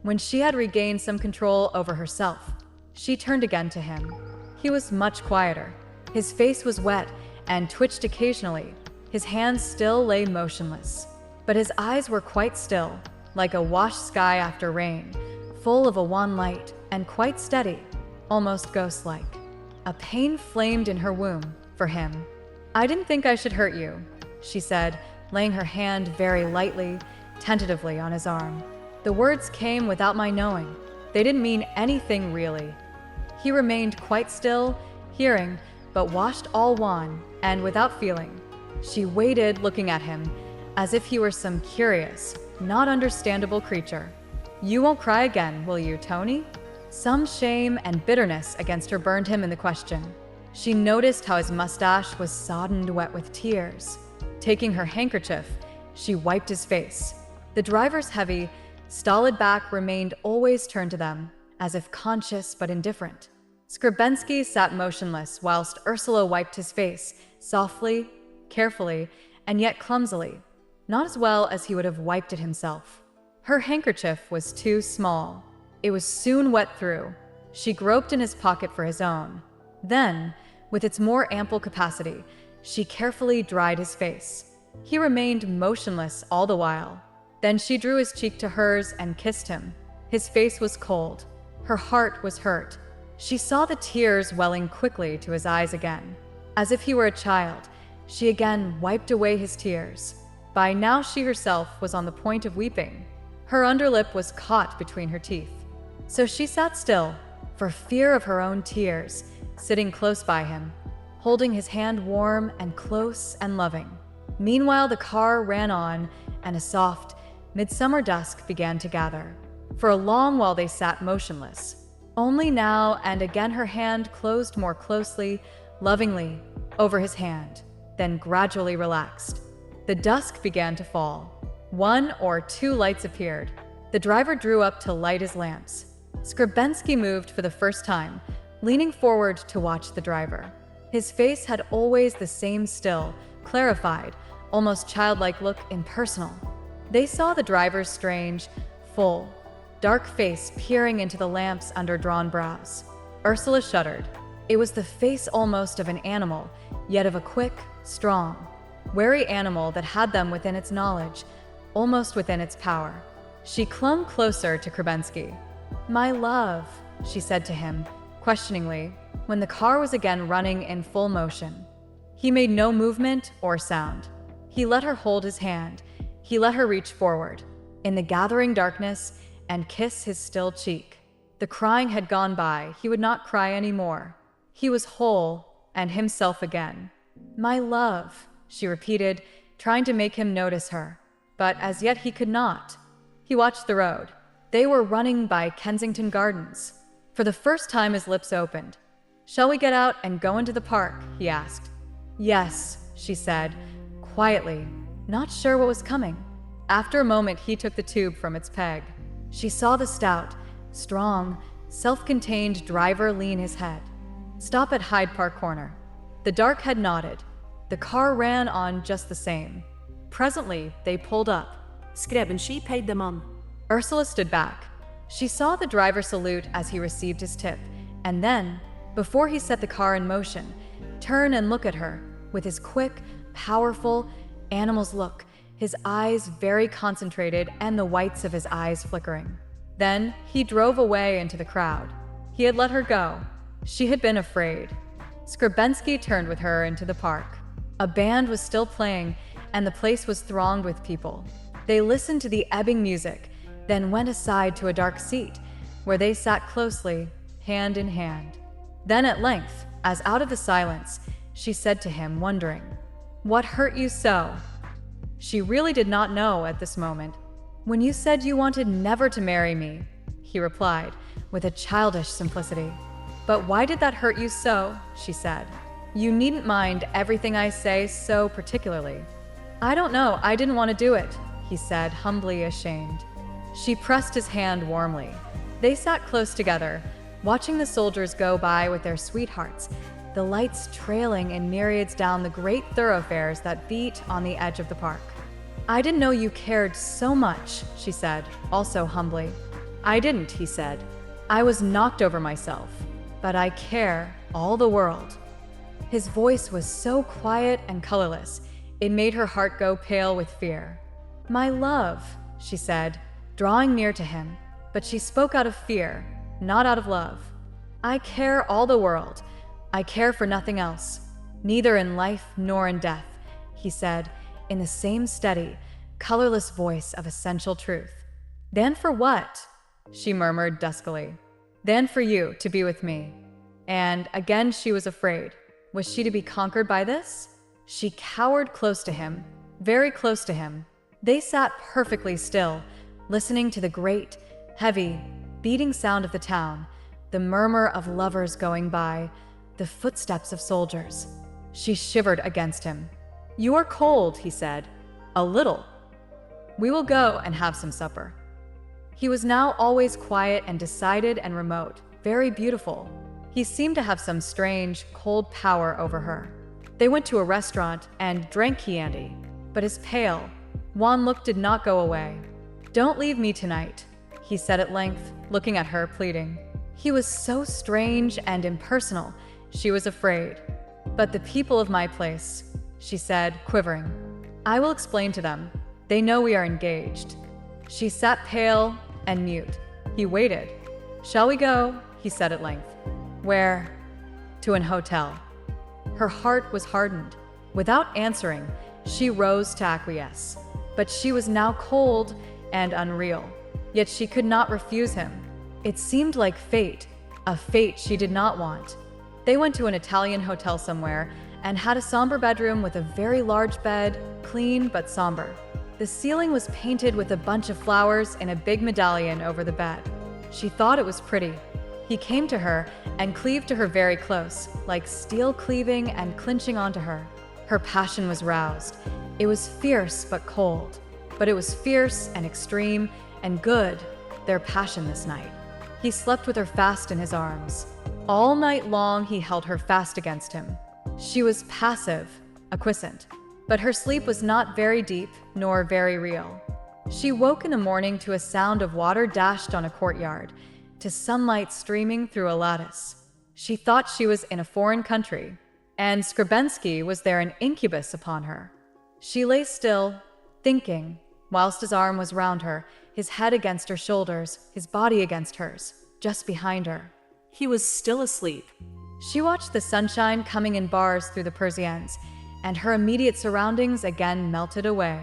Speaker 1: when she had regained some control over herself, she turned again to him. He was much quieter. His face was wet and twitched occasionally. His hands still lay motionless, but his eyes were quite still, like a washed sky after rain, full of a wan light and quite steady, almost ghost-like. A pain flamed in her womb for him. "I didn't think I should hurt you," she said, laying her hand very lightly, tentatively on his arm. The words came without my knowing. They didn't mean anything really. He remained quite still, hearing, but watched all one, and without feeling. She waited, looking at him, as if he were some curious, not understandable creature. "You won't cry again, will you, Tony?" Some shame and bitterness against her burned him in the question. She noticed how his mustache was soddened wet with tears. Taking her handkerchief, she wiped his face. The driver's heavy, stolid back remained always turned to them, as if conscious but indifferent. Skrebensky sat motionless whilst Ursula wiped his face, softly, carefully, and yet clumsily, not as well as he would have wiped it himself. Her handkerchief was too small. It was soon wet through. She groped in his pocket for his own. Then, with its more ample capacity, she carefully dried his face. He remained motionless all the while. Then she drew his cheek to hers and kissed him. His face was cold. Her heart was hurt. She saw the tears welling quickly to his eyes again. As if he were a child, she again wiped away his tears. By now she herself was on the point of weeping. Her underlip was caught between her teeth. So she sat still, for fear of her own tears, sitting close by him, holding his hand warm and close and loving. Meanwhile the car ran on, and a soft, midsummer dusk began to gather. For a long while they sat motionless. Only now and again her hand closed more closely, lovingly, over his hand, then gradually relaxed. The dusk began to fall. 1 or 2 lights appeared. The driver drew up to light his lamps. Skrebensky moved for the first time, leaning forward to watch the driver. His face had always the same still, clarified, almost childlike look, impersonal. They saw the driver's strange, full, dark face peering into the lamps under drawn brows. Ursula shuddered. It was the face almost of an animal, yet of a quick, strong, wary animal that had them within its knowledge, almost within its power. She clung closer to Skrebensky. "My love," she said to him, questioningly, when the car was again running in full motion. He made no movement or sound. He let her hold his hand. He let her reach forward, in the gathering darkness, and kiss his still cheek. The crying had gone by. He would not cry any more. He was whole, and himself again. "My love," she repeated, trying to make him notice her. But as yet he could not. He watched the road. They were running by Kensington Gardens. For the first time his lips opened. "Shall we get out and go into the park?" he asked. "Yes," she said, quietly, not sure what was coming. After a moment he took the tube from its peg. She saw the stout, strong, self-contained driver lean his head. "Stop at Hyde Park Corner." The dark head nodded. The car ran on just the same. Presently they pulled up.
Speaker 3: Skrebensky paid them on.
Speaker 1: Ursula stood back. She saw the driver salute as he received his tip, and then, before he set the car in motion, turn and look at her, with his quick, powerful, animal's look, his eyes very concentrated and the whites of his eyes flickering. Then he drove away into the crowd. He had let her go. She had been afraid. Skrebensky turned with her into the park. A band was still playing, and the place was thronged with people. They listened to the ebbing music, then went aside to a dark seat, where they sat closely, hand in hand. Then at length, as out of the silence, she said to him, wondering, "What hurt you so?" She really did not know at this moment. "When you said you wanted never to marry me," he replied, with a childish simplicity. "But why did that hurt you so?" she said. "You needn't mind everything I say so particularly." "I don't know, I didn't want to do it," he said, humbly ashamed. She pressed his hand warmly. They sat close together, watching the soldiers go by with their sweethearts, the lights trailing in myriads down the great thoroughfares that beat on the edge of the park. "I didn't know you cared so much," she said, also humbly. "I didn't," he said. "I was knocked over myself, but I care all the world." His voice was so quiet and colorless, it made her heart go pale with fear. "My love," she said, drawing near to him, but she spoke out of fear, not out of love. "I care all the world. I care for nothing else, neither in life nor in death," he said, in the same steady, colorless voice of essential truth. "Then for what?" she murmured duskily. "Then for you to be with me." And again she was afraid. Was she to be conquered by this? She cowered close to him, very close to him. They sat perfectly still, listening to the great, heavy, beating sound of the town, the murmur of lovers going by, the footsteps of soldiers. She shivered against him. "You are cold," he said. "A little. We will go and have some supper." He was now always quiet and decided and remote, very beautiful. He seemed to have some strange, cold power over her. They went to a restaurant and drank Chianti, but his pale, wan look did not go away. "Don't leave me tonight," he said at length, looking at her, pleading. He was so strange and impersonal, she was afraid. "But the people of my place," she said, quivering. "I will explain to them. They know we are engaged." She sat pale and mute. He waited. "Shall we go?" he said at length. "Where?" "To an hotel." Her heart was hardened. Without answering, she rose to acquiesce. But she was now cold and unreal. Yet she could not refuse him. It seemed like fate, a fate she did not want. They went to an Italian hotel somewhere and had a somber bedroom with a very large bed, clean but somber. The ceiling was painted with a bunch of flowers in a big medallion over the bed. She thought it was pretty. He came to her and cleaved to her very close, like steel cleaving and clinching onto her. Her passion was roused. It was fierce but cold. But it was fierce and extreme and good, their passion this night. He slept with her fast in his arms. All night long he held her fast against him. She was passive, acquiescent. But her sleep was not very deep nor very real. She woke in the morning to a sound of water dashed on a courtyard, to sunlight streaming through a lattice. She thought she was in a foreign country, and Skrebensky was there an incubus upon her. She lay still, thinking, whilst his arm was round her, his head against her shoulders, his body against hers, just behind her.
Speaker 3: He was still asleep.
Speaker 1: She watched the sunshine coming in bars through the Persiennes, and her immediate surroundings again melted away.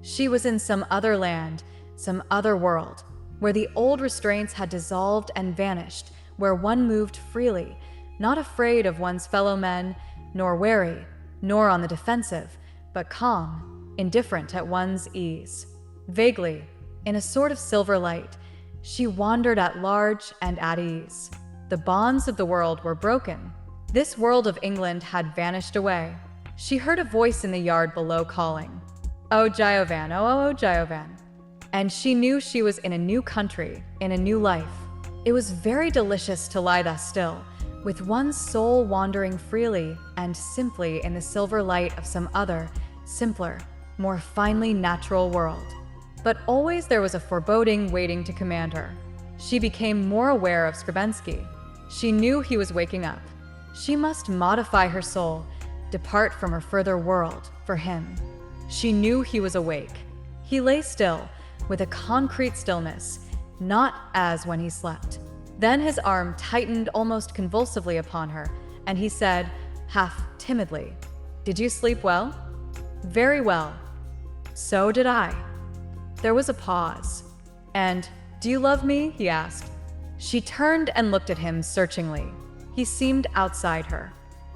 Speaker 1: She was in some other land, some other world, where the old restraints had dissolved and vanished, where one moved freely, not afraid of one's fellow men, nor wary, nor on the defensive, but calm, indifferent at one's ease. Vaguely, in a sort of silver light, she wandered at large and at ease. The bonds of the world were broken. This world of England had vanished away. She heard a voice in the yard below calling, "Oh, Giovan, oh, Giovan." And she knew she was in a new country, in a new life. It was very delicious to lie thus still, with one's soul wandering freely and simply in the silver light of some other, simpler, more finely natural world. But always there was a foreboding waiting to command her. She became more aware of Skrebensky. She knew he was waking up. She must modify her soul, depart from her further world, for him. She knew he was awake. He lay still, with a concrete stillness, not as when he slept. Then his arm tightened almost convulsively upon her, and he said, half timidly, "Did you sleep well?" "Very well." "So did I." There was a pause. "And do you love me?" he asked. She turned and looked at him searchingly. He seemed outside her.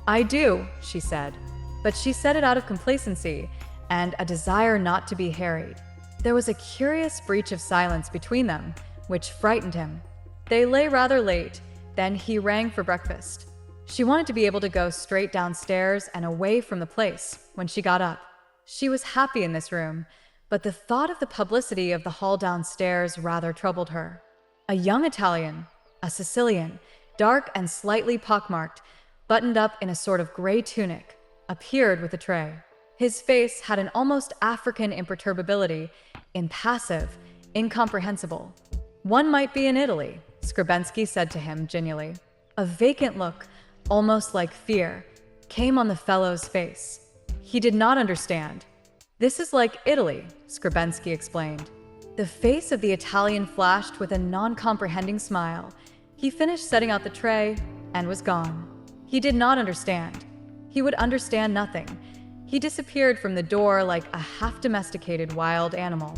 Speaker 1: "I do," she said. But she said it out of complacency and a desire not to be harried. There was a curious breach of silence between them, which frightened him. They lay rather late, then he rang for breakfast. She wanted to be able to go straight downstairs and away from the place when she got up. She was happy in this room, but the thought of the publicity of the hall downstairs rather troubled her. A young Italian, a Sicilian, dark and slightly pockmarked, buttoned up in a sort of gray tunic, appeared with a tray. His face had an almost African imperturbability, impassive, incomprehensible. "One might be in Italy," Skrebensky said to him genially. A vacant look, almost like fear, came on the fellow's face. He did not understand. "This is like Italy," Skrebensky explained. The face of the Italian flashed with a non-comprehending smile. He finished setting out the tray and was gone. He did not understand. He would understand nothing. He disappeared from the door like a half-domesticated wild animal.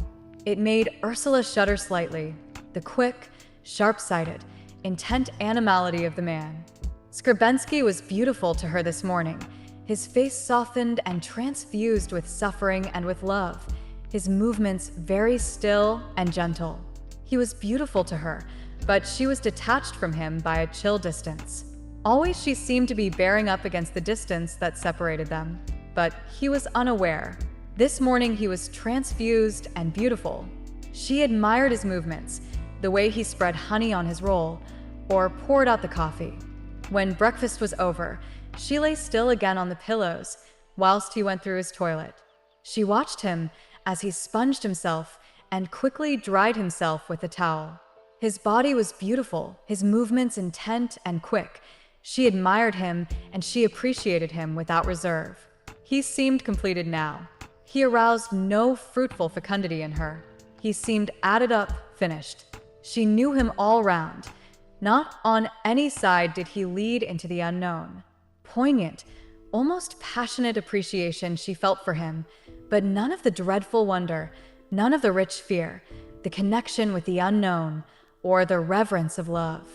Speaker 1: It made Ursula shudder slightly, the quick, sharp-sighted, intent animality of the man. Skrbensky was beautiful to her this morning, his face softened and transfused with suffering and with love, his movements very still and gentle. He was beautiful to her, but she was detached from him by a chill distance. Always she seemed to be bearing up against the distance that separated them, but he was unaware. This morning he was transfused and beautiful. She admired his movements, the way he spread honey on his roll, or poured out the coffee. When breakfast was over, she lay still again on the pillows, whilst he went through his toilet. She watched him as he sponged himself and quickly dried himself with a towel. His body was beautiful, his movements intent and quick. She admired him and she appreciated him without reserve. He seemed completed now. He aroused no fruitful fecundity in her. He seemed added up, finished. She knew him all round. Not on any side did he lead into the unknown. Poignant, almost passionate appreciation she felt for him, but none of the dreadful wonder, none of the rich fear, the connection with the unknown, or the reverence of love.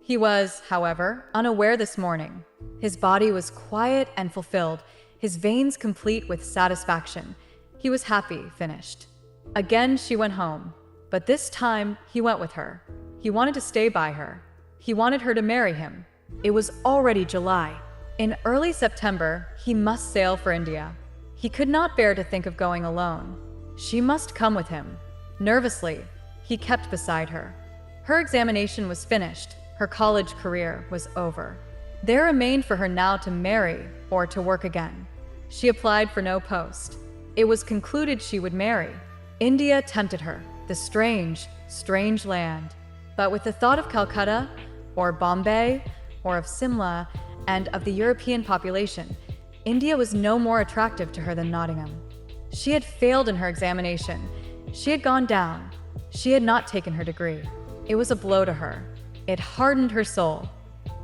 Speaker 1: He was, however, unaware this morning. His body was quiet and fulfilled, his veins complete with satisfaction. He was happy, finished. Again she went home, but this time he went with her. He wanted to stay by her. He wanted her to marry him. It was already July. In early September, he must sail for India. He could not bear to think of going alone. She must come with him. Nervously, he kept beside her. Her examination was finished. Her college career was over. There remained for her now to marry or to work again. She applied for no post. It was concluded she would marry. India tempted her, the strange, strange land. But with the thought of Calcutta, or Bombay, or of Simla, and of the European population, India was no more attractive to her than Nottingham. She had failed in her examination. She had gone down. She had not taken her degree. It was a blow to her. It hardened her soul.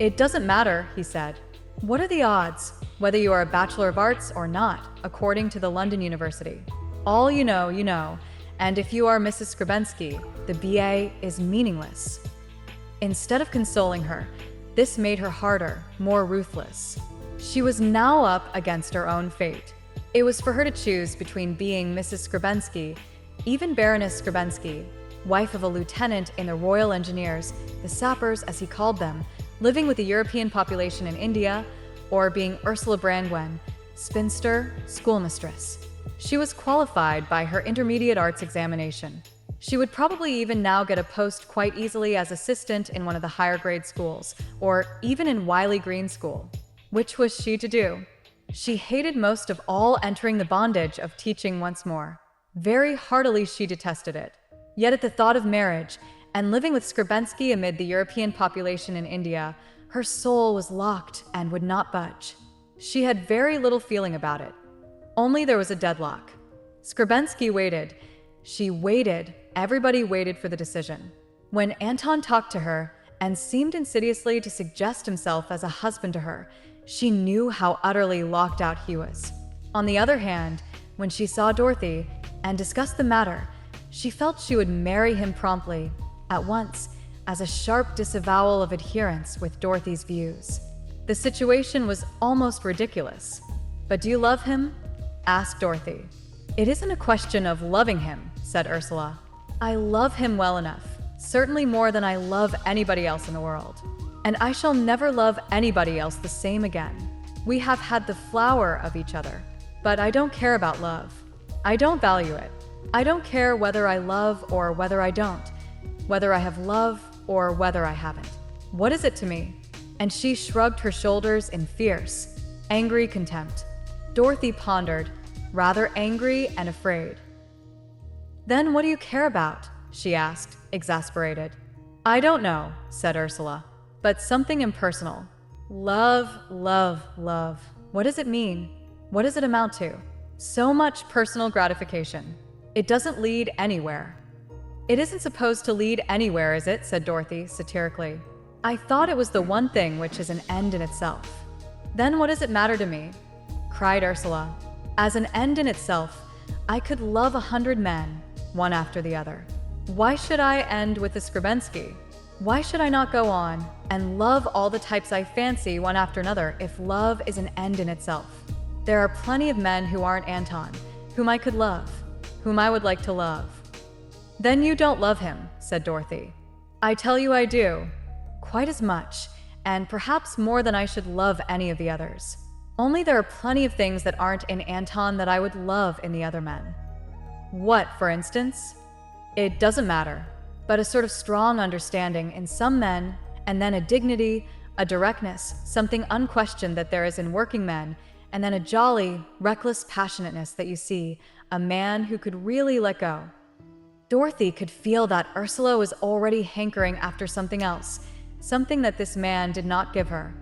Speaker 1: "It doesn't matter," he said. "What are the odds, whether you are a Bachelor of Arts or not, according to the London University? All you know, and if you are Mrs. Skrbensky, the BA is meaningless." Instead of consoling her, this made her harder, more ruthless. She was now up against her own fate. It was for her to choose between being Mrs. Skrbensky, even Baroness Skrbensky, wife of a lieutenant in the Royal Engineers, the sappers as he called them, living with the European population in India, or being Ursula Brangwen, spinster, schoolmistress. She was qualified by her intermediate arts examination. She would probably even now get a post quite easily as assistant in one of the higher grade schools, or even in Wiley Green School. Which was she to do? She hated most of all entering the bondage of teaching once more. Very heartily she detested it. Yet at the thought of marriage, and living with Skrbensky amid the European population in India, her soul was locked and would not budge. She had very little feeling about it. Only there was a deadlock. Skrbensky waited. She waited. Everybody waited for the decision. When Anton talked to her and seemed insidiously to suggest himself as a husband to her, she knew how utterly locked out he was. On the other hand, when she saw Dorothy and discussed the matter, she felt she would marry him promptly, at once, as a sharp disavowal of adherence with Dorothy's views. The situation was almost ridiculous. "But do you love him?" asked Dorothy. "It isn't a question of loving him," said Ursula. "I love him well enough, certainly more than I love anybody else in the world. And I shall never love anybody else the same again. We have had the flower of each other, but I don't care about love. I don't value it. I don't care whether I love or whether I don't, whether I have love or whether I haven't. What is it to me?" And she shrugged her shoulders in fierce, angry contempt. Dorothy pondered, rather angry and afraid. "Then what do you care about?" she asked, exasperated. "I don't know," said Ursula, "but something impersonal. Love, love, love. What does it mean? What does it amount to? So much personal gratification. It doesn't lead anywhere." "It isn't supposed to lead anywhere, is it?" said Dorothy, satirically. "I thought it was the one thing which is an end in itself." "Then what does it matter to me?" cried Ursula. As an end in itself, I could love 100 men, one after the other. Why should I end with the Skrebensky? Why should I not go on and love all the types I fancy one after another if love is an end in itself? There are plenty of men who aren't Anton, whom I could love, whom I would like to love. Then you don't love him, said Dorothy. I tell you I do. Quite as much, and perhaps more than I should love any of the others. Only there are plenty of things that aren't in Anton that I would love in the other men. What, for instance? It doesn't matter, but a sort of strong understanding in some men, and then a dignity, a directness, something unquestioned that there is in working men, and then a jolly, reckless passionateness that you see, a man who could really let go. Dorothy could feel that Ursula was already hankering after something else, something that this man did not give her.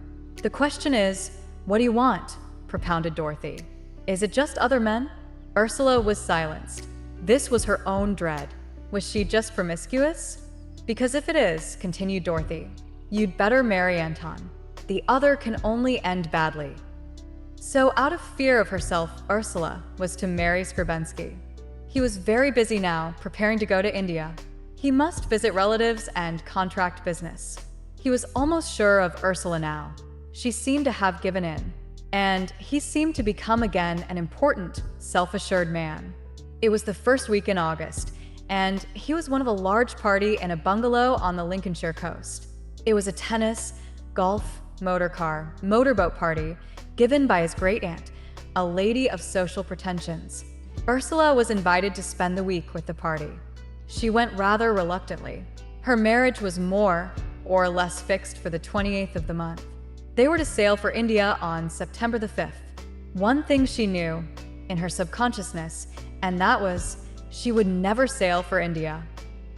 Speaker 1: The question is, what do you want? Propounded Dorothy. Is it just other men? Ursula was silenced. This was her own dread. Was she just promiscuous? Because if it is, continued Dorothy, you'd better marry Anton. The other can only end badly. So out of fear of herself, Ursula was to marry Skrebensky. He was very busy now, preparing to go to India. He must visit relatives and contract business. He was almost sure of Ursula now. She seemed to have given in, and he seemed to become again an important, self-assured man. It was the first week in August, and he was one of a large party in a bungalow on the Lincolnshire coast. It was a tennis, golf, motorboat party given by his great-aunt, a lady of social pretensions. Ursula was invited to spend the week with the party. She went rather reluctantly. Her marriage was more or less fixed for the 28th of the month. They were to sail for India on September the 5th. One thing she knew in her subconsciousness, and that was she would never sail for India.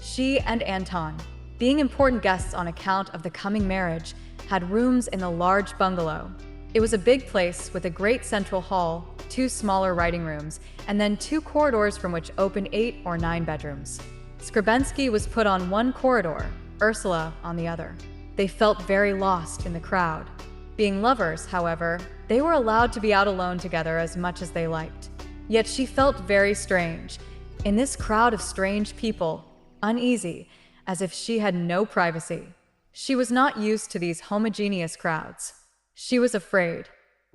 Speaker 1: She and Anton, being important guests on account of the coming marriage, had rooms in the large bungalow. It was a big place with a great central hall, 2 smaller writing rooms, and then 2 corridors from which opened 8 or 9 bedrooms. Skrebensky was put on one corridor, Ursula on the other. They felt very lost in the crowd. Being lovers, however, they were allowed to be out alone together as much as they liked. Yet she felt very strange, in this crowd of strange people, uneasy, as if she had no privacy. She was not used to these homogeneous crowds. She was afraid.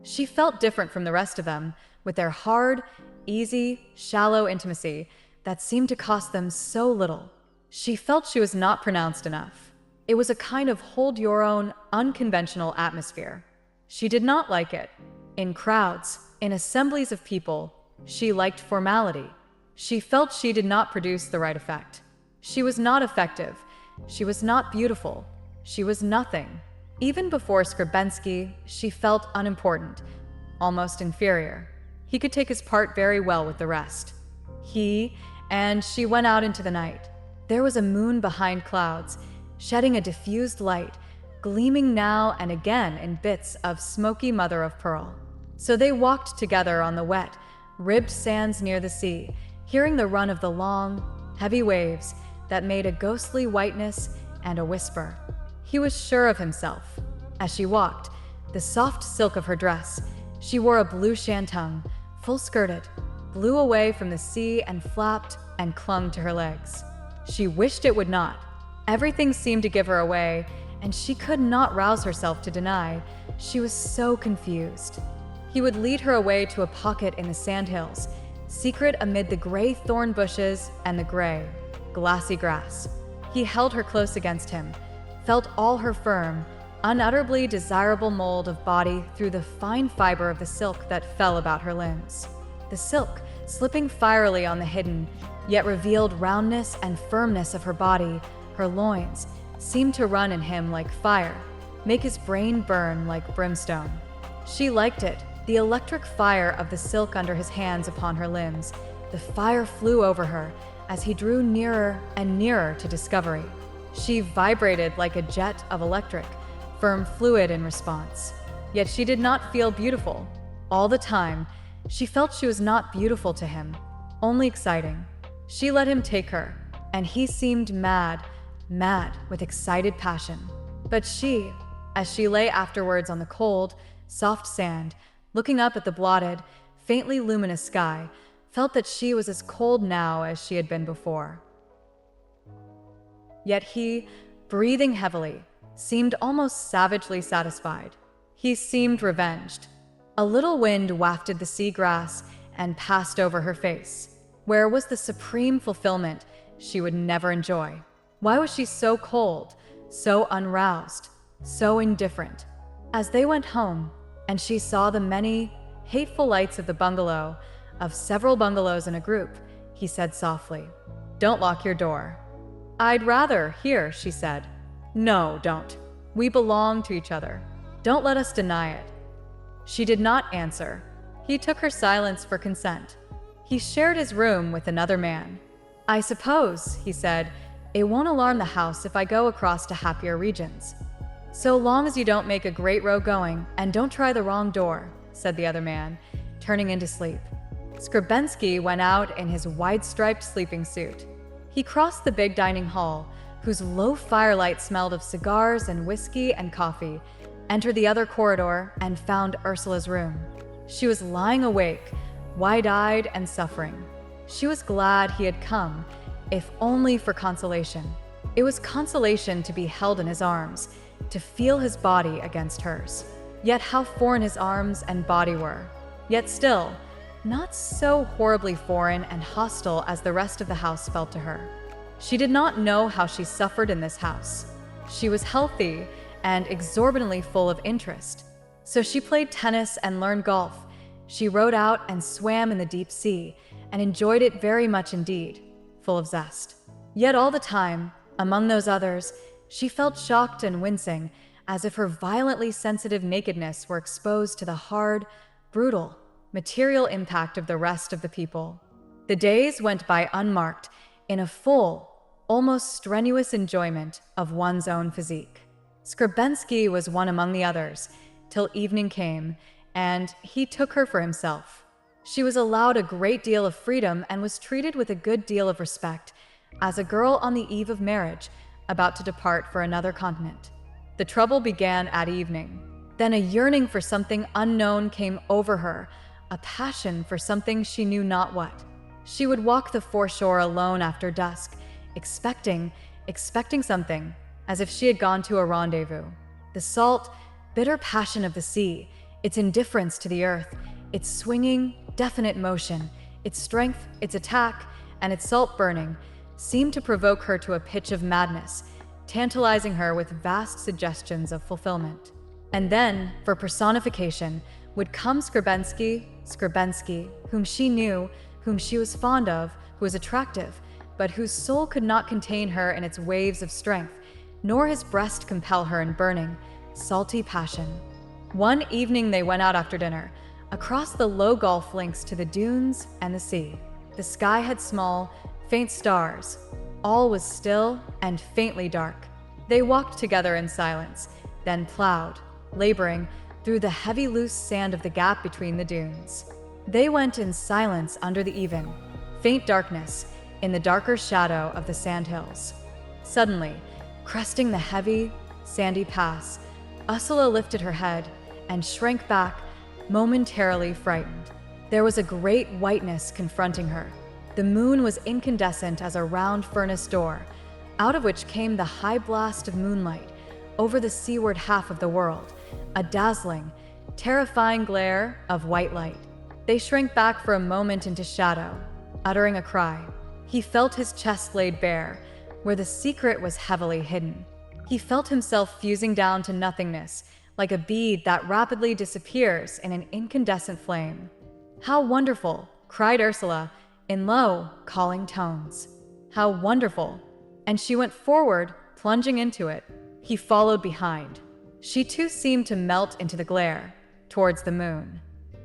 Speaker 1: She felt different from the rest of them, with their hard, easy, shallow intimacy that seemed to cost them so little. She felt she was not pronounced enough. It was a kind of hold-your-own, unconventional atmosphere. She did not like it. In crowds, in assemblies of people, she liked formality. She felt she did not produce the right effect. She was not effective. She was not beautiful. She was nothing. Even before Skrebensky, she felt unimportant, almost inferior. He could take his part very well with the rest. And she went out into the night. There was a moon behind clouds, shedding a diffused light, gleaming now and again in bits of smoky mother-of-pearl. So they walked together on the wet, ribbed sands near the sea, hearing the run of the long, heavy waves that made a ghostly whiteness and a whisper. He was sure of himself. As she walked, the soft silk of her dress, she wore a blue shantung, full-skirted, blew away from the sea and flapped and clung to her legs. She wished it would not. Everything seemed to give her away, and she could not rouse herself to deny. She was so confused. He would lead her away to a pocket in the sandhills, secret amid the gray thorn bushes and the gray, glassy grass. He held her close against him, felt all her firm, unutterably desirable mold of body through the fine fiber of the silk that fell about her limbs. The silk, slipping fierily on the hidden, yet revealed roundness and firmness of her body, her loins, seemed to run in him like fire, make his brain burn like brimstone. She liked it, the electric fire of the silk under his hands upon her limbs. The fire flew over her as he drew nearer and nearer to discovery. She vibrated like a jet of electric, firm fluid in response. Yet she did not feel beautiful. All the time, she felt she was not beautiful to him, only exciting. She let him take her, and he seemed mad with excited passion. But she, as she lay afterwards on the cold, soft sand, looking up at the blotted, faintly luminous sky, felt that she was as cold now as she had been before. Yet he, breathing heavily, seemed almost savagely satisfied. He seemed revenged. A little wind wafted the seagrass and passed over her face. Where was the supreme fulfillment she would never enjoy? Why was she so cold, so unroused, so indifferent? As they went home, and she saw the many hateful lights of the bungalow, of several bungalows in a group, he said softly, "Don't lock your door." "I'd rather here," she said. "No, don't. We belong to each other. Don't let us deny it." She did not answer. He took her silence for consent. He shared his room with another man. "I suppose," he said, "it won't alarm the house if I go across to happier regions." "So long as you don't make a great row going, and don't try the wrong door," said the other man, turning into sleep. Skrebensky went out in his wide-striped sleeping suit. He crossed the big dining hall, whose low firelight smelled of cigars and whiskey and coffee, entered the other corridor, and found Ursula's room. She was lying awake, wide-eyed and suffering. She was glad he had come, if only for consolation. It was consolation to be held in his arms, to feel his body against hers. Yet how foreign his arms and body were. Yet still, not so horribly foreign and hostile as the rest of the house felt to her. She did not know how she suffered in this house. She was healthy and exorbitantly full of interest. So she played tennis and learned golf. She rowed out and swam in the deep sea, and enjoyed it very much indeed, full of zest. Yet all the time, among those others, she felt shocked and wincing, as if her violently sensitive nakedness were exposed to the hard, brutal, material impact of the rest of the people. The days went by unmarked, in a full, almost strenuous enjoyment of one's own physique. Skrebensky was one among the others, till evening came, and he took her for himself. She was allowed a great deal of freedom and was treated with a good deal of respect, as a girl on the eve of marriage, about to depart for another continent. The trouble began at evening. Then a yearning for something unknown came over her, a passion for something she knew not what. She would walk the foreshore alone after dusk, expecting something, as if she had gone to a rendezvous. The salt, bitter passion of the sea, its indifference to the earth, its swinging, definite motion, its strength, its attack, and its salt burning, seemed to provoke her to a pitch of madness, tantalizing her with vast suggestions of fulfillment. And then, for personification, would come Skrebensky, whom she knew, whom she was fond of, who was attractive, but whose soul could not contain her in its waves of strength, nor his breast compel her in burning, salty passion. One evening they went out after dinner, across the low golf links to the dunes and the sea. The sky had small, faint stars. All was still and faintly dark. They walked together in silence, then plowed, laboring, through the heavy loose sand of the gap between the dunes. They went in silence under the even, faint darkness, in the darker shadow of the sandhills. Suddenly, cresting the heavy, sandy pass, Ursula lifted her head and shrank back, momentarily frightened. There was a great whiteness confronting her. The moon was incandescent as a round furnace door, out of which came the high blast of moonlight over the seaward half of the world, a dazzling, terrifying glare of white light. They shrank back for a moment into shadow, uttering a cry. He felt his chest laid bare, where the secret was heavily hidden. He felt himself fusing down to nothingness, like a bead that rapidly disappears in an incandescent flame. "How wonderful!" cried Ursula, in low, calling tones. "How wonderful!" And she went forward, plunging into it. He followed behind. She too seemed to melt into the glare, towards the moon.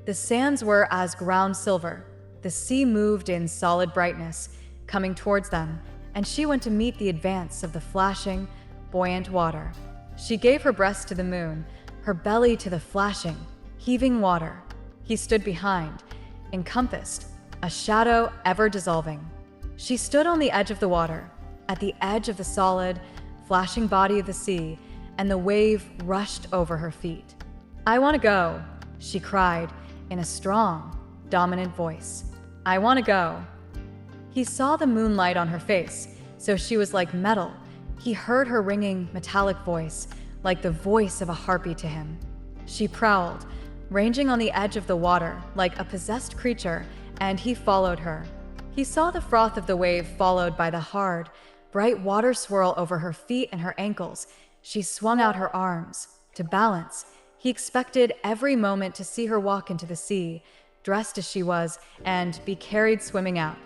Speaker 1: The sands were as ground silver. The sea moved in solid brightness, coming towards them, and she went to meet the advance of the flashing, buoyant water. She gave her breast to the moon, her belly to the flashing, heaving water. He stood behind, encompassed, a shadow ever dissolving. She stood on the edge of the water, at the edge of the solid, flashing body of the sea, and the wave rushed over her feet. "I want to go," she cried, in a strong, dominant voice. "I want to go." He saw the moonlight on her face, so she was like metal. He heard her ringing, metallic voice, like the voice of a harpy to him. She prowled, ranging on the edge of the water like a possessed creature, and he followed her. He saw the froth of the wave followed by the hard, bright water swirl over her feet and her ankles. She swung out her arms to balance. He expected every moment to see her walk into the sea, dressed as she was, and be carried swimming out.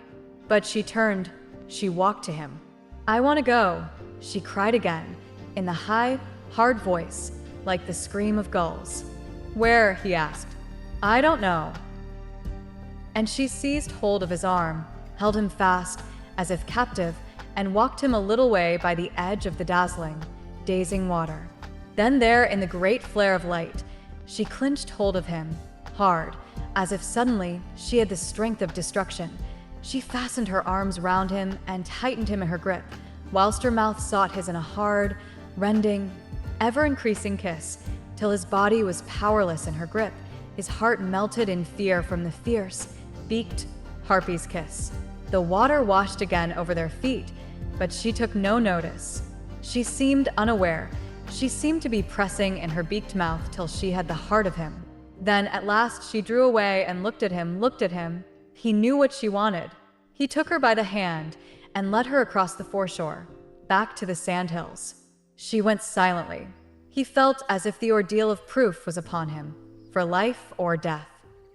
Speaker 1: But she turned, she walked to him. "I want to go," she cried again, in the high, hard voice, like the scream of gulls. "Where?" he asked. "I don't know." And she seized hold of his arm, held him fast, as if captive, and walked him a little way by the edge of the dazzling, dazing water. Then there, in the great flare of light, she clinched hold of him, hard, as if suddenly she had the strength of destruction. She fastened her arms round him and tightened him in her grip, whilst her mouth sought his in a hard, rending, ever-increasing kiss, till his body was powerless in her grip. His heart melted in fear from the fierce, beaked harpy's kiss. The water washed again over their feet, but she took no notice. She seemed unaware. She seemed to be pressing in her beaked mouth till she had the heart of him. Then, at last, she drew away and looked at him. He knew what she wanted. He took her by the hand and led her across the foreshore, back to the sandhills. She went silently. He felt as if the ordeal of proof was upon him, for life or death.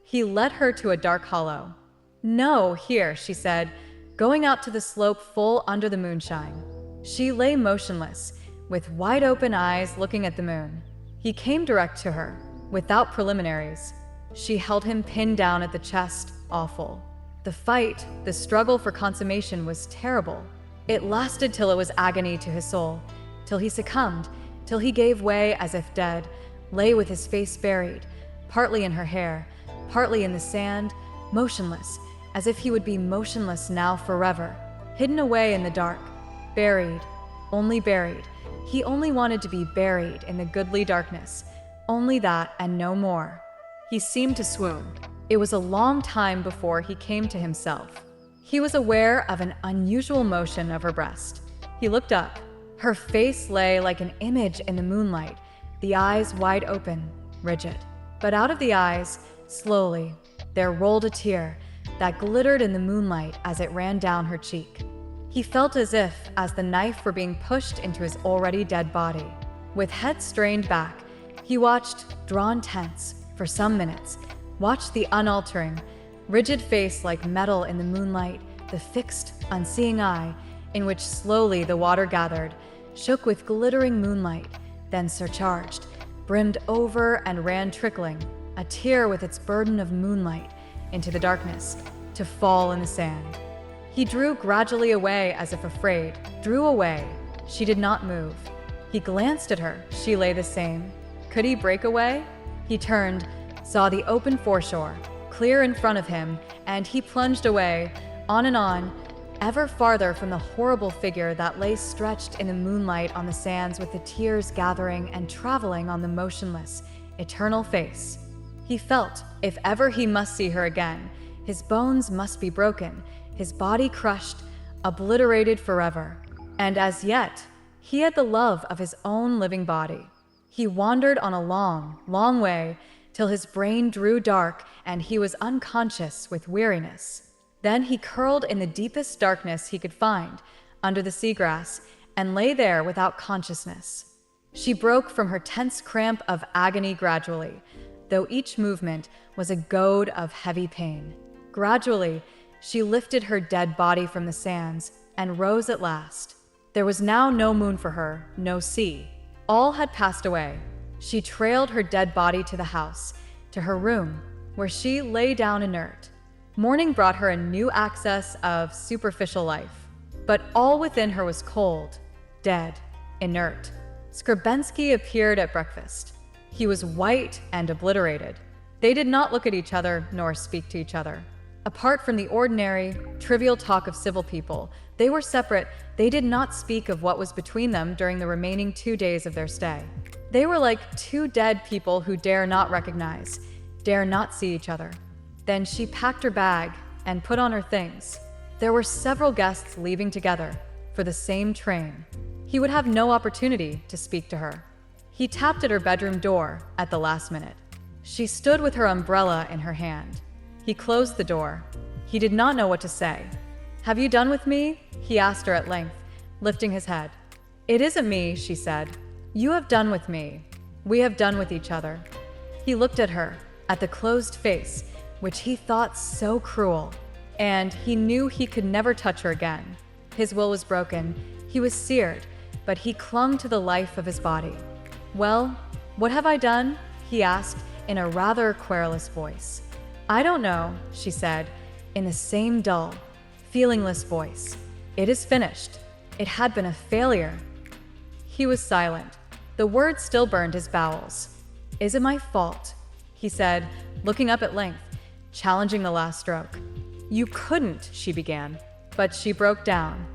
Speaker 1: He led her to a dark hollow. "No, here," she said, going out to the slope full under the moonshine. She lay motionless, with wide-open eyes looking at the moon. He came direct to her, without preliminaries. She held him pinned down at the chest, awful. The fight, the struggle for consummation was terrible. It lasted till it was agony to his soul, till he succumbed, till he gave way as if dead, lay with his face buried, partly in her hair, partly in the sand, motionless, as if he would be motionless now forever, hidden away in the dark, buried, only buried. He only wanted to be buried in the goodly darkness, only that and no more. He seemed to swoon. It was a long time before he came to himself. He was aware of an unusual motion of her breast. He looked up. Her face lay like an image in the moonlight, the eyes wide open, rigid. But out of the eyes, slowly, there rolled a tear that glittered in the moonlight as it ran down her cheek. He felt as if the knife were being pushed into his already dead body. With head strained back, he watched, drawn tense, for some minutes, watched the unaltering, rigid face like metal in the moonlight, the fixed, unseeing eye, in which slowly the water gathered, shook with glittering moonlight, then surcharged, brimmed over and ran trickling, a tear with its burden of moonlight, into the darkness, to fall in the sand. He drew gradually away as if afraid, drew away. She did not move. He glanced at her. She lay the same. Could he break away? He turned, saw the open foreshore, clear in front of him, and he plunged away, on and on, ever farther from the horrible figure that lay stretched in the moonlight on the sands with the tears gathering and traveling on the motionless, eternal face. He felt, if ever he must see her again, his bones must be broken, his body crushed, obliterated forever. And as yet, he had the love of his own living body. He wandered on a long, long way, till his brain drew dark and he was unconscious with weariness. Then he curled in the deepest darkness he could find, under the seagrass, and lay there without consciousness. She broke from her tense cramp of agony gradually, though each movement was a goad of heavy pain. Gradually, she lifted her dead body from the sands and rose at last. There was now no moon for her, no sea. All had passed away. She trailed her dead body to the house, to her room, where she lay down inert. Morning brought her a new access of superficial life, but all within her was cold, dead, inert. Skrebensky appeared at breakfast. He was white and obliterated. They did not look at each other nor speak to each other. Apart from the ordinary, trivial talk of civil people, they were separate. They did not speak of what was between them during the remaining 2 days of their stay. They were like two dead people who dare not recognize, dare not see each other. Then she packed her bag and put on her things. There were several guests leaving together for the same train. He would have no opportunity to speak to her. He tapped at her bedroom door at the last minute. She stood with her umbrella in her hand. He closed the door. He did not know what to say. "Have you done with me?" he asked her at length, lifting his head. "It isn't me," she said. "You have done with me. We have done with each other." He looked at her, at the closed face, which he thought so cruel, and he knew he could never touch her again. His will was broken. He was seared, but he clung to the life of his body. "Well, what have I done?" he asked in a rather querulous voice. "I don't know," she said, in the same dull, feelingless voice. "It is finished. It had been a failure." He was silent. The words still burned his bowels. "Is it my fault?" he said, looking up at length, challenging the last stroke. "You couldn't," she began, but she broke down.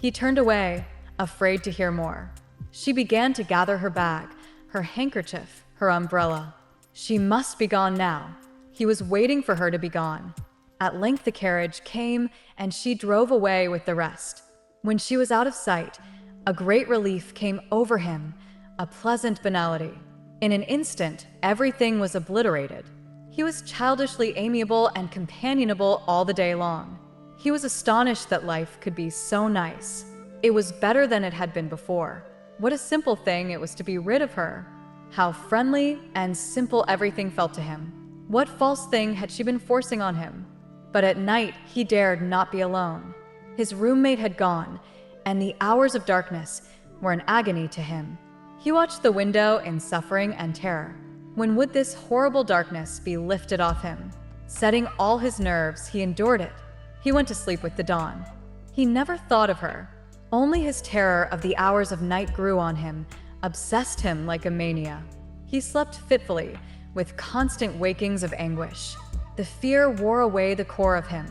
Speaker 1: He turned away, afraid to hear more. She began to gather her bag, her handkerchief, her umbrella. She must be gone now. He was waiting for her to be gone. At length the carriage came, and she drove away with the rest. When she was out of sight, a great relief came over him, a pleasant banality. In an instant, everything was obliterated. He was childishly amiable and companionable all the day long. He was astonished that life could be so nice. It was better than it had been before. What a simple thing it was to be rid of her. How friendly and simple everything felt to him. What false thing had she been forcing on him? But at night, he dared not be alone. His roommate had gone, and the hours of darkness were an agony to him. He watched the window in suffering and terror. When would this horrible darkness be lifted off him? Setting all his nerves, he endured it. He went to sleep with the dawn. He never thought of her. Only his terror of the hours of night grew on him, obsessed him like a mania. He slept fitfully, with constant wakings of anguish. The fear wore away the core of him.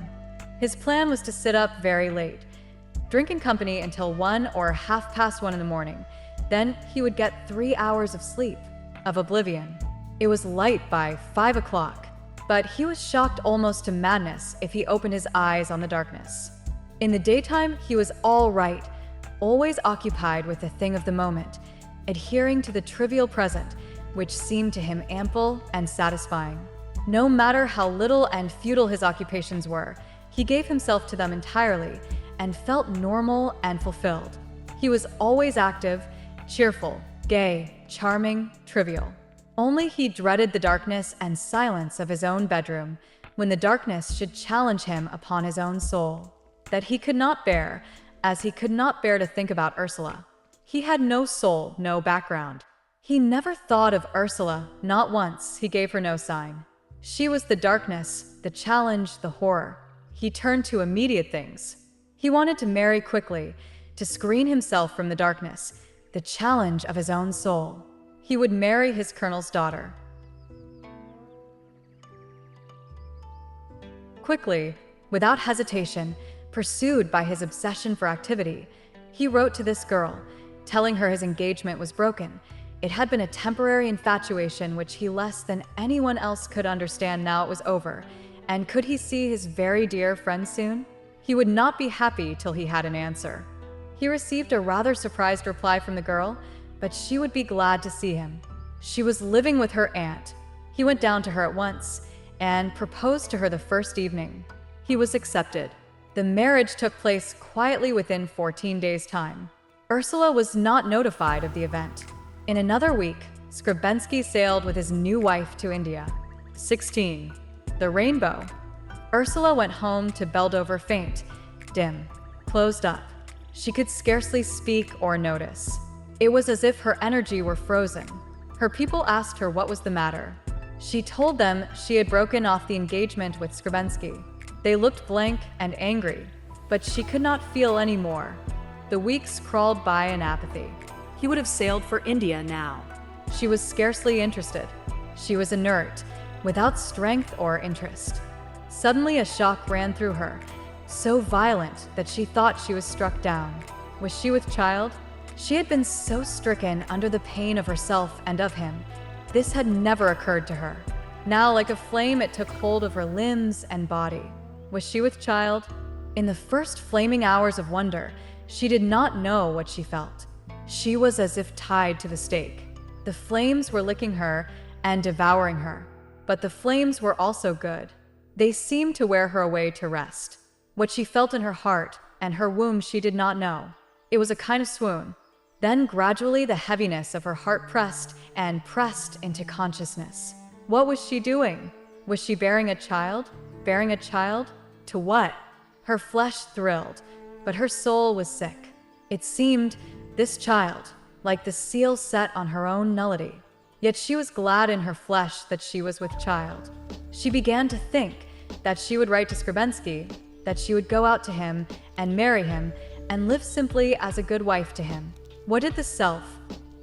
Speaker 1: His plan was to sit up very late, drink in company until 1 or 1:30 in the morning. Then he would get 3 hours of sleep, of oblivion. It was light by 5 o'clock, but he was shocked almost to madness if he opened his eyes on the darkness. In the daytime, he was all right, always occupied with the thing of the moment, adhering to the trivial present, which seemed to him ample and satisfying. No matter how little and futile his occupations were, he gave himself to them entirely and felt normal and fulfilled. He was always active, cheerful, gay, charming, trivial. Only he dreaded the darkness and silence of his own bedroom, when the darkness should challenge him upon his own soul. That he could not bear, as he could not bear to think about Ursula. He had no soul, no background. He never thought of Ursula, not once. He gave her no sign. She was the darkness, the challenge, the horror. He turned to immediate things. He wanted to marry quickly, to screen himself from the darkness, the challenge of his own soul. He would marry his colonel's daughter. Quickly, without hesitation, pursued by his obsession for activity, he wrote to this girl, telling her his engagement was broken. It had been a temporary infatuation which he less than anyone else could understand. Now it was over, and could he see his very dear friend soon? He would not be happy till he had an answer. He received a rather surprised reply from the girl, but she would be glad to see him. She was living with her aunt. He went down to her at once and proposed to her the first evening. He was accepted. The marriage took place quietly within 14 days' time. Ursula was not notified of the event. In another week, Skrebensky sailed with his new wife to India. 16. The Rainbow. Ursula went home to Beldover faint, dim, closed up. She could scarcely speak or notice. It was as if her energy were frozen. Her people asked her what was the matter. She told them she had broken off the engagement with Skrebensky. They looked blank and angry, but she could not feel any more. The weeks crawled by in apathy.
Speaker 3: He would have sailed for India now.
Speaker 1: She was scarcely interested. She was inert, without strength or interest. Suddenly a shock ran through her, so violent that she thought she was struck down. Was she with child? She had been so stricken under the pain of herself and of him. This had never occurred to her. Now, like a flame, it took hold of her limbs and body. Was she with child? In the first flaming hours of wonder, she did not know what she felt. She was as if tied to the stake. The flames were licking her and devouring her. But the flames were also good. They seemed to wear her away to rest. What she felt in her heart and her womb she did not know. It was a kind of swoon. Then gradually the heaviness of her heart pressed and pressed into consciousness. What was she doing? Was she bearing a child? Bearing a child? To what? Her flesh thrilled, but her soul was sick. It seemed, this child, like the seal set on her own nullity. Yet she was glad in her flesh that she was with child. She began to think that she would write to Skrebensky, that she would go out to him and marry him and live simply as a good wife to him. What did the self,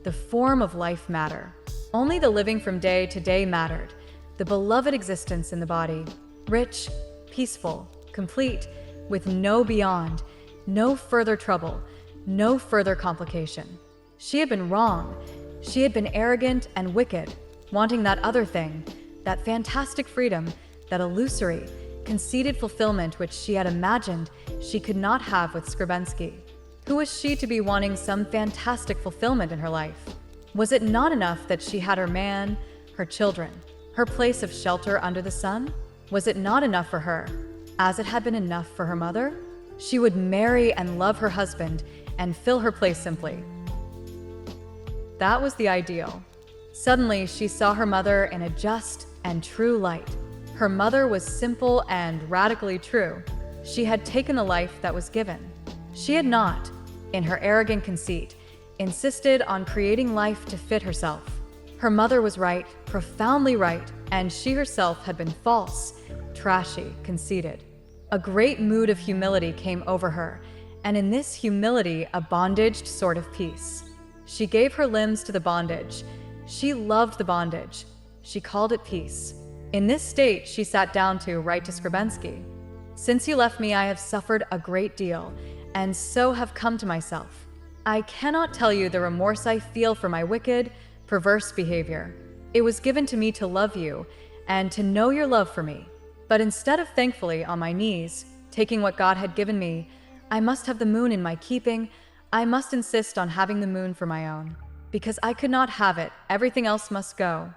Speaker 1: the form of life, matter? Only the living from day to day mattered, the beloved existence in the body, rich, peaceful, complete, with no beyond, no further trouble, no further complication. She had been wrong. She had been arrogant and wicked, wanting that other thing, that fantastic freedom, that illusory, conceited fulfillment which she had imagined she could not have with Skrebensky. Who was she to be wanting some fantastic fulfillment in her life? Was it not enough that she had her man, her children, her place of shelter under the sun? Was it not enough for her, as it had been enough for her mother? She would marry and love her husband and fill her place simply. That was the ideal. Suddenly, she saw her mother in a just and true light. Her mother was simple and radically true. She had taken the life that was given. She had not, in her arrogant conceit, insisted on creating life to fit herself. Her mother was right, profoundly right, and she herself had been false, trashy, conceited. A great mood of humility came over her, and in this humility a bondaged sort of peace. She gave her limbs to the bondage. She loved the bondage. She called it peace. In this state, she sat down to write to Skrebensky. Since you left me, I have suffered a great deal, and so have come to myself. I cannot tell you the remorse I feel for my wicked, perverse behavior. It was given to me to love you, and to know your love for me. But instead of thankfully on my knees, taking what God had given me, I must have the moon in my keeping. I must insist on having the moon for my own. Because I could not have it, everything else must go.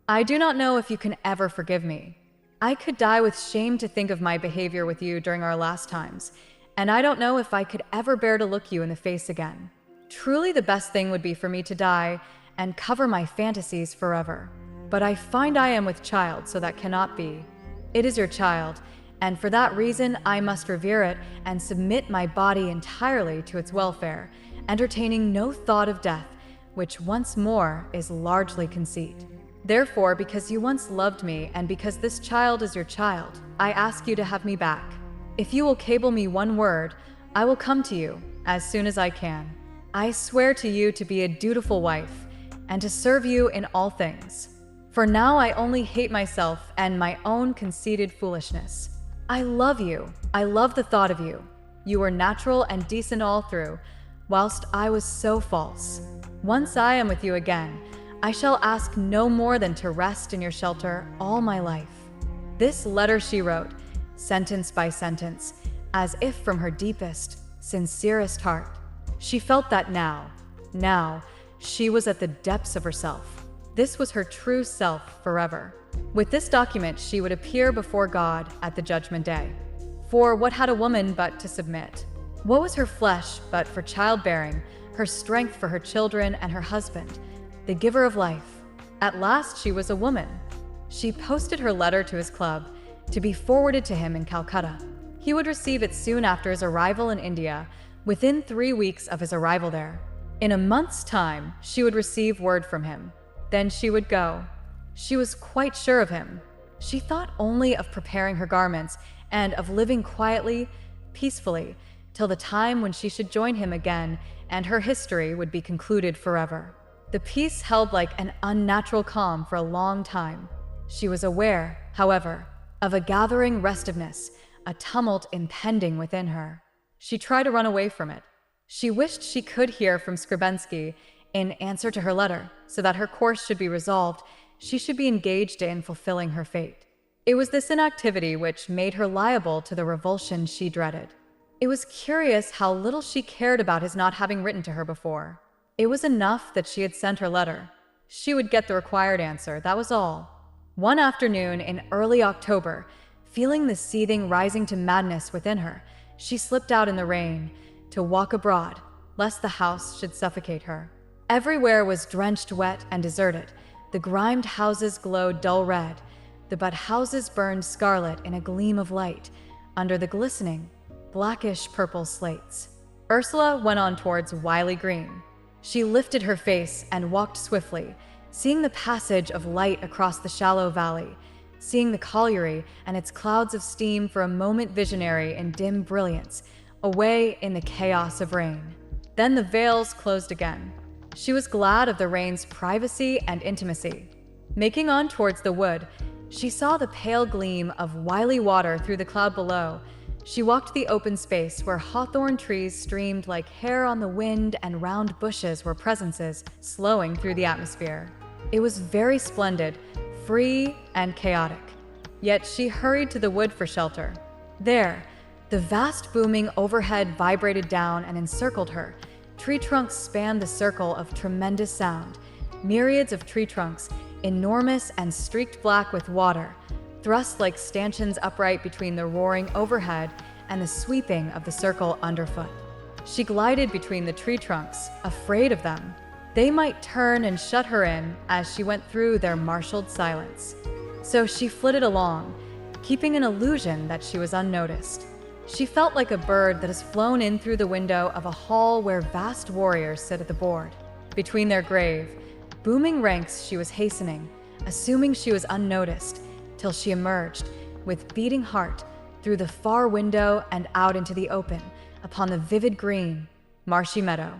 Speaker 1: I do not know if you can ever forgive me. I could die with shame to think of my behavior with you during our last times, and I don't know if I could ever bear to look you in the face again. Truly the best thing would be for me to die and cover my fantasies forever. But I find I am with child, so that cannot be. It is your child, and for that reason I must revere it and submit my body entirely to its welfare, entertaining no thought of death, which once more is largely conceit. Therefore, because you once loved me and because this child is your child, I ask you to have me back. If you will cable me one word, I will come to you as soon as I can. I swear to you to be a dutiful wife and to serve you in all things. For now I only hate myself and my own conceited foolishness. I love you. I love the thought of you. You were natural and decent all through, whilst I was so false. Once I am with you again, I shall ask no more than to rest in your shelter all my life. This letter she wrote, sentence by sentence, as if from her deepest, sincerest heart. She felt that now, she was at the depths of herself. This was her true self forever. With this document, she would appear before God at the judgment day. For what had a woman but to submit? What was her flesh but for childbearing, her strength for her children and her husband, the giver of life? At last she was a woman. She posted her letter to his club, to be forwarded to him in Calcutta. He would receive it soon after his arrival in India, within 3 weeks of his arrival there. In a month's time, she would receive word from him. Then she would go. She was quite sure of him. She thought only of preparing her garments and of living quietly, peacefully, till the time when she should join him again and her history would be concluded forever. The peace held like an unnatural calm for a long time. She was aware, however, of a gathering restiveness, a tumult impending within her. She tried to run away from it. She wished she could hear from Skrebensky in answer to her letter, so that her course should be resolved, she should be engaged in fulfilling her fate. It was this inactivity which made her liable to the revulsion she dreaded. It was curious how little she cared about his not having written to her before. It was enough that she had sent her letter. She would get the required answer, that was all. One afternoon in early October, feeling the seething rising to madness within her, she slipped out in the rain to walk abroad, lest the house should suffocate her. Everywhere was drenched wet and deserted. The grimed houses glowed dull red. The but houses burned scarlet in a gleam of light, under the glistening, blackish purple slates. Ursula went on towards Wiley Green. She lifted her face and walked swiftly, seeing the passage of light across the shallow valley, seeing the colliery and its clouds of steam for a moment visionary in dim brilliance, away in the chaos of rain. Then the veils closed again. She was glad of the rain's privacy and intimacy. Making on towards the wood, she saw the pale gleam of wily water through the cloud below. She walked the open space where hawthorn trees streamed like hair on the wind and round bushes were presences slowing through the atmosphere. It was very splendid, free and chaotic. Yet she hurried to the wood for shelter. There, the vast booming overhead vibrated down and encircled her. Tree trunks spanned the circle of tremendous sound. Myriads of tree trunks, enormous and streaked black with water, thrust like stanchions upright between the roaring overhead and the sweeping of the circle underfoot. She glided between the tree trunks, afraid of them. They might turn and shut her in as she went through their marshaled silence. So she flitted along, keeping an illusion that she was unnoticed. She felt like a bird that has flown in through the window of a hall where vast warriors sit at the board. Between their grave, booming ranks she was hastening, assuming she was unnoticed, till she emerged, with beating heart, through the far window and out into the open, upon the vivid green, marshy meadow.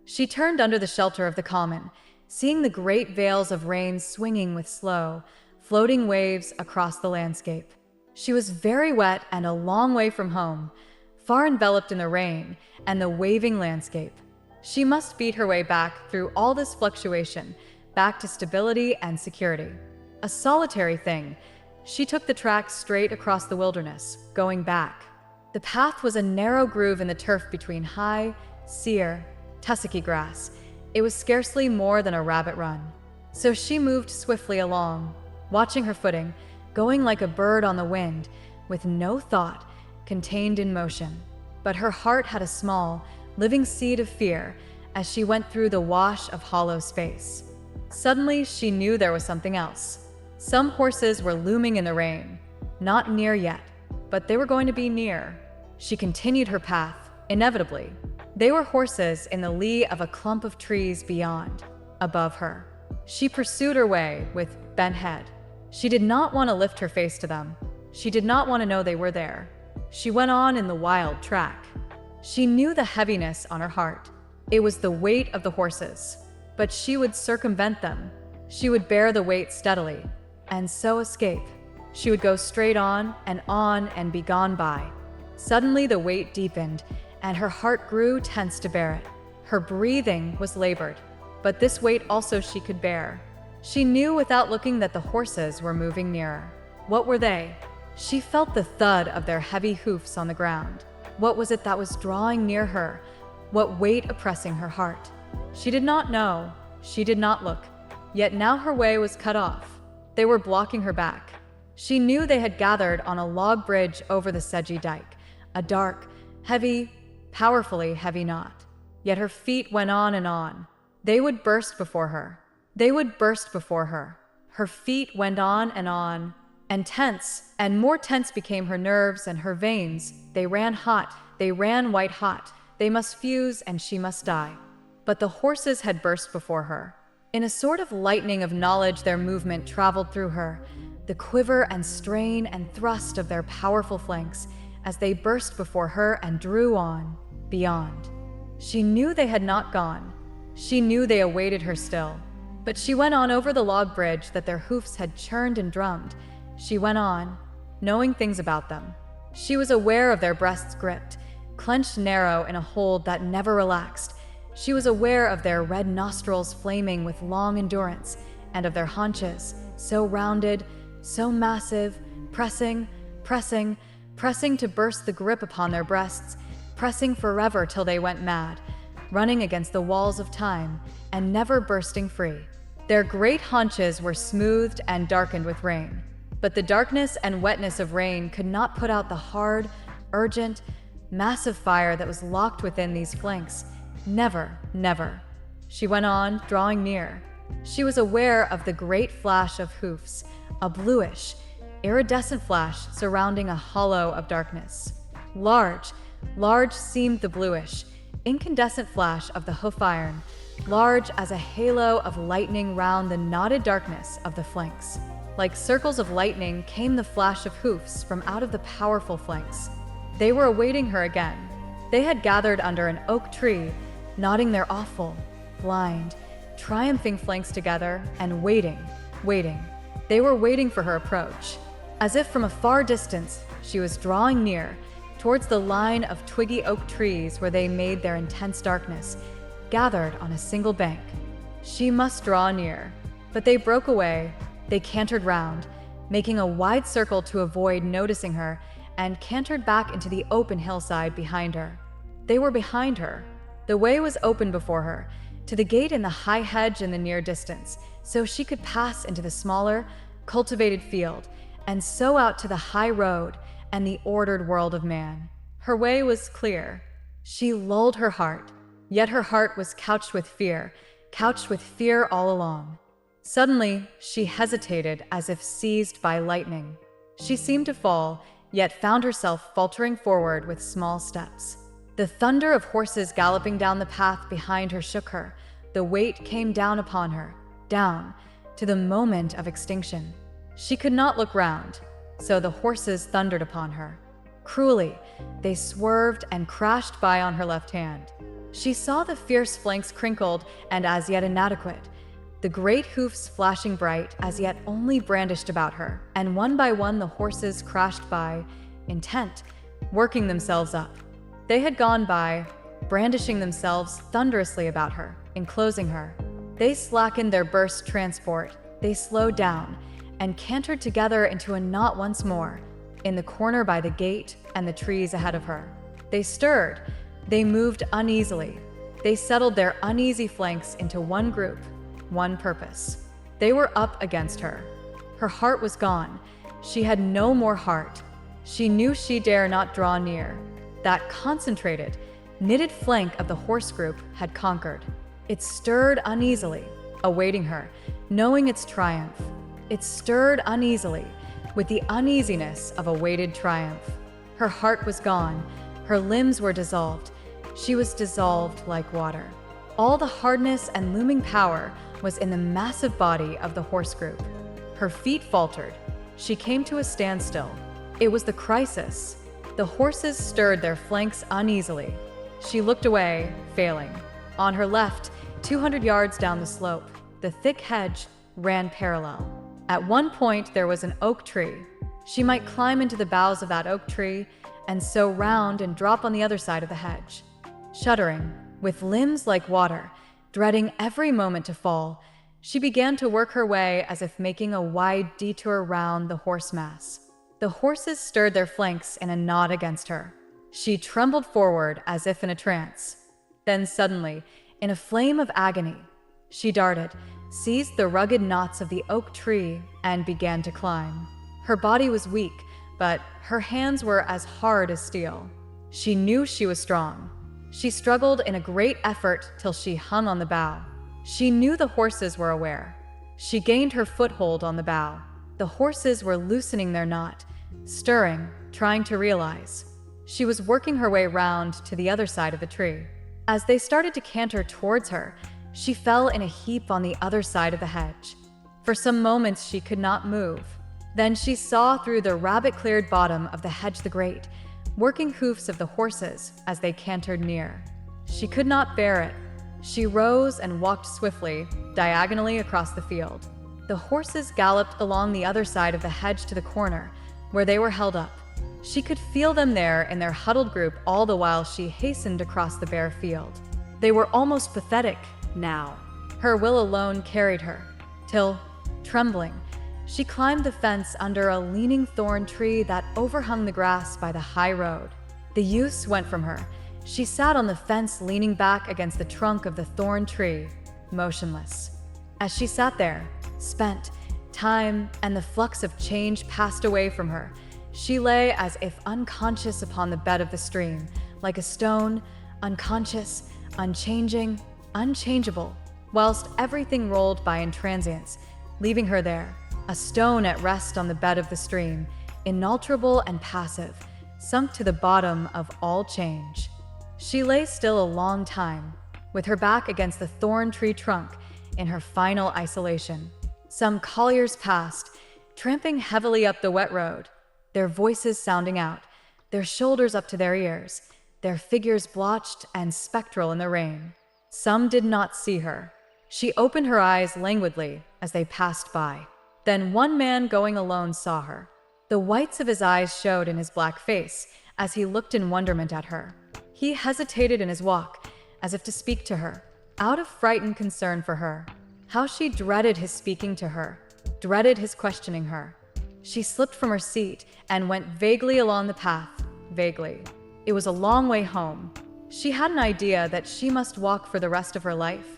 Speaker 1: She turned under the shelter of the common, seeing the great veils of rain swinging with slow, floating waves across the landscape. She was very wet and a long way from home, far enveloped in the rain and the waving landscape. She must beat her way back through all this fluctuation, back to stability and security. A solitary thing, she took the track straight across the wilderness, going back. The path was a narrow groove in the turf between high, sere, tussocky grass. It was scarcely more than a rabbit run. So she moved swiftly along, watching her footing, going like a bird on the wind, with no thought, contained in motion. But her heart had a small, living seed of fear as she went through the wash of hollow space. Suddenly, she knew there was something else. Some horses were looming in the rain, not near yet, but they were going to be near. She continued her path, inevitably. They were horses in the lee of a clump of trees beyond, above her. She pursued her way with bent head. She did not want to lift her face to them. She did not want to know they were there. She went on in the wild track. She knew the heaviness on her heart. It was the weight of the horses. But she would circumvent them. She would bear the weight steadily, and so escape. She would go straight on and be gone by. Suddenly the weight deepened, and her heart grew tense to bear it. Her breathing was labored, but this weight also she could bear. She knew without looking that the horses were moving nearer. What were they? She felt the thud of their heavy hoofs on the ground. What was it that was drawing near her? What weight oppressing her heart? She did not know. She did not look. Yet now her way was cut off. They were blocking her back. She knew they had gathered on a log bridge over the sedgy dike, a dark, heavy, powerfully heavy knot. Yet her feet went on and on. They would burst before her. They would burst before her. Her feet went on, and tense, and more tense became her nerves and her veins. They ran hot, they ran white hot. They must fuse, and she must die. But the horses had burst before her. In a sort of lightning of knowledge their movement traveled through her, the quiver and strain and thrust of their powerful flanks, as they burst before her and drew on, beyond. She knew they had not gone. She knew they awaited her still. But she went on over the log bridge that their hoofs had churned and drummed. She went on, knowing things about them. She was aware of their breasts gripped, clenched narrow in a hold that never relaxed. She was aware of their red nostrils flaming with long endurance, and of their haunches, so rounded, so massive, pressing, pressing, pressing to burst the grip upon their breasts, pressing forever till they went mad, running against the walls of time, and never bursting free. Their great haunches were smoothed and darkened with rain, but the darkness and wetness of rain could not put out the hard, urgent, massive fire that was locked within these flanks. Never, never. She went on, drawing near. She was aware of the great flash of hoofs, a bluish, iridescent flash surrounding a hollow of darkness. Large, large seemed the bluish, incandescent flash of the hoof iron, large as a halo of lightning round the knotted darkness of the flanks. Like circles of lightning came the flash of hoofs from out of the powerful flanks. They were awaiting her again. They had gathered under an oak tree, nodding their awful, blind, triumphing flanks together and waiting, waiting. They were waiting for her approach. As if from a far distance, she was drawing near, towards the line of twiggy oak trees where they made their intense darkness, gathered on a single bank. She must draw near, but they broke away. They cantered round, making a wide circle to avoid noticing her, and cantered back into the open hillside behind her. They were behind her. The way was open before her, to the gate in the high hedge in the near distance, so she could pass into the smaller, cultivated field, and so out to the high road and the ordered world of man. Her way was clear. She lulled her heart, yet her heart was couched with fear all along. Suddenly, she hesitated as if seized by lightning. She seemed to fall, yet found herself faltering forward with small steps. The thunder of horses galloping down the path behind her shook her. The weight came down upon her, down, to the moment of extinction. She could not look round, so the horses thundered upon her. Cruelly, they swerved and crashed by on her left hand. She saw the fierce flanks crinkled and as yet inadequate, the great hoofs flashing bright, as yet only brandished about her, and one by one the horses crashed by, intent, working themselves up. They had gone by, brandishing themselves thunderously about her, enclosing her. They slackened their burst transport, they slowed down, and cantered together into a knot once more, in the corner by the gate and the trees ahead of her. They stirred, they moved uneasily. They settled their uneasy flanks into one group, one purpose. They were up against her. Her heart was gone. She had no more heart. She knew she dare not draw near. That concentrated, knitted flank of the horse group had conquered. It stirred uneasily, awaiting her, knowing its triumph. It stirred uneasily, with the uneasiness of awaited triumph. Her heart was gone. Her limbs were dissolved. She was dissolved like water. All the hardness and looming power was in the massive body of the horse group. Her feet faltered. She came to a standstill. It was the crisis. The horses stirred their flanks uneasily. She looked away, failing. On her left, 200 yards down the slope, the thick hedge ran parallel. At one point, there was an oak tree. She might climb into the boughs of that oak tree and so round and drop on the other side of the hedge. Shuddering, with limbs like water, dreading every moment to fall, she began to work her way as if making a wide detour round the horse mass. The horses stirred their flanks in a knot against her. She trembled forward as if in a trance. Then suddenly, in a flame of agony, she darted, seized the rugged knots of the oak tree, and began to climb. Her body was weak, but her hands were as hard as steel. She knew she was strong. She struggled in a great effort till she hung on the bough. She knew the horses were aware. She gained her foothold on the bough. The horses were loosening their knot, stirring, trying to realize. She was working her way round to the other side of the tree. As they started to canter towards her, she fell in a heap on the other side of the hedge. For some moments she could not move. Then she saw through the rabbit-cleared bottom of the hedge the great, working hoofs of the horses as they cantered near. She could not bear it. She rose and walked swiftly, diagonally across the field. The horses galloped along the other side of the hedge to the corner, where they were held up. She could feel them there in their huddled group all the while she hastened across the bare field. They were almost pathetic now. Her will alone carried her. till, trembling, she climbed the fence under a leaning thorn tree that overhung the grass by the high road. The use went from her. She sat on the fence, leaning back against the trunk of the thorn tree, motionless. As she sat there, spent, time and the flux of change passed away from her. She lay as if unconscious upon the bed of the stream, like a stone, unconscious, unchanging, unchangeable, whilst everything rolled by in transience, leaving her there, a stone at rest on the bed of the stream, inalterable and passive, sunk to the bottom of all change. She lay still a long time, with her back against the thorn tree trunk, in her final isolation. Some colliers passed, tramping heavily up the wet road, their voices sounding out, their shoulders up to their ears, their figures blotched and spectral in the rain. Some did not see her. She opened her eyes languidly as they passed by. Then one man going alone saw her. The whites of his eyes showed in his black face as he looked in wonderment at her. He hesitated in his walk, as if to speak to her, out of frightened concern for her. How she dreaded his speaking to her, dreaded his questioning her. She slipped from her seat and went vaguely along the path, vaguely. It was a long way home. She had an idea that she must walk for the rest of her life,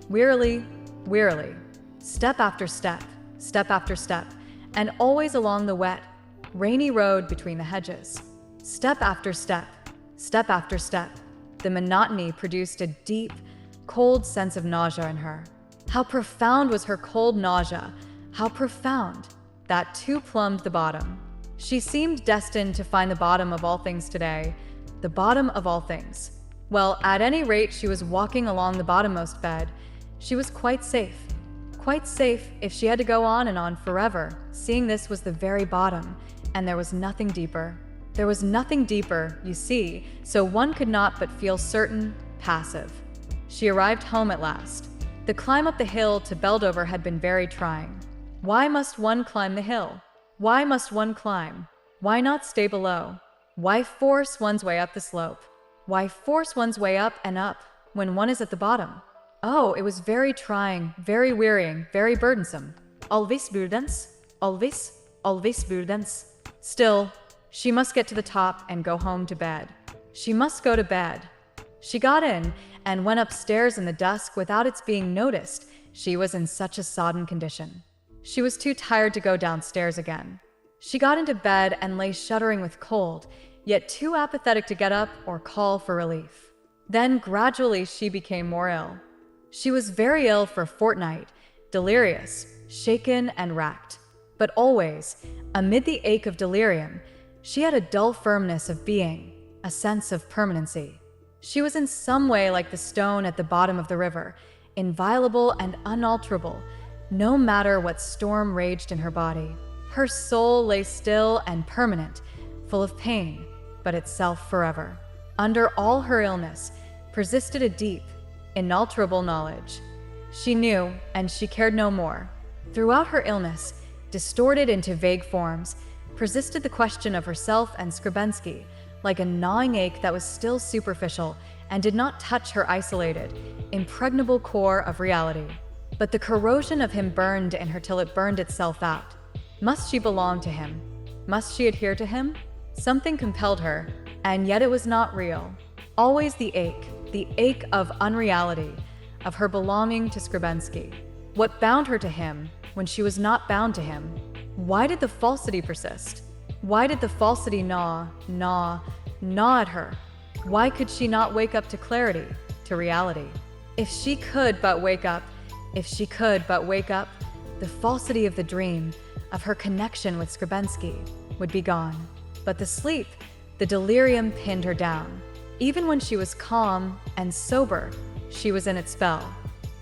Speaker 1: wearily, wearily, step after step, step after step, and always along the wet, rainy road between the hedges. Step after step, step after step, the monotony produced a deep, cold sense of nausea in her. How profound was her cold nausea, how profound! That too plumbed the bottom. She seemed destined to find the bottom of all things today, the bottom of all things. Well, at any rate, she was walking along the bottommost bed. She was quite safe if she had to go on and on forever. Seeing this was the very bottom, and there was nothing deeper. There was nothing deeper, you see, so one could not but feel certain, passive. She arrived home at last. The climb up the hill to Beldover had been very trying. Why must one climb the hill? Why must one climb? Why not stay below? Why force one's way up the slope? Why force one's way up and up when one is at the bottom? Oh, it was very trying, very wearying, very burdensome. Always burdens, always burdens. Still, she must get to the top and go home to bed. She must go to bed. She got in and went upstairs in the dusk without its being noticed. She was in such a sodden condition. She was too tired to go downstairs again. She got into bed and lay shuddering with cold, yet too apathetic to get up or call for relief. Then gradually she became more ill. She was very ill for a fortnight, delirious, shaken and racked. But always, amid the ache of delirium, she had a dull firmness of being, a sense of permanency. She was in some way like the stone at the bottom of the river, inviolable and unalterable, no matter what storm raged in her body. Her soul lay still and permanent, full of pain, but itself forever. Under all her illness persisted a deep, inalterable knowledge. She knew, and she cared no more. Throughout her illness, distorted into vague forms, persisted the question of herself and Skrebensky, like a gnawing ache that was still superficial and did not touch her isolated, impregnable core of reality. But the corrosion of him burned in her till it burned itself out. Must she belong to him? Must she adhere to him? Something compelled her, and yet it was not real. Always the ache of unreality, of her belonging to Skrebensky. What bound her to him when she was not bound to him? Why did the falsity persist? Why did the falsity gnaw at her? Why could she not wake up to clarity, to reality? If she could but wake up, the falsity of the dream, of her connection with Skrebensky, would be gone. But the sleep, the delirium pinned her down. Even when she was calm and sober, she was in its spell.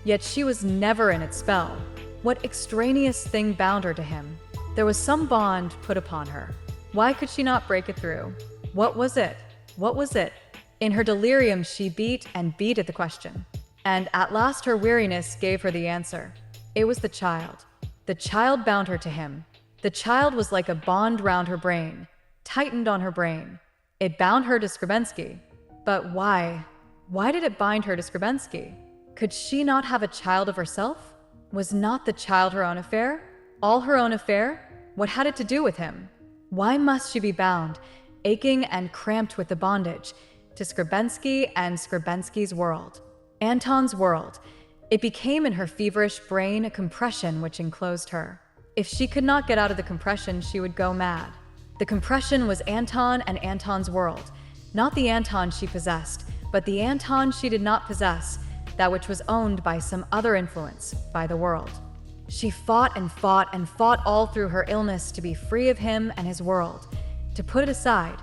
Speaker 1: Yet she was never in its spell. What extraneous thing bound her to him? There was some bond put upon her. Why could she not break it through? What was it? What was it? In her delirium, she beat and beat at the question. And at last her weariness gave her the answer. It was the child. The child bound her to him. The child was like a bond round her brain, tightened on her brain. It bound her to Skrebensky. But why? Why did it bind her to Skrebensky? Could she not have a child of herself? Was not the child her own affair? All her own affair? What had it to do with him? Why must she be bound, aching and cramped with the bondage, to Skrebensky and Skrebensky's world? Anton's world. It became in her feverish brain a compression which enclosed her. If she could not get out of the compression, she would go mad. The compression was Anton and Anton's world, not the Anton she possessed, but the Anton she did not possess, that which was owned by some other influence, by the world. She fought and fought and fought all through her illness to be free of him and his world, to put it aside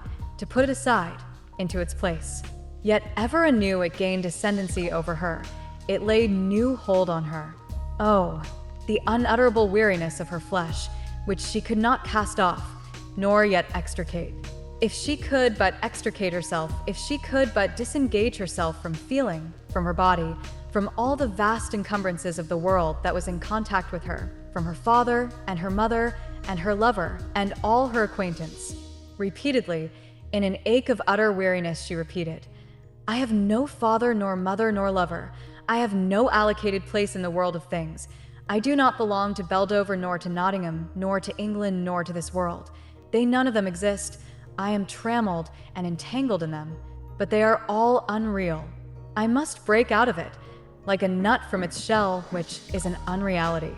Speaker 1: into its place. Yet ever anew it gained ascendancy over her. It laid new hold on her. Oh, the unutterable weariness of her flesh, which she could not cast off, nor yet extricate. If she could but extricate herself, if she could but disengage herself from feeling, from her body, from all the vast encumbrances of the world that was in contact with her, from her father and her mother and her lover and all her acquaintance. Repeatedly, in an ache of utter weariness, she repeated, "I have no father nor mother nor lover. I have no allocated place in the world of things. I do not belong to Beldover nor to Nottingham, nor to England nor to this world. They none of them exist. I am trammeled and entangled in them, but they are all unreal. I must break out of it, like a nut from its shell, which is an unreality."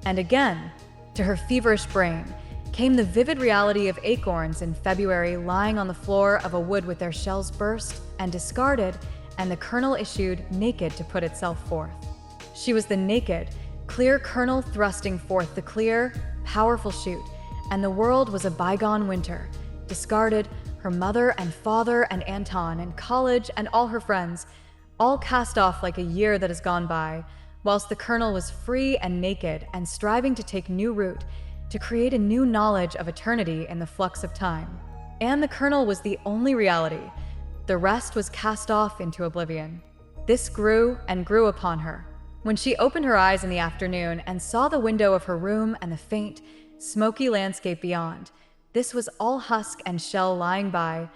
Speaker 1: And again, to her feverish brain, came the vivid reality of acorns in February lying on the floor of a wood with their shells burst and discarded, and the kernel issued naked to put itself forth. She was the naked, clear kernel thrusting forth the clear, powerful shoot, and the world was a bygone winter, discarded, her mother and father and Anton and college and all her friends, all cast off like a year that has gone by, whilst the kernel was free and naked and striving to take new root, to create a new knowledge of eternity in the flux of time. And the kernel was the only reality. The rest was cast off into oblivion. This grew and grew upon her. When she opened her eyes in the afternoon and saw the window of her room and the faint, smoky landscape beyond, this was all husk and shell lying by,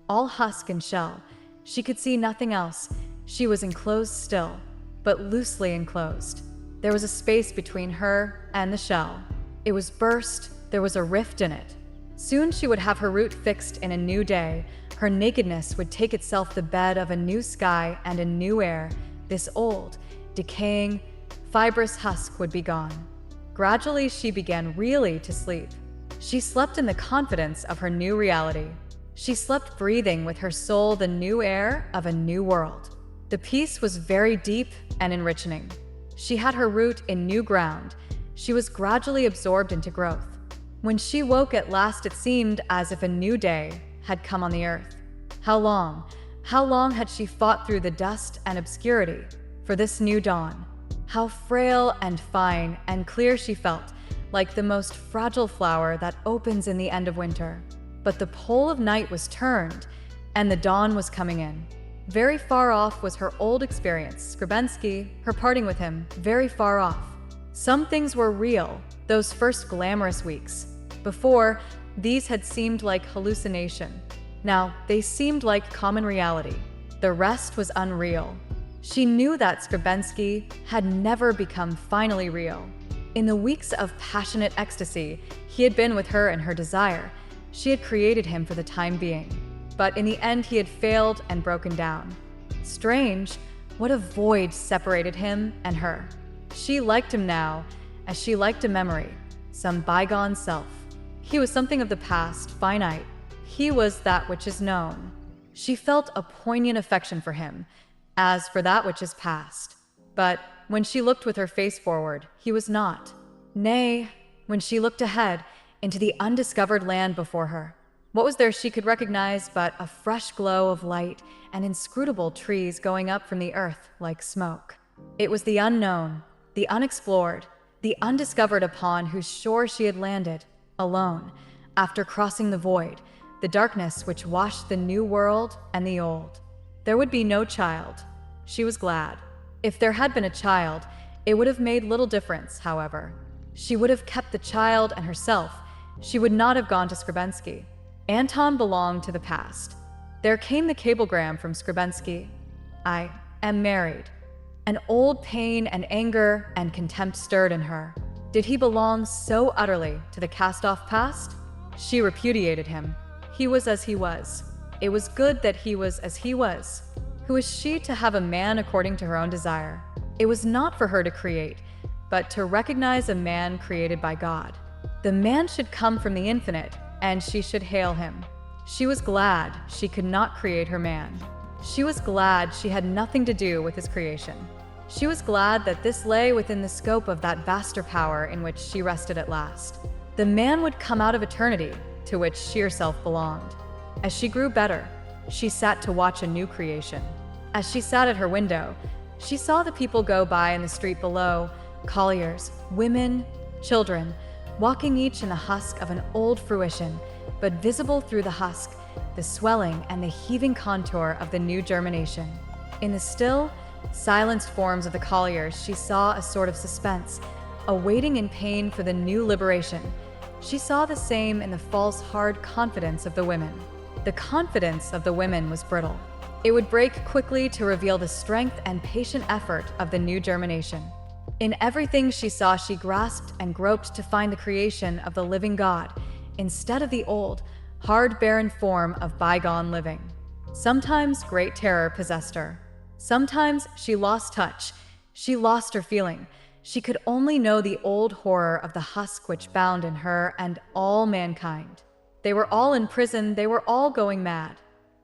Speaker 1: all husk and shell. She could see nothing else. She was enclosed still, but loosely enclosed. There was a space between her and the shell. It was burst, there was a rift in it. Soon she would have her root fixed in a new day. Her nakedness would take itself the bed of a new sky and a new air. This old, decaying, fibrous husk would be gone. Gradually she began really to sleep. She slept in the confidence of her new reality. She slept breathing with her soul the new air of a new world. The peace was very deep and enriching. She had her root in new ground. She was gradually absorbed into growth. When she woke at last, it seemed as if a new day had come on the earth. How long had she fought through the dust and obscurity for this new dawn? How frail and fine and clear she felt, like the most fragile flower that opens in the end of winter. But the pole of night was turned, and the dawn was coming in. Very far off was her old experience, Skrebensky, her parting with him, very far off. Some things were real, those first glamorous weeks. Before, these had seemed like hallucination. Now, they seemed like common reality. The rest was unreal. She knew that Skrebensky had never become finally real. In the weeks of passionate ecstasy, he had been with her in her desire. She had created him for the time being. But in the end, he had failed and broken down. Strange, what a void separated him and her. She liked him now, as she liked a memory, some bygone self. He was something of the past, finite. He was that which is known. She felt a poignant affection for him, as for that which is past. But when she looked with her face forward, he was not. Nay, when she looked ahead, into the undiscovered land before her, what was there she could recognize but a fresh glow of light and inscrutable trees going up from the earth like smoke? It was the unknown, the unexplored, the undiscovered upon whose shore she had landed, alone, after crossing the void, the darkness which washed the new world and the old. There would be no child. She was glad. If there had been a child, it would have made little difference, however. She would have kept the child and herself. She would not have gone to Skrebensky. Anton belonged to the past. There came the cablegram from Skrebensky. "I am married." An old pain and anger and contempt stirred in her. Did he belong so utterly to the cast-off past? She repudiated him. He was as he was. It was good that he was as he was. Who was she to have a man according to her own desire? It was not for her to create, but to recognize a man created by God. The man should come from the infinite, and she should hail him. She was glad she could not create her man. She was glad she had nothing to do with his creation. She was glad that this lay within the scope of that vaster power in which she rested at last. The man would come out of eternity, to which she herself belonged. As she grew better, she sat to watch a new creation. As she sat at her window, she saw the people go by in the street below, colliers, women, children, walking each in the husk of an old fruition, but visible through the husk, the swelling and the heaving contour of the new germination. In the still, silenced forms of the colliers, she saw a sort of suspense, a waiting in pain for the new liberation. She saw the same in the false, hard confidence of the women. The confidence of the women was brittle. It would break quickly to reveal the strength and patient effort of the new germination. In everything she saw, she grasped and groped to find the creation of the living God, instead of the old, hard, barren form of bygone living. Sometimes great terror possessed her. Sometimes she lost touch. She lost her feeling. She could only know the old horror of the husk which bound in her and all mankind. They were all in prison. They were all going mad.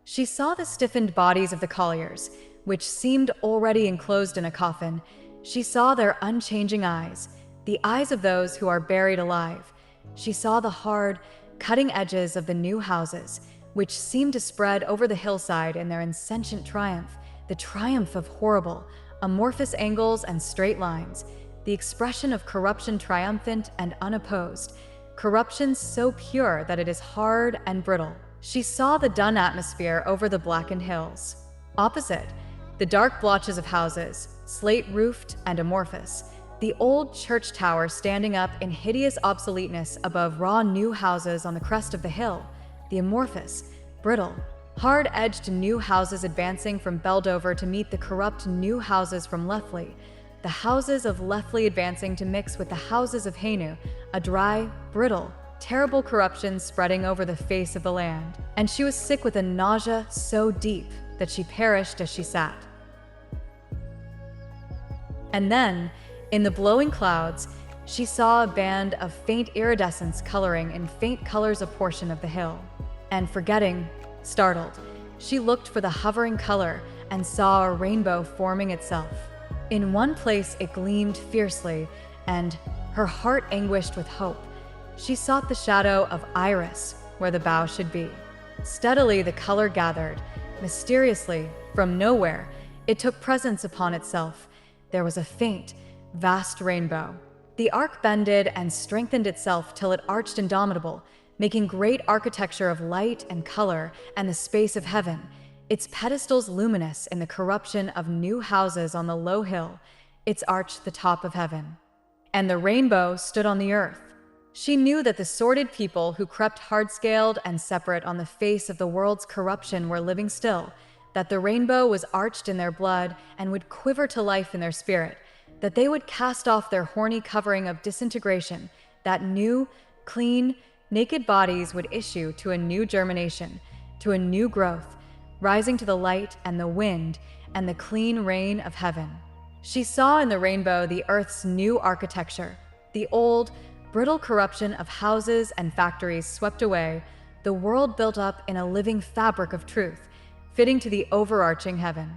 Speaker 1: She saw the stiffened bodies of the colliers, which seemed already enclosed in a coffin. She saw their unchanging eyes, the eyes of those who are buried alive. She saw the hard, cutting edges of the new houses, which seemed to spread over the hillside in their insentient triumph, the triumph of horrible, amorphous angles and straight lines, the expression of corruption triumphant and unopposed, corruption so pure that it is hard and brittle. She saw the dun atmosphere over the blackened hills. Opposite, the dark blotches of houses, slate-roofed and amorphous, the old church tower standing up in hideous obsoleteness above raw new houses on the crest of the hill, the amorphous, brittle, hard-edged new houses advancing from Beldover to meet the corrupt new houses from Lethley, the houses of Lethley advancing to mix with the houses of Hainu, a dry, brittle, terrible corruption spreading over the face of the land. And she was sick with a nausea so deep that she perished as she sat. And then, in the blowing clouds, she saw a band of faint iridescence coloring in faint colors a portion of the hill. And forgetting, startled, she looked for the hovering color and saw a rainbow forming itself. In one place it gleamed fiercely, and, her heart anguished with hope, she sought the shadow of iris where the bow should be. Steadily the color gathered. Mysteriously, from nowhere, it took presence upon itself. There was a faint, vast rainbow. The arc bended and strengthened itself till it arched indomitable, making great architecture of light and color and the space of heaven, its pedestals luminous in the corruption of new houses on the low hill, its arch the top of heaven. And the rainbow stood on the earth. She knew that the sordid people who crept hard-scaled and separate on the face of the world's corruption were living still, that the rainbow was arched in their blood and would quiver to life in their spirit, that they would cast off their horny covering of disintegration, that new, clean, naked bodies would issue to a new germination, to a new growth, rising to the light and the wind and the clean rain of heaven. She saw in the rainbow the earth's new architecture, the old, brittle corruption of houses and factories swept away, the world built up in a living fabric of truth, fitting to the overarching heaven.